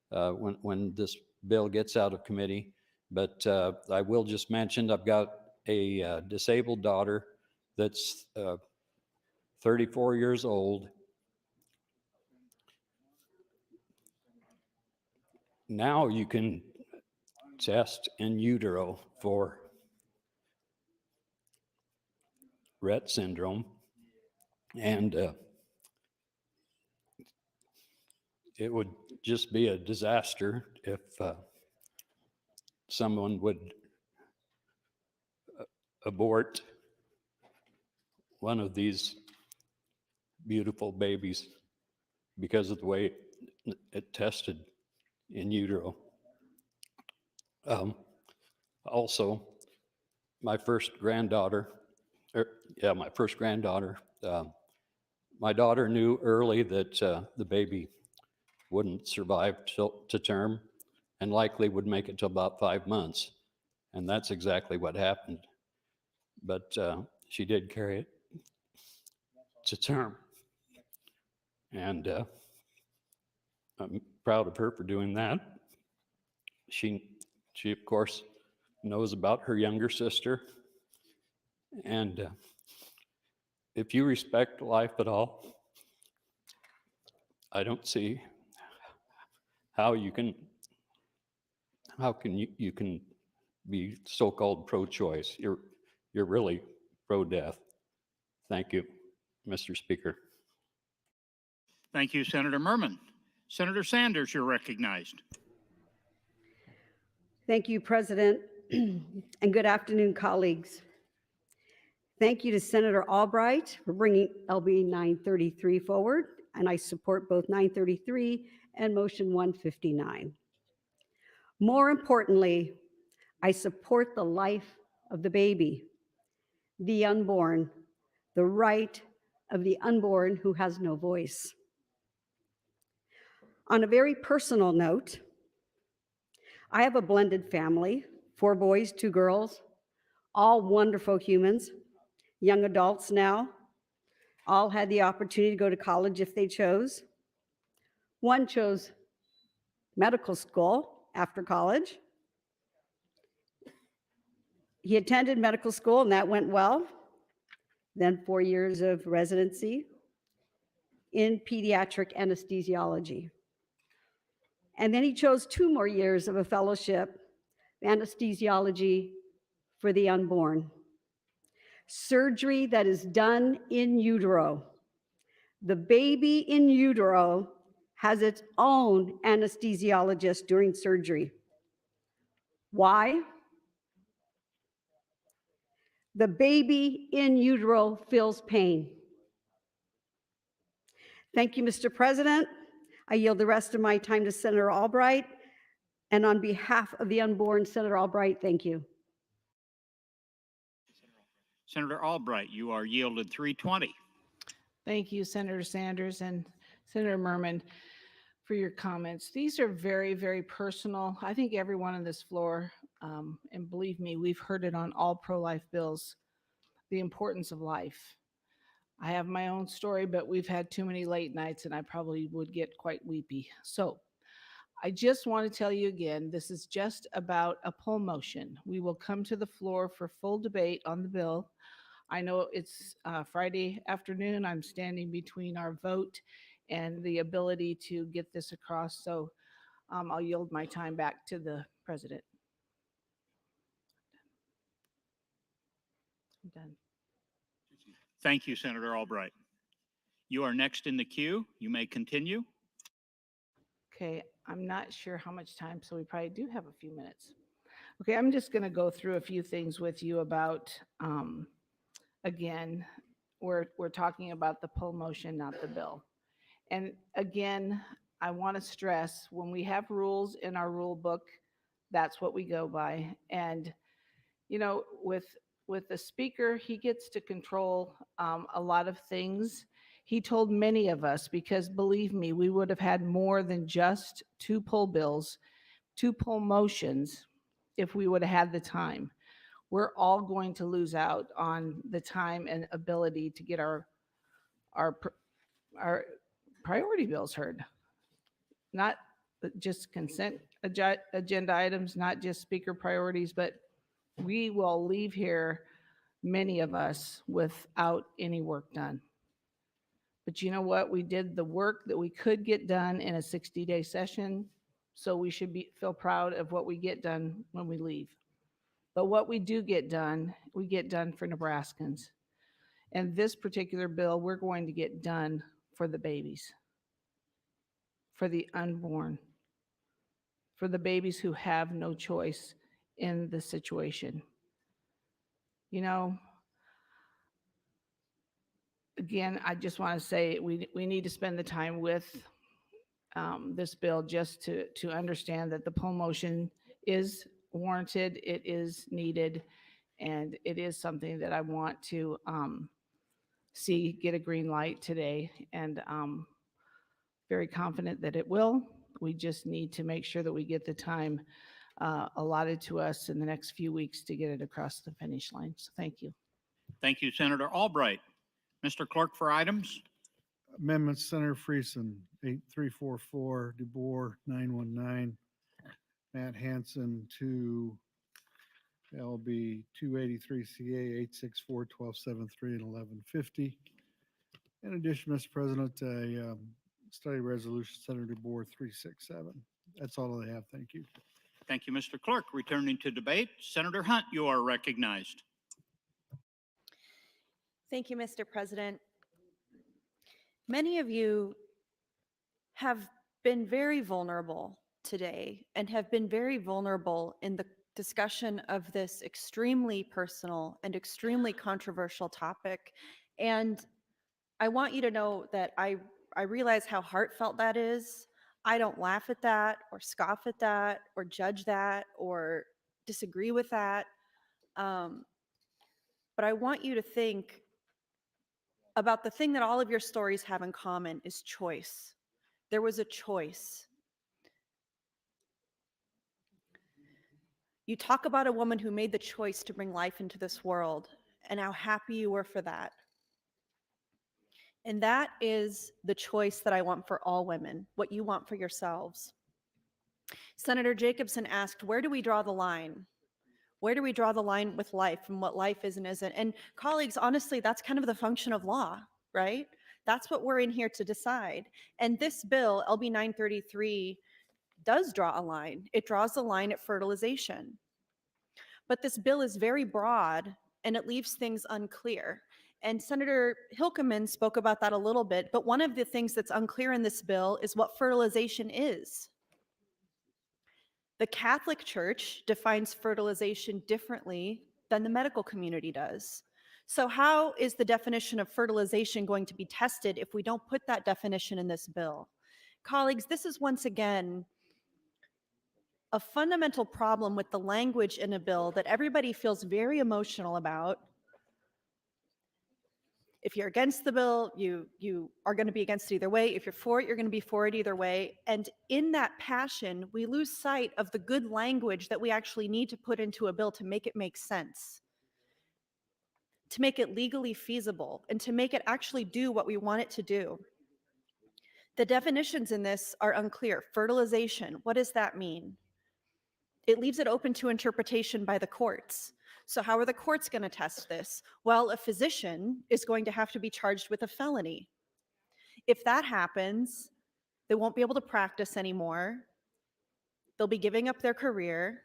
when this bill gets out of committee. But I will just mention I've got a disabled daughter that's 34 years old. Now you can test in utero for Rett syndrome, and it would just be a disaster if someone would abort one of these beautiful babies because of the way it tested in utero. Also, my first granddaughter, my daughter knew early that the baby wouldn't survive to term and likely would make it to about 5 months. And that's exactly what happened. But she did carry it to term. And I'm proud of her for doing that. She of course, knows about her younger sister. And if you respect life at all, I don't see how you can be so-called pro-choice. You're really pro-death. Thank you, Mr. Speaker. Thank you, Senator Merman. Senator Sanders, you're recognized. Thank you, President, and good afternoon, colleagues. Thank you to Senator Albright for bringing LB 933 forward, and I support both 933 and motion 159. More importantly, I support the life of the baby, the unborn, the right of the unborn who has no voice. On a very personal note, I have a blended family, 4 boys, 2 girls, all wonderful humans, young adults now, all had the opportunity to go to college if they chose. One chose medical school after college. He attended medical school and that went well. Then 4 years of residency in pediatric anesthesiology. And then he chose 2 more years of a fellowship, anesthesiology for the unborn. Surgery that is done in utero. The baby in utero has its own anesthesiologist during surgery. Why? The baby in utero feels pain. Thank you, Mr. President. I yield the rest of my time to Senator Albright. And on behalf of the unborn, Senator Albright, thank you. Senator Albright, you are yielded 320. Thank you, Senator Sanders and Senator Merman, for your comments. These are very, very personal. I think everyone on this floor, and believe me, we've heard it on all pro-life bills, the importance of life. I have my own story, but we've had too many late nights and I probably would get quite weepy. So I just want to tell you again, this is just about a poll motion. We will come to the floor for full debate on the bill. I know it's Friday afternoon. I'm standing between our vote and the ability to get this across. So I'll yield my time back to the president. I'm done. Thank you, Senator Albright. You are next in the queue. You may continue. Okay, I'm not sure how much time, so we probably do have a few minutes. Okay, I'm just going to go through a few things with you about, again, we're talking about the poll motion, not the bill. And again, I want to stress, when we have rules in our rule book, that's what we go by. And, you know, with the speaker, he gets to control a lot of things. He told many of us, because believe me, we would have had more than just 2 poll bills, 2 poll motions, if we would have had the time. We're all going to lose out on the time and ability to get our priority bills heard. Not just consent agenda items, not just speaker priorities, but we will leave here, many of us, without any work done. But you know what? We did the work that we could get done in a 60-day session, so we should feel proud of what we get done when we leave. But what we do get done, we get done for Nebraskans. And this particular bill, we're going to get done for the babies, for the unborn, for the babies who have no choice in the situation. You know, again, I just want to say we need to spend the time with this bill just to understand that the poll motion is warranted, it is needed, and it is something that I want to see get a green light today, and very confident that it will. We just need to make sure that we get the time allotted to us in the next few weeks to get it across the finish line. So thank you. Thank you, Senator Albright. Mr. Clerk, for items. Amendments, Senator Friesen, 8344, DeBoer, 919, Matt Hansen to LB 283CA, 864, 1273, and 1150. In addition, Mr. President, a study resolution, Senator DeBoer, 367. That's all I have. Thank you. Thank you, Mr. Clerk. Returning to debate, Senator Hunt, you are recognized. Thank you, Mr. President. Many of you have been very vulnerable today and have been very vulnerable in the discussion of this extremely personal and extremely controversial topic. And I want you to know that I realize how heartfelt that is. I don't laugh at that or scoff at that or judge that or disagree with that. But I want you to think about the thing that all of your stories have in common is choice. There was a choice. You talk about a woman who made the choice to bring life into this world and how happy you were for that. And that is the choice that I want for all women, what you want for yourselves. Senator Jacobson asked, where do we draw the line? Where do we draw the line with life and what life is and isn't? And colleagues, honestly, that's kind of the function of law, right? That's what we're in here to decide. And this bill, LB 933, does draw a line. It draws the line at fertilization. But this bill is very broad and it leaves things unclear. And Senator Hilkeman spoke about that a little bit, but one of the things that's unclear in this bill is what fertilization is. The Catholic Church defines fertilization differently than the medical community does. So how is the definition of fertilization going to be tested if we don't put that definition in this bill? Colleagues, this is once again a fundamental problem with the language in a bill that everybody feels very emotional about, If you're against the bill, you are going to be against it either way. If you're for it, you're going to be for it either way. And in that passion, we lose sight of the good language that we actually need to put into a bill to make it make sense, to make it legally feasible, and to make it actually do what we want it to do. The definitions in this are unclear. Fertilization, what does that mean? It leaves it open to interpretation by the courts. So how are the courts going to test this? Well, a physician is going to have to be charged with a felony. If that happens, they won't be able to practice anymore. They'll be giving up their career.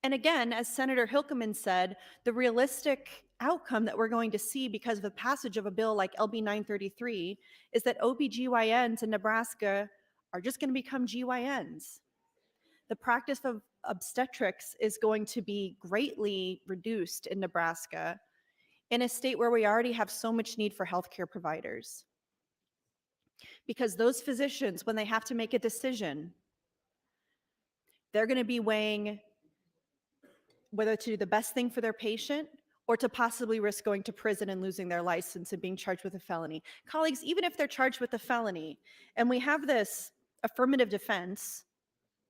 And again, as Senator Hilkeman said, the realistic outcome that we're going to see because of the passage of a bill like LB 933 is that OBGYNs in Nebraska are just going to become GYNs. The practice of obstetrics is going to be greatly reduced in Nebraska, in a state where we already have so much need for healthcare providers. Because those physicians, when they have to make a decision, they're going to be weighing whether to do the best thing for their patient or to possibly risk going to prison and losing their license and being charged with a felony. Colleagues, even if they're charged with a felony, and we have this affirmative defense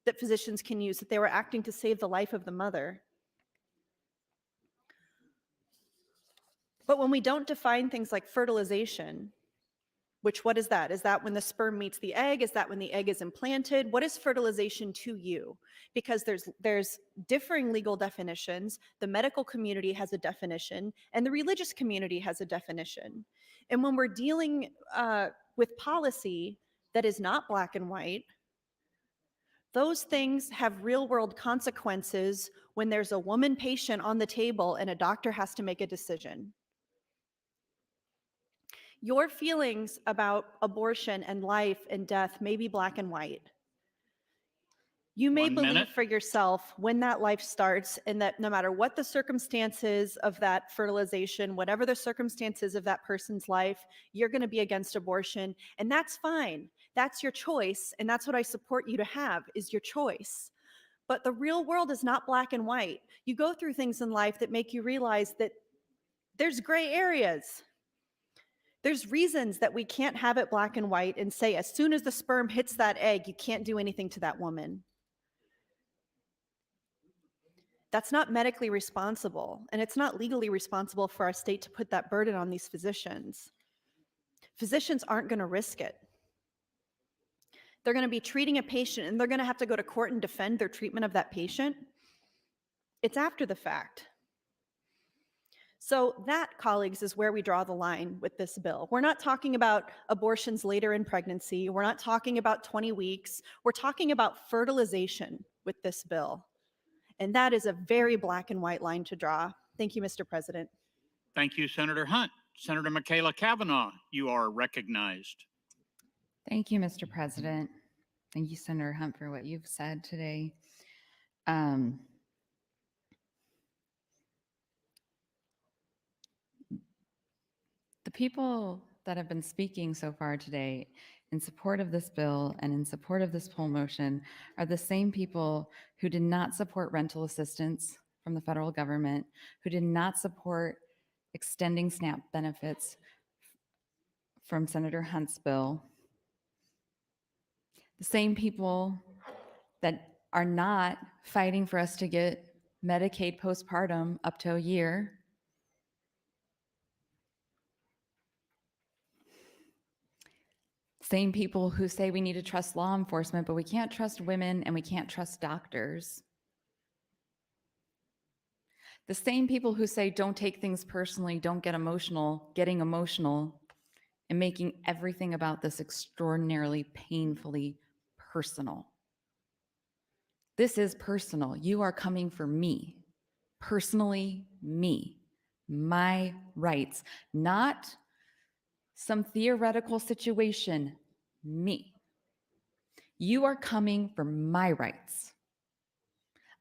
that physicians can use, that they were acting to save the life of the mother. But when we don't define things like fertilization, which what is that? Is that when the sperm meets the egg? Is that when the egg is implanted? What is fertilization to you? Because there's differing legal definitions. The medical community has a definition, and the religious community has a definition. And when we're dealing with policy that is not black and white, those things have real-world consequences when there's a woman patient on the table and a doctor has to make a decision. Your feelings about abortion and life and death may be black and white. You may believe for yourself when that life starts, and that no matter what the circumstances of that fertilization, whatever the circumstances of that person's life, you're going to be against abortion, and that's fine. That's your choice, and that's what I support you to have, is your choice. But the real world is not black and white. You go through things in life that make you realize that there's gray areas. There's reasons that we can't have it black and white and say as soon as the sperm hits that egg, you can't do anything to that woman. That's not medically responsible, and it's not legally responsible for our state to put that burden on these physicians. Physicians aren't going to risk it. They're going to be treating a patient, and they're going to have to go to court and defend their treatment of that patient. It's after the fact. So that, colleagues, is where we draw the line with this bill. We're not talking about abortions later in pregnancy. We're not talking about 20 weeks. We're talking about fertilization with this bill. And that is a very black and white line to draw. Thank you, Mr. President. Thank you, Senator Hunt. Senator Michaela Cavanaugh, you are recognized. Thank you, Mr. President. Thank you, Senator Hunt, for what you've said today. The people that have been speaking so far today in support of this bill and in support of this poll motion are the same people who did not support rental assistance from the federal government, who did not support extending SNAP benefits from Senator Hunt's bill, the same people that are not fighting for us to get Medicaid postpartum up to a year. Same people who say we need to trust law enforcement, but we can't trust women and we can't trust doctors. The same people who say don't take things personally, don't get emotional, getting emotional, and making everything about this extraordinarily painfully personal. This is personal. You are coming for me, personally me, my rights, not some theoretical situation, me. You are coming for my rights.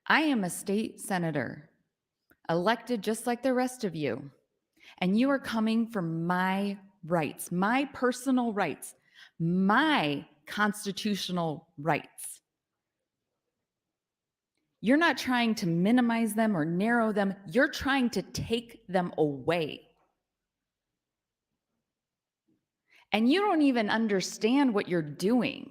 I am a state senator, elected just like the rest of you, and you are coming for my rights, my personal rights, my constitutional rights. You're not trying to minimize them or narrow them. You're trying to take them away. and you don't even understand what you're doing.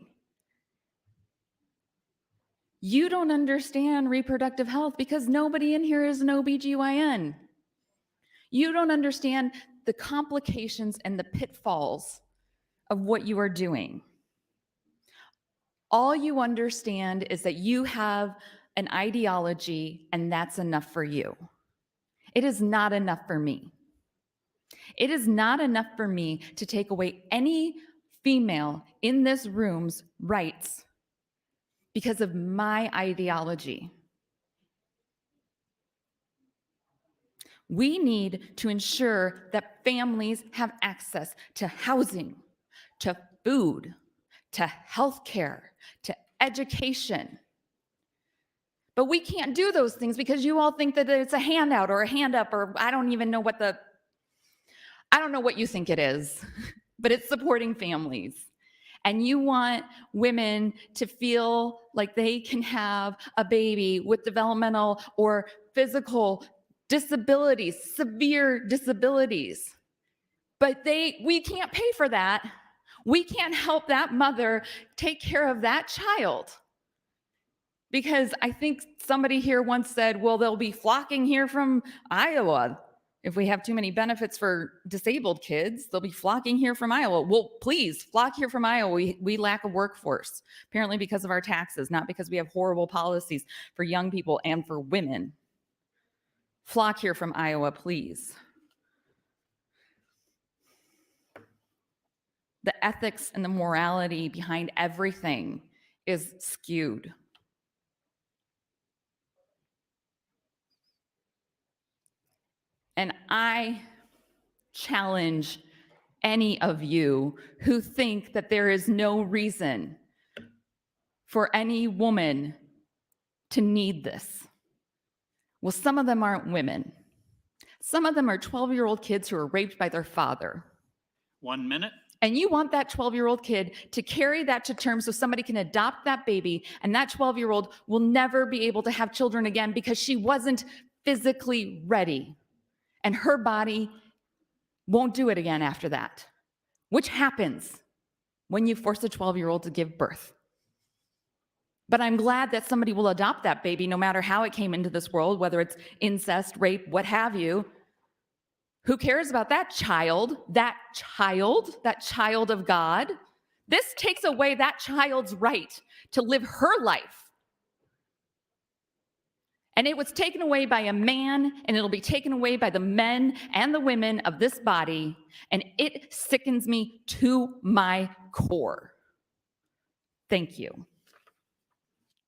You don't understand reproductive health because nobody in here is an OBGYN. You don't understand the complications and the pitfalls of what you are doing. All you understand is that you have an ideology and that's enough for you. It is not enough for me. It is not enough for me to take away any female in this room's rights because of my ideology. We need to ensure that families have access to housing, to food, to healthcare, to education. But we can't do those things because you all think that it's a handout or a hand up, or I don't even know what you think it is, but it's supporting families. And you want women to feel like they can have a baby with developmental or physical disabilities, severe disabilities. But we can't pay for that. We can't help that mother take care of that child. Because I think somebody here once said, well, they'll be flocking here from Iowa. If we have too many benefits for disabled kids, they'll be flocking here from Iowa. Well, please flock here from Iowa. We lack a workforce, apparently because of our taxes, not because we have horrible policies for young people and for women. Flock here from Iowa, please. The ethics and the morality behind everything is skewed. And I challenge any of you who think that there is no reason for any woman to need this. Well, some of them aren't women. Some of them are 12-year-old kids who are raped by their father. 1 minute. And you want that 12-year-old kid to carry that to term so somebody can adopt that baby, and that 12-year-old will never be able to have children again because she wasn't physically ready. And her body won't do it again after that, which happens when you force a 12-year-old to give birth. But I'm glad that somebody will adopt that baby no matter how it came into this world, whether it's incest, rape, what have you. Who cares about that child? That child of God? This takes away that child's right to live her life. And it was taken away by a man, and it'll be taken away by the men and the women of this body, and it sickens me to my core. Thank you.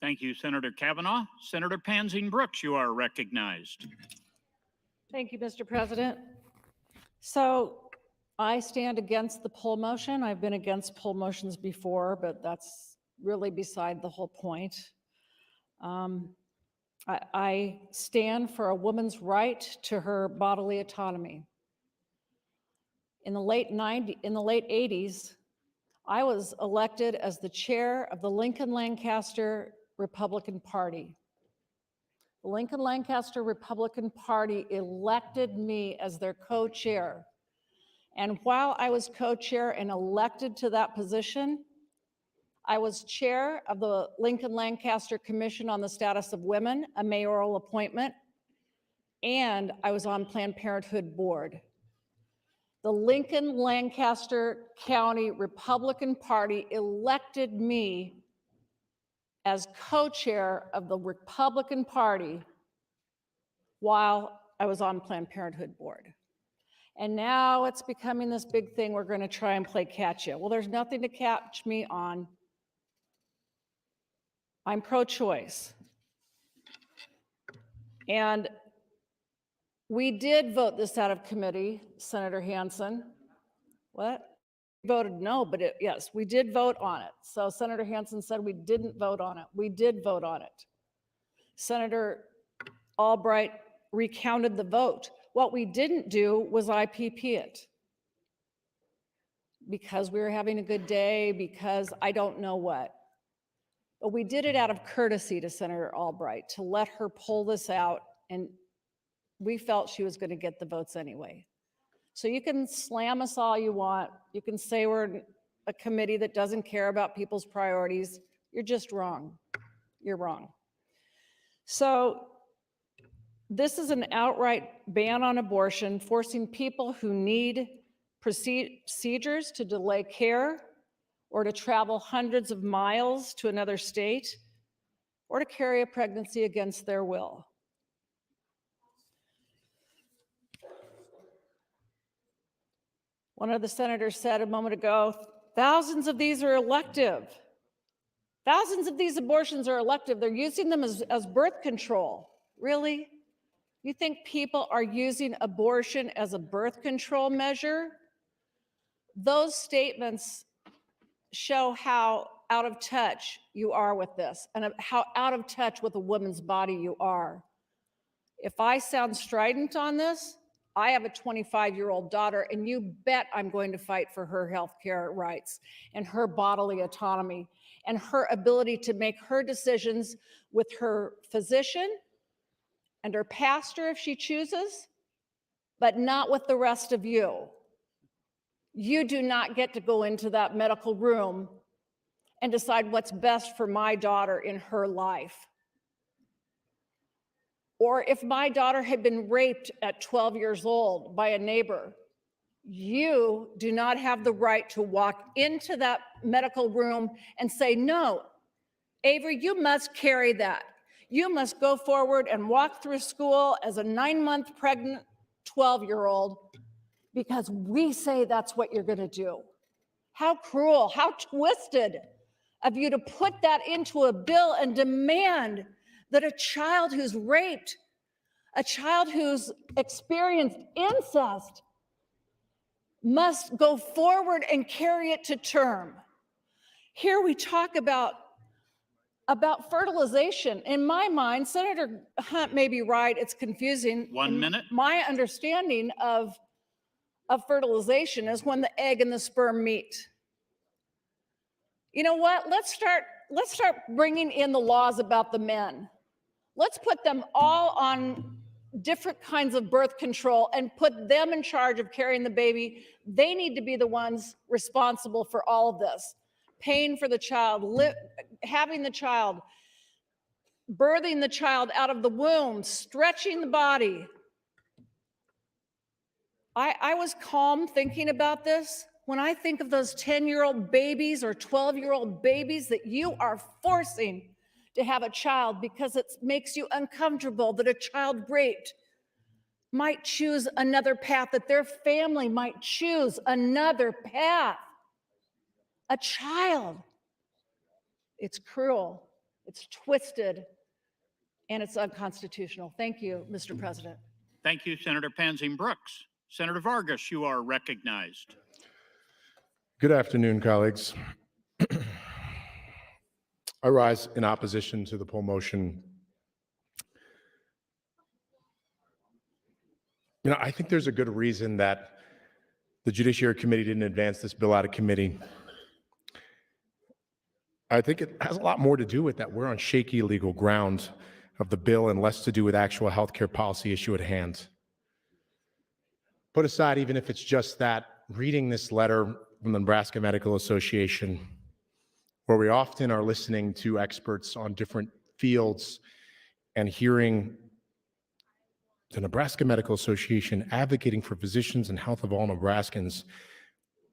Thank you, Senator Kavanaugh. Senator Pansing Brooks, you are recognized. Thank you, Mr. President. So I stand against the poll motion. I've been against poll motions before, but that's really beside the whole point. I stand for a woman's right to her bodily autonomy. In the late 80s, I was elected as the chair of the Lincoln-Lancaster Republican Party. The Lincoln-Lancaster Republican Party elected me as their co-chair. And while I was co-chair and elected to that position, I was chair of the Lincoln-Lancaster Commission on the Status of Women, a mayoral appointment, and I was on Planned Parenthood board. The Lincoln-Lancaster County Republican Party elected me as co-chair of the Republican Party while I was on Planned Parenthood board. And now it's becoming this big thing. We're going to try and play catch you. Well, there's nothing to catch me on. I'm pro-choice. And we did vote this out of committee, Senator Hansen. What? Voted no, but yes, we did vote on it. So Senator Hansen said we didn't vote on it. We did vote on it. Senator Albright recounted the vote. What we didn't do was IPP it. Because we were having a good day, because I don't know what. But we did it out of courtesy to Senator Albright to let her pull this out, and we felt she was going to get the votes anyway. So you can slam us all you want. You can say we're a committee that doesn't care about people's priorities. You're just wrong. You're wrong. So this is an outright ban on abortion, forcing people who need procedures to delay care or to travel hundreds of miles to another state or to carry a pregnancy against their will. One of the senators said a moment ago, thousands of these are elective. Thousands of these abortions are elective. They're using them as birth control. Really? You think people are using abortion as a birth control measure? Those statements show how out of touch you are with this and how out of touch with a woman's body you are. If I sound strident on this, I have a 25-year-old daughter, and you bet I'm going to fight for her health care rights and her bodily autonomy and her ability to make her decisions with her physician and her pastor if she chooses, but not with the rest of you. You do not get to go into that medical room and decide what's best for my daughter in her life. Or if my daughter had been raped at 12 years old by a neighbor, you do not have the right to walk into that medical room and say, no, Avery, you must carry that. You must go forward and walk through school as a 9-month pregnant 12-year-old because we say that's what you're going to do. How cruel, how twisted of you to put that into a bill and demand that a child who's raped, a child who's experienced incest, must go forward and carry it to term. Here we talk about fertilization. In my mind, Senator Hunt may be right, it's confusing. 1 minute. My understanding of fertilization is when the egg and the sperm meet. You know what? Let's start bringing in the laws about the men. Let's put them all on different kinds of birth control and put them in charge of carrying the baby. They need to be the ones responsible for all of this. Paying for the child, having the child, birthing the child out of the womb, stretching the body. I was calm thinking about this. When I think of those 10-year-old babies or 12-year-old babies that you are forcing to have a child because it makes you uncomfortable that a child raped might choose another path, that their family might choose another path. A child. It's cruel, it's twisted, and it's unconstitutional. Thank you, Mr. President. Thank you, Senator Panzing Brooks. Senator Vargas, you are recognized. Good afternoon, colleagues. I rise in opposition to the poll motion. You know, I think there's a good reason that the Judiciary Committee didn't advance this bill out of committee. I think it has a lot more to do with that we're on shaky legal ground of the bill and less to do with actual healthcare policy issue at hand. Put aside, even if it's just that, reading this letter from the Nebraska Medical Association, where we often are listening to experts on different fields and hearing the Nebraska Medical Association advocating for physicians and health of all Nebraskans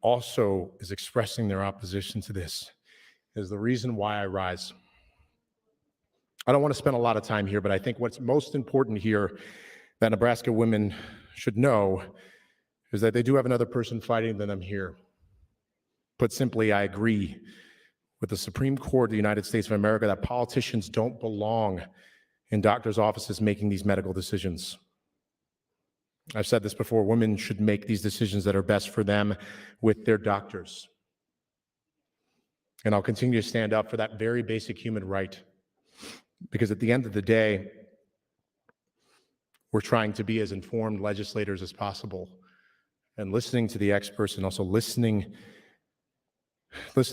also is expressing their opposition to this, is the reason why I rise. I don't want to spend a lot of time here, but I think what's most important here that Nebraska women should know is that they do have another person fighting than them here. Put simply, I agree with the Supreme Court of the United States of America that politicians don't belong in doctors' offices making these medical decisions. I've said this before, women should make these decisions that are best for them with their doctors. And I'll continue to stand up for that very basic human right, because at the end of the day, we're trying to be as informed legislators as possible, and listening to the experts and also listening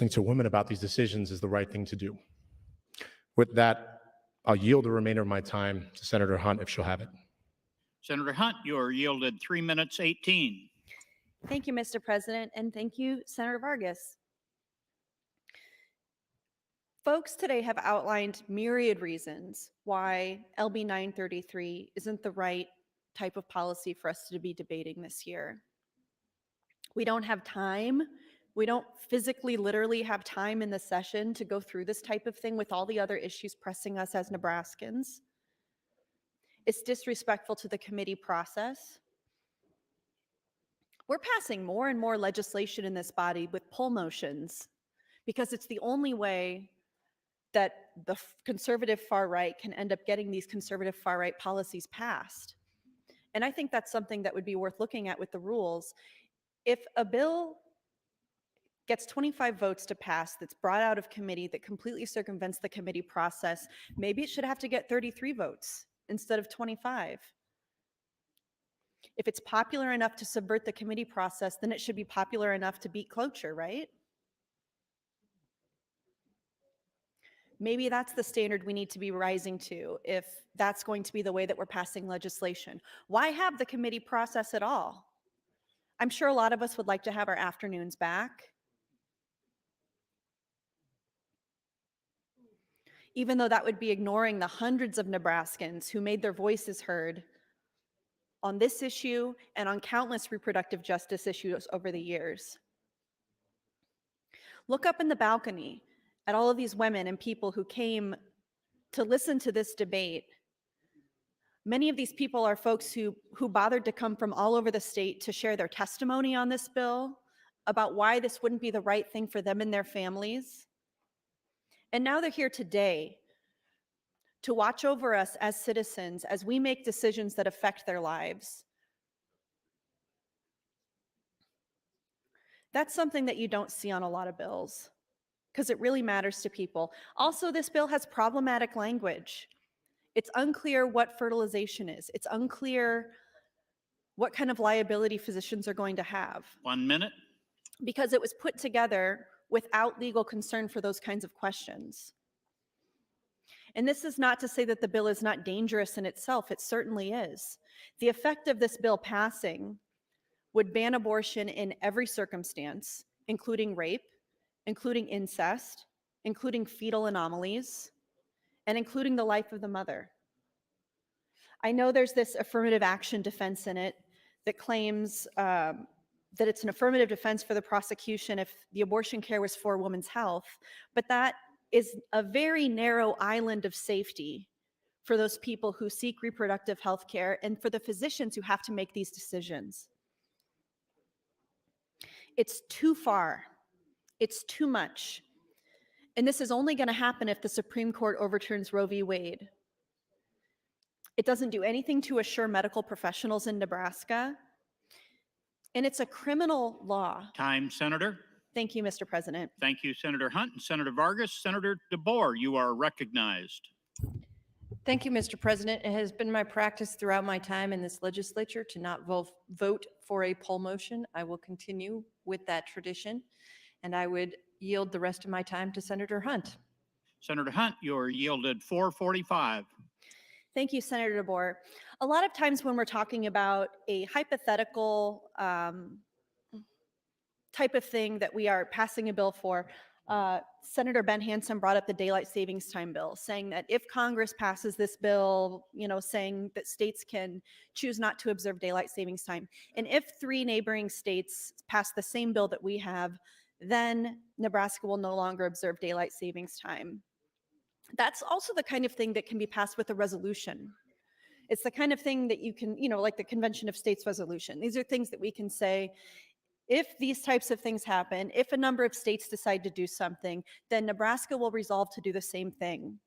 to women about these decisions is the right thing to do. With that, I'll yield the remainder of my time to Senator Hunt if she'll have it. Senator Hunt, you are yielded 3 minutes 18. Thank you, Mr. President, and thank you, Senator Vargas. Folks today have outlined myriad reasons why LB 933 isn't the right type of policy for us to be debating this year. We don't have time. We don't physically, literally have time in the session to go through this type of thing with all the other issues pressing us as Nebraskans. It's disrespectful to the committee process. We're passing more and more legislation in this body with pull motions because it's the only way that the conservative far right can end up getting these conservative far right policies passed. And I think that's something that would be worth looking at with the rules. If a bill gets 25 votes to pass that's brought out of committee that completely circumvents the committee process, maybe it should have to get 33 votes instead of 25. If it's popular enough to subvert the committee process, then it should be popular enough to beat cloture, right? Maybe that's the standard we need to be rising to if that's going to be the way that we're passing legislation. Why have the committee process at all? I'm sure a lot of us would like to have our afternoons back. Even though that would be ignoring the hundreds of Nebraskans who made their voices heard on this issue and on countless reproductive justice issues over the years. Look up in the balcony at all of these women and people who came to listen to this debate. Many of these people are folks who bothered to come from all over the state to share their testimony on this bill, about why this wouldn't be the right thing for them and their families. And now they're here today to watch over us as citizens as we make decisions that affect their lives. That's something that you don't see on a lot of bills, because it really matters to people. Also, this bill has problematic language. It's unclear what fertilization is. It's unclear what kind of liability physicians are going to have. 1 minute. Because it was put together without legal concern for those kinds of questions. And this is not to say that the bill is not dangerous in itself. It certainly is. The effect of this bill passing would ban abortion in every circumstance, including rape, including incest, including fetal anomalies, and including the life of the mother. I know there's this affirmative action defense in it that claims that it's an affirmative defense for the prosecution if the abortion care was for a woman's health, but that is a very narrow island of safety for those people who seek reproductive health care and for the physicians who have to make these decisions. It's too far. It's too much. And this is only going to happen if the Supreme Court overturns Roe v. Wade. It doesn't do anything to assure medical professionals in Nebraska. And it's a criminal law. Time, Senator. Thank you, Mr. President. Thank you, Senator Hunt and Senator Vargas. Senator DeBoer, you are recognized. Thank you, Mr. President. It has been my practice throughout my time in this legislature to not vote for a poll motion. I will continue with that tradition, and I would yield the rest of my time to Senator Hunt. Senator Hunt, you are yielded 4:45. Thank you, Senator DeBoer. A lot of times when we're talking about a hypothetical type of thing that we are passing a bill for, Senator Ben Hansen brought up the daylight savings time bill, saying that if Congress passes this bill, saying that states can choose not to observe daylight savings time. And if 3 neighboring states pass the same bill that we have, then Nebraska will no longer observe daylight savings time. That's also the kind of thing that can be passed with a resolution. It's the kind of thing that you can, like the Convention of States resolution. These are things that we can say, if these types of things happen, if a number of states decide to do something, then Nebraska will resolve to do the same thing.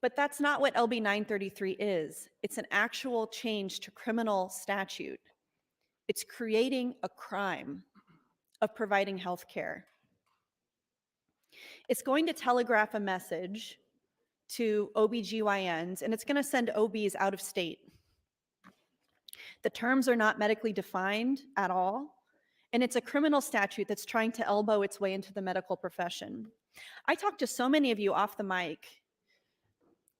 But that's not what LB 933 is. It's an actual change to criminal statute. It's creating a crime of providing health care. It's going to telegraph a message to OBGYNs, and it's going to send OBs out of state. The terms are not medically defined at all, and it's a criminal statute that's trying to elbow its way into the medical profession. I talked to so many of you off the mic,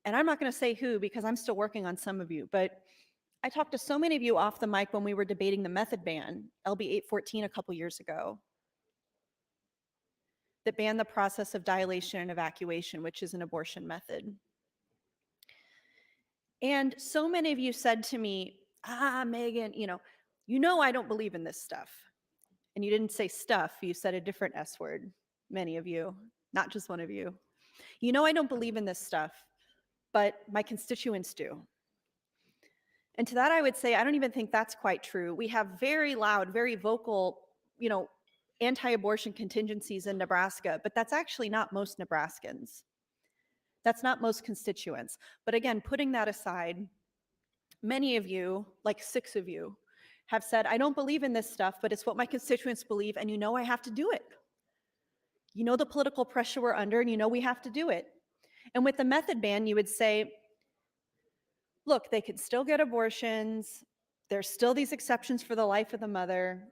and I'm not going to say who because I'm still working on some of you, but I talked to so many of you off the mic when we were debating the method ban, LB 814 a couple years ago, that banned the process of dilation and evacuation, which is an abortion method. And so many of you said to me, Megan, you know I don't believe in this stuff. And you didn't say stuff, you said a different S word, many of you, not just one of you. You know I don't believe in this stuff, but my constituents do. And to that I would say, I don't even think that's quite true. We have very loud, very vocal, anti-abortion contingencies in Nebraska, but that's actually not most Nebraskans. That's not most constituents. But again, putting that aside, many of you, like 6 of you, have said, I don't believe in this stuff, but it's what my constituents believe, and you know I have to do it. You know the political pressure we're under, and you know we have to do it. And with the method ban, you would say, look, they can still get abortions. There's still these exceptions for the life of the mother.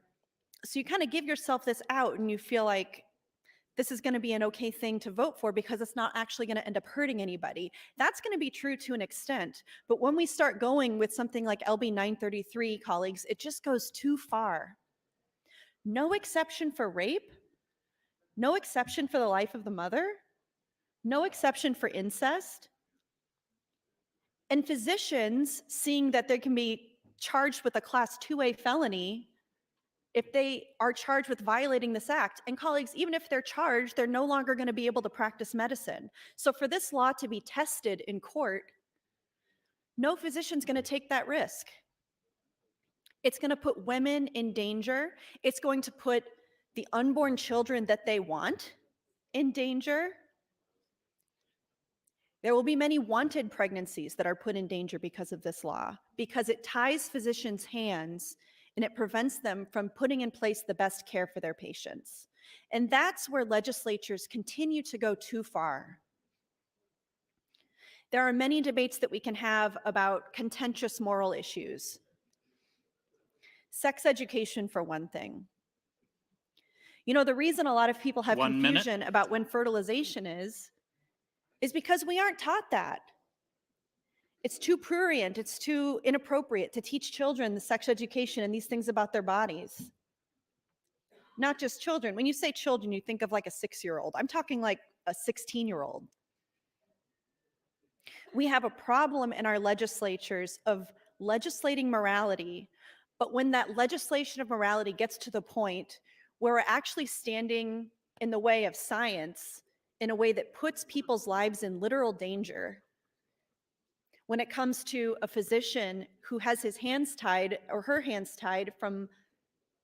So you kind of give yourself this out, and you feel like this is going to be an okay thing to vote for because it's not actually going to end up hurting anybody. That's going to be true to an extent. But when we start going with something like LB 933, colleagues, it just goes too far. No exception for rape, no exception for the life of the mother, no exception for incest. And physicians, seeing that they can be charged with a Class 2A felony if they are charged with violating this act. And colleagues, even if they're charged, they're no longer going to be able to practice medicine. So for this law to be tested in court, no physician's going to take that risk. It's going to put women in danger. It's going to put the unborn children that they want in danger. There will be many wanted pregnancies that are put in danger because of this law, because it ties physicians' hands and it prevents them from putting in place the best care for their patients. And that's where legislatures continue to go too far. There are many debates that we can have about contentious moral issues. Sex education, for one thing. The reason a lot of people have confusion about when fertilization is because we aren't taught that. It's too prurient, it's too inappropriate to teach children the sex education and these things about their bodies. Not just children. When you say children, you think of like a 6-year-old. I'm talking like a 16-year-old. We have a problem in our legislatures of legislating morality, but when that legislation of morality gets to the point where we're actually standing in the way of science in a way that puts people's lives in literal danger, when it comes to a physician who has his hands tied or her hands tied from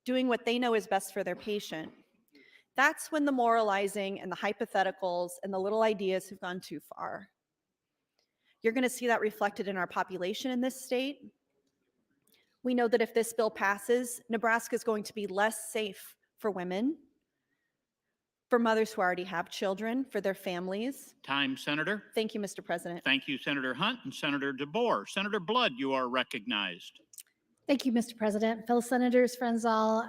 doing what they know is best for their patient, that's when the moralizing and the hypotheticals and the little ideas have gone too far. You're going to see that reflected in our population in this state. We know that if this bill passes, Nebraska is going to be less safe for women, for mothers who already have children, for their families. Time, Senator. Thank you, Mr. President. Thank you, Senator Hunt and Senator DeBoer. Senator Blood, you are recognized. Thank you, Mr. President. Fellow senators, friends all,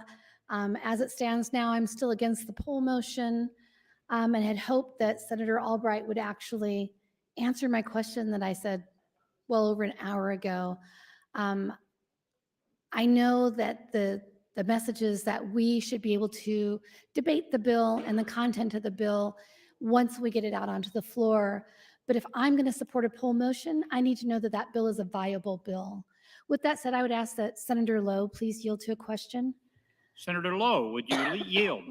as it stands now, I'm still against the poll motion and had hoped that Senator Albright would actually answer my question that I said well over an hour ago. I know that the message is that we should be able to debate the bill and the content of the bill once we get it out onto the floor. But if I'm going to support a poll motion, I need to know that that bill is a viable bill. With that said, I would ask that Senator Lowe please yield to a question. Senator Lowe, would you yield?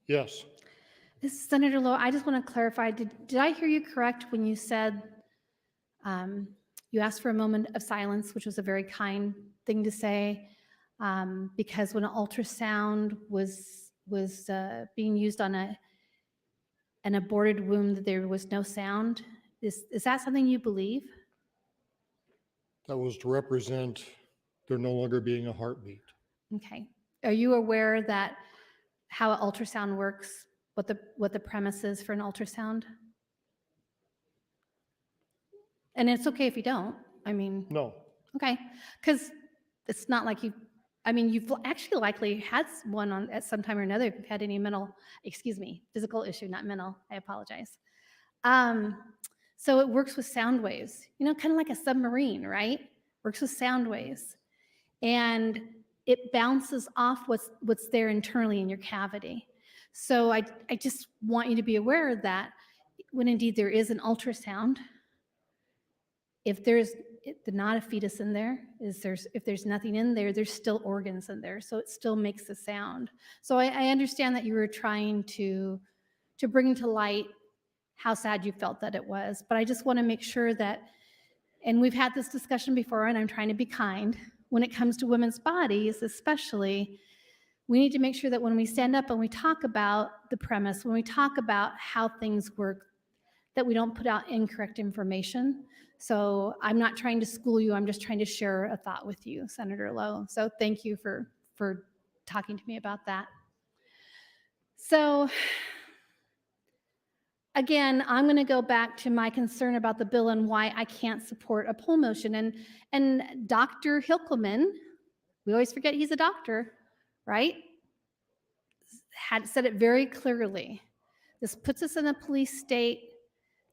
Yes. This is Senator Lowe. I just want to clarify, did I hear you correct when you said you asked for a moment of silence, which was a very kind thing to say, because when an ultrasound was being used on an aborted womb, that there was no sound? Is that something you believe? That was to represent there no longer being a heartbeat. Okay. Are you aware that how an ultrasound works, what the premise is for an ultrasound? And it's okay if you don't. I mean. No. Okay. Because it's not like you I mean, you've actually likely had one on at some time or another if you've had any physical issue, not mental. I apologize. So it works with sound waves, kind of like a submarine, right? Works with sound waves. And it bounces off what's there internally in your cavity. So I just want you to be aware that when indeed there is an ultrasound, if there's not a fetus in there, if there's nothing in there, there's still organs in there, so it still makes a sound. So I understand that you were trying to bring to light how sad you felt that it was, but I just want to make sure that, and we've had this discussion before, and I'm trying to be kind, when it comes to women's bodies especially, we need to make sure that when we stand up and we talk about the premise, when we talk about how things work, that we don't put out incorrect information. So I'm not trying to school you, I'm just trying to share a thought with you, Senator Lowe. So thank you for talking to me about that. So again, I'm going to go back to my concern about the bill and why I can't support a poll motion. And Dr. Hilkelman, we always forget he's a doctor, right? Had said it very clearly. This puts us in a police state.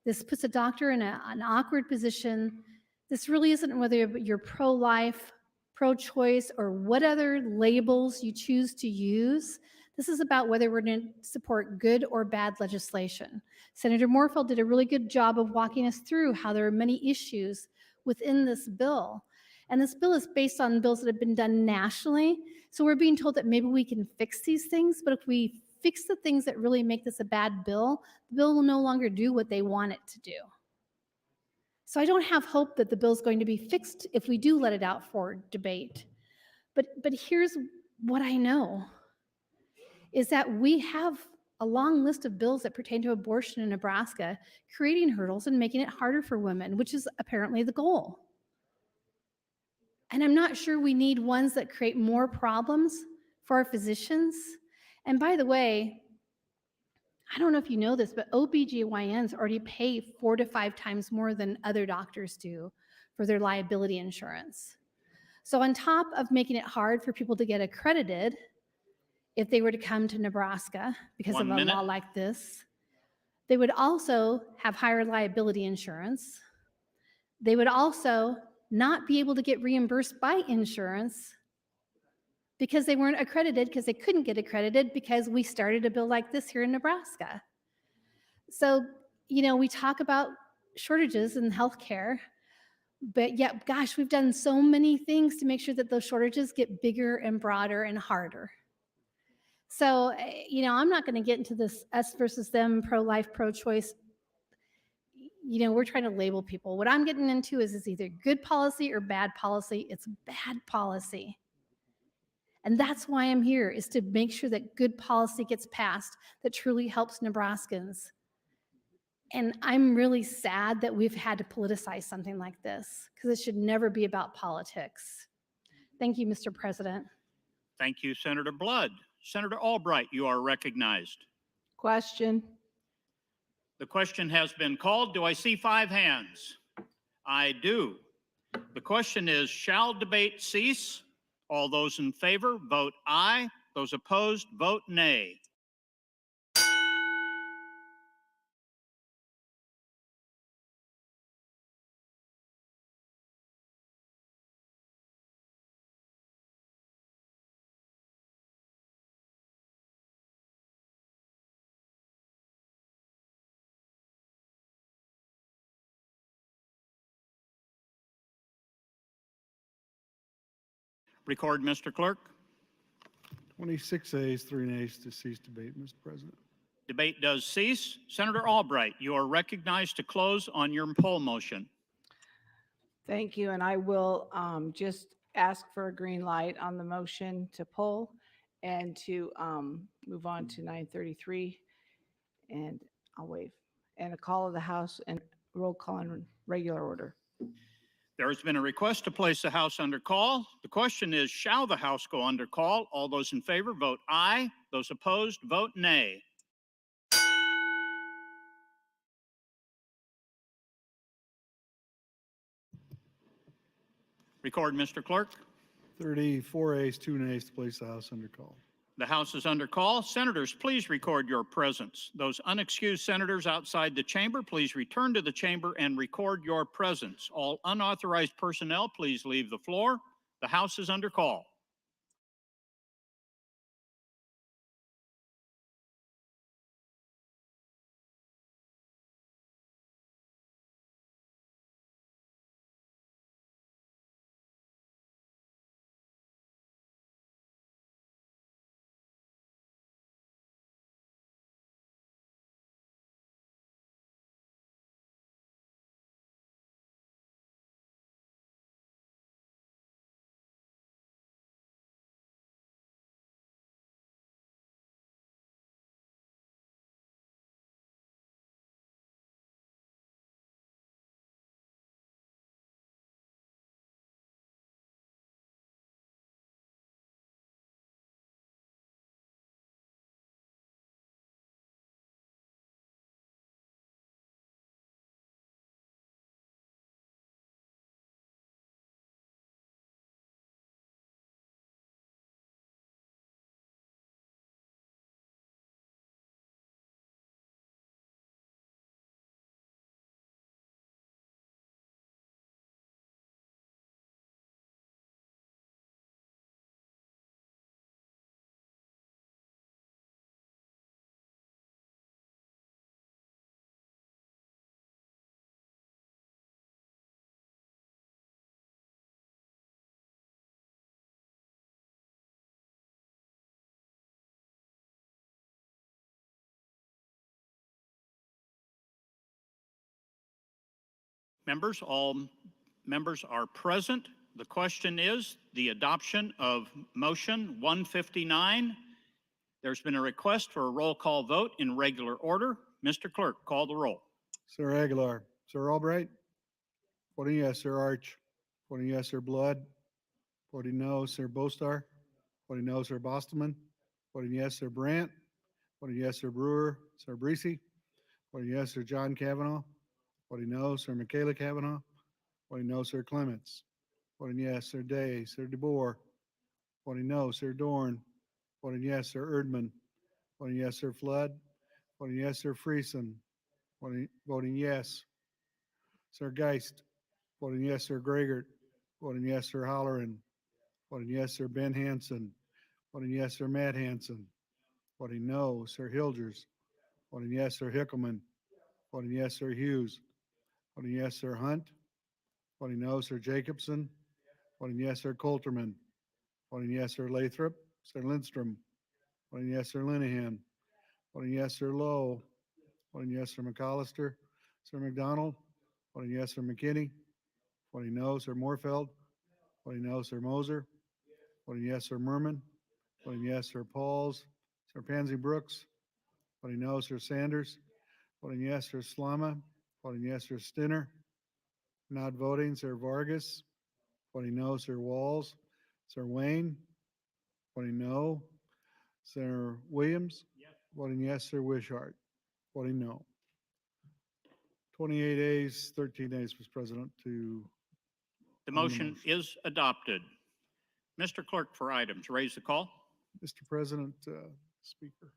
This puts a doctor in an awkward position. This really isn't whether you're pro-life, pro-choice, or what other labels you choose to use. This is about whether we're going to support good or bad legislation. Senator Moorfield did a really good job of walking us through how there are many issues within this bill. And this bill is based on bills that have been done nationally. So we're being told that maybe we can fix these things, but if we fix the things that really make this a bad bill, the bill will no longer do what they want it to do. So I don't have hope that the bill is going to be fixed if we do let it out for debate. But here's what I know, is that we have a long list of bills that pertain to abortion in Nebraska, creating hurdles and making it harder for women, which is apparently the goal. And I'm not sure we need ones that create more problems for our physicians. And by the way, I don't know if you know this, but OBGYNs already pay 4 to 5 times more than other doctors do for their liability insurance. So on top of making it hard for people to get accredited, if they were to come to Nebraska because of a law like this, they would also have higher liability insurance. They would also not be able to get reimbursed by insurance because they weren't accredited, because they couldn't get accredited because we started a bill like this here in Nebraska. So, we talk about shortages in healthcare, but yet, gosh, we've done so many things to make sure that those shortages get bigger and broader and harder. So, I'm not going to get into this us versus them, pro-life, pro-choice. We're trying to label people. What I'm getting into is either good policy or bad policy. It's bad policy. And that's why I'm here, is to make sure that good policy gets passed that truly helps Nebraskans. And I'm really sad that we've had to politicize something like this, because it should never be about politics. Thank you, Mr. President. Thank you, Senator Blood. Senator Albright, you are recognized. Question. The question has been called. Do I see 5 hands? I do. The question is, shall debate cease? All those in favor, vote aye. Those opposed, vote nay. Record, Mr. Clerk. 26 ayes, 3 nays to cease debate, Mr. President. Debate does cease. Senator Albright, you are recognized to close on your poll motion. Thank you, and I will just ask for a green light on the motion to poll and to move on to 933, and I'll waive. And a call of the House and roll call in regular order. There has been a request to place the House under call. The question is, shall the House go under call? All those in favor, vote aye. Those opposed, vote nay. Record, Mr. Clerk. 34 ayes, 2 nays to place the House under call. The House is under call. Senators, please record your presence. Those unexcused senators outside the chamber, please return to the chamber and record your presence. All unauthorized personnel, please leave the floor. The House is under call. Members, all members are present. The question is the adoption of motion 159. There's been a request for a roll call vote in regular order. Mr. Clerk, call the roll. Sir Aguilar, Sir Albright, voting yes, Sir Arch, voting yes, Sir Blood, voting no, Sir Bostar, voting no, Sir Bostman, voting yes, Sir Brandt, voting yes, Sir Brewer, Sir Breesy, voting yes, Sir John Kavanaugh, voting no, Sir Michaela Kavanaugh, voting no, Sir Clements, voting yes, Sir Day, Sir DeBoer, voting no, Sir Dorn, voting yes, Sir Erdman, voting yes, Sir Flood, voting yes, Sir Friesen, voting yes, Sir Geist, voting yes, Sir Gregert, voting yes, Sir Holleran, voting yes, Sir Ben Hansen, voting yes, Sir Matt Hansen, voting no, Sir Hilgers, voting yes, Sir Hickelman, voting yes, Sir Hughes, voting yes, Sir Hunt, voting no, Sir Jacobson, voting yes, Sir Coulterman, voting yes, Sir Lathrop, Sir Lindstrom, voting yes, Sir Linehan, voting yes, Sir Lowe, voting yes, Sir McAllister, Sir McDonald, voting yes, Sir McKinney, voting no, Sir Moorfeld, voting no, Sir Moser, voting yes, Sir Merman, voting yes, Sir Pauls, Sir Pansy Brooks, voting no, Sir Sanders, voting yes, Sir Slama, voting yes, Sir Stinner, not voting, Sir Vargas, voting no, Sir Walls, Sir Wayne, voting no, Sir Williams, voting yes, Sir Wishart, voting no. 28 ayes, 13 ayes, Mr. President, to. The motion is adopted. Mr. Clerk, for items, raise the call. Mr. President, Speaker.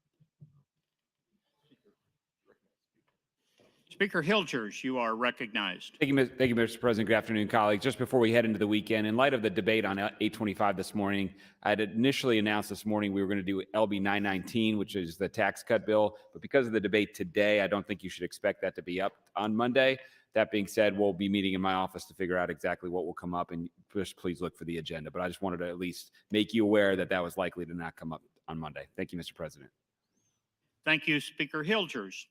Speaker Hilgers, you are recognized. Thank you, Mr. President. Good afternoon, colleagues. Just before we head into the weekend, in light of the debate on 825 this morning, I had initially announced this morning we were going to do LB 919, which is the tax cut bill. But because of the debate today, I don't think you should expect that to be up on Monday. That being said, we'll be meeting in my office to figure out exactly what will come up, and just please look for the agenda. But I just wanted to at least make you aware that that was likely to not come up on Monday. Thank you, Mr. President. Thank you, Speaker Hilgers.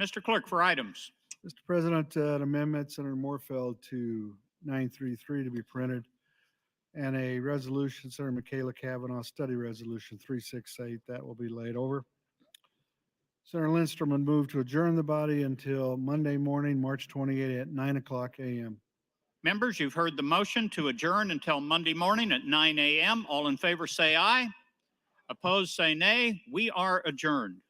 Mr. Clerk, for items. Mr. President, an amendment, Senator Moorfeld to 933 to be printed, and a resolution, Senator Michaela Kavanaugh, study resolution 368, that will be laid over. Senator Lindstrom would move to adjourn the body until Monday morning, March 28 at 9:00 a.m. Members, you've heard the motion to adjourn until Monday morning at 9 a.m. All in favor say aye. Opposed say nay. We are adjourned.